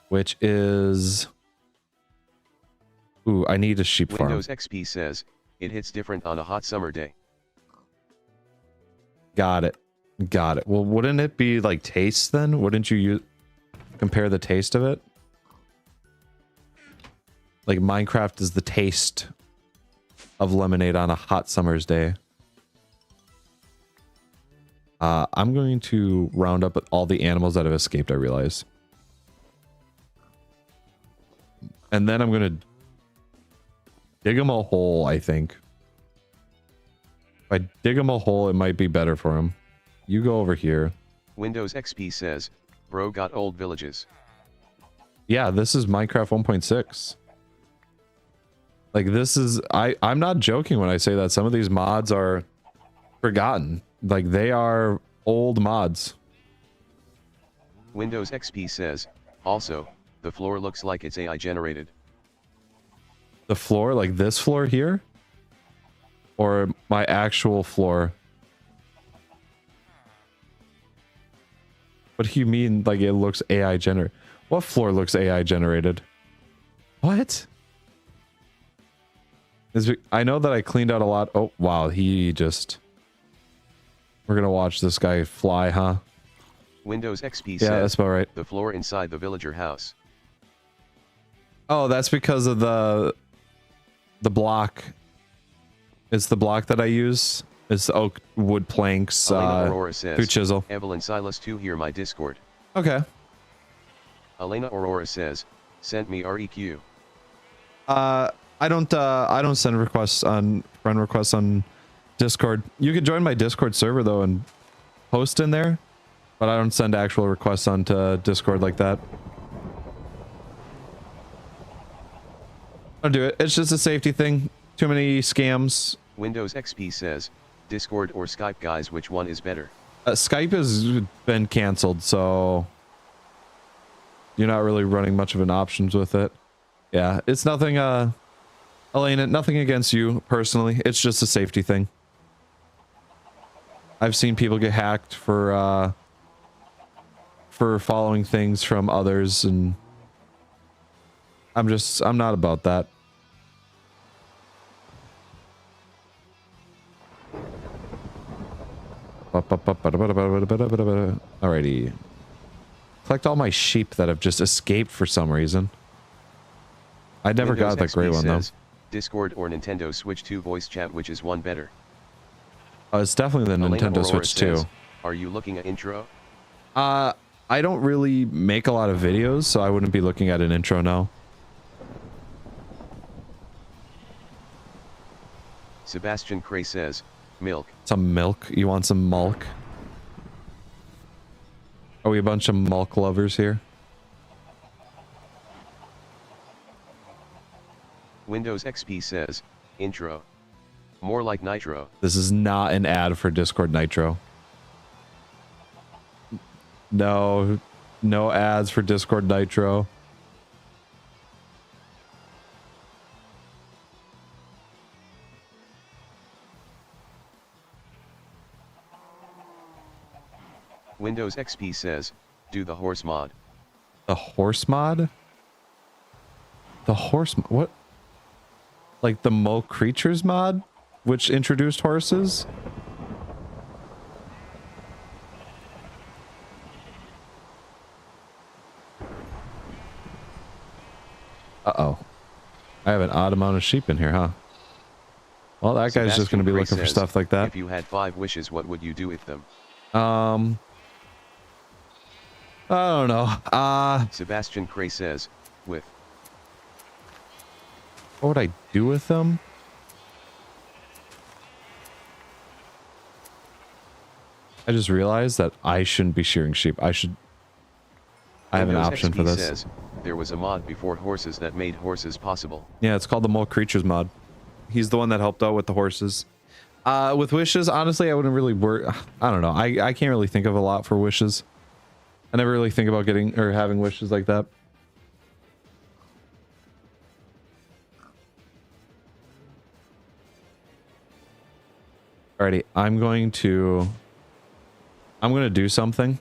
Which is... Ooh, I need a sheep farm. Windows XP says, it hits different on a hot summer day. Got it. Got it. Well, wouldn't it be like taste then? Wouldn't you compare the taste of it? Like Minecraft is the taste of lemonade on a hot summer's day. I'm going to round up all the animals that have escaped, I realize. And then I'm going to dig them a hole, I think. If I dig them a hole, it might be better for them. You go over here. Windows XP says, bro got old villages. Yeah, this is Minecraft 1.6. Like this is, I'm not joking when I say that some of these mods are forgotten. Like they are old mods. Windows XP says, also, the floor looks like it's AI generated. The floor, like this floor here? Or my actual floor? What do you mean, like it looks AI generated? What floor looks AI generated? What? I know that I cleaned out a lot. Oh, wow, he just... We're gonna watch this guy fly, huh? Windows XP yeah, says, that's about right. The floor inside the villager house. Oh, that's because of the block. It's the block that I use. It's the oak wood planks. Aurora says, through chisel. Evelyn Silas 2 here my Discord. Okay. Elena Aurora says, sent me REQ. I don't send requests on friend requests on Discord. You can join my Discord server though and post in there, but I don't send actual requests onto Discord like that. Don't do it. It's just a safety thing. Too many scams. Windows XP says, Discord or Skype guys, which one is better? Skype has been canceled, so you're not really running much of an options with it. Yeah, it's nothing, Elena, nothing against you personally. It's just a safety thing. I've seen people get hacked for following things from others, and I'm not about that. Alrighty. Collect all my sheep that have just escaped for some reason. I never Windows got that XP great one though. Discord or Nintendo Switch 2 voice chat, which is one better? It's definitely the Elena Nintendo Aurora Switch 2. says, are you looking at intro? I don't really make a lot of videos, so I wouldn't be looking at an intro now. Sebastian Cray says, milk. Some milk? You want some mulk? Are we a bunch of mulk lovers here? Windows XP says, intro. More like Nitro. This is not an ad for Discord Nitro. No, no ads for Discord Nitro. Windows XP says, do the horse mod. The horse mod? The horse... What? Like the Mo Creatures mod? Which introduced horses? Uh-oh. an odd amount of sheep in here, huh? Well, that guy's just going to be looking for stuff like that. If you had 5 wishes, what would you do with them? I don't know. Sebastian Cray says, with. What would I do with them? I just realized that I shouldn't be shearing sheep. I have an option for this. Says, there was a mod before horses that made horses possible. Yeah, it's called the Mole Creatures mod. He's the one that helped out with the horses. With wishes, honestly, I wouldn't really work. I don't know. I can't really think of a lot for wishes. I never really think about getting or having wishes like that. Alrighty, I'm going to do something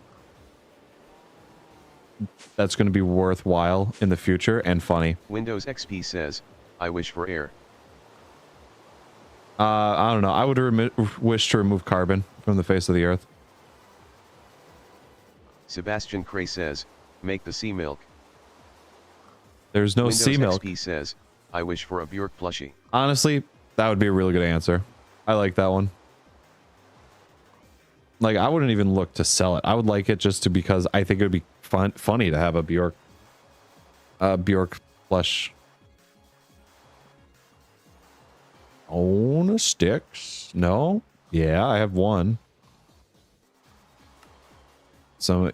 that's going to be worthwhile in the future and funny. Windows XP says, I wish for air. I don't know. I would wish to remove carbon from the face of the earth. Sebastian Cray says, make the sea milk. There's no Windows sea milk. XP says, I wish for a Bjork plushie. Honestly, that would be a really good answer. I like that one. Like, I wouldn't even look to sell it. I would like it just to because I think it would be funny to have a Bjork plush. Own sticks? No? Yeah, I have one. So,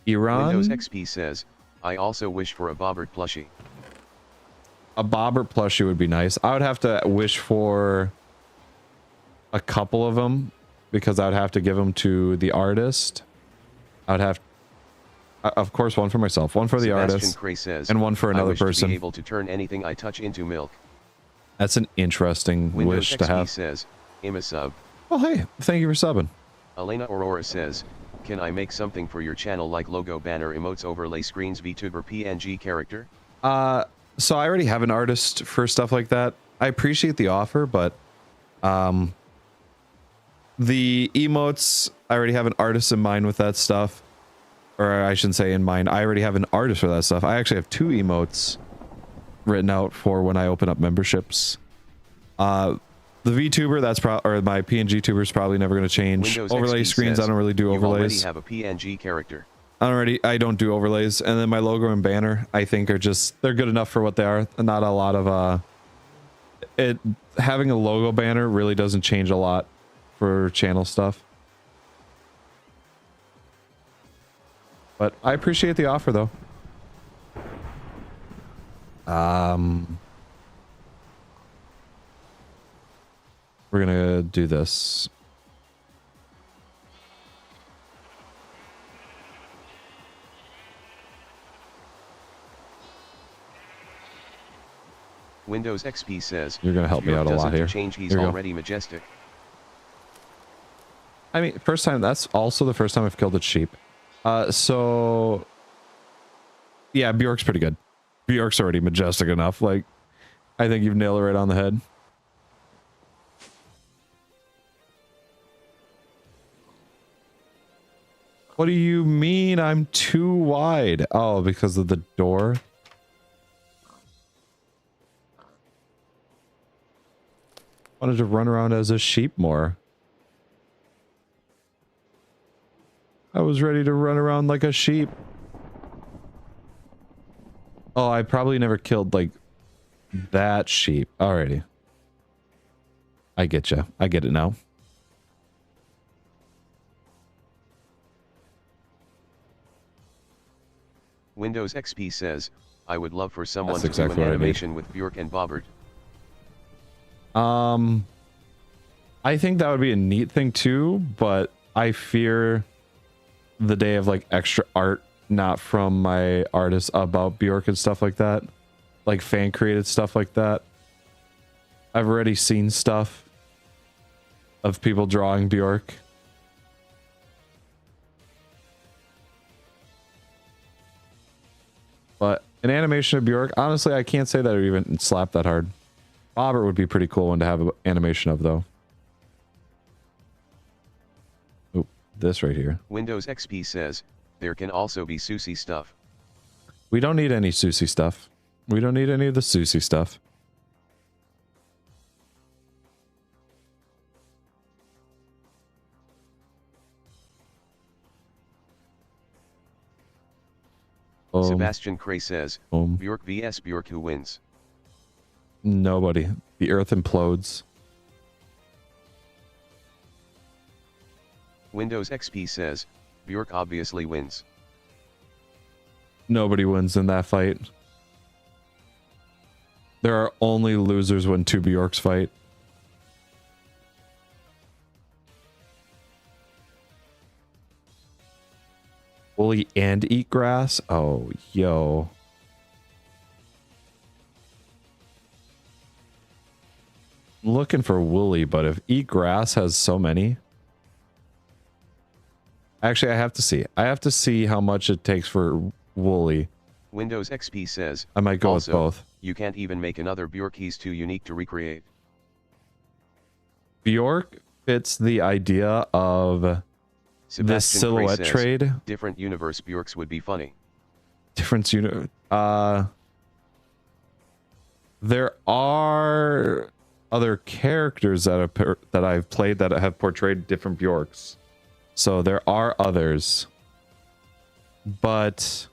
Iran? Windows XP says, I also wish for a Bobbert plushie. A Bobbert plushie would be nice. I would have to wish for a couple of them because I would have to give them to the artist. I would have, of course, one for myself, one for the artist, says, and one for another person. To be able to turn anything I touch into milk. That's an interesting Windows wish XP to have. Says, I'm a sub. Oh, hey, thank you for subbing. Elena Aurora says, can I make something for your channel like logo, banner, emotes, overlay screens, VTuber, PNG character? So I already have an artist for stuff like that. I appreciate the offer, but the emotes, I already have an artist in mind with that stuff. Or I shouldn't say in mind. I already have an artist for that stuff. I actually have 2 emotes written out for when I open up memberships. The VTuber, that's or my PNG tuber is probably never going to change. Windows Overlay XP screens, says, I don't really do overlays. You already have a PNG character. I don't do overlays, and then my logo and banner, I think, are just they're good enough for what they are. Not a lot of having a logo banner really doesn't change a lot for channel stuff. But I appreciate the offer though. We're gonna do this. Windows XP says, you're gonna help me out a lot here. Change, he's already majestic. I mean, first time, that's also the first time I've killed a sheep. So yeah, Bjork's pretty good. Bjork's already majestic enough. Like, I think you've nailed it right on the head. What do you mean I'm too wide? Oh, because of the door? I wanted to run around as a sheep more. I was ready to run around like a sheep. Oh, I probably never killed, like, that sheep. Alrighty. I get you. I get it now. Windows XP says, I would love for someone to do an animation with Bjork and Bobbert. I think that would be a neat thing too, but I fear the day of like extra art, not from my artists about Bjork and stuff like that. Like fan created stuff like that. I've already seen stuff of people drawing Bjork. But an animation of Bjork, honestly, I can't say that it would even slap that hard. Bobbert would be pretty cool one to have an animation of, though. Oh, this right here. Windows XP says, there can also be Susie stuff. We don't need any Susie stuff. We don't need any of the Susie stuff. Sebastian Cray says, Boom. Bjork vs Bjork, who wins? Nobody. The earth implodes. Windows XP says, Bjork obviously wins. Nobody wins in that fight. There are only losers when two Bjorks fight. Woolly and eat grass? Oh, yo. I'm looking for Woolly, but if eat grass has so many... Actually, I have to see. I have to see how much it takes for Woolly. Windows XP says, I might go also, with both. You can't even make another Bjork, he's too unique to recreate. Bjork fits the idea of Sebastian this silhouette Cray says, trade. Different universe Bjorks would be funny. Different there are other characters that I've played that have portrayed different Bjorks. So there are others. But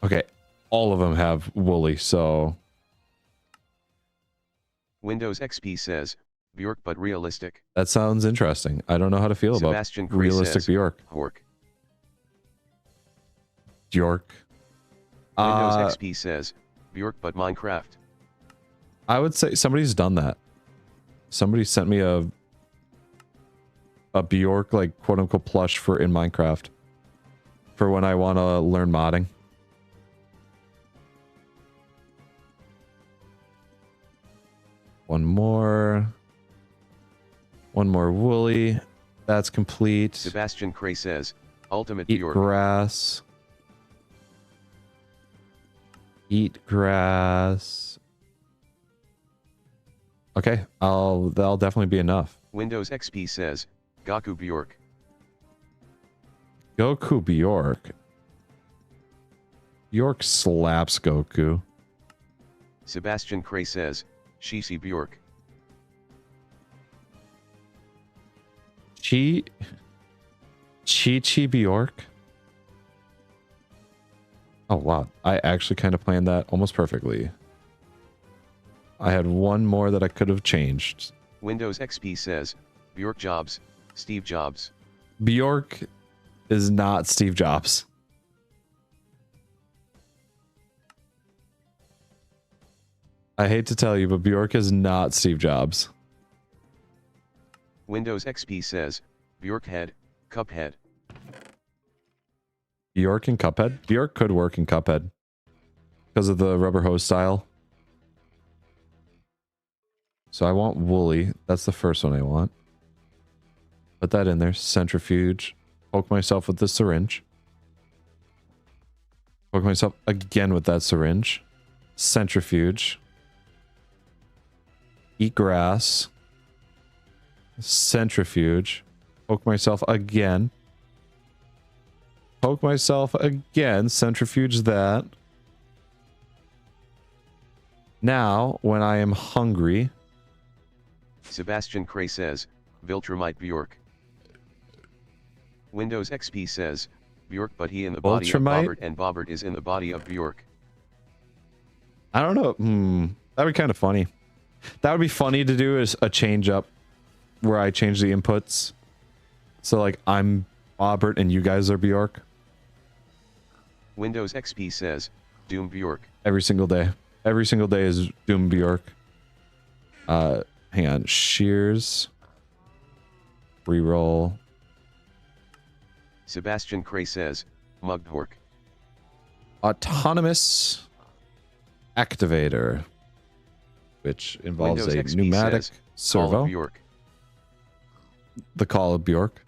okay, all of them have Woolly, so Windows XP says, Bjork but realistic. that sounds interesting. I don't know how to feel Sebastian about Cray realistic says, Bjork. Bjork. Windows XP says, Bjork but Minecraft. I would say somebody's done that. Somebody sent me a Bjork, like, quote-unquote plush for in Minecraft. For when I want to learn modding. One more Woolly. That's complete. Sebastian Cray says, Ultimate Eat Bjork. grass. Eat grass. Okay, that'll definitely be enough. Windows XP says, Goku Bjork. Goku Bjork. Bjork slaps Goku. Sebastian Cray says, Shishi Bjork. Chi Bjork. Oh wow, I actually kind of planned that almost perfectly. I had one more that I could have changed. Windows XP says, Bjork Jobs, Steve Jobs. Bjork is not Steve Jobs. I hate to tell you, but Bjork is not Steve Jobs. Windows XP says, Bjork Head, Cuphead. Bjork and Cuphead? Bjork could work in Cuphead. Because of the rubber hose style. So I want Woolly. That's the first one I want. Put that in there. Centrifuge. Poke myself with the syringe. Poke myself again with that syringe. Centrifuge. Eat grass. Centrifuge. Poke myself again. Poke myself again. Centrifuge that. Now, when I am hungry... Sebastian Cray says, Viltrumite Bjork. Windows XP says, Bjork but he in the body of Bobbert and Bobbert is in the body of Bjork. I don't know. That'd be kind of funny. That would be funny to do as a change up where I change the inputs. So like I'm Bobbert and you guys are Bjork. Windows XP says, Doom Bjork. Every single day. Every single day is Doom Bjork. Hang on. Shears. Reroll. Sebastian Cray says, Mugdhork. Autonomous activator. Which involves Windows a XP pneumatic says, servo. Call of Bjork. The Call of Bjork.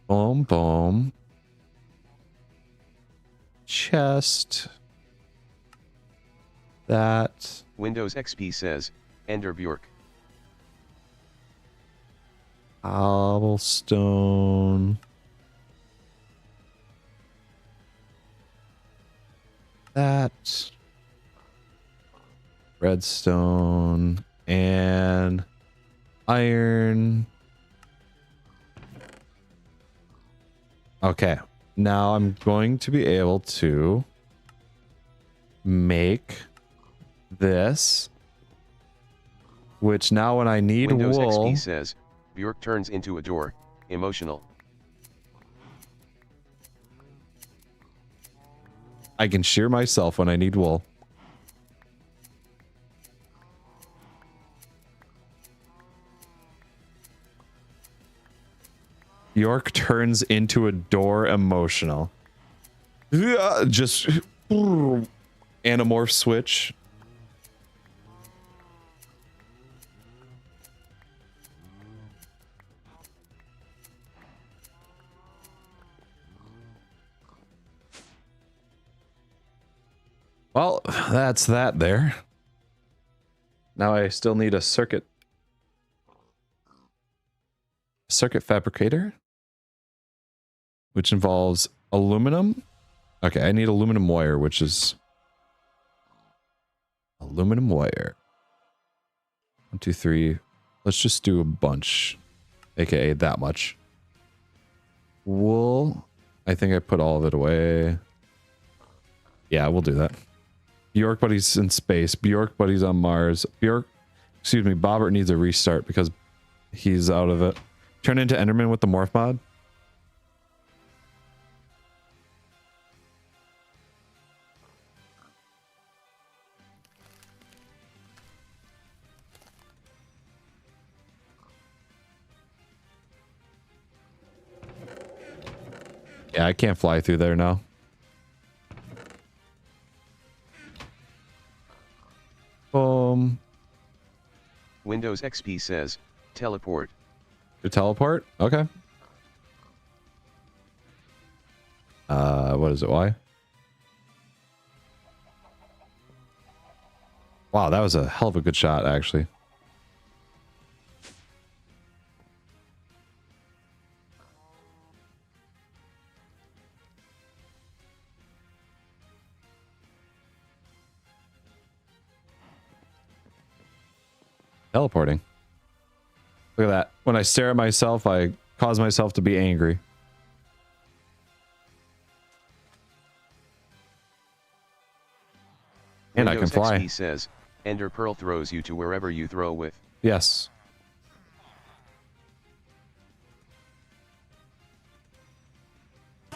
Boom, boom. Chest. That. Windows XP says, Ender Bjork. Cobblestone. That. Redstone. And iron. Okay. Now I'm going to be able to make this, which now when I need Windows wool, XP says, Bjork turns into a door, emotional. I can shear myself when I need wool. Bjork turns into a door, emotional. Yeah, just anamorph switch. Well, that's that there. Now I still need a circuit fabricator, which involves aluminum. Okay, I need aluminum wire, which is aluminum wire. 1, 2, 3. Let's just do a bunch, aka that much. Wool. I think I put all of it away. Yeah, we'll do that. Bjork buddy's in space. Bjork buddy's on Mars. Excuse me, Bobbert needs a restart because he's out of it. Turn into Enderman with the Morph Mod. Yeah, I can't fly through there now. Boom. Windows XP says, teleport. To teleport? Okay. What is it? Why? Wow, that was a hell of a good shot, actually. Teleporting. Look at that. When I stare at myself, I cause myself to be angry. And Windows I can fly. XP says, Ender Pearl throws you to wherever you throw with. Yes.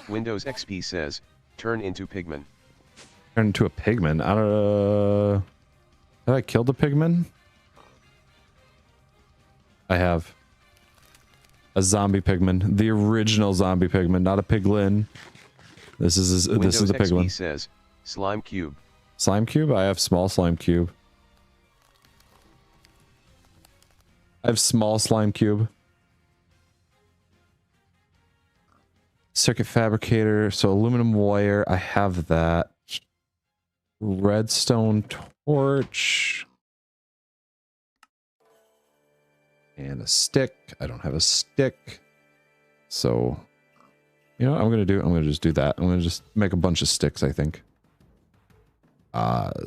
Windows XP says, turn into pigman. Turn into a pigman. Have I killed a pigman? I have. A zombie pigman. The original zombie pigman, not a piglin. This is a piglin. XP says, slime cube. Slime cube? I have small slime cube. I have small slime cube. Circuit fabricator. So aluminum wire. I have that. Redstone torch. And a stick. I don't have a stick. So, you know what I'm going to do? I'm going to just do that. I'm going to just make a bunch of sticks, I think.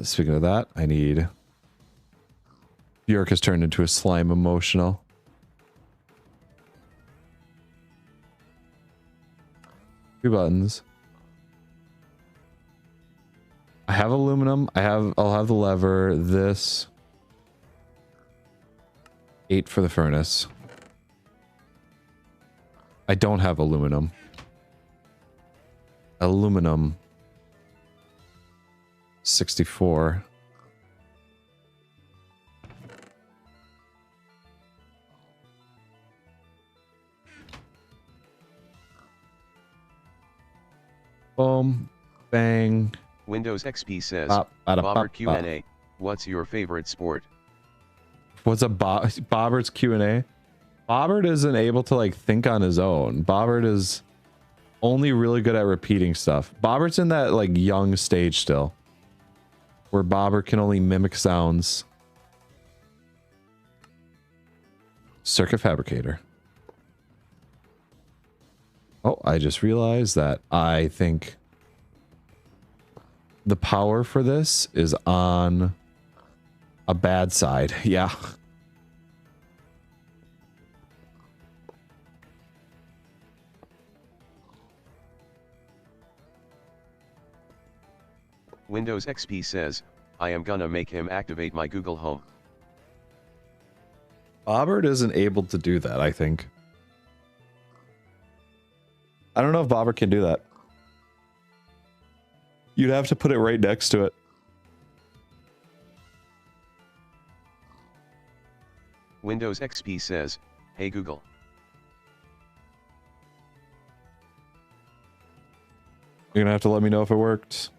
Speaking of that, I need... Bjork has turned into a slime emotional. Two buttons. I have aluminum. I'll have the lever. This. 8 for the furnace. I don't have aluminum. Aluminum. 64. Boom. Bang. Windows XP says, Bobber Bobber Q&A, what's your favorite sport? What's a Bobbert's Q&A? Bobbert isn't able to like think on his own. Bobbert is only really good at repeating stuff. Bobbert's in that like young stage still, where Bobbert can only mimic sounds. Circuit fabricator. Oh, I just realized that I think the power for this is on a bad side. Yeah. Windows XP says, I am gonna make him activate my Google Home. Bobbert isn't able to do that, I think. I don't know if Bobbert can do that. You'd have to put it right next to it. Windows XP says, hey Google. You're gonna have to let me know if it worked.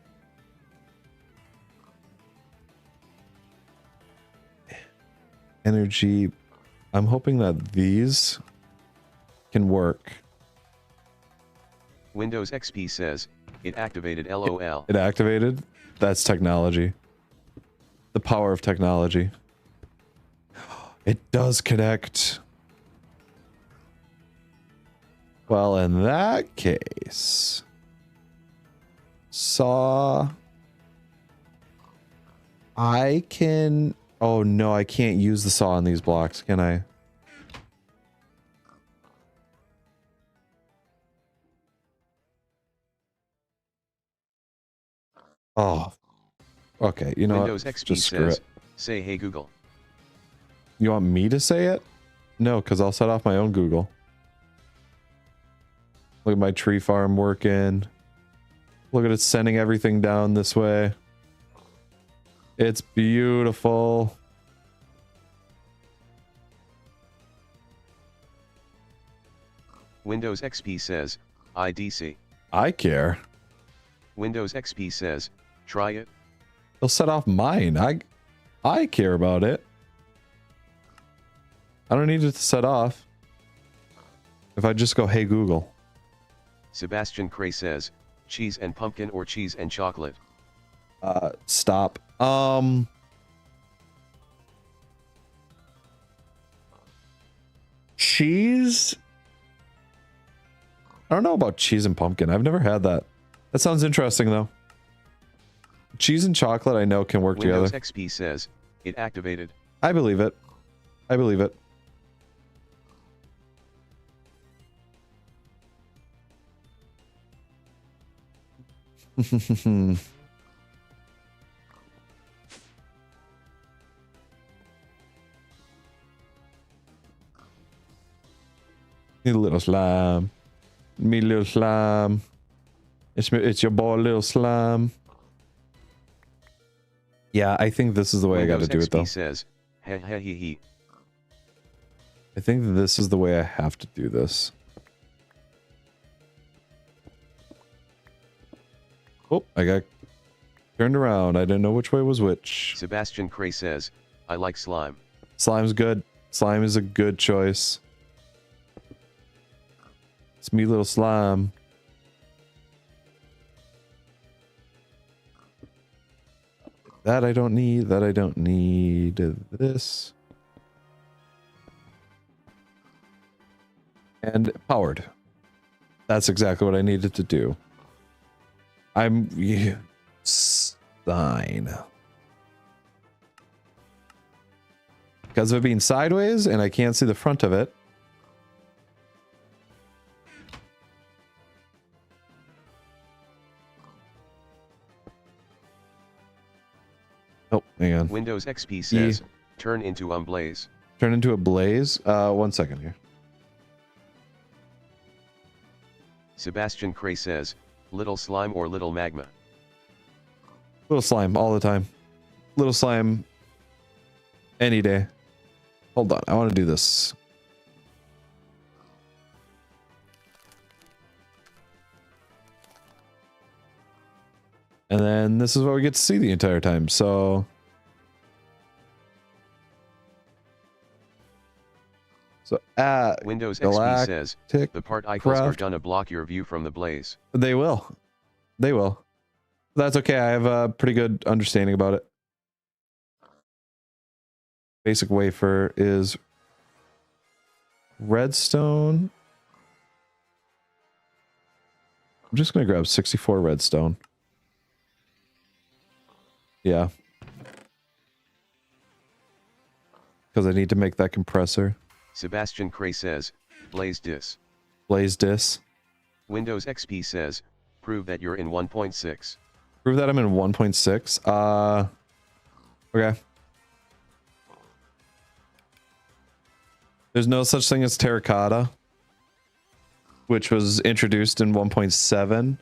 Energy. I'm hoping that these can work. Windows XP says, it activated LOL. It activated? That's technology. The power of technology. It does connect. Well, in that case... Saw... I can... Oh no, I can't use the saw on these blocks, can I? Oh. Okay, you know Windows what? XP Just screw says, it. say hey Google. You want me to say it? No, because I'll set off my own Google. Look at my tree farm working. Look at it sending everything down this way. It's beautiful. Windows XP says, IDC. I care. Windows XP says, try it. He'll set off mine. I care about it. I don't need it to set off. If I just go, hey Google. Sebastian Cray says, cheese and pumpkin or cheese and chocolate. Stop. Cheese? I don't know about cheese and pumpkin. I've never had that. That sounds interesting though. Cheese and chocolate I know can work Windows together. XP says, it activated. I believe it. I believe it. Me little slime. Me little slime. It's your boy little slime. Yeah, I think this is the way I gotta do it though. Says, he he he he. I think this is the way I have to do this. Oh, I got turned around. I didn't know which way was which. Sebastian Cray says, I like slime. Slime's good. Slime is a good choice. It's me little slime. That I don't need. That I don't need. This. And powered. That's exactly what I needed to do. I'm... Yeah, fine. Because of it being sideways and I can't see the front of it. Oh, hang on. Windows XP says, turn into blaze. Turn into a blaze? 1 second here. Sebastian Cray says, little slime or little magma. Little slime all the time. Little slime any day. Hold on, I want to do this. And then this is what we get to see the entire time, so... So, Windows XP says, the part icons are gonna block your view from the blaze. They will. They will. That's okay, I have a pretty good understanding about it. Basic wafer is redstone. I'm just gonna grab 64 redstone. Yeah. Because I need to make that compressor. Sebastian Cray says, blaze dis. Blaze dis. Windows XP says, prove that you're in 1.6. Prove that I'm in 1.6. Okay. There's no such thing as terracotta, which was introduced in 1.7.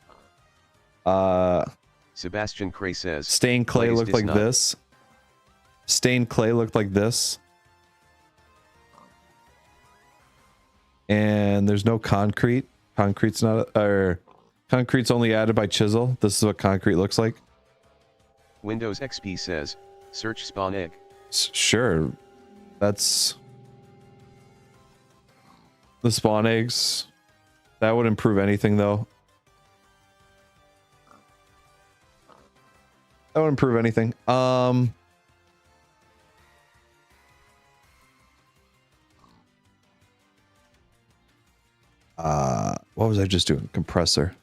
Sebastian Cray says Stained clay Blaze looked is like not- this. Stained clay looked like this. And there's no concrete. Concrete's not, or concrete's only added by chisel. This is what concrete looks like. Windows XP says, search spawn egg. Sure. That's the spawn eggs. That would improve anything though. That would improve anything. What was I just doing? Compressor.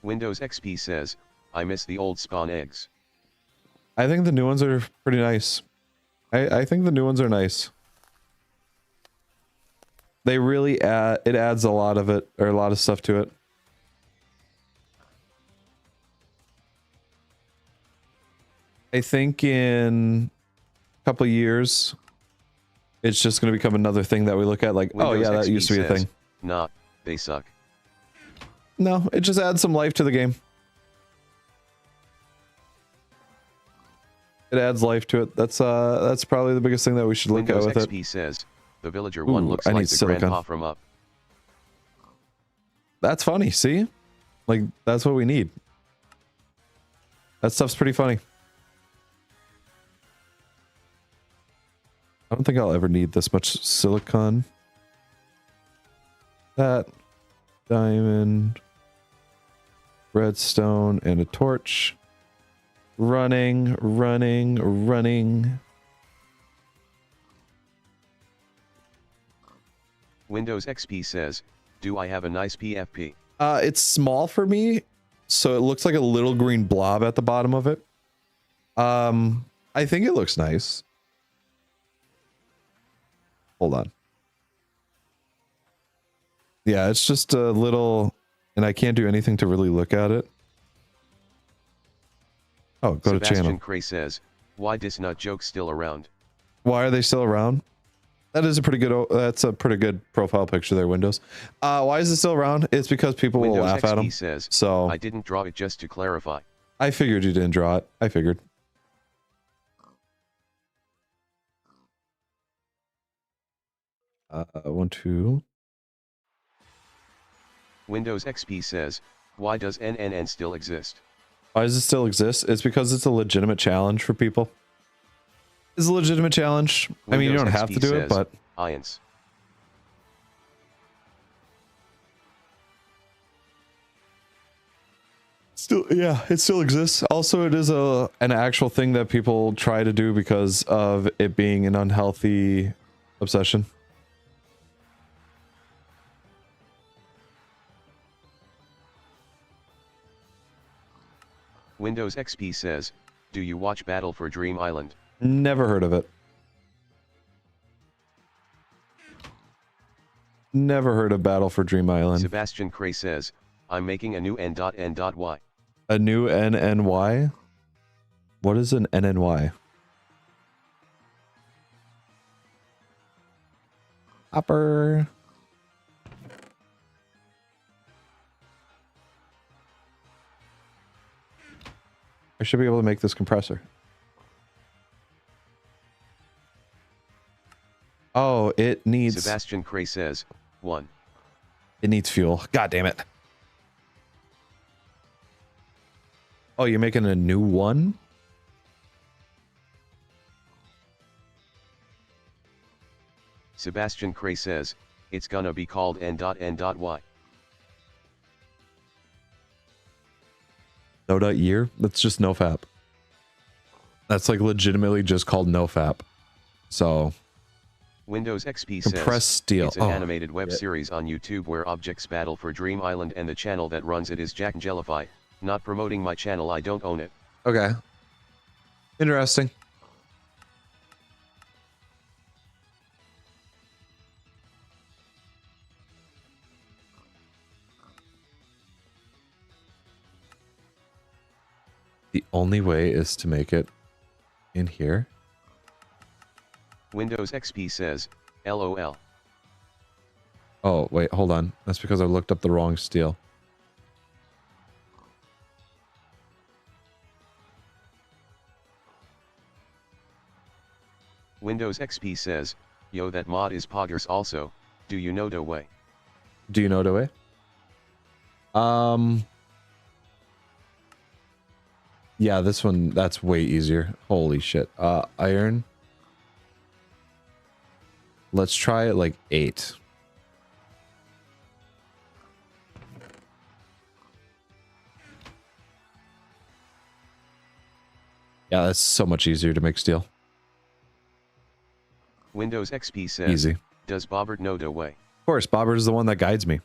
Windows XP says, I miss the old spawn eggs. I think the new ones are pretty nice. I think the new ones are nice. They really add, it adds a lot of it, or a lot of stuff to it. I think in a couple of years, it's just going to become another thing that we look at like, Windows oh yeah, that XP used to be a says, thing. Nah, they suck. No, it just adds some life to the game. It adds life to it. That's probably the biggest thing that we should look Windows at with XP it. says, the villager one Ooh, looks I like need the silicon. grandpa from Up. That's funny, see? Like, that's what we need. That stuff's pretty funny. I don't think I'll ever need this much silicon. That, diamond, redstone, and a torch. Running. Windows XP says, do I have a nice PFP? It's small for me, so it looks like a little green blob at the bottom of it. I think it looks nice. Hold on. Yeah, it's just a little, and I can't do anything to really look at it. Oh, go to channel. Sebastian Cray says, why this nut joke still around? Why are they still around? That is a pretty good, that's a pretty good profile picture there, Windows. Why is it still around? It's because people will Windows laugh at XP them. says, So I didn't draw it just to clarify. I figured you didn't draw it. I figured. One, two. Windows XP says, why does NNN still exist? Why does it still exist? It's because it's a legitimate challenge for people. It's a legitimate challenge. I mean, you Windows don't have to XP do it, says, but Ions. still, yeah, it still exists. Also, it is an actual thing that people try to do because of it being an unhealthy obsession. Windows XP says, do you watch Battle for Dream Island? Never heard of it. Never heard of Battle for Dream Island. Sebastian Cray says, I'm making a new N.N.Y. A new NNY? What is an NNY? Hopper. I should be able to make this compressor. Oh, it needs... Sebastian Cray says, 1. It needs fuel. God damn it. Oh, you're making a new one? Sebastian Cray says, it's gonna be called N.N.Y. No.year? That's just nofap. That's like legitimately just called nofap. So... Windows XP compressed says, steel. it's an Oh, animated web shit. series on YouTube where objects battle for Dream Island and the channel that runs it is Jack Jellify. Not promoting my channel, I don't own it. Okay. Interesting. The only way is to make it in here. Windows XP says, LOL. Oh, wait, hold on. That's because I looked up the wrong steel. Windows XP says, yo, that mod is poggers also. Do you know the way? Do you know the way? Yeah, this one, that's way easier. Holy shit. Iron. Let's try it like 8. Yeah, that's so much easier to make steel. Windows XP says, Easy. does Bobbert know the way? Of course, Bobbert is the one that guides me.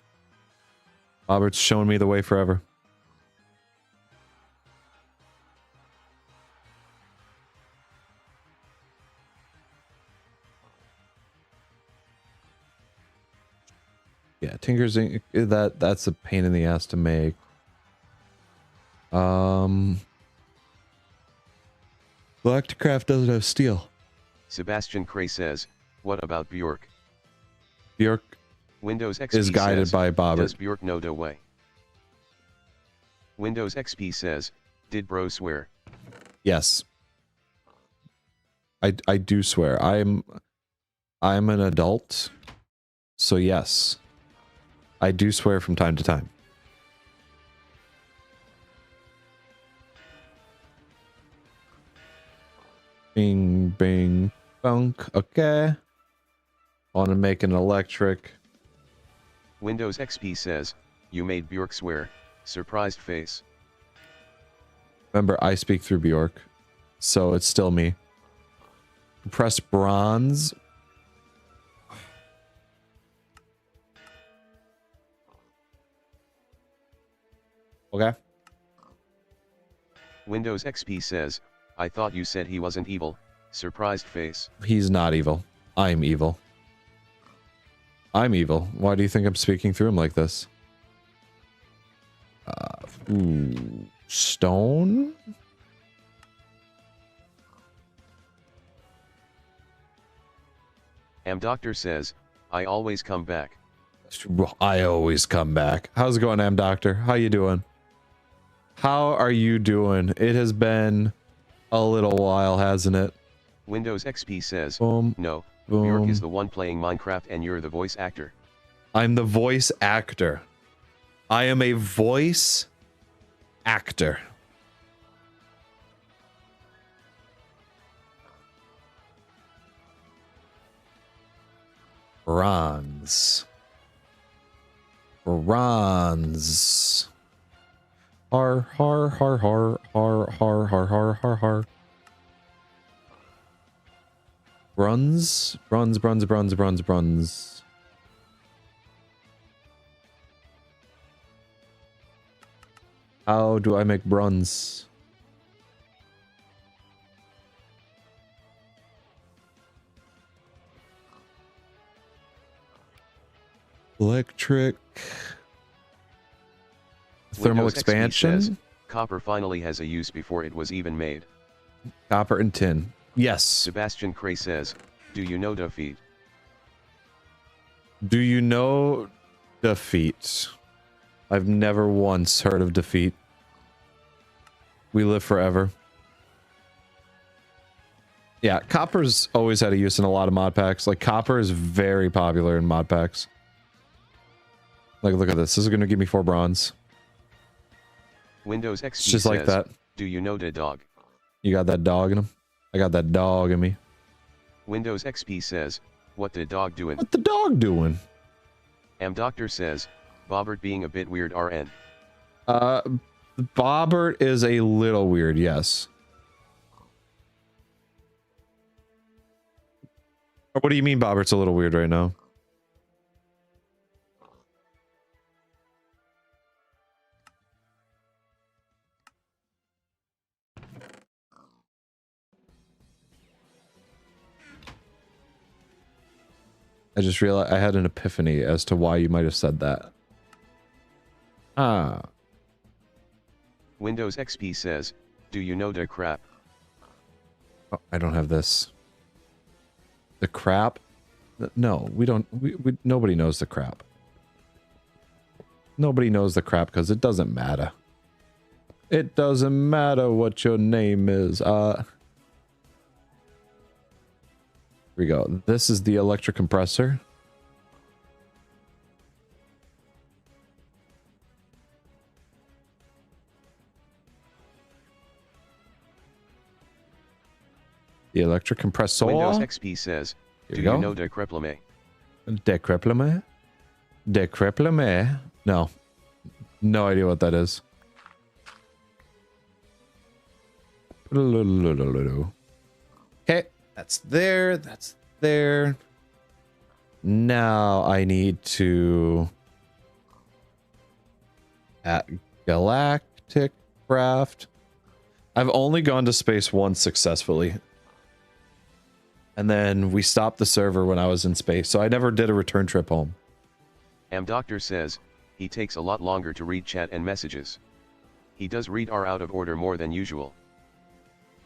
Bobbert's shown me the way forever. Yeah, Tinker's Ink, that's a pain in the ass to make. Galacticraft doesn't have steel. Sebastian Cray says, what about Bjork? Bjork Windows XP is guided says, by Bobbert. does Bjork know the way? Windows XP says, did bro swear? Yes. I do swear. I'm an adult. So yes. I do swear from time to time. Bing, bing, bunk. Okay. I want to make an electric. Windows XP says, you made Bjork swear. Surprised face. Remember, I speak through Bjork. So it's still me. Press bronze. Okay. Windows XP says, I thought you said he wasn't evil. Surprised face. He's not evil. I'm evil. I'm evil. Why do you think I'm speaking through him like this? Stone? Doctor says, I always come back. I always come back. How's it going, Doctor? How you doing? How are you doing? It has been a little while, hasn't it? Windows XP says, Boom, no, boom. Bjork is the one playing Minecraft and you're the voice actor. I'm the voice actor. I am a voice actor. Bronze. Bronze. Har, har, har, har, har, har, har, har, har, har. Bronze? Bronze, bronze, bronze, bronze, bronze. How do I make bronze? Electric. Thermal Windows XP expansion. says, copper finally has a use before it was even made. Copper and tin. Yes. Sebastian Cray says, do you know defeat? Do you know defeat? I've never once heard of defeat. We live forever. Yeah, copper's always had a use in a lot of mod packs. Like, copper is very popular in mod packs. Like, look at this. This is going to give me 4 bronze. Windows XP It's just says, like that. do you know the dog? You got that dog in him? I got that dog in me. Windows XP says, what the dog doing? What the dog doing? Doctor says, Bobbert being a bit weird RN. Bobbert is a little weird, yes. What do you mean Bobbert's a little weird right now? I just realized I had an epiphany as to why you might have said that. Windows XP says, Do you know the crap? Oh, I don't have this. The crap? No, we don't. Nobody knows the crap. Nobody knows the crap because it doesn't matter. It doesn't matter what your name is. Here we go. This is the electric compressor. The electric compressor. Windows XP says, do you know decreplame? Decreplame? Decreplame? No. No idea what that is. Okay, that's there. That's there. Now I need to... At Galacticraft. I've only gone to space once successfully. And then we stopped the server when I was in space, so I never did a return trip home. Doctor says, he takes a lot longer to read chat and messages. He does read R out of order more than usual.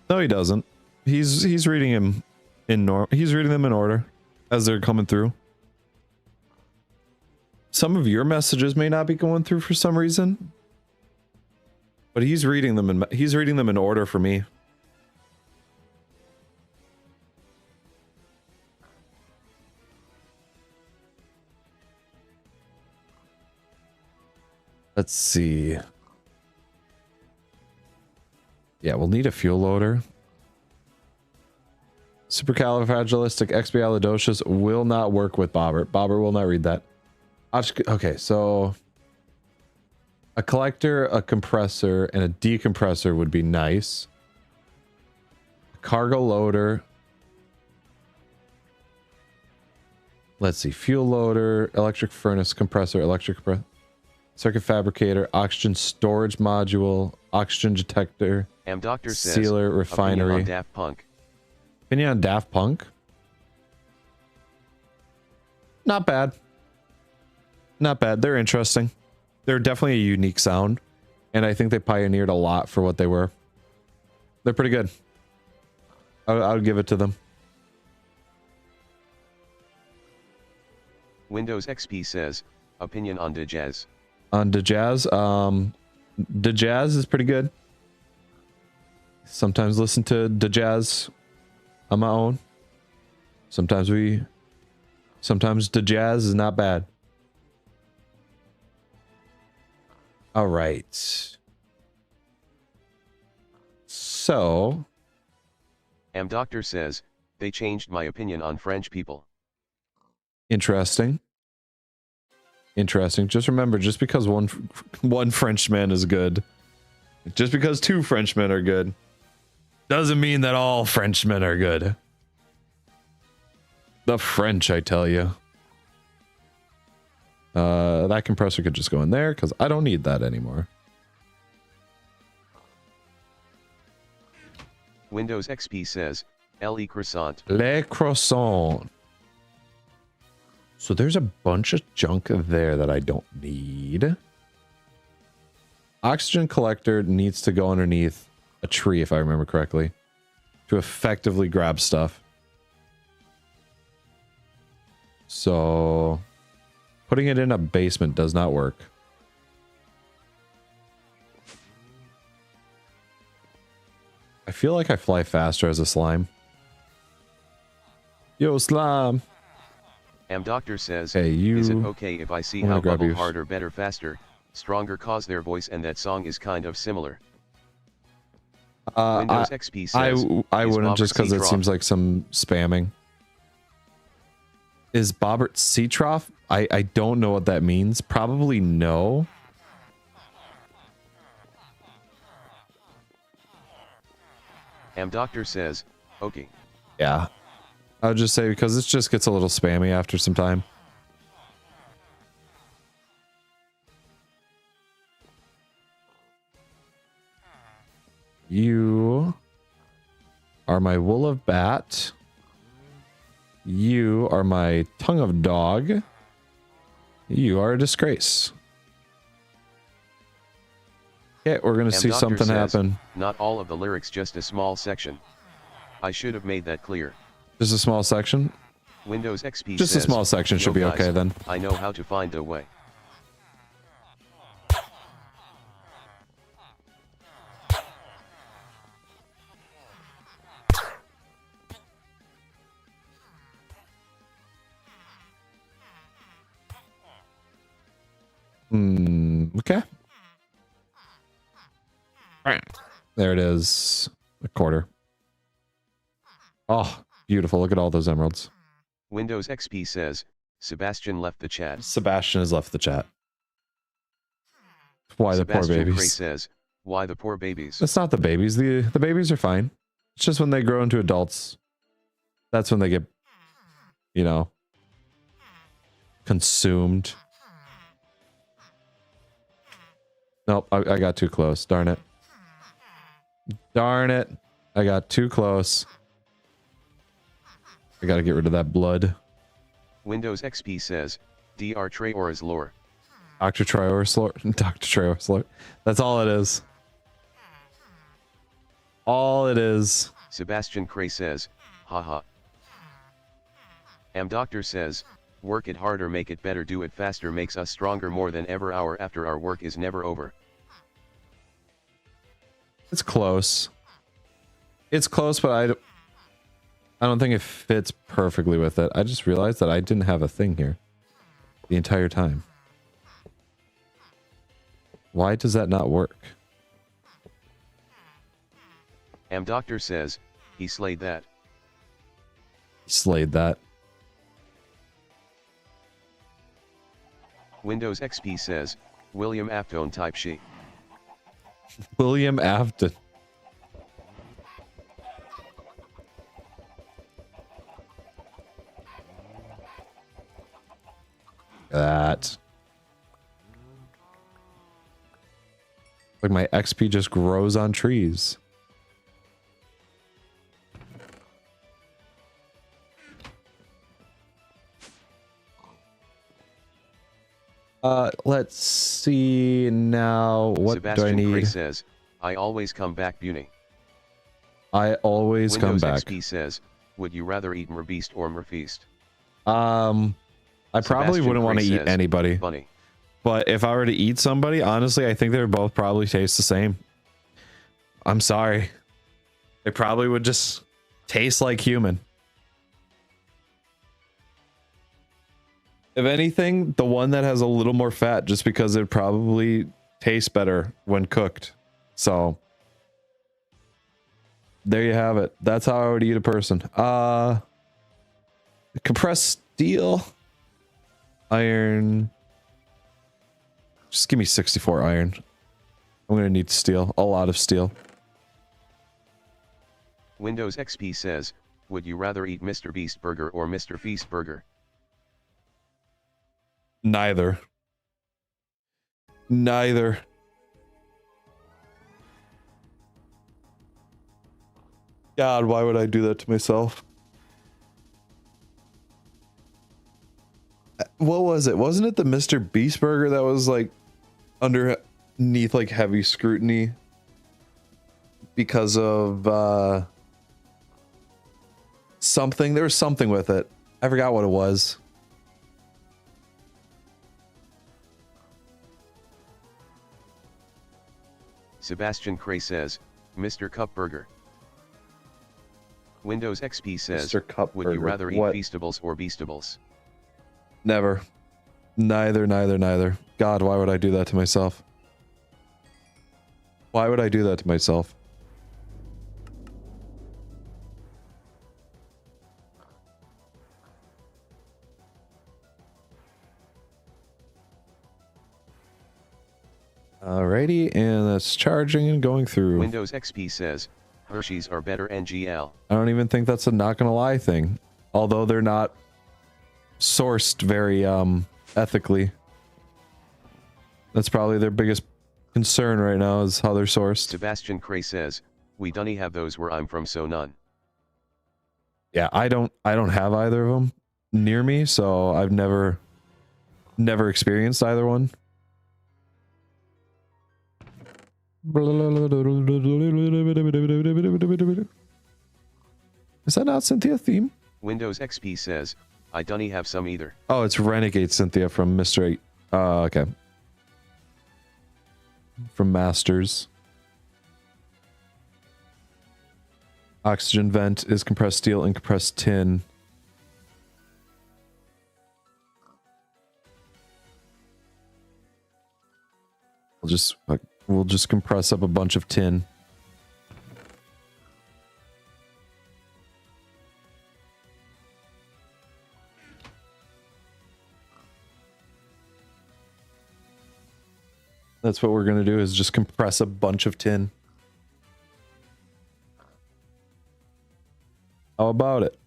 No, he doesn't. He's reading him in he's reading them in order as they're coming through. Some of your messages may not be going through for some reason, but he's reading them in order for me. Let's see. Yeah, we'll need a fuel loader. Supercalifragilisticexpialidocious will not work with Bobbert. Bobbert will not read that. Okay, so a collector, a compressor, and a decompressor would be nice. A cargo loader. Let's see. Fuel loader, electric furnace compressor, electric compressor. Circuit fabricator, oxygen storage module, oxygen detector, Doctor says, sealer, refinery. Opinion on Daft Punk. Opinion on Daft Punk? Not bad. Not bad. They're interesting. They're definitely a unique sound, and I think they pioneered a lot for what they were. They're pretty good. I would give it to them. Windows XP says, opinion on DeJazz. On DeJazz, DeJazz is pretty good. Sometimes listen to DeJazz on my own. Sometimes DeJazz is not bad. All right. So, Doctor says, they changed my opinion on French people. Interesting. Interesting. Just remember, just because one Frenchman is good, just because two Frenchmen are good, doesn't mean that all Frenchmen are good. The French, I tell you. That compressor could just go in there because I don't need that anymore. Windows XP says, Le croissant. Le croissant. So there's a bunch of junk there that I don't need. Oxygen collector needs to go underneath a tree, if I remember correctly, to effectively grab stuff. So putting it in a basement does not work. I feel like I fly faster as a slime. Yo, slime. Doctor says, hey, is it okay if I see how Bubble harder, better, faster, stronger cause their voice and that song is kind of similar? Windows XP says, I wouldn't, just because it seems like some spamming. Is Bobbert sea trough? I don't know what that means. Probably no. Doctor says, okay. Yeah. I would just say because it just gets a little spammy after some time. You are my wool of bat. You are my tongue of dog. You are a disgrace. Okay, we're gonna see Doctor something says, happen. Not all of the lyrics, just a small section. I should have made that clear. Just a small section. Windows XP Just says, a small section should be guys, okay then. I know how to find a way. Okay. There it is. A quarter. Oh, beautiful. Look at all those emeralds. Windows XP says, Sebastian left the chat. Sebastian has left the chat. Why the poor Sebastian Cray babies? says, why the poor babies? It's not the babies. The babies are fine. It's just when they grow into adults. That's when they get, you know, consumed. Nope, I got too close. Darn it. Darn it. I got too close. I gotta get rid of that blood. Windows XP says, Dr. Traor's lore. Dr. Traor's lore. Dr. Traor's lore. That's all it is. All it is. Sebastian Cray says, haha. Doctor says, work it harder, make it better, do it faster, makes us stronger more than ever. Hour after our work is never over. It's close. It's close, but I don't think it fits perfectly with it. I just realized that I didn't have a thing here the entire time. Why does that not work? Doctor says, he slayed that. Slayed that. Windows XP says, William Afton type she. William Afton. That. Like my XP just grows on trees. Let's see now. What Sebastian do I Cray need? says, I always come back, beauty. I always Windows come back. XP says, would you rather eat Merbeast or Merfeast? I probably wouldn't want to eat anybody. Bunny. But if I were to eat somebody, honestly, I think they would both probably taste the same. I'm sorry. They probably would just taste like human. If anything, the one that has a little more fat, just because it probably tastes better when cooked. So there you have it. That's how I would eat a person. Compressed steel, iron. Just give me 64 iron. I'm gonna need steel, a lot of steel. Windows XP says, would you rather eat Mr. Beast Burger or Mr. Feast Burger? Neither. Neither. God, why would I do that to myself? What was it? Wasn't it the Mr. Beast Burger that was like underneath like heavy scrutiny because of something? There was something with it. I forgot what it was. Sebastian Cray says, Mr. Cup Burger. Windows XP says, Mr. Cup would Burger. you rather eat What? Feastables or Beastables? Never. Neither. God, why would I do that to myself? Why would I do that to myself? Alrighty, and that's charging and going through. Windows XP says, Hershey's are better NGL. I don't even think that's a not gonna lie thing. Although they're not sourced very ethically. That's probably their biggest concern right now is how they're sourced. Sebastian Cray says, we dunny have those where I'm from, so none. Yeah, I don't have either of them near me, so I've never experienced either one. Is that not Cynthia theme? Windows XP says, I don't have some either. Oh, it's Renegade Cynthia from Mr. 8. Okay. From Masters. Oxygen vent is compressed steel and compressed tin. We'll just compress up a bunch of tin. That's what we're going to do, is just compress a bunch of tin. How about it?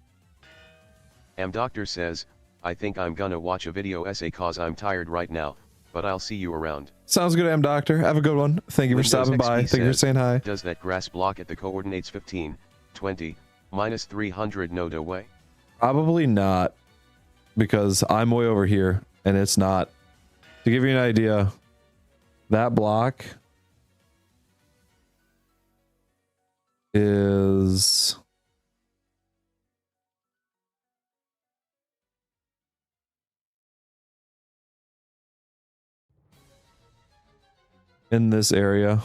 Doctor says, I think I'm gonna watch a video essay cause I'm tired right now, but I'll see you around. Sounds good, Doctor. Have a good one. Thank you for stopping by. Thank you for saying hi. Does that grass block at the coordinates 15, 20, minus 300 node away? Probably not, because I'm way over here and it's not. To give you an idea, that block is in this area.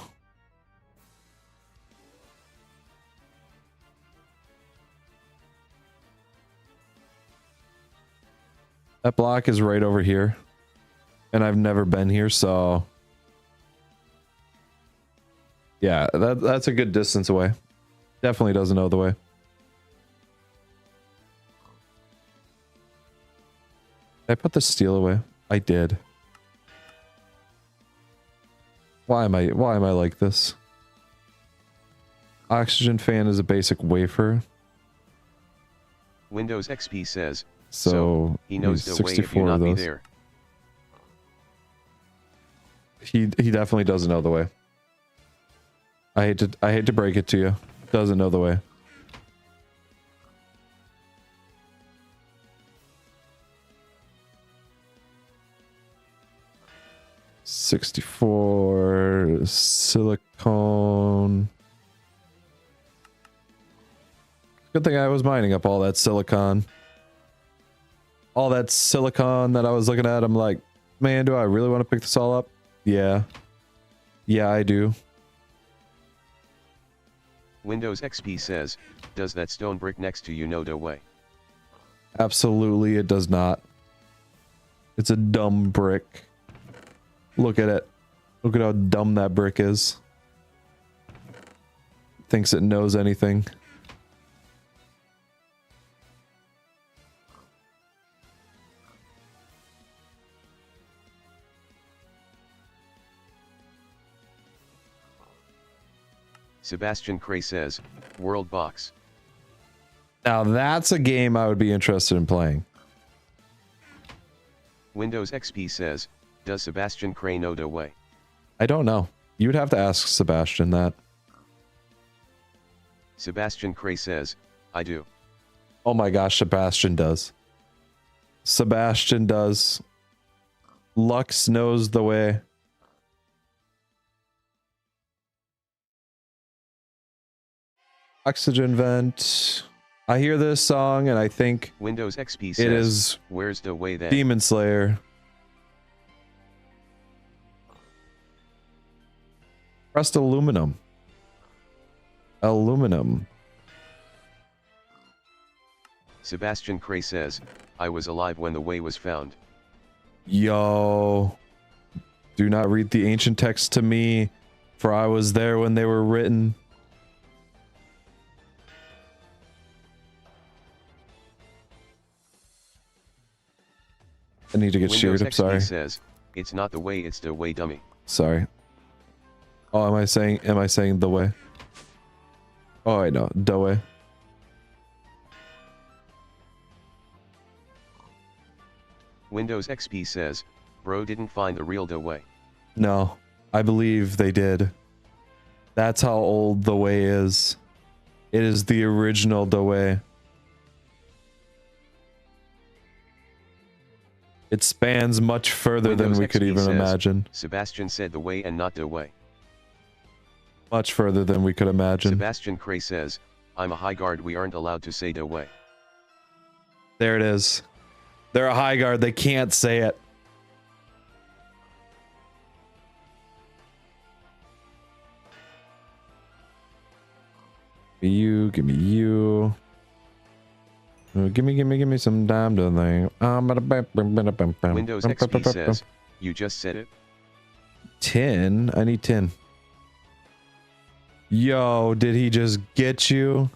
That block is right over here. And I've never been here, so yeah, that's a good distance away. Definitely doesn't know the way. Did I put the steel away? I did. Why am I like this? Oxygen fan is a basic wafer. Windows XP says, so he knows the way if you not be there. He definitely doesn't know the way. I hate to break it to you. Doesn't know the way. $64 silicone. Good thing I was mining up all that silicon. All that silicon that I was looking at, I'm like, man, do I really want to pick this all up? Yeah. Yeah, I do. Windows XP says, does that stone brick next to you know the way? Absolutely, it does not. It's a dumb brick. Look at it. Look at how dumb that brick is. Thinks it knows anything. Sebastian Cray says, World Box. Now that's a game I would be interested in playing. Windows XP says, does Sebastian Cray know the way? I don't know. You would have to ask Sebastian that. Sebastian Cray says, I do. Oh my gosh, Sebastian does. Sebastian does. Lux knows the way. Oxygen vent. I hear this song and I think Windows XP says, it is where's the way then? Demon Slayer. Pressed aluminum. Aluminum. Sebastian Cray says, I was alive when the way was found. Yo. Do not read the ancient texts to me, for I was there when they were written. I need to get sheared, I'm sorry. Says, it's not the way, it's the way, dummy. Sorry. Oh, am I saying the way? Oh, I know, the way. Windows XP says, bro didn't find the real the way. No, I believe they did. That's how old the way is. It is the original the way. It spans much further than we could even imagine. Sebastian said the way and not the way. Much further than we could imagine. Sebastian Cray says, I'm a high guard, we aren't allowed to say the way. There it is. They're a high guard, they can't say it. You, give me you. Give me some time to think. Windows XP says, you just said it? 10? I need 10. Yo, did he just get you?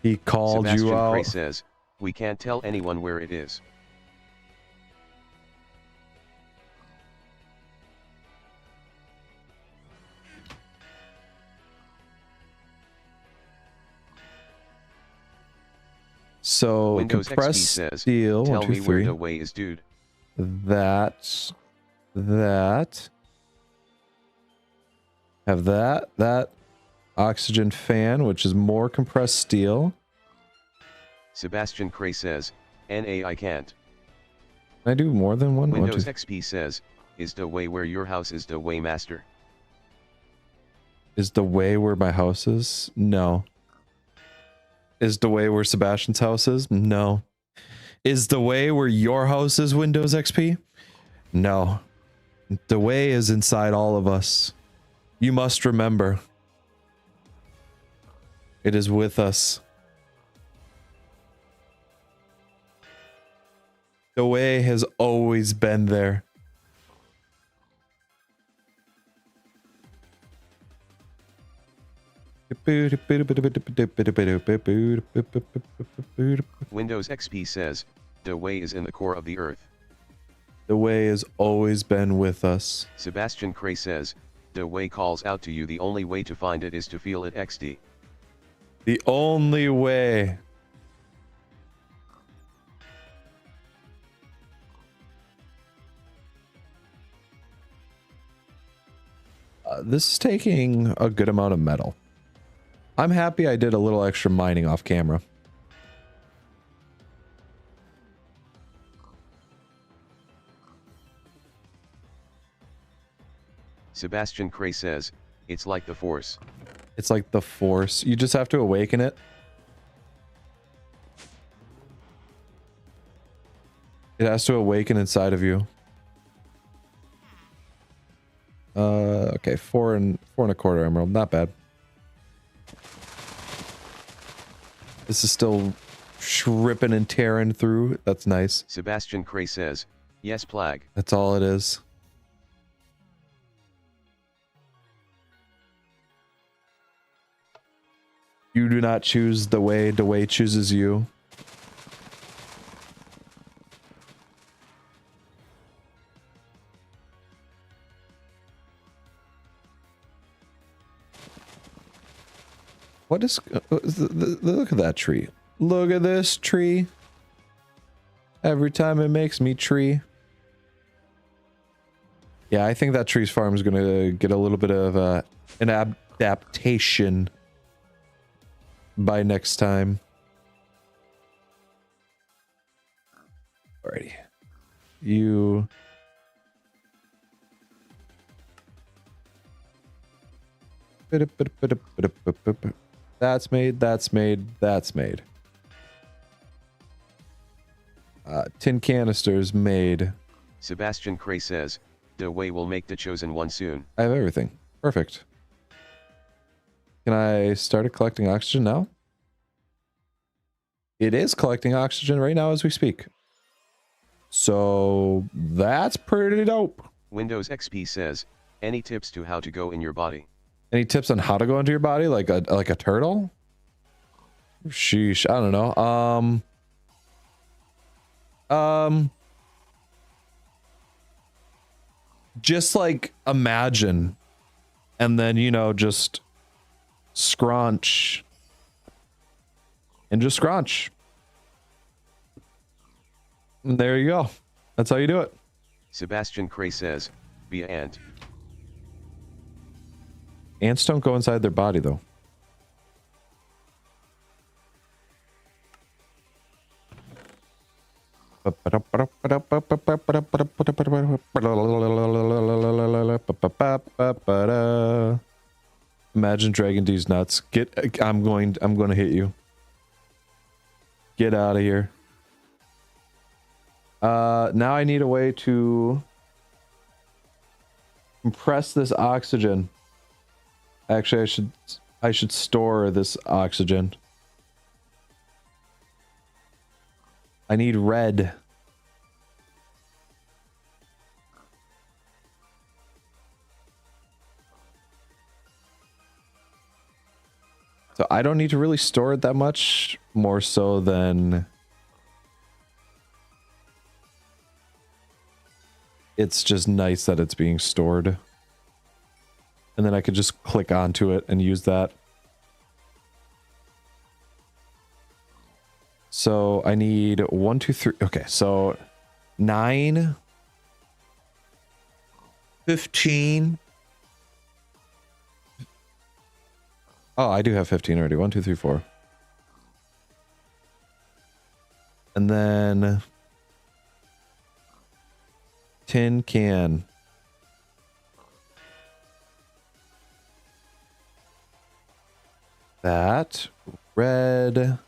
He called Sebastian you out. Cray says, we can't tell anyone where it is. So Windows compressed XP says, steel. tell 1, 2, me 3. where the way is, dude. That. Have that oxygen fan, which is more compressed steel. Sebastian Cray says, NA I can't. Can I do more than one? Windows 1, 2. XP says, is the way where your house is the way, master? Is the way where my house is? No. Is the way where Sebastian's house is? No. Is the way where your house is, Windows XP? No. The way is inside all of us. You must remember. It is with us. The way has always been there. Windows XP says, the way is in the core of the earth. The way has always been with us. Sebastian Cray says, the way calls out to you, the only way to find it is to feel it XD. The only way. This is taking a good amount of metal. I'm happy I did a little extra mining off camera. Sebastian Cray says, it's like the Force. It's like the Force. You just have to awaken it. It has to awaken inside of you. Okay, 4 and 4.25 emerald, not bad. This is still ripping and tearing through. That's nice. Sebastian Cray says, yes, Plag. That's all it is. You do not choose the way chooses you. What is... look at that tree. Look at this tree. Every time it makes me tree. Yeah, I think that tree's farm is going to get a little bit of an adaptation by next time. Alrighty. You... That's made, that's made, that's made. 10 canisters made. Sebastian Cray says, the way will make the chosen one soon. I have everything. Perfect. Can I start collecting oxygen now? It is collecting oxygen right now as we speak. So that's pretty dope. Windows XP says, any tips to how to go in your body? Any tips on how to go into your body like a turtle? Sheesh, I don't know. Just like imagine and then, you know, just scrunch and just scrunch. And there you go. That's how you do it. Sebastian Cray says, be an ant. Ants don't go inside their body though. Imagine Dragon D's nuts. I'm going to hit you. Get out of here. Now I need a way to compress this oxygen. Actually, I should store this oxygen. I need red. So I don't need to really store it that much, more so than it's just nice that it's being stored. And then I could just click onto it and use that. So I need 1, 2, 3. Okay, so 9, 15. Oh, I do have 15 already. 1, 2, 3, 4. And then tin can. That red.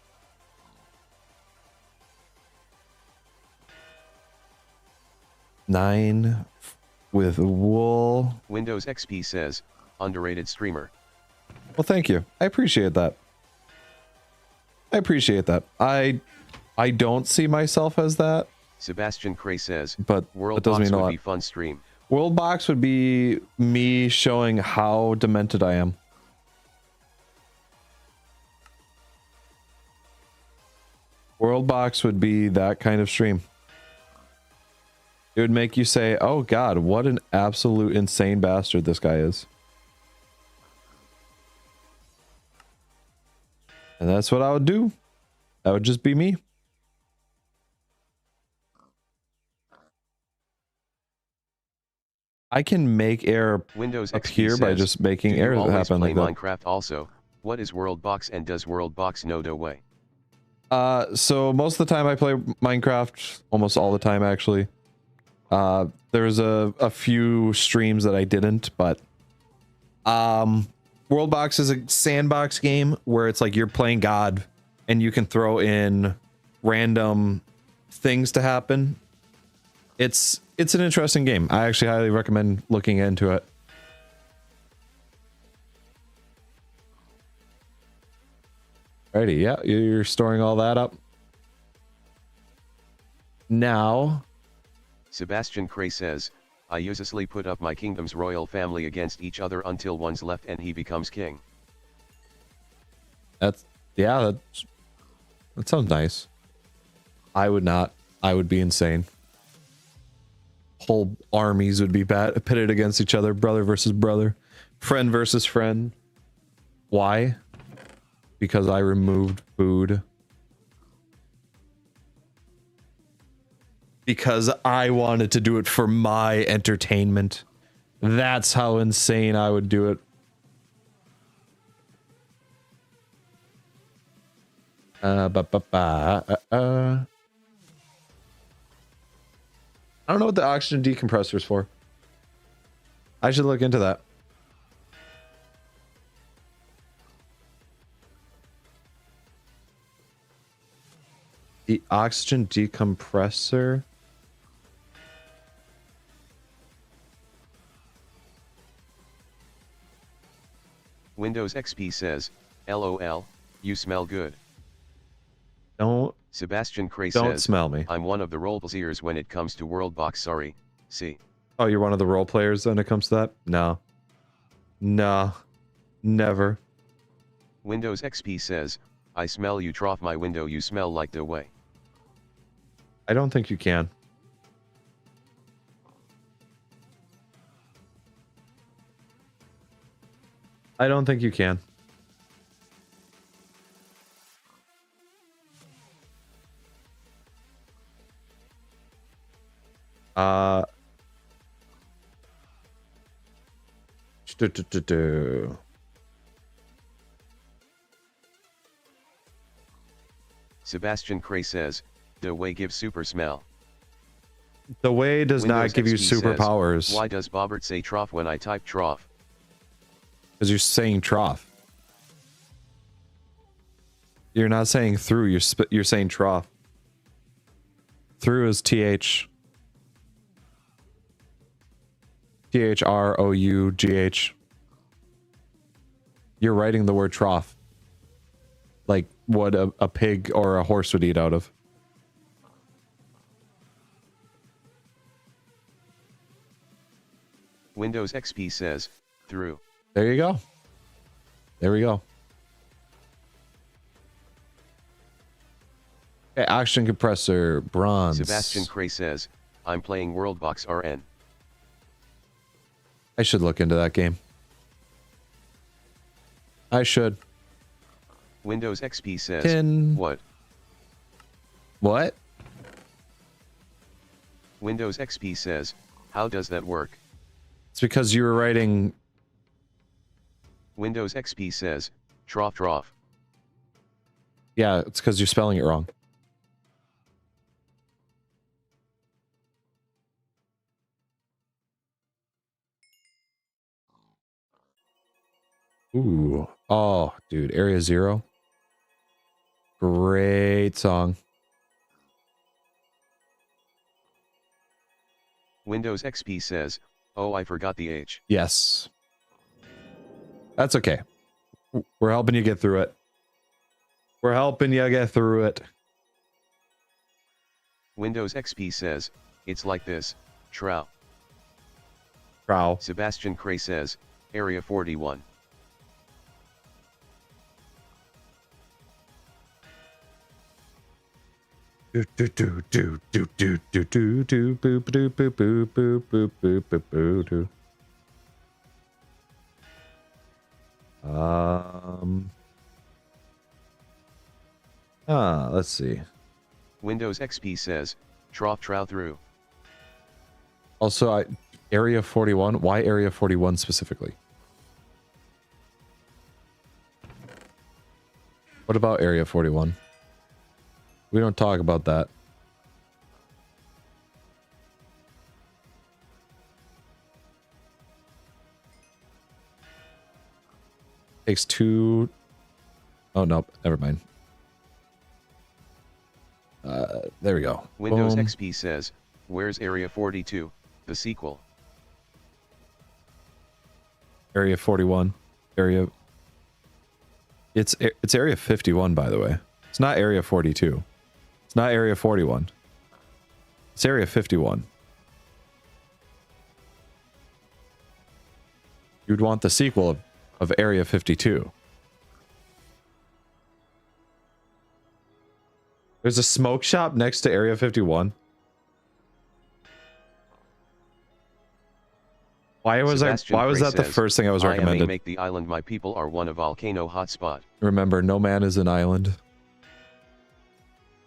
Nine with wool. Windows XP says, underrated streamer. Well, thank you. I appreciate that. I appreciate that. I don't see myself as that. Sebastian Cray says, but World that doesn't Box mean a would lot. be fun stream. World Box would be me showing how demented I am. World Box would be that kind of stream. It would make you say, oh God, what an absolute insane bastard this guy is. And that's what I would do. That would just be me. I can make air Windows appear XP by says, just making do you air always happen play like that. Minecraft also? What is World Box and does World Box know the way? So most of the time I play Minecraft, almost all the time actually. There's a few streams that I didn't, but World Box is a sandbox game where it's like you're playing God and you can throw in random things to happen. It's an interesting game. I actually highly recommend looking into it. Alrighty, yeah, you're storing all that up. Now, Sebastian Cray says, I uselessly put up my kingdom's royal family against each other until one's left and he becomes king. that sounds nice. I would not. I would be insane. Whole armies would be pitted against each other, brother versus brother, friend versus friend. Why? Because I removed food. Because I wanted to do it for my entertainment. That's how insane I would do it. I don't know what the oxygen decompressor is for. I should look into that. The oxygen decompressor. Windows XP says, LOL, you smell good. Don't Sebastian Cray don't says, smell me. I'm one of the role players when it comes to World Box. Sorry. See. Oh, you're one of the role players when it comes to that? No. No. Never. Windows XP says, I smell you trough my window, you smell like the way. I don't think you can. I don't think you can. Sebastian Cray says, the way gives super smell. The way does Windows not give you XP says, superpowers. why does Bobbert say trough when I type trough? Because you're saying trough. You're not saying through, you're saying trough. Through is TH. THROUGH. You're writing the word trough. Like what a pig or a horse would eat out of. Windows XP says, through. There you go. There we go. Okay, oxygen compressor, bronze. Sebastian Cray says, I'm playing Worldbox RN. I should look into that game. I should. Windows XP says, what? What? Windows XP says, how does that work? It's because you were writing... Windows XP says, trough. Yeah, it's because you're spelling it wrong. Ooh. Oh, dude. Area Zero. Great song. Windows XP says, oh, I forgot the H. Yes. That's okay. We're helping you get through it. We're helping you get through it. Windows XP says, it's like this, trow. Trow. Sebastian Cray says, Area 41. Let's see. Windows XP says, trough through. Also, Area 41. Why Area 41 specifically? What about Area 41? We don't talk about that. Takes two... Oh, nope. Never mind. There we go. Windows Boom. XP says, where's Area 42, the sequel? Area 41. Area... It's Area 51, by the way. It's not Area 42. It's not Area 41. It's Area 51. You'd want the sequel of Area 52. There's a smoke shop next to Area 51. Why was that the first thing I was recommended? Make the island my people are one a volcano hotspot. Remember, no man is an island.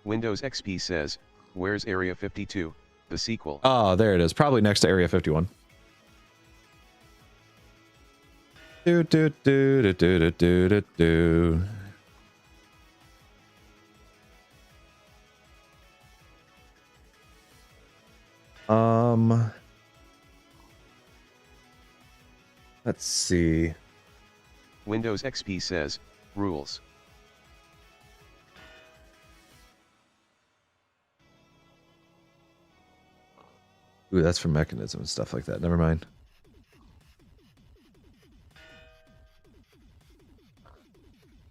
Windows XP says, where's Area 52, the sequel? Oh, there it is. Probably next to Area 51. Do do do do do do do do. Let's see. Windows XP says, rules. Ooh, that's for mechanism and stuff like that. Never mind.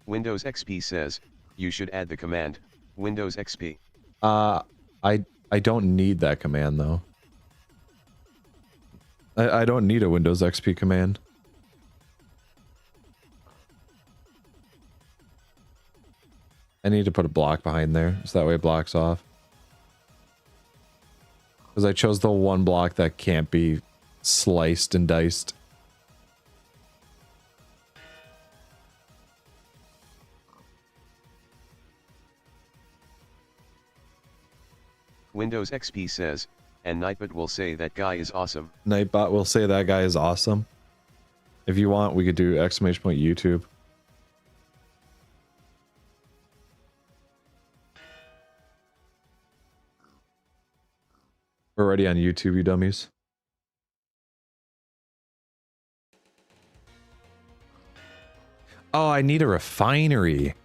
Windows XP says, you should add the command, Windows XP. I don't need that command though. I don't need a Windows XP command. I need to put a block behind there, so that way it blocks off. Because I chose the one block that can't be sliced and diced. Windows XP says, and Nightbot will say that guy is awesome. Nightbot will say that guy is awesome. If you want, we could do ! YouTube. We're already on YouTube, you dummies. Oh, I need a refinery.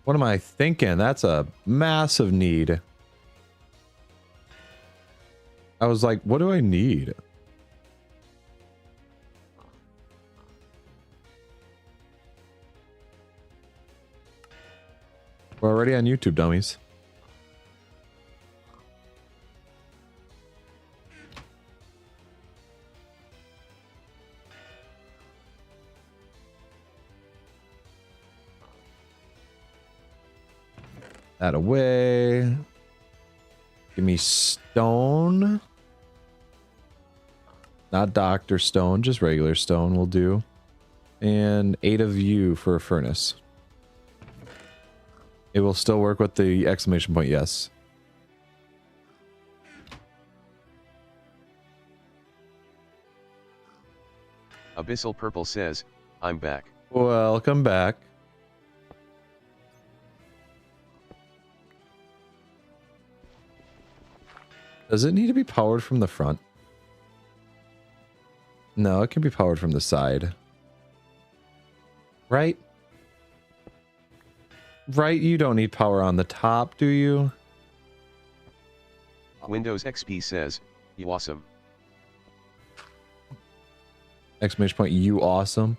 What am I thinking? That's a massive need. I was like, what do I need? We're already on YouTube, dummies. That away. Give me stone. Not Dr. Stone, just regular stone will do. And 8 of you for a furnace. It will still work with the exclamation point, yes. Abyssal Purple says, I'm back. Welcome back. Does it need to be powered from the front? No, it can be powered from the side. Right? Right, you don't need power on the top, do you? Windows XP says, you awesome. Exclamation point, you awesome.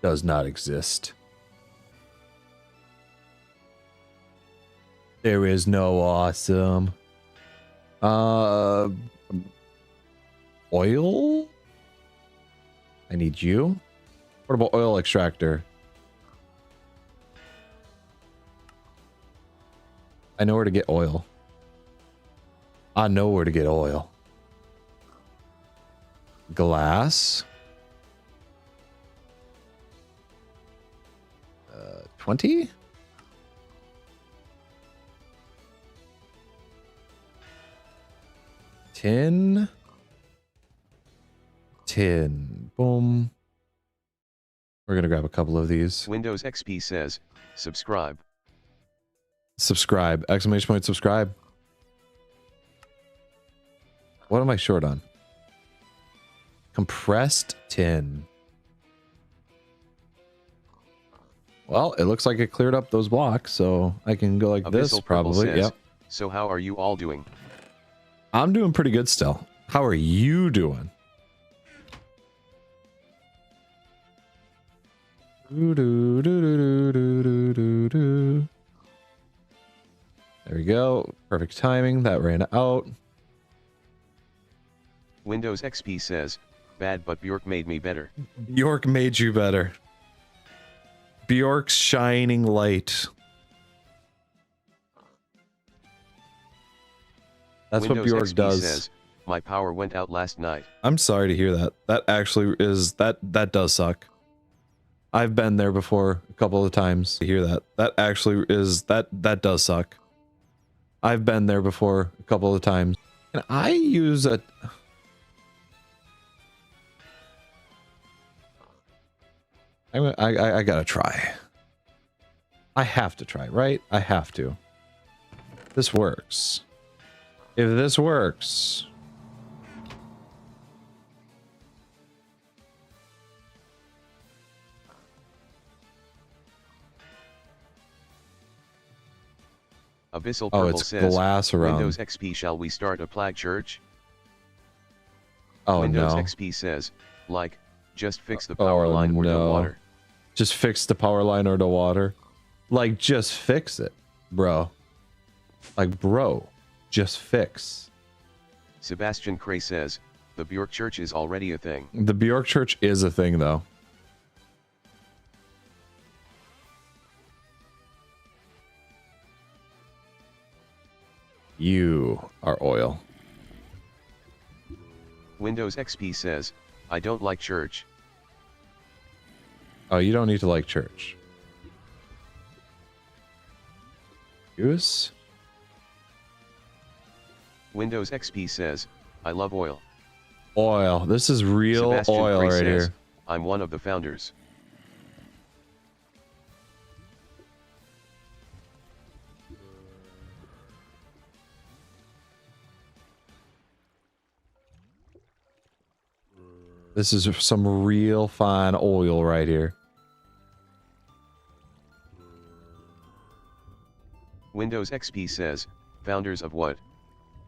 Does not exist. There is no awesome. Oil? I need you. Portable oil extractor. I know where to get oil. I know where to get oil. Glass. 20? Tin. Boom. We're gonna grab a couple of these. Windows XP says, subscribe. Subscribe. Exclamation point subscribe. What am I short on? Compressed tin. Well, it looks like it cleared up those blocks, so I can go like Abyssal this Purple probably. says, Yep. So how are you all doing? I'm doing pretty good still. How are you doing? There we go. Perfect timing. That ran out. Windows XP says, bad but Bjork made me better. Bjork made you better. Bjork's shining light. That's Windows what Bjork XP does. Says, my power went out last night. I'm sorry to hear that. That actually is that does suck. I've been there before a couple of times to hear that. That actually is that does suck. I've been there before a couple of times. And I use a I gotta try. I have to try, right? I have to. This works. If this works. Abyssal Purple it's says, glass around. Windows XP shall we start a Plag church? Oh Windows no. XP says, like, just fix the power line or the water. Just fix the power line or the water. Like, just fix it, bro. Like, bro, just fix. Sebastian Cray says, the Bjork Church is already a thing. The Bjork Church is a thing, though. You are oil. Windows XP says, I don't like church. Oh, you don't need to like church. Goose? Windows XP says, I love oil. Oil. This is real Sebastian oil Cray right says, here. I'm one of the founders. This is some real fine oil right here. Windows XP says, founders of what?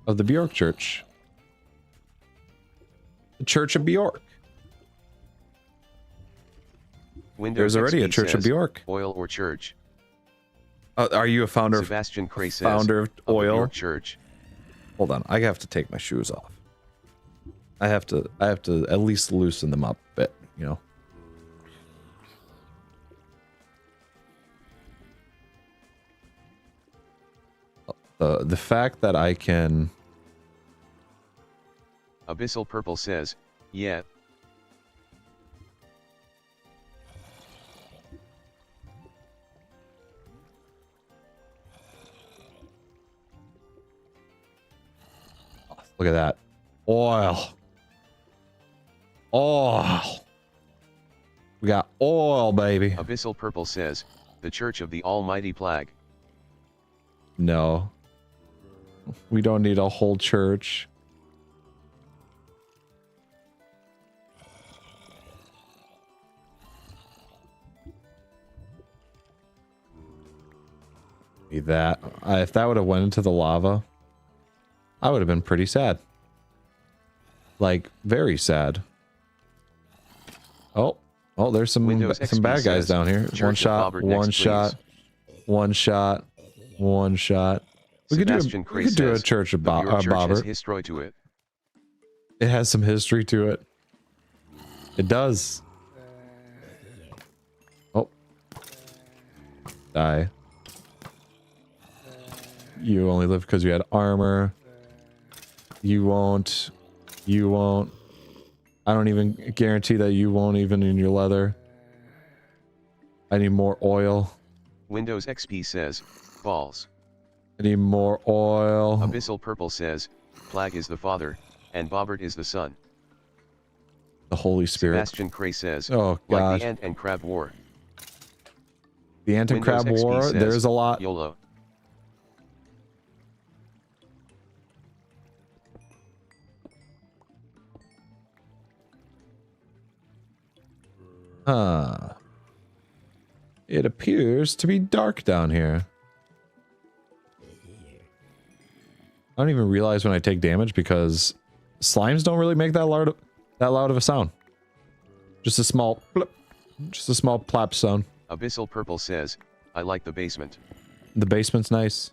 Of the Bjork Church. The Church of Bjork. Windows There's already XP a Church says, of Bjork. Oil or church? Are you a founder? Sebastian Cray says, founder of oil? Bjork Church. Hold on, I have to take my shoes off. I have to at least loosen them up a bit, you know. The fact that I can. Abyssal Purple says, yeah. Look at that. Oil. Oil. We got oil, baby. Abyssal Purple says, the Church of the Almighty Plag. No. We don't need a whole church. Need that. If that would have went into the lava, I would have been pretty sad. Like, very sad. Oh, there's some bad guys down here. One shot, one shot, one shot, one shot. We could do a Church of Bobbert. History to it. It has some history to it. It does. Oh. Die. You only live because you had armor. You won't. You won't. I don't even guarantee that you won't even in your leather. I need more oil. Windows XP says, balls. I need more oil. Abyssal Purple says, Plag is the father, and Bobbert is the son. The Holy Spirit. Sebastian Cray says, oh, like God. the Ant and Crab War. The Ant and Crab War, says, there's a lot. YOLO. It appears to be dark down here. I don't even realize when I take damage because slimes don't really make that loud of a sound. Just a small blip, just a small plap sound. Abyssal Purple says, I like the basement. The basement's nice.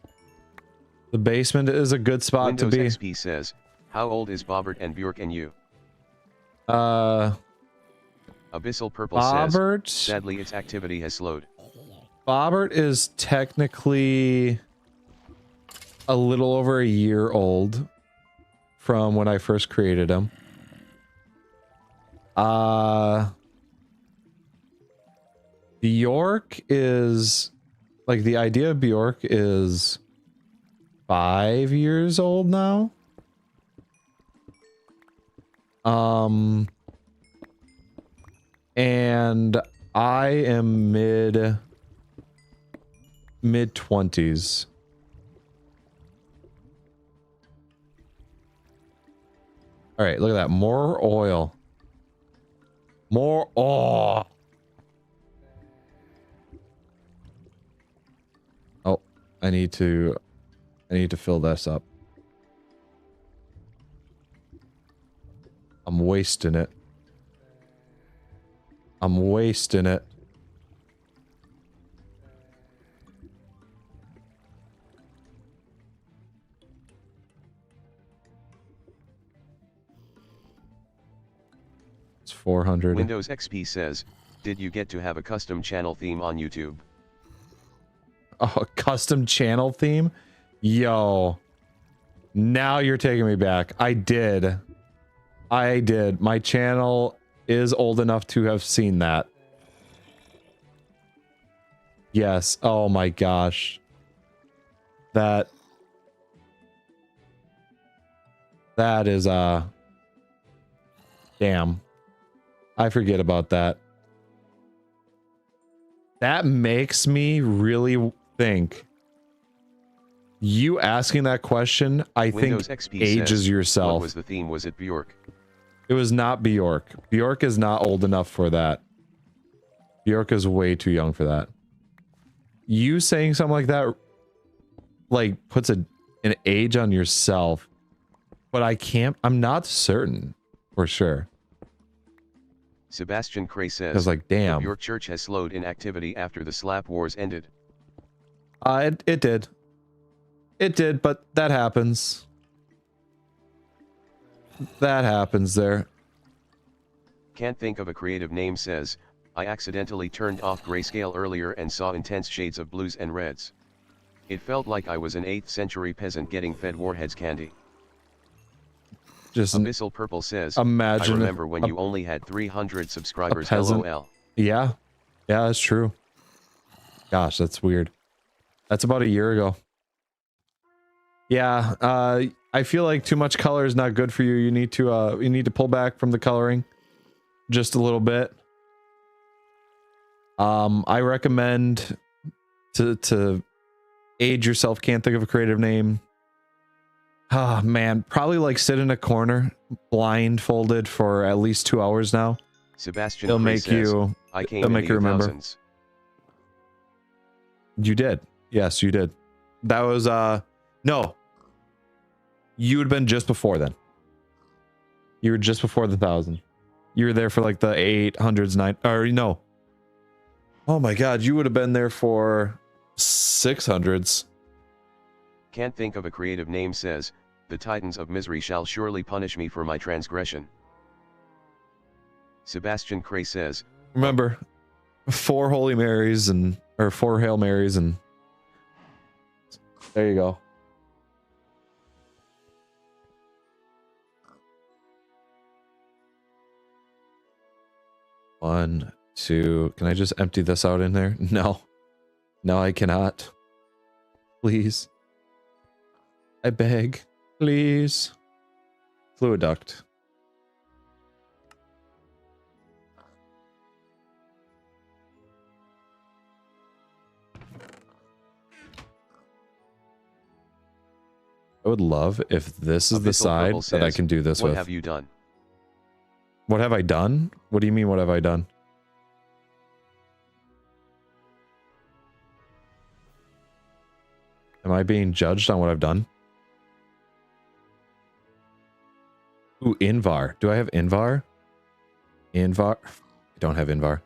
The basement is a good spot Windows to be. XP says, how old is Bobbert and Bjork and you? Abyssal Purple Bobbert, says, sadly its activity has slowed. Bobbert is technically a little over a year old from when I first created him. Bjork is, like, the idea of Bjork is 5 years old now. And I am mid-20s. All right, look at that. More oil. More oil. Oh, I need to fill this up. I'm wasting it. I'm wasting it. It's 400. Windows XP says, did you get to have a custom channel theme on YouTube? Oh, a custom channel theme? Yo. Now you're taking me back. I did. My channel is old enough to have seen that. Yes. Oh my gosh. That is damn. I forget about that. That makes me really think. You asking that question, I Windows think XP ages says, yourself. what was the theme? Was it Bjork? It was not Bjork. Bjork is not old enough for that. Bjork is way too young for that. You saying something like that, like, puts an age on yourself. But I'm not certain for sure. Sebastian Cray says, I was like, damn. Your church has slowed in activity after the slap wars ended. It did. It did, but that happens. That happens there. Can't think of a creative name says, I accidentally turned off grayscale earlier and saw intense shades of blues and reds. It felt like I was an 8th century peasant getting fed warheads candy. Just Abyssal Purple says, imagine I remember when you only had 300 subscribers, LOL. Yeah. Yeah, that's true. Gosh, that's weird. That's about a year ago. Yeah, I feel like too much color is not good for you. You need to pull back from the coloring just a little bit. I recommend to age yourself. Can't think of a creative name. Ah, man, probably like sit in a corner blindfolded for at least 2 hours now. Sebastian It'll make you remember. Thousands. You did. Yes, you did. That was no. You would have been just before then. You were just before the 1,000. You were there for like the 800s, or no. Oh my god, you would have been there for 600s. Can't think of a creative name says, the Titans of Misery shall surely punish me for my transgression. Sebastian Cray says, remember, 4 Holy Marys or 4 Hail Marys and there you go. One, 2. Can I just empty this out in there? No. No, I cannot. Please. I beg. Please. Fluid duct. I would love if this is the side that I can do this with. What have you done? What have I done? What do you mean, what have I done? Am I being judged on what I've done? Ooh, Invar. Do I have Invar? Invar? I don't have Invar.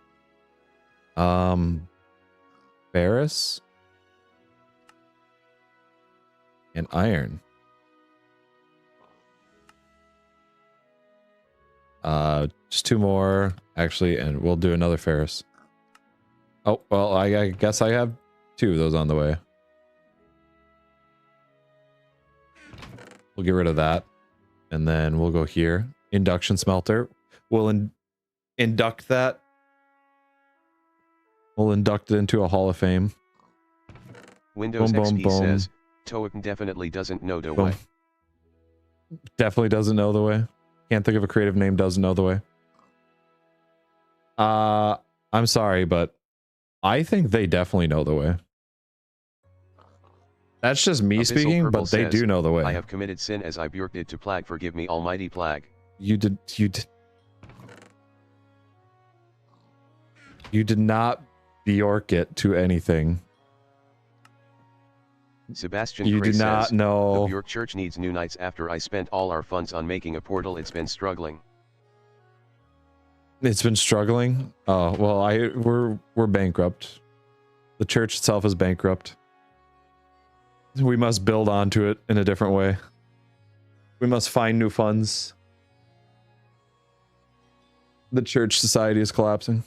Ferrous? And iron. Just 2 more, actually, and we'll do another Ferrous. Oh, well, I guess I have 2 of those on the way. We'll get rid of that. And then we'll go here. Induction smelter. We'll induct that. We'll induct it into a Hall of Fame. Windows XP says, Toic definitely doesn't know the way. Definitely doesn't know the way. Can't think of a creative name, doesn't know the way. I'm sorry, but I think they definitely know the way. That's just me speaking, but they do know the way. I have committed sin as I bjorked it to Plag. Forgive me, almighty Plag. You did not bjork it to anything. Sebastian you do not says, know. The Bjork Church needs new knights after I spent all our funds on making a portal. It's been struggling. It's been struggling? Oh, well, we're bankrupt. The church itself is bankrupt. We must build onto it in a different way. We must find new funds. The church society is collapsing.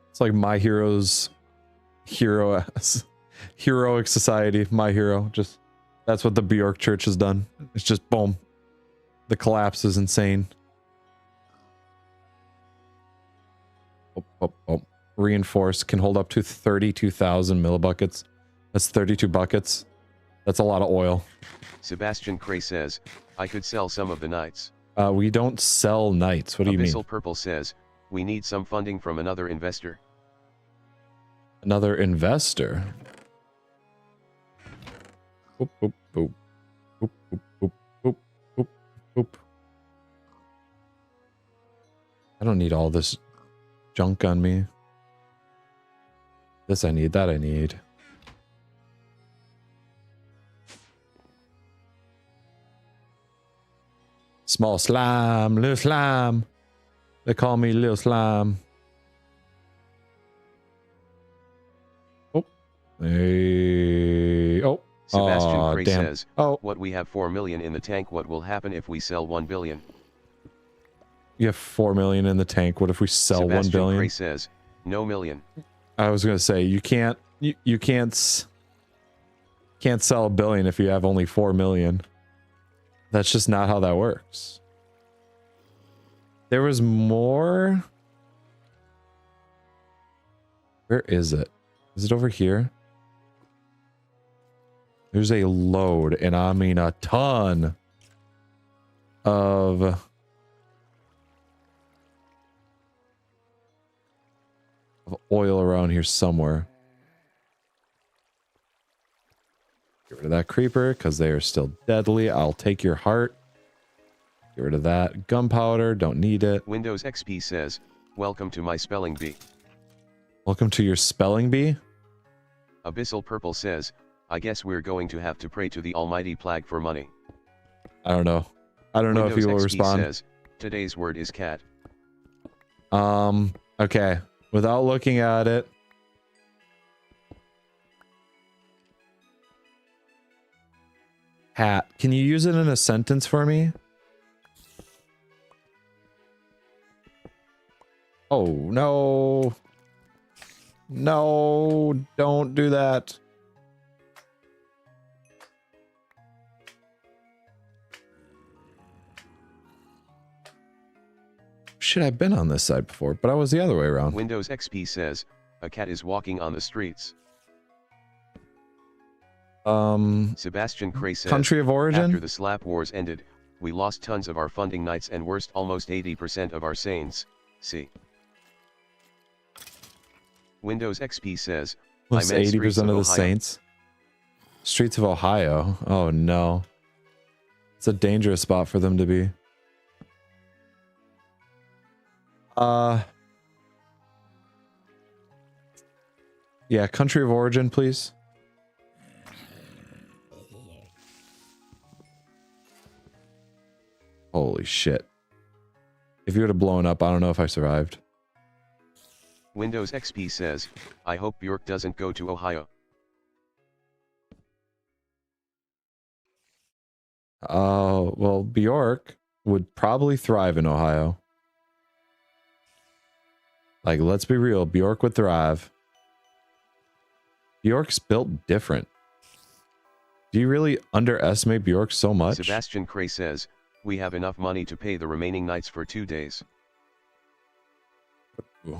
It's like My Hero's heroic society. My Hero. Just that's what the Bjork Church has done. It's just boom. The collapse is insane. Oh. Reinforced can hold up to 32,000 millibuckets. That's 32 buckets. That's a lot of oil. Sebastian Cray says, I could sell some of the knights. We don't sell knights. What do you mean? Abyssal Purple says, we need some funding from another investor. Another investor? Boop, boop, boop. Boop, boop, boop, boop, boop, boop. I don't need all this junk on me. This I need, that I need. Small slime, little slime. They call me little slime. Oh. Hey. Oh. Sebastian Gray damn. says, oh. what we have 4 million in the tank, what will happen if we sell 1 billion? You have 4 million in the tank. What if we sell Sebastian 1 billion? Gray says, no million. I was going to say, you can't sell 1 billion if you have only 4 million. That's just not how that works. There was more. Where is it? Is it over here? There's a load, and I mean a ton of oil around here somewhere. Get rid of that creeper because they are still deadly. I'll take your heart. Get rid of that. Gunpowder, don't need it. Windows XP says, welcome to my spelling bee. Welcome to your spelling bee. Abyssal Purple says, I guess we're going to have to pray to the almighty Plag for money. I don't know. I don't know if he will XP respond. Says, today's word is cat. Okay. Without looking at it. Hat. Can you use it in a sentence for me? Oh, no. No, don't do that. Shit, I've been on this side before, but I was the other way around. Windows XP says, a cat is walking on the streets. Sebastian Cray says, country of origin? after the slap wars ended, we lost tons of our funding knights and worst almost 80% of our saints. See. Windows XP says, Almost 80% of the saints. Streets of Ohio. Oh no. It's a dangerous spot for them to be. Yeah, country of origin, please. Holy shit. If you would have blown up, I don't know if I survived. Windows XP says, I hope Bjork doesn't go to Ohio. Well, Bjork would probably thrive in Ohio. Like, let's be real, Bjork would thrive. Bjork's built different. Do you really underestimate Bjork so much? Sebastian Cray says, we have enough money to pay the remaining nights for 2 days.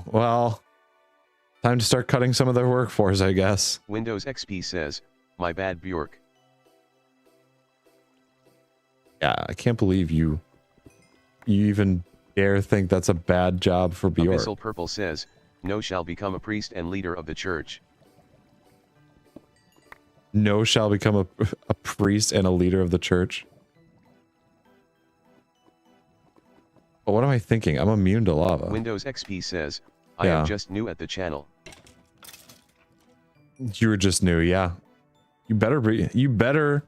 Well, time to start cutting some of their workforce, I guess. Windows XP says, my bad Bjork. Yeah, I can't believe you even dare think that's a bad job for Bjork. Abyssal Purple says, no shall become a priest and leader of the church. No shall become a priest and a leader of the church. But what am I thinking? I'm immune to lava. Windows XP says, I am just new at the channel. You were just new, yeah. You better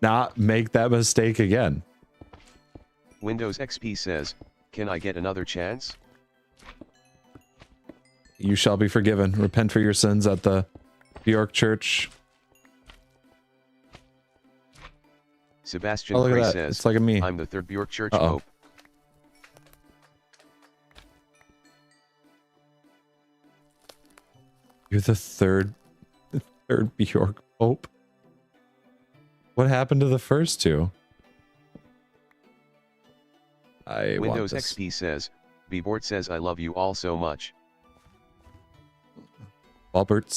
not make that mistake again. Windows XP says, can I get another chance? You shall be forgiven. Repent for your sins at the Bjork Church. Sebastian Gray says, it's like me. I'm the third Bjork Church Pope. You're the third Bjork Pope? What happened to the first two? Windows XP says, Bbort says I love you all so much. Bobbert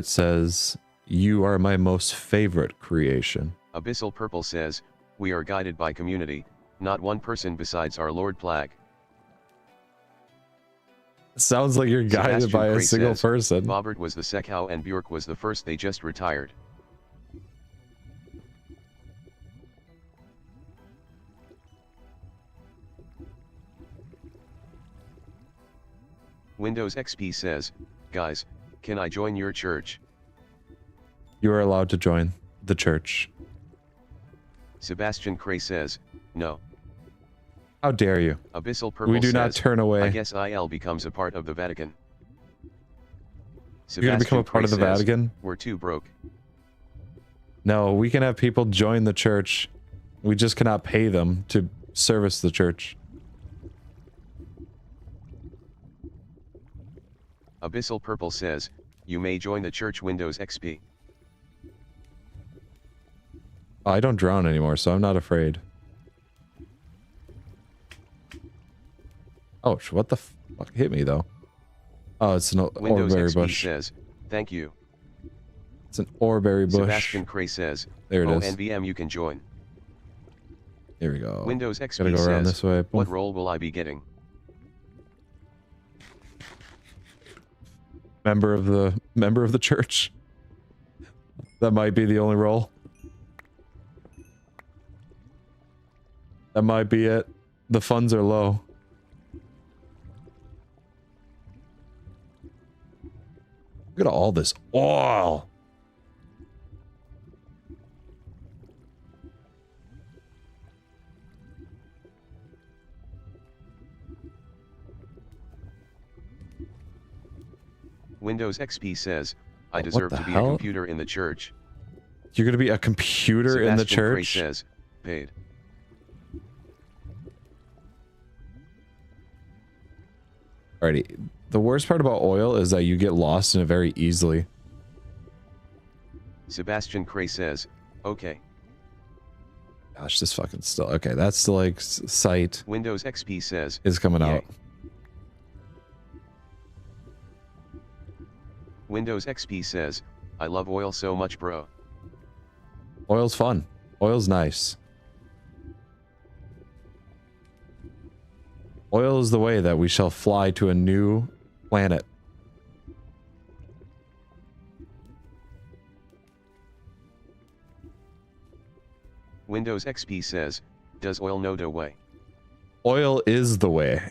says, you are my most favorite creation. Abyssal Purple says, we are guided by community, not one person besides our Lord Plag. Sounds like you're guided by a single person. Bobbert was the Sekau and Bjork was the first, they just retired. Windows XP says, guys, can I join your church? You are allowed to join the church. Sebastian Cray says, no. How dare you? Abyssal Purple We do says, not turn away. I guess IL becomes a part of the Vatican. You're gonna become a part of the Vatican? We're too broke. No, we can have people join the church. We just cannot pay them to service the church. Abyssal Purple says, you may join the church Windows XP. I don't drown anymore, so I'm not afraid. Oh, what the fuck hit me though? Oh, it's an Windows oreberry XP bush. says, thank you. It's an oreberry bush. Sebastian Cray says, there it is. NVM you can join. Here we go. Windows XP Gotta go around says, this way. what role will I be getting? Member of the church. That might be the only role. That might be it. The funds are low. Look at all this oil. Windows XP says, I deserve to be a computer in the church. You're going to be a computer in the church? Sebastian Cray says, paid. Alrighty. The worst part about oil is that you get lost in it very easily. Sebastian Cray says, okay. Gosh, this fucking still... Okay, that's the, like, site. Windows XP says, is coming yay. out. Windows XP says, I love oil so much, bro. Oil's fun. Oil's nice. Oil is the way that we shall fly to a new planet. Windows XP says, does oil know the way? Oil is the way.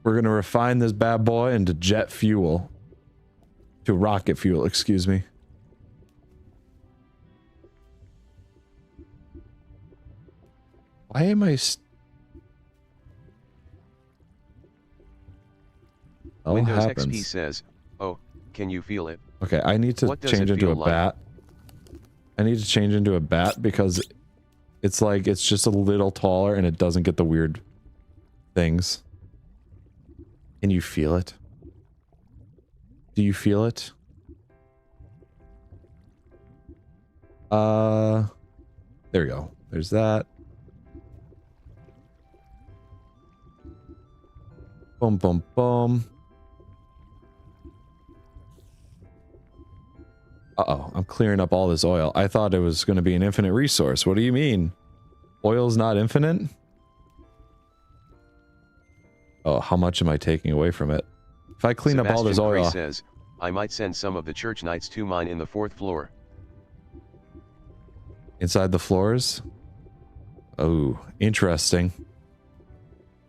We're going to refine this bad boy into jet fuel. To rocket fuel, excuse me. Why am I... Windows happens. XP says, oh, can you feel it? Okay, I need to change into a bat. I need to change into a bat because it's like, it's just a little taller and it doesn't get the weird things. Can you feel it? Do you feel it? There we go. There's that. Boom, boom, boom. Uh-oh, I'm clearing up all this oil. I thought it was going to be an infinite resource. What do you mean? Oil's not infinite? Oh, how much am I taking away from it? If I clean up all this oil... says, I might send some of the church knights to mine in the 4th floor. Inside the floors? Oh, interesting.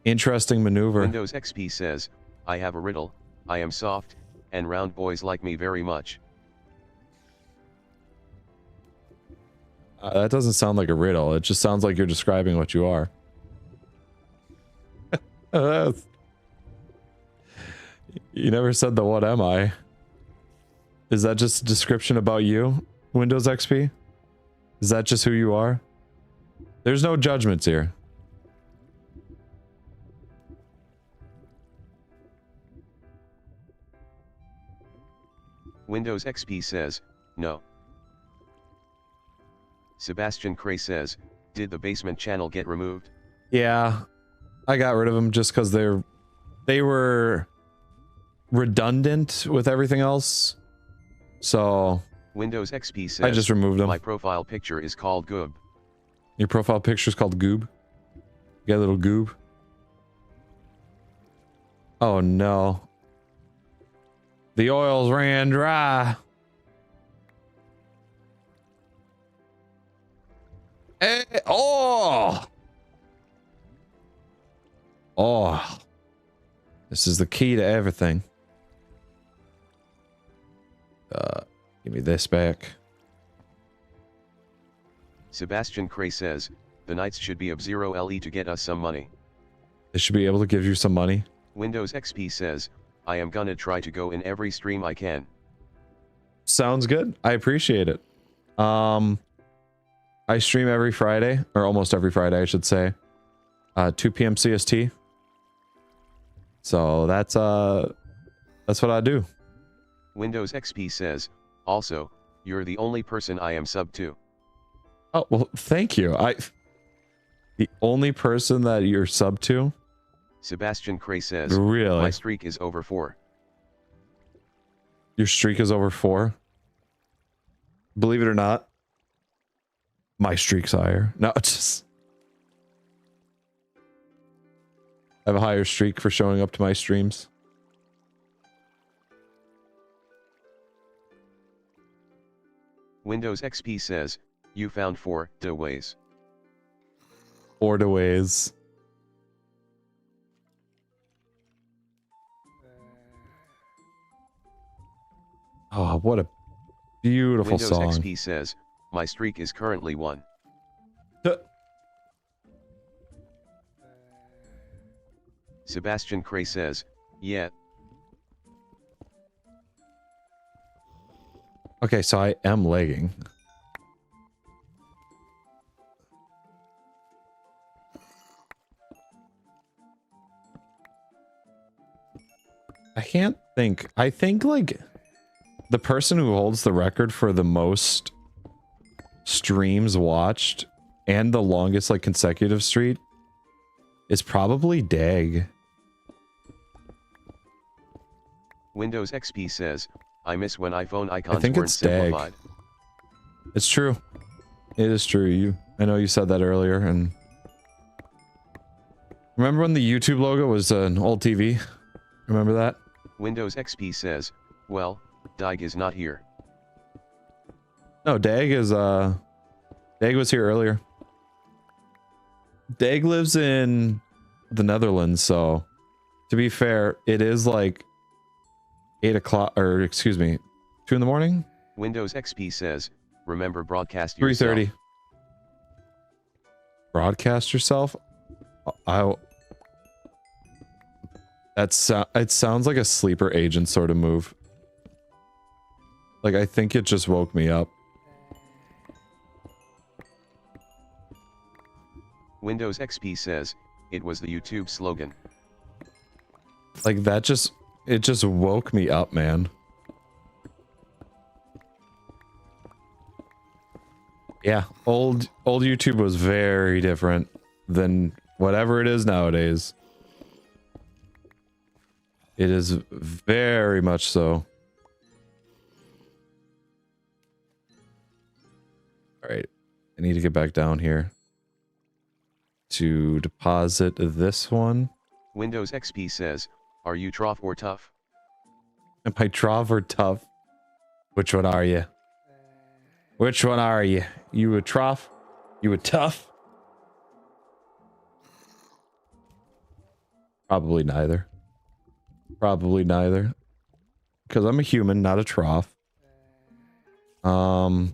Interesting maneuver. Windows XP says, I have a riddle, I am soft, and round boys like me very much. That doesn't sound like a riddle. It just sounds like you're describing what you are. You never said the what am I? Is that just a description about you, Windows XP? Is that just who you are? There's no judgments here. Windows XP says, no. Sebastian Cray says, did the basement channel get removed? Yeah, I got rid of them just because they were redundant with everything else. So Windows XP says, I just removed them. My profile picture is called Goob. Your profile picture is called Goob? You got a little Goob? Oh no. The oils ran dry. Hey, oh! Oh. This is the key to everything. Give me this back. Sebastian Cray says, the Knights should be of 0 LE to get us some money. They should be able to give you some money. Windows XP says, I am gonna try to go in every stream I can. Sounds good. I appreciate it. I stream every Friday, or almost every Friday, I should say. 2 p.m. CST. So that's what I do. Windows XP says, also, you're the only person I am sub to. Oh, well, thank you. The only person that you're sub to? Sebastian Cray says, really? My streak is over 4. Your streak is over 4? Believe it or not, my streak's higher. No, it's just... I have a higher streak for showing up to my streams. Windows XP says, you found 4 ways. 4 ways. Oh, what a beautiful Windows song. XP says, my streak is currently 1. Sebastian Cray says, yeah. Okay, so I am lagging. I can't think. I think like the person who holds the record for the most streams watched and the longest like consecutive streak is probably Dag. Windows XP says, I miss when iPhone icons think weren't it's Dag. simplified. It's true. It is true. I know you said that earlier. And remember when the YouTube logo was an old TV? Remember that? Windows XP says, well, Dag is not here. No, Dag is Dag was here earlier. Dag lives in the Netherlands, so to be fair, it is like 8 o'clock, or excuse me, 2 in the morning? Windows XP says, remember broadcast yourself. 3:30. Broadcast yourself? It sounds like a sleeper agent sort of move. Like, I think it just woke me up. Windows XP says, it was the YouTube slogan. Like, it just woke me up, man. Yeah, old YouTube was very different than whatever it is nowadays. It is very much so. All right, I need to get back down here to deposit this one. Windows XP says, are you trough or tough? Am I trough or tough? Which one are you? Which one are you? You a trough? You a tough? Probably neither. Probably neither. Because I'm a human, not a trough. Oh,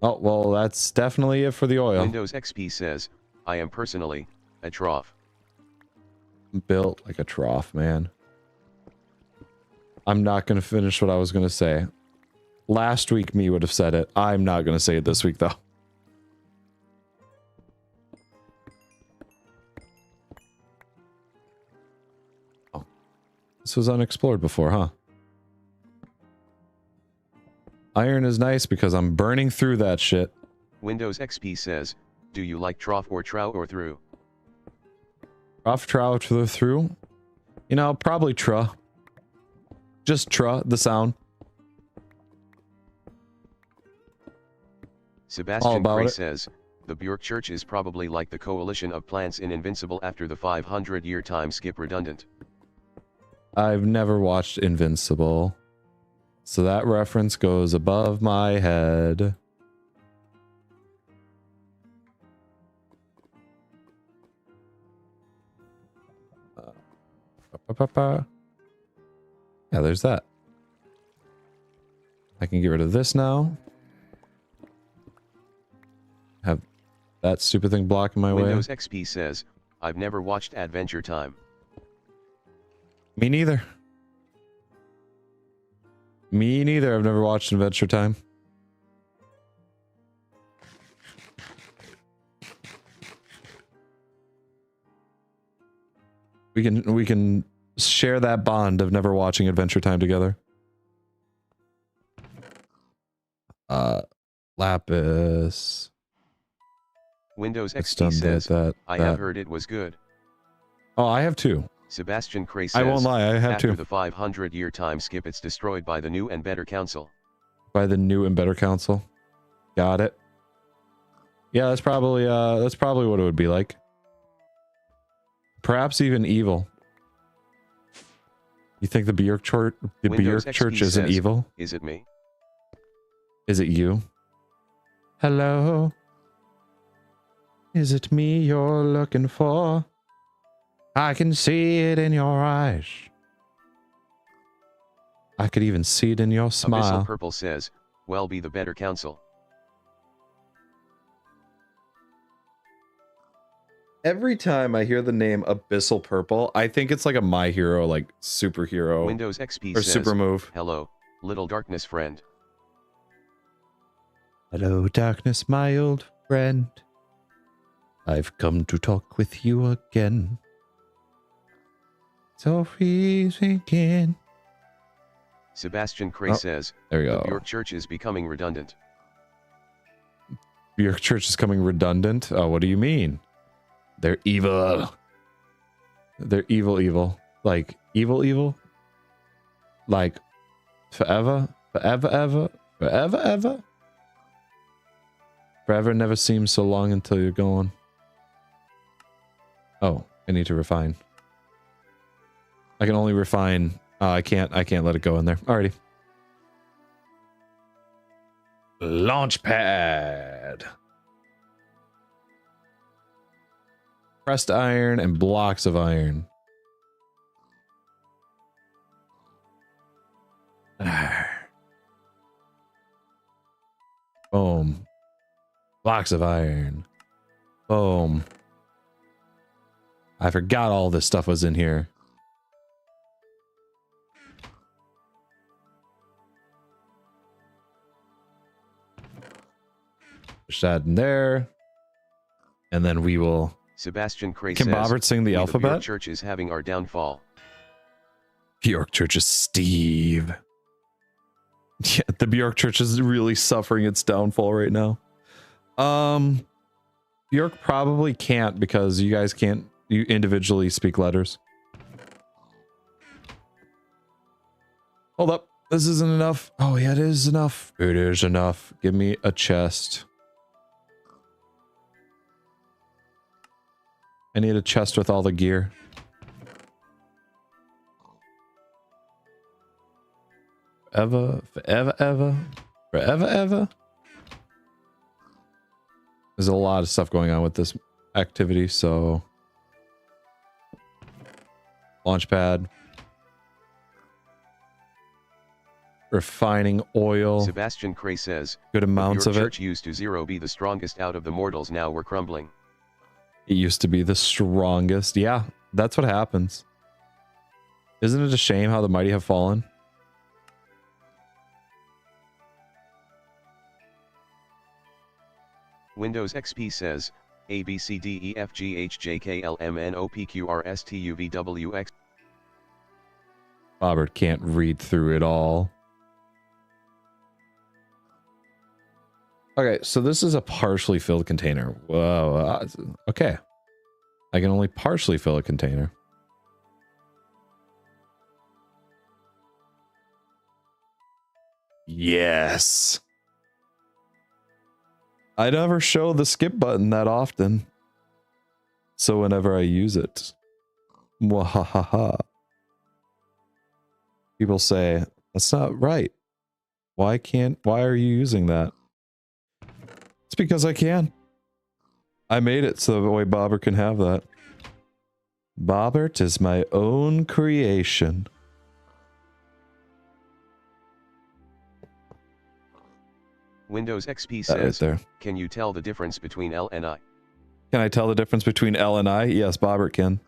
well, that's definitely it for the oil. Windows XP says, I am personally a trough. Built like a trough, man. I'm not going to finish what I was going to say. Last week, me would have said it. I'm not going to say it this week, though. Oh. This was unexplored before, huh? Iron is nice because I'm burning through that shit. Windows XP says, do you like trough or trout or through? Trough, trout, through? You know, probably tra. Just tra, the sound. Sebastian Gray says, the Bjork Church is probably like the coalition of plants in Invincible after the 500-year time skip redundant. I've never watched Invincible, so that reference goes above my head. Ba-ba-ba. Yeah, there's that. I can get rid of this now. Have that stupid thing blocking my way. Windows XP says, I've never watched Adventure Time. Me neither. Me neither. I've never watched Adventure Time. We can share that bond of never watching Adventure Time together. Lapis. Windows It's XP done says, that. I have heard it was good. Oh, I have too. Sebastian Cray says, I won't lie, I have after too. the 500-year time skip, it's destroyed by the new and better council. By the new and better council. Got it. Yeah, that's probably what it would be like. Perhaps even evil. You think the Bjork Church isn't says, evil? Is it me? Is it you? Hello? Is it me you're looking for? I can see it in your eyes. I could even see it in your smile. Abyssal Purple says, well, be the better council. Every time I hear the name Abyssal Purple, I think it's like a My Hero, like superhero. Windows XP or says, super move. hello, little darkness friend. Hello, darkness, my old friend. I've come to talk with you again. So please begin. Sebastian Cray says, there we the go. Bjork Church is becoming redundant. Bjork Church is coming redundant? Oh, what do you mean? They're evil. They're evil. Like, evil? Like, forever? Forever? Forever never seems so long until you're gone. Oh, I need to refine. I can only refine. I can't let it go in there. Alrighty. Launchpad. Pressed iron and blocks of iron. Boom. Blocks of iron. Boom. I forgot all this stuff was in here. Push that in there. And then we will... Sebastian Cray Can says, Bobbert sing the alphabet? The Bjork Church is having our downfall. Bjork Church is Steve. Yeah, the Bjork Church is really suffering its downfall right now. Bjork probably can't because you guys can't individually speak letters. Hold up. This isn't enough. Oh, yeah, it is enough. It is enough. Give me a chest. I need a chest with all the gear. Forever. There's a lot of stuff going on with this activity, so... Launchpad. Refining oil. Sebastian Cray says, good amounts the of Bjork Church it. used to be the strongest out of the mortals, now we're crumbling. It used to be the strongest. Yeah, that's what happens. Isn't it a shame how the mighty have fallen? Windows XP says, A B C D E F G H J K L M N O P Q R S T U V W X. Robert can't read through it all. Okay, so this is a partially filled container. Whoa. Okay. I can only partially fill a container. Yes. I never show the skip button that often. So whenever I use it. Mwahaha. People say, that's not right. Why are you using that? It's because I can. I made it so the way Bobber can have that. Bobbert is my own creation. Windows XP That right says, there. can you tell the difference between L and I? Can I tell the difference between L and I? Yes, Bobbert can.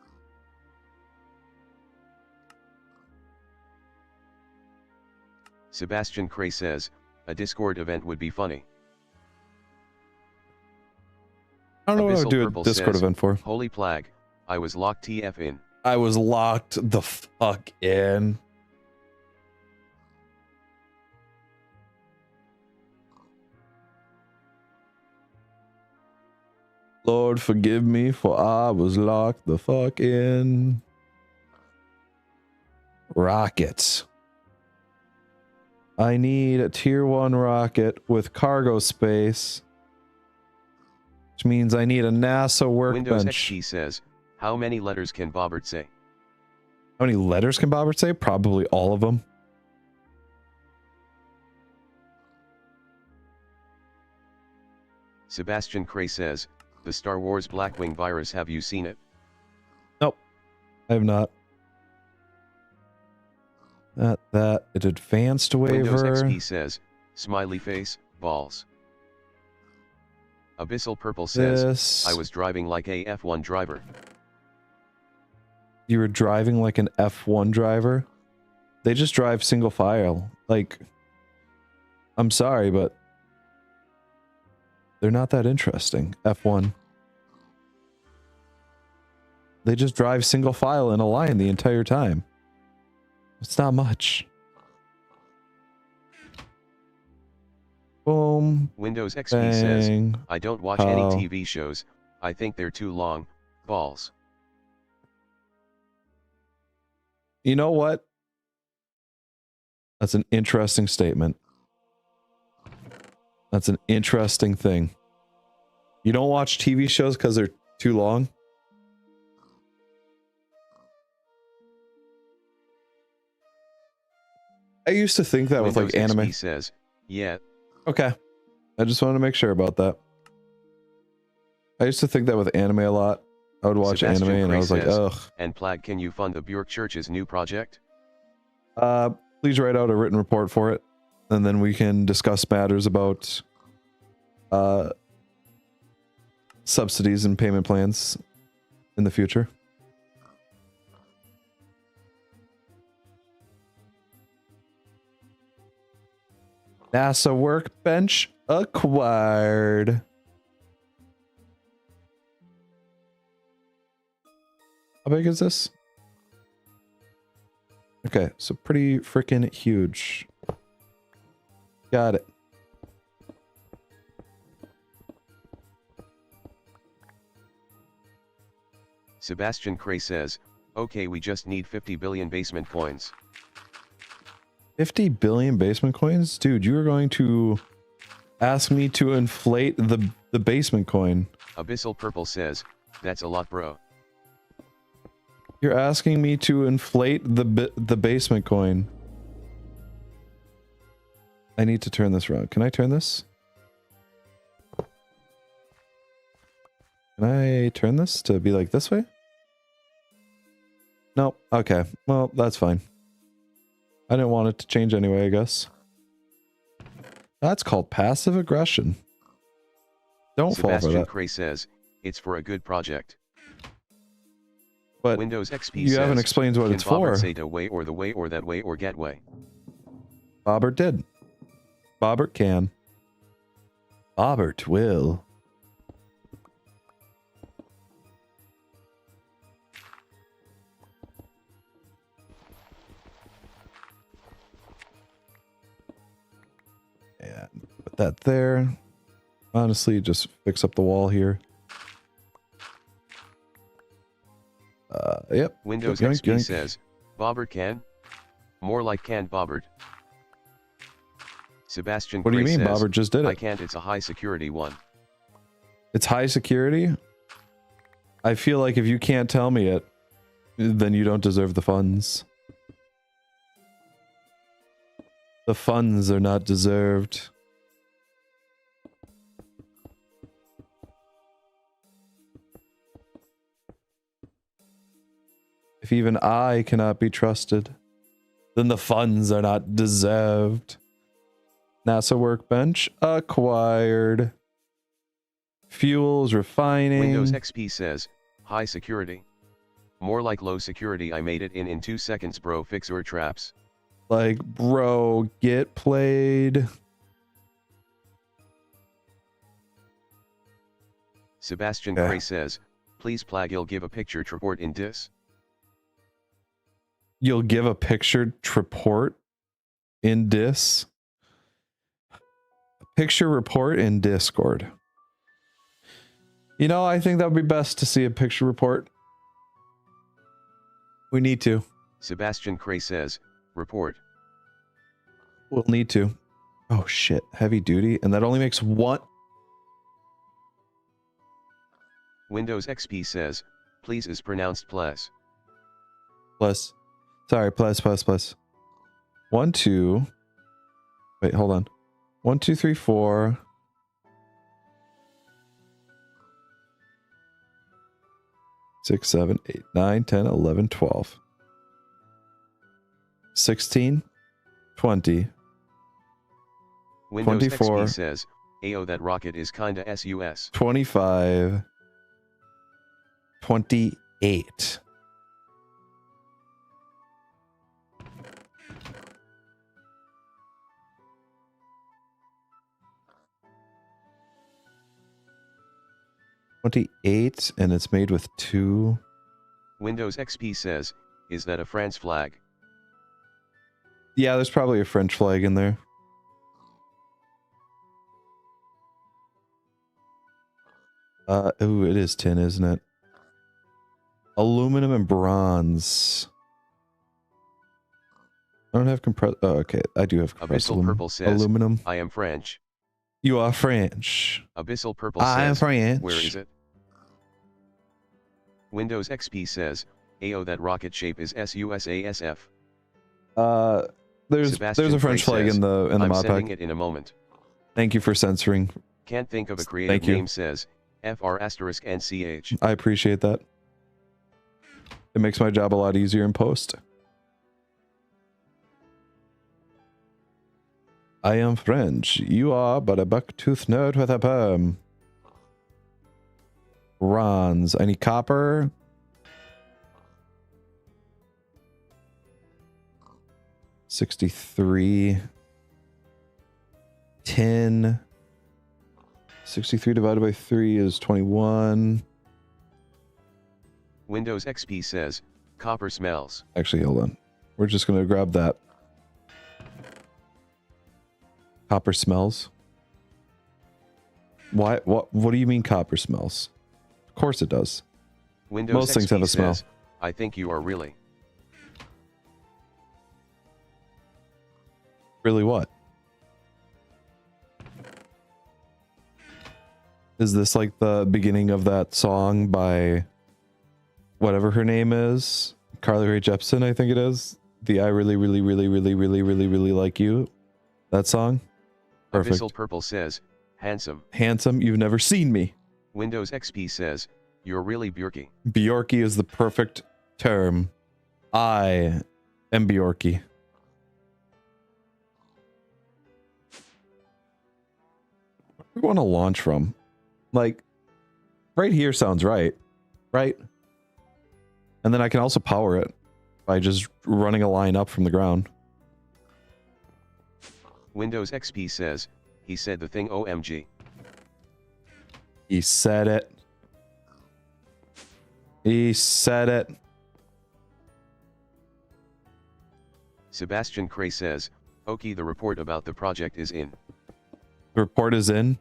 Sebastian Cray says, a Discord event would be funny. I don't know what I would do a Purple Discord says, event for. Holy Plag, I was locked TF in. I was locked the fuck in. Lord, forgive me, for I was locked the fuck in. Rockets. I need a tier 1 rocket with cargo space. Which means I need a NASA workbench. Windows XP says, how many letters can Bobbert say? How many letters can Bobbert say? Probably all of them. Sebastian Cray says, the Star Wars Blackwing virus, have you seen it? Nope. I have not. That it advanced waiver. Windows XP says, smiley face, balls. Abyssal Purple says, I was driving like a F1 driver. You were driving like an F1 driver? They just drive single file. Like, I'm sorry, but they're not that interesting. F1. They just drive single file in a line the entire time. It's not much. Boom. Windows XP bang, says, I don't watch any TV shows, I think they're too long, balls. You know what? That's an interesting statement. That's an interesting thing. You don't watch TV shows because they're too long? I used to think that Windows with like anime. XP says, yeah. Okay. I just wanted to make sure about that. I used to think that with anime a lot. I would watch Sebastian anime and I was like, says, ugh. And Plag, can you fund the Bjork Church's new project? Please write out a written report for it, and then we can discuss matters about subsidies and payment plans in the future. NASA workbench acquired. How big is this? Okay, so pretty freaking huge. Got it. Sebastian Cray says, okay, we just need 50 billion basement coins. 50 billion basement coins? Dude, you were going to ask me to inflate the basement coin. Abyssal Purple says, that's a lot, bro. You're asking me to inflate the basement coin. I need to turn this around. Can I turn this? Can I turn this to be like this way? No. Okay. Well, that's fine. I didn't want it to change anyway, I guess. That's called passive aggression. Don't fall for that. Sebastian Cray says, it's for a good project. But Windows XP you haven't explained what it's for. Say the way or that way or get way. Bobbert did. Bobbert can. Bobbert will. And put that there. Honestly, just fix up the wall here. Yep. Windows Yoink, XP yoink. says, Bobbert can? More like can Bobbert. Sebastian What do you Cray mean says, Bobbert just did I it? can't, it's a high security one. It's high security? I feel like if you can't tell me it, then you don't deserve the funds. The funds are not deserved. If even I cannot be trusted, then the funds are not deserved. NASA workbench acquired. Fuels refining. Windows XP says, high security. More like low security. I made it in 2 seconds, bro. Fix your traps. Like, bro, get played. Sebastian Gray says, please PlagHD give a picture report in dis. You'll give a pictured report in dis. Picture report in Discord. You know, I think that would be best to see a picture report. We need to. Sebastian Gray says, report. We'll need to. Oh shit, heavy duty, and that only makes one. Windows XP says, please is pronounced plus. Plus. Sorry, plus. 1, 2. Wait, hold on. 1, 2, 3, 4. 6, 7, 8, 9, 10, 11, 12. 16, 20. Windows 24. XP says, ayo, that rocket is kinda sus. 25. 28. And it's made with 2. Windows XP says, is that a France flag? Yeah, there's probably a French flag in there. Ooh, it is tin, isn't it? Aluminum and bronze. I don't have compressed. Oh, okay. I do have compressed Abyssal Purple says, aluminum. I am French. You are French. Abyssal Purple I am says, French. where is it? Windows XP says, ayo, that rocket shape is SUSASF. There's a French flag says, in the I'm Modpack. sending it in a moment. Thank you for censoring. Can't think of a creative name, says, FR*NCH. I appreciate that. It makes my job a lot easier in post. I am French. You are but a buck-toothed nerd with a perm. Bronze. I need copper. $63. 10. 63 divided by 3 is 21. Windows XP says, copper smells. Actually, hold on. We're just going to grab that. Copper smells? Why? What do you mean copper smells? Of course it does. Windows Most things XP have a smell. says, I think you are really. Really what? Is this like the beginning of that song by whatever her name is? Carly Rae Jepsen, I think it is. The I really like you. That song? Perfect. Abyssal Purple says, handsome. Handsome, you've never seen me. Windows XP says, you're really Bjorky. Bjorky is the perfect term. I am Bjorky. Where do we want to launch from? Like, right here sounds right. Right? And then I can also power it by just running a line up from the ground. Windows XP says, he said the thing OMG. He said it. He said it. Sebastian Cray says, okay, the report about the project is in. The report is in.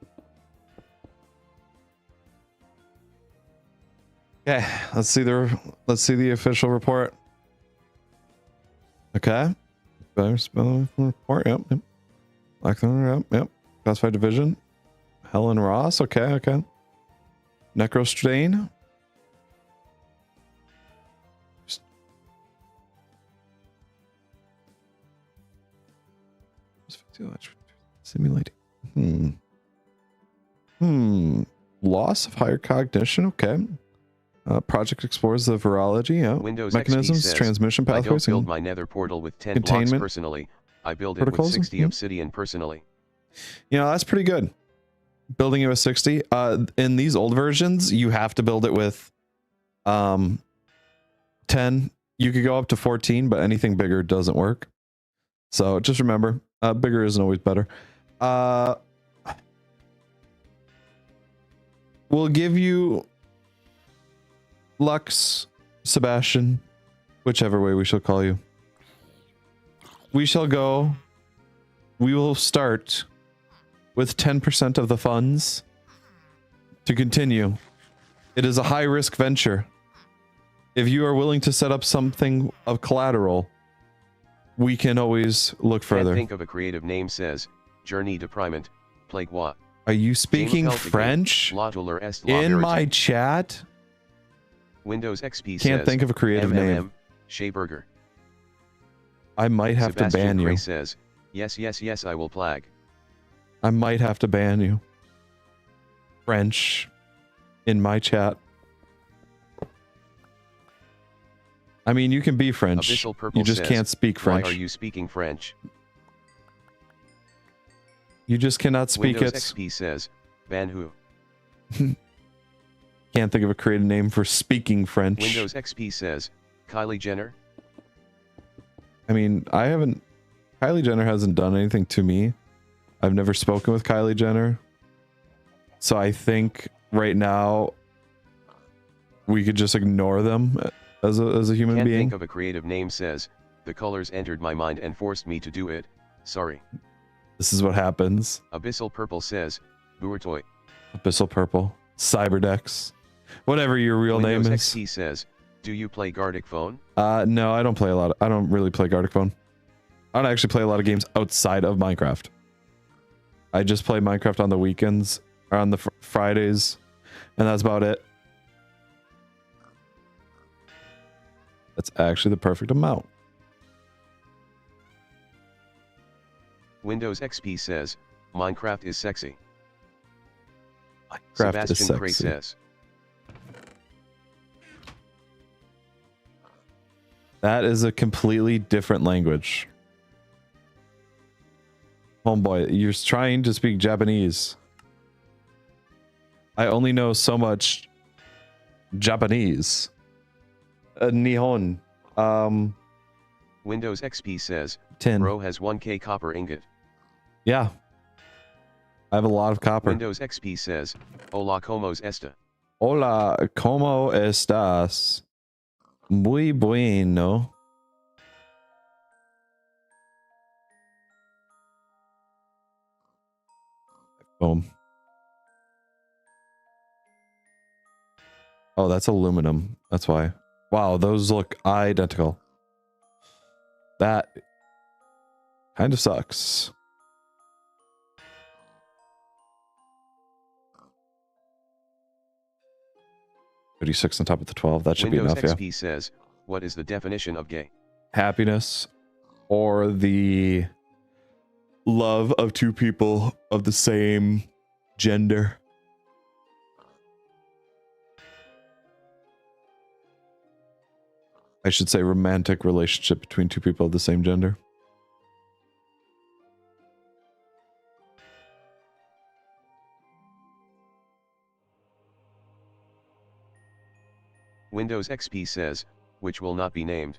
Okay, let's see the official report. Okay. Better spell report. Yep. Yep. Classified division. Helen Ross. Okay. Necrostain. Simulating. Loss of higher cognition. Okay. Project explores the virology, Windows mechanisms, XP says, transmission I don't pathways, build and my nether portal with 10 blocks containment personally. I build it with protocols. 60 obsidian personally. You know, that's pretty good. Building it with 60. In these old versions, you have to build it with 10. You could go up to 14, but anything bigger doesn't work. So just remember, bigger isn't always better. We'll give you Lux, Sebastian, whichever way we shall call you. We shall go. We will start with 10% of the funds to continue. It is a high-risk venture. If you are willing to set up something of collateral, we can always look further. Can't think of a creative name says, Journey Deprimant, PlagHD. Are you speaking French in my chat? Windows XP Can't think of a creative name. Shayburger. I might have to ban you. Says, yes, I will plag. I might have to ban you. French in my chat. I mean, you can be French. You just can't speak French. Why are you speaking French? You just cannot speak Windows it. XP says, ban who? Can't think of a creative name for speaking French. Windows XP says, Kylie Jenner. I mean, Kylie Jenner hasn't done anything to me. I've never spoken with Kylie Jenner. So I think right now we could just ignore them as a human being. Can't think of a creative name says, the colors entered my mind and forced me to do it. Sorry. This is what happens. Abyssal Purple says, Buertoy. Abyssal Purple. Cyberdex. Whatever your real name is. XP says, do you play Gartic Phone? No, I don't play a lot. I don't really play Gartic Phone. I don't actually play a lot of games outside of Minecraft. I just play Minecraft on the weekends or on the Fridays, and that's about it. That's actually the perfect amount. Windows XP says, Minecraft is sexy. Minecraft is Sebastian Cray sexy. says. That is a completely different language. Homeboy, you're trying to speak Japanese. I only know so much Japanese. Nihon. Windows XP says, 10. Bro has 1k copper ingot. Yeah. I have a lot of copper. Windows XP says, Hola, ¿cómo está? Hola, ¿cómo estás? Muy bueno. Boom. Oh, that's aluminum. That's why. Wow, those look identical. That kind of sucks. $36 on top of the 12. That should Windows be enough, XP yeah. says, what is the definition of gay? Happiness or the love of two people of the same gender. I should say romantic relationship between two people of the same gender. Windows XP says, which will not be named.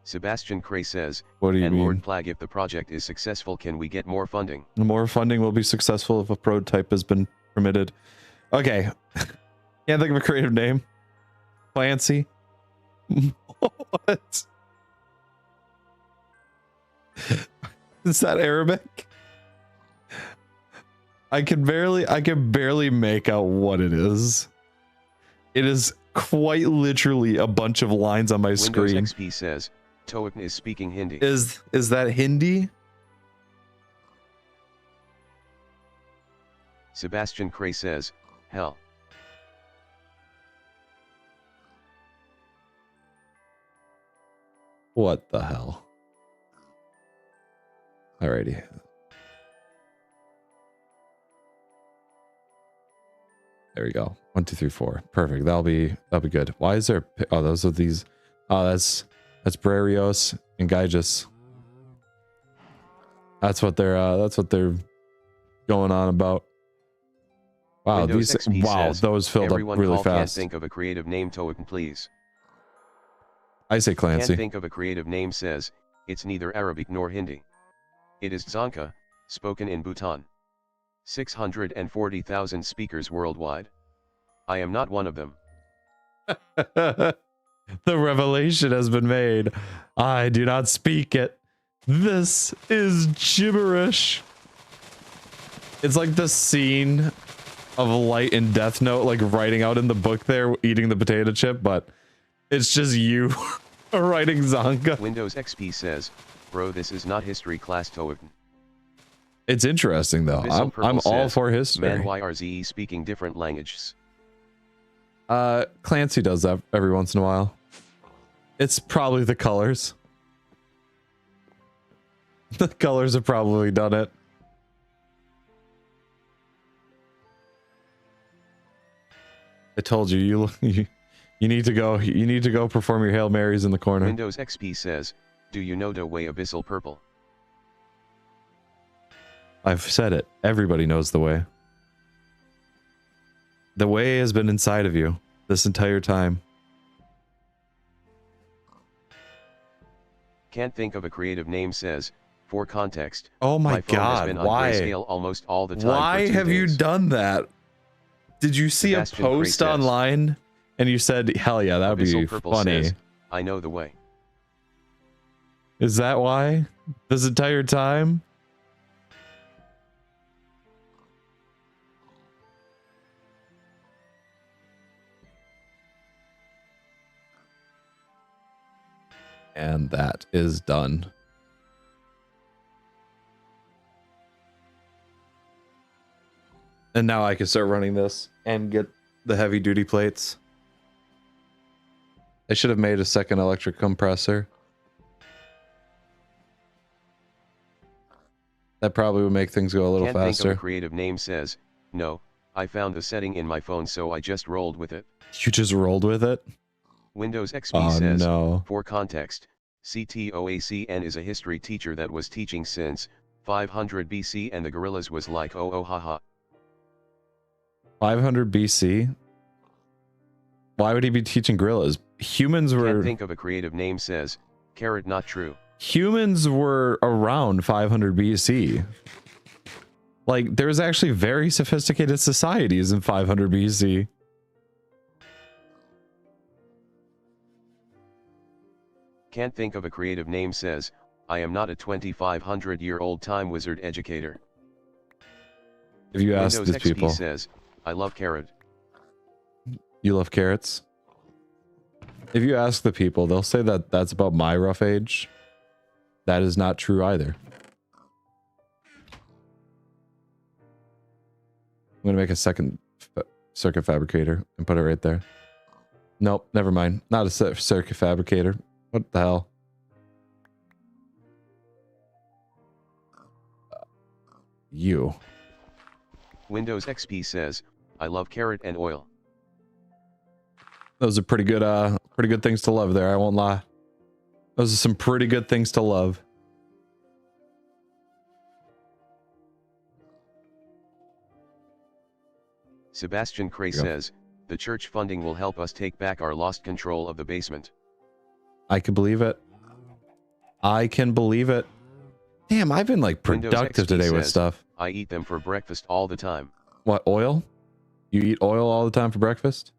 Sebastian Cray says, What do you and mean? Lord Plag, if the project is successful, can we get more funding? More funding will be successful if a prototype has been permitted. Okay. Can't think of a creative name. Clancy. What? Is that Arabic? I can barely make out what it is. It is quite literally a bunch of lines on my screen. Windows XP says, Toik is speaking Hindi. Is that Hindi? Sebastian Cray says, hell. What the hell? Alrighty. There we go. 1, 2, 3, 4. Perfect. That'll be good. Why is there? Oh, those are these. Oh, that's Brarios and Gyges. That's what they're going on about. Wow, Windows XP says, those filled up really fast. Can't think of a creative name token, please. I say Clancy. Can't think of a creative name says, it's neither Arabic nor Hindi. It is Dzanka, spoken in Bhutan. 640,000 speakers worldwide. I am not one of them. The revelation has been made. I do not speak it. This is gibberish. It's like the scene of Light in Death Note, like writing out in the book there, eating the potato chip, but it's just you writing Zanka. Windows XP says, bro, this is not history class token. It's interesting though. I'm all for history. Man, why are ZE speaking different languages? Clancy does that every once in a while. It's probably the colors. The colors have probably done it. I told you, you need to go. You need to go perform your Hail Marys in the corner. Windows XP says, do you know the way Abyssal Purple? I've said it. Everybody knows the way. The way has been inside of you this entire time. Can't think of a creative name says, for context. Oh my God, has been why? On grayscale almost all the time. Why have you done that? Did you see Sebastian a post online and you said, hell yeah, that would be funny? Says, I know the way. Is that why? This entire time? And that is done. And now I can start running this and get the heavy duty plates. I should have made a second electric compressor. That probably would make things go a little faster. Can't think of a creative name says, no, I found the setting in my phone so I just rolled with it. You just rolled with it? Windows XP says, no. For context, CTOACN is a history teacher that was teaching since 500 BC and the gorillas was like oh haha. 500 BC? Why would he be teaching gorillas? Humans were... Can't think of a creative name says, carrot not true. Humans were around 500 BC. Like, there's actually very sophisticated societies in 500 BC. Can't think of a creative name says, I am not a 2,500-year-old time wizard educator. If you ask Windows these XP people... says, I love carrot. You love carrots? If you ask the people, they'll say that that's about my rough age. That is not true either. I'm going to make a second circuit fabricator and put it right there. Nope, never mind. Not a circuit fabricator. What the hell? You. Windows XP says, I love carrot and oil. Those are pretty good things to love there, I won't lie. Those are some pretty good things to love. Sebastian Cray says, the church funding will help us take back our lost control of the basement. I can believe it. I can believe it. Damn, I've been like productive today with stuff. I eat them for breakfast all the time. What, oil? You eat oil all the time for breakfast?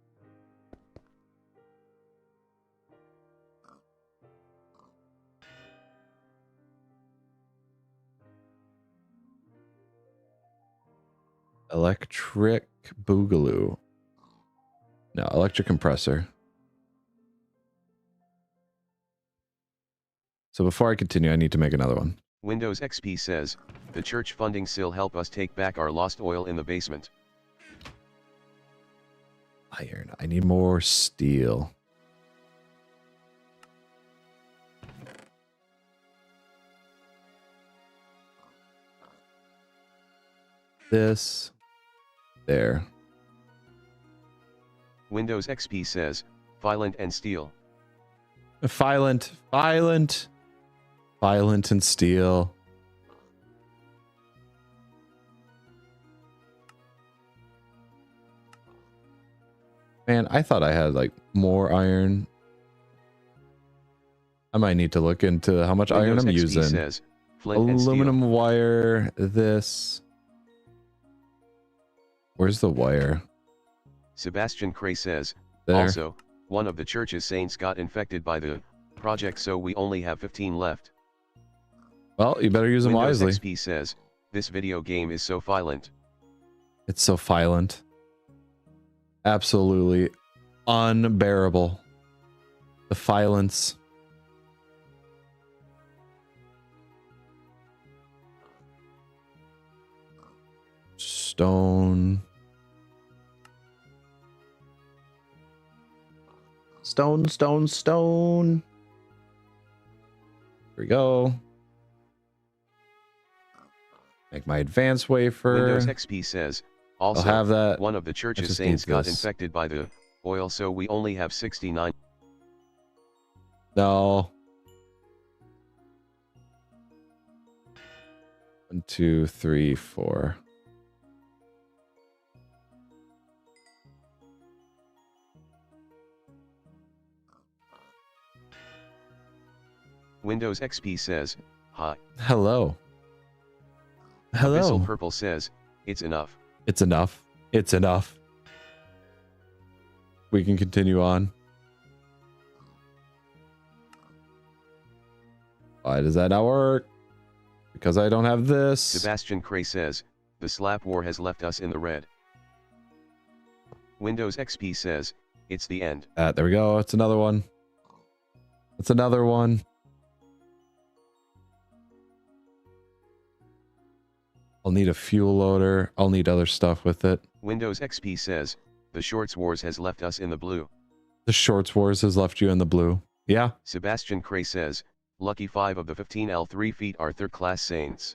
Electric boogaloo. No, electric compressor. So before I continue, I need to make another one. Windows XP says, the church funding still help us take back our lost oil in the basement. Iron. I need more steel. This. There. Windows XP says, violent and steel. Violent and steel. Man, I thought I had like more iron. I might need to look into how much iron I'm using. Says, flint aluminum wire, this. Where's the wire? Sebastian Cray says, there. Also, one of the church's saints got infected by the project, so we only have 15 left. Well, you better use them Windows wisely. XP says, this video game is so violent. It's so violent. Absolutely unbearable. The violence. Stone. Stone. Here we go. Make my advanced wafer. Windows XP says, also, I'll have that. One of the church's saints got infected by the oil, so we only have 69. No. 1, 2, 3, 4. Windows XP says, hi. Hello. Abyssal Purple says, it's enough. It's enough. It's enough. We can continue on. Why does that not work? Because I don't have this. Sebastian Cray says, the slap war has left us in the red. Windows XP says, it's the end. There we go. It's another one. It's another one. I'll need a fuel loader. I'll need other stuff with it. Windows XP says, the Shorts Wars has left us in the blue. The Shorts Wars has left you in the blue. Yeah. Sebastian Cray says, lucky 5 of the 15 L3 feet are third-class saints.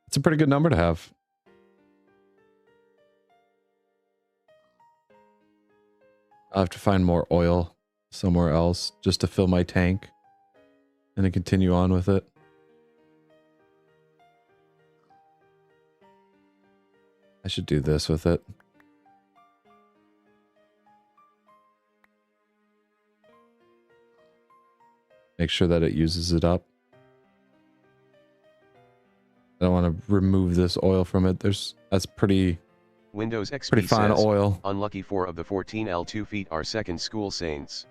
It's a pretty good number to have. I'll have to find more oil somewhere else just to fill my tank and then continue on with it. I should do this with it. Make sure that it uses it up. I don't want to remove this oil from it. That's pretty Windows XP pretty fine says, oil. Unlucky 4 of the 14 L2 feet are second school saints.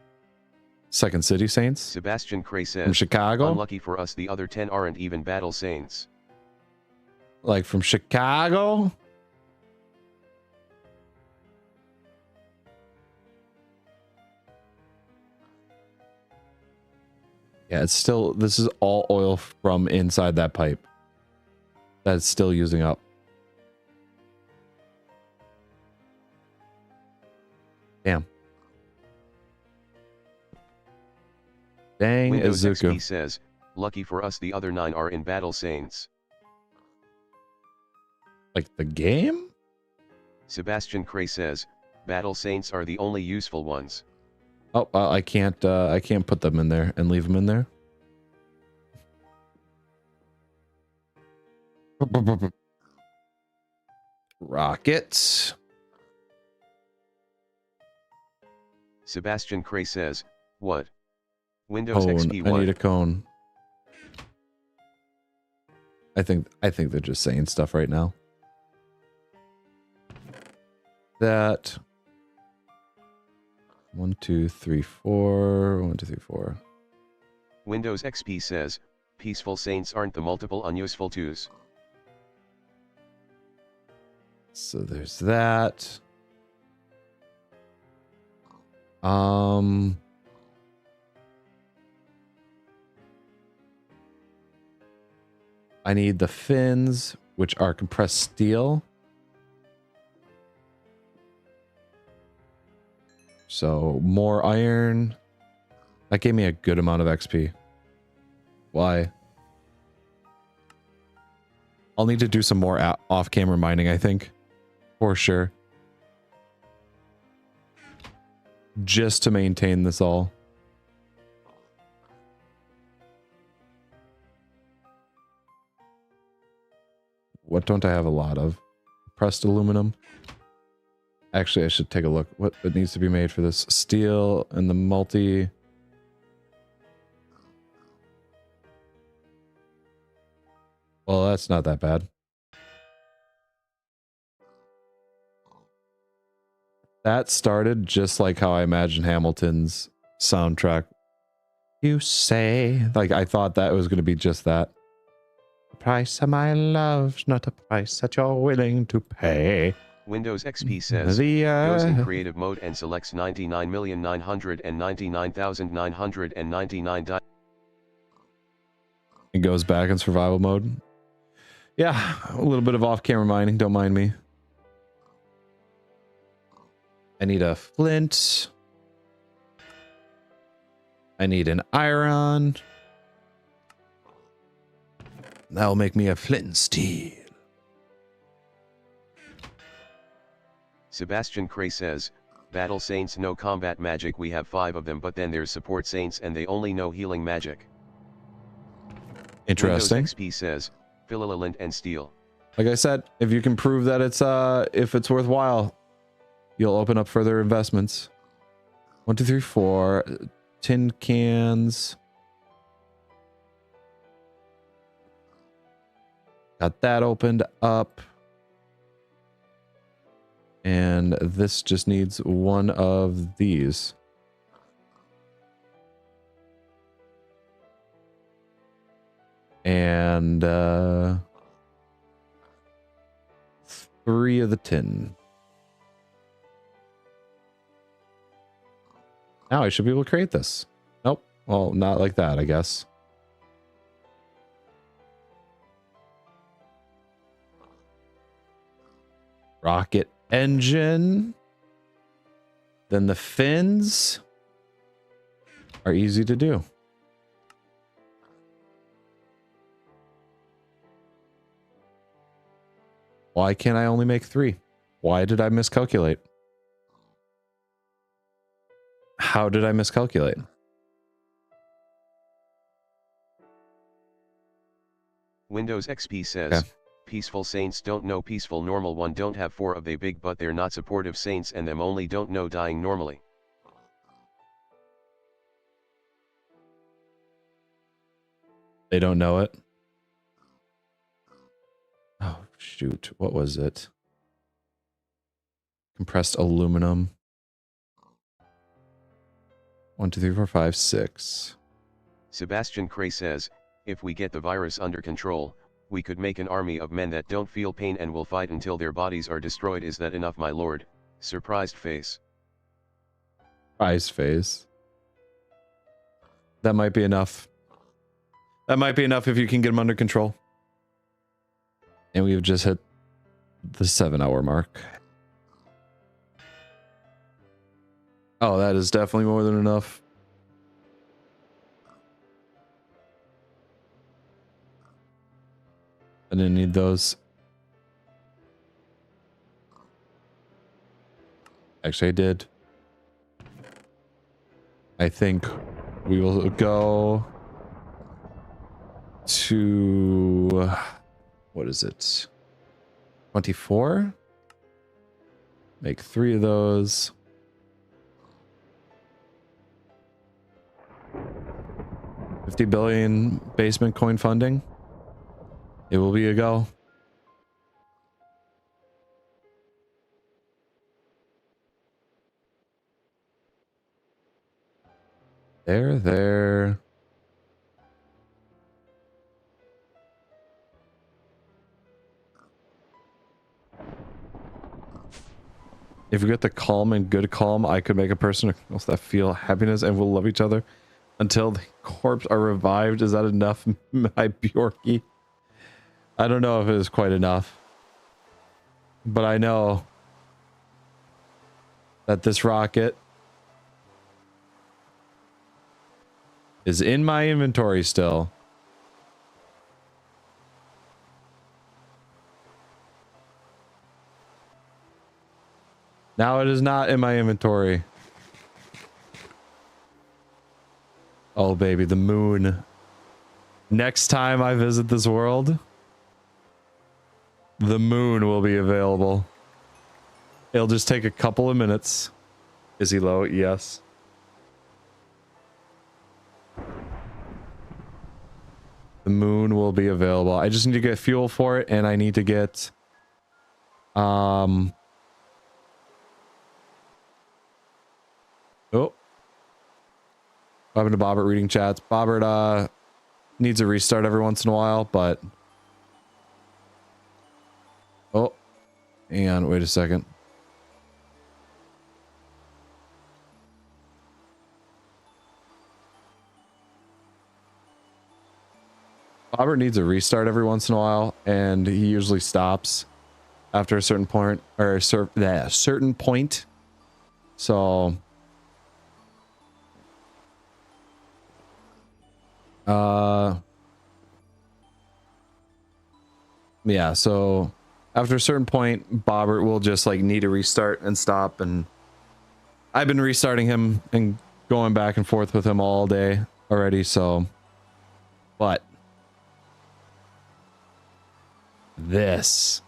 Second city saints? Sebastian Cray says, from Chicago? Unlucky for us, the other 10 aren't even battle saints. Like from Chicago? Yeah, it's still, this is all oil from inside that pipe. That's still using up. Damn. Dang, Windows Izuku. XP says, lucky for us, the other 9 are in battle saints. Like the game? Sebastian Cray says, battle saints are the only useful ones. Oh, I can't put them in there and leave them in there. Rockets. Sebastian Cray says, what? Windows Cone. XP what? I need a cone. I think they're just saying stuff right now. That 1, 2, 3, 4. 1, 2, 3, 4. Windows XP says, peaceful saints aren't the multiple unuseful twos. So there's that. I need the fins, which are compressed steel. So more iron. That gave me a good amount of XP. Why? I'll need to do some more off-camera mining, I think. For sure. just to maintain this all. What don't I have a lot of? Pressed aluminum. Actually, I should take a look. What it needs to be made for this? Steel and the multi. Well, that's not that bad. That started just like how I imagine Hamilton's soundtrack. You say, like, I thought that was going to be just that. The price of my love's not a price that you're willing to pay. Windows XP says, goes in creative mode and selects 99,999,999. It goes back in survival mode. Yeah, a little bit of off-camera mining. Don't mind me. I need a flint. I need an iron. That'll make me a flint and steel. Sebastian Cray says, Battle Saints know combat magic. We have 5 of them, but then there's support saints and they only know healing magic. Interesting. Windows XP says, Philolent and steel. Like I said, if you can prove that it's if it's worthwhile, you'll open up further investments. 1, 2, 3, 4 tin cans. Got that opened up. And this just needs one of these. And 3 of the tin. Now I should be able to create this. Nope. Well, not like that, I guess. Rocket engine. Then the fins are easy to do. Why can't I only make 3? Why did I miscalculate? How did I miscalculate? Windows XP says, Okay. Peaceful saints don't know peaceful normal one don't have 4 of they big but they're not supportive saints and them only don't know dying normally. They don't know it. Oh, shoot. What was it? Compressed aluminum. 1, 2, 3, 4, 5, 6. Sebastian Cray says, if we get the virus under control, we could make an army of men that don't feel pain and will fight until their bodies are destroyed. Is that enough, my lord? Surprised face. Surprised face. That might be enough. That might be enough if you can get them under control. And we've just hit the 7-hour mark. Oh, that is definitely more than enough. I didn't need those. Actually, I did. I think we will go to... What is it? 24? Make 3 of those. $50 billion basement coin funding. It will be a go. There. If we get the calm and good calm, I could make a person that feel happiness and will love each other until the corpse are revived. Is that enough, my Bjorky? I don't know if it is quite enough. But I know that this rocket is in my inventory still. Now it is not in my inventory. Oh, baby, the moon. Next time I visit this world, the moon will be available. It'll just take a couple of minutes. Is he low? Yes. The moon will be available. I just need to get fuel for it, and I need to get... Oh. What happened to Bobbert reading chats? Bobbert, needs a restart every once in a while, but... Oh. Hang on, wait a second. Bobbert needs a restart every once in a while, and he usually stops after a certain point, or a certain point. So... yeah, so after a certain point, Bobbert will just like need a restart and stop, and I've been restarting him and going back and forth with him all day already, so but this,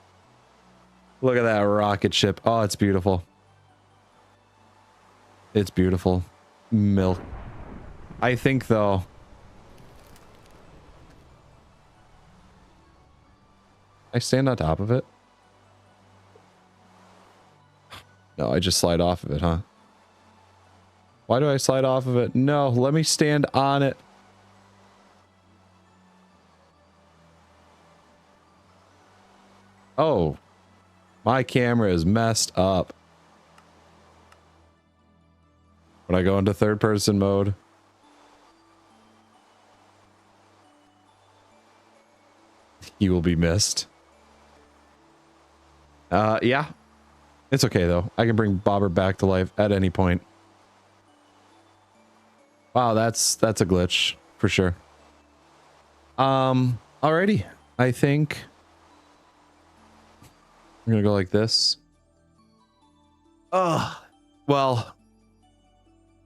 look at that rocket ship. Oh, it's beautiful. It's beautiful. Milk. I think though, I stand on top of it? No, I just slide off of it, huh? Why do I slide off of it? No, let me stand on it. Oh, my camera is messed up. When I go into third person mode, he will be missed. Yeah, it's okay though. I can bring Bobbert back to life at any point. Wow, that's a glitch for sure. Alrighty. I think I'm gonna go like this. Well,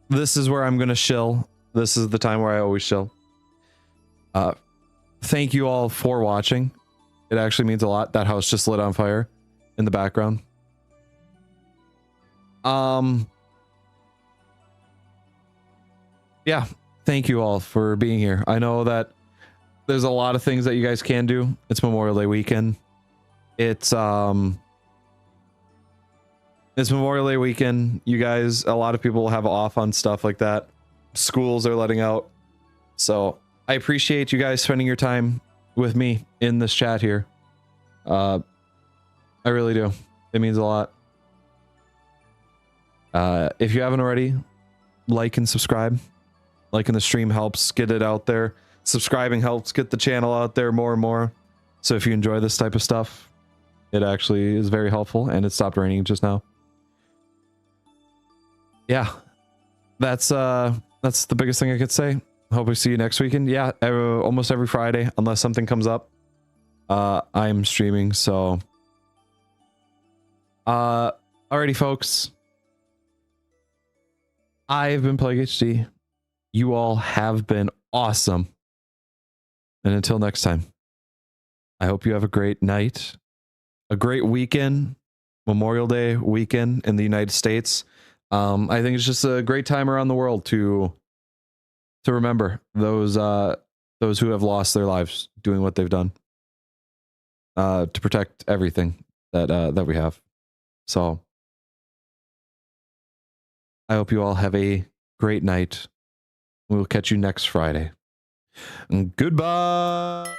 this is where I'm gonna chill. This is the time where I always chill. Thank you all for watching. It actually means a lot. That house just lit on fire in the background. Yeah, thank you all for being here. I know that there's a lot of things that you guys can do. It's Memorial Day weekend. It's Memorial Day weekend. You guys, a lot of people have off on stuff like that. Schools are letting out. So I appreciate you guys spending your time with me in this chat here. I really do. It means a lot. If you haven't already, like and subscribe. Liking the stream helps get it out there. Subscribing helps get the channel out there more and more. So if you enjoy this type of stuff, it actually is very helpful. And it stopped raining just now. Yeah, that's the biggest thing I could say. Hope we see you next weekend. Yeah, almost every Friday, unless something comes up. I'm streaming, so... alrighty, folks. I've been PlagHD. You all have been awesome. And until next time, I hope you have a great night, a great weekend, Memorial Day weekend in the United States. I think it's just a great time around the world to remember those who have lost their lives doing what they've done, to protect everything that we have. So I hope you all have a great night. We'll catch you next Friday. Goodbye.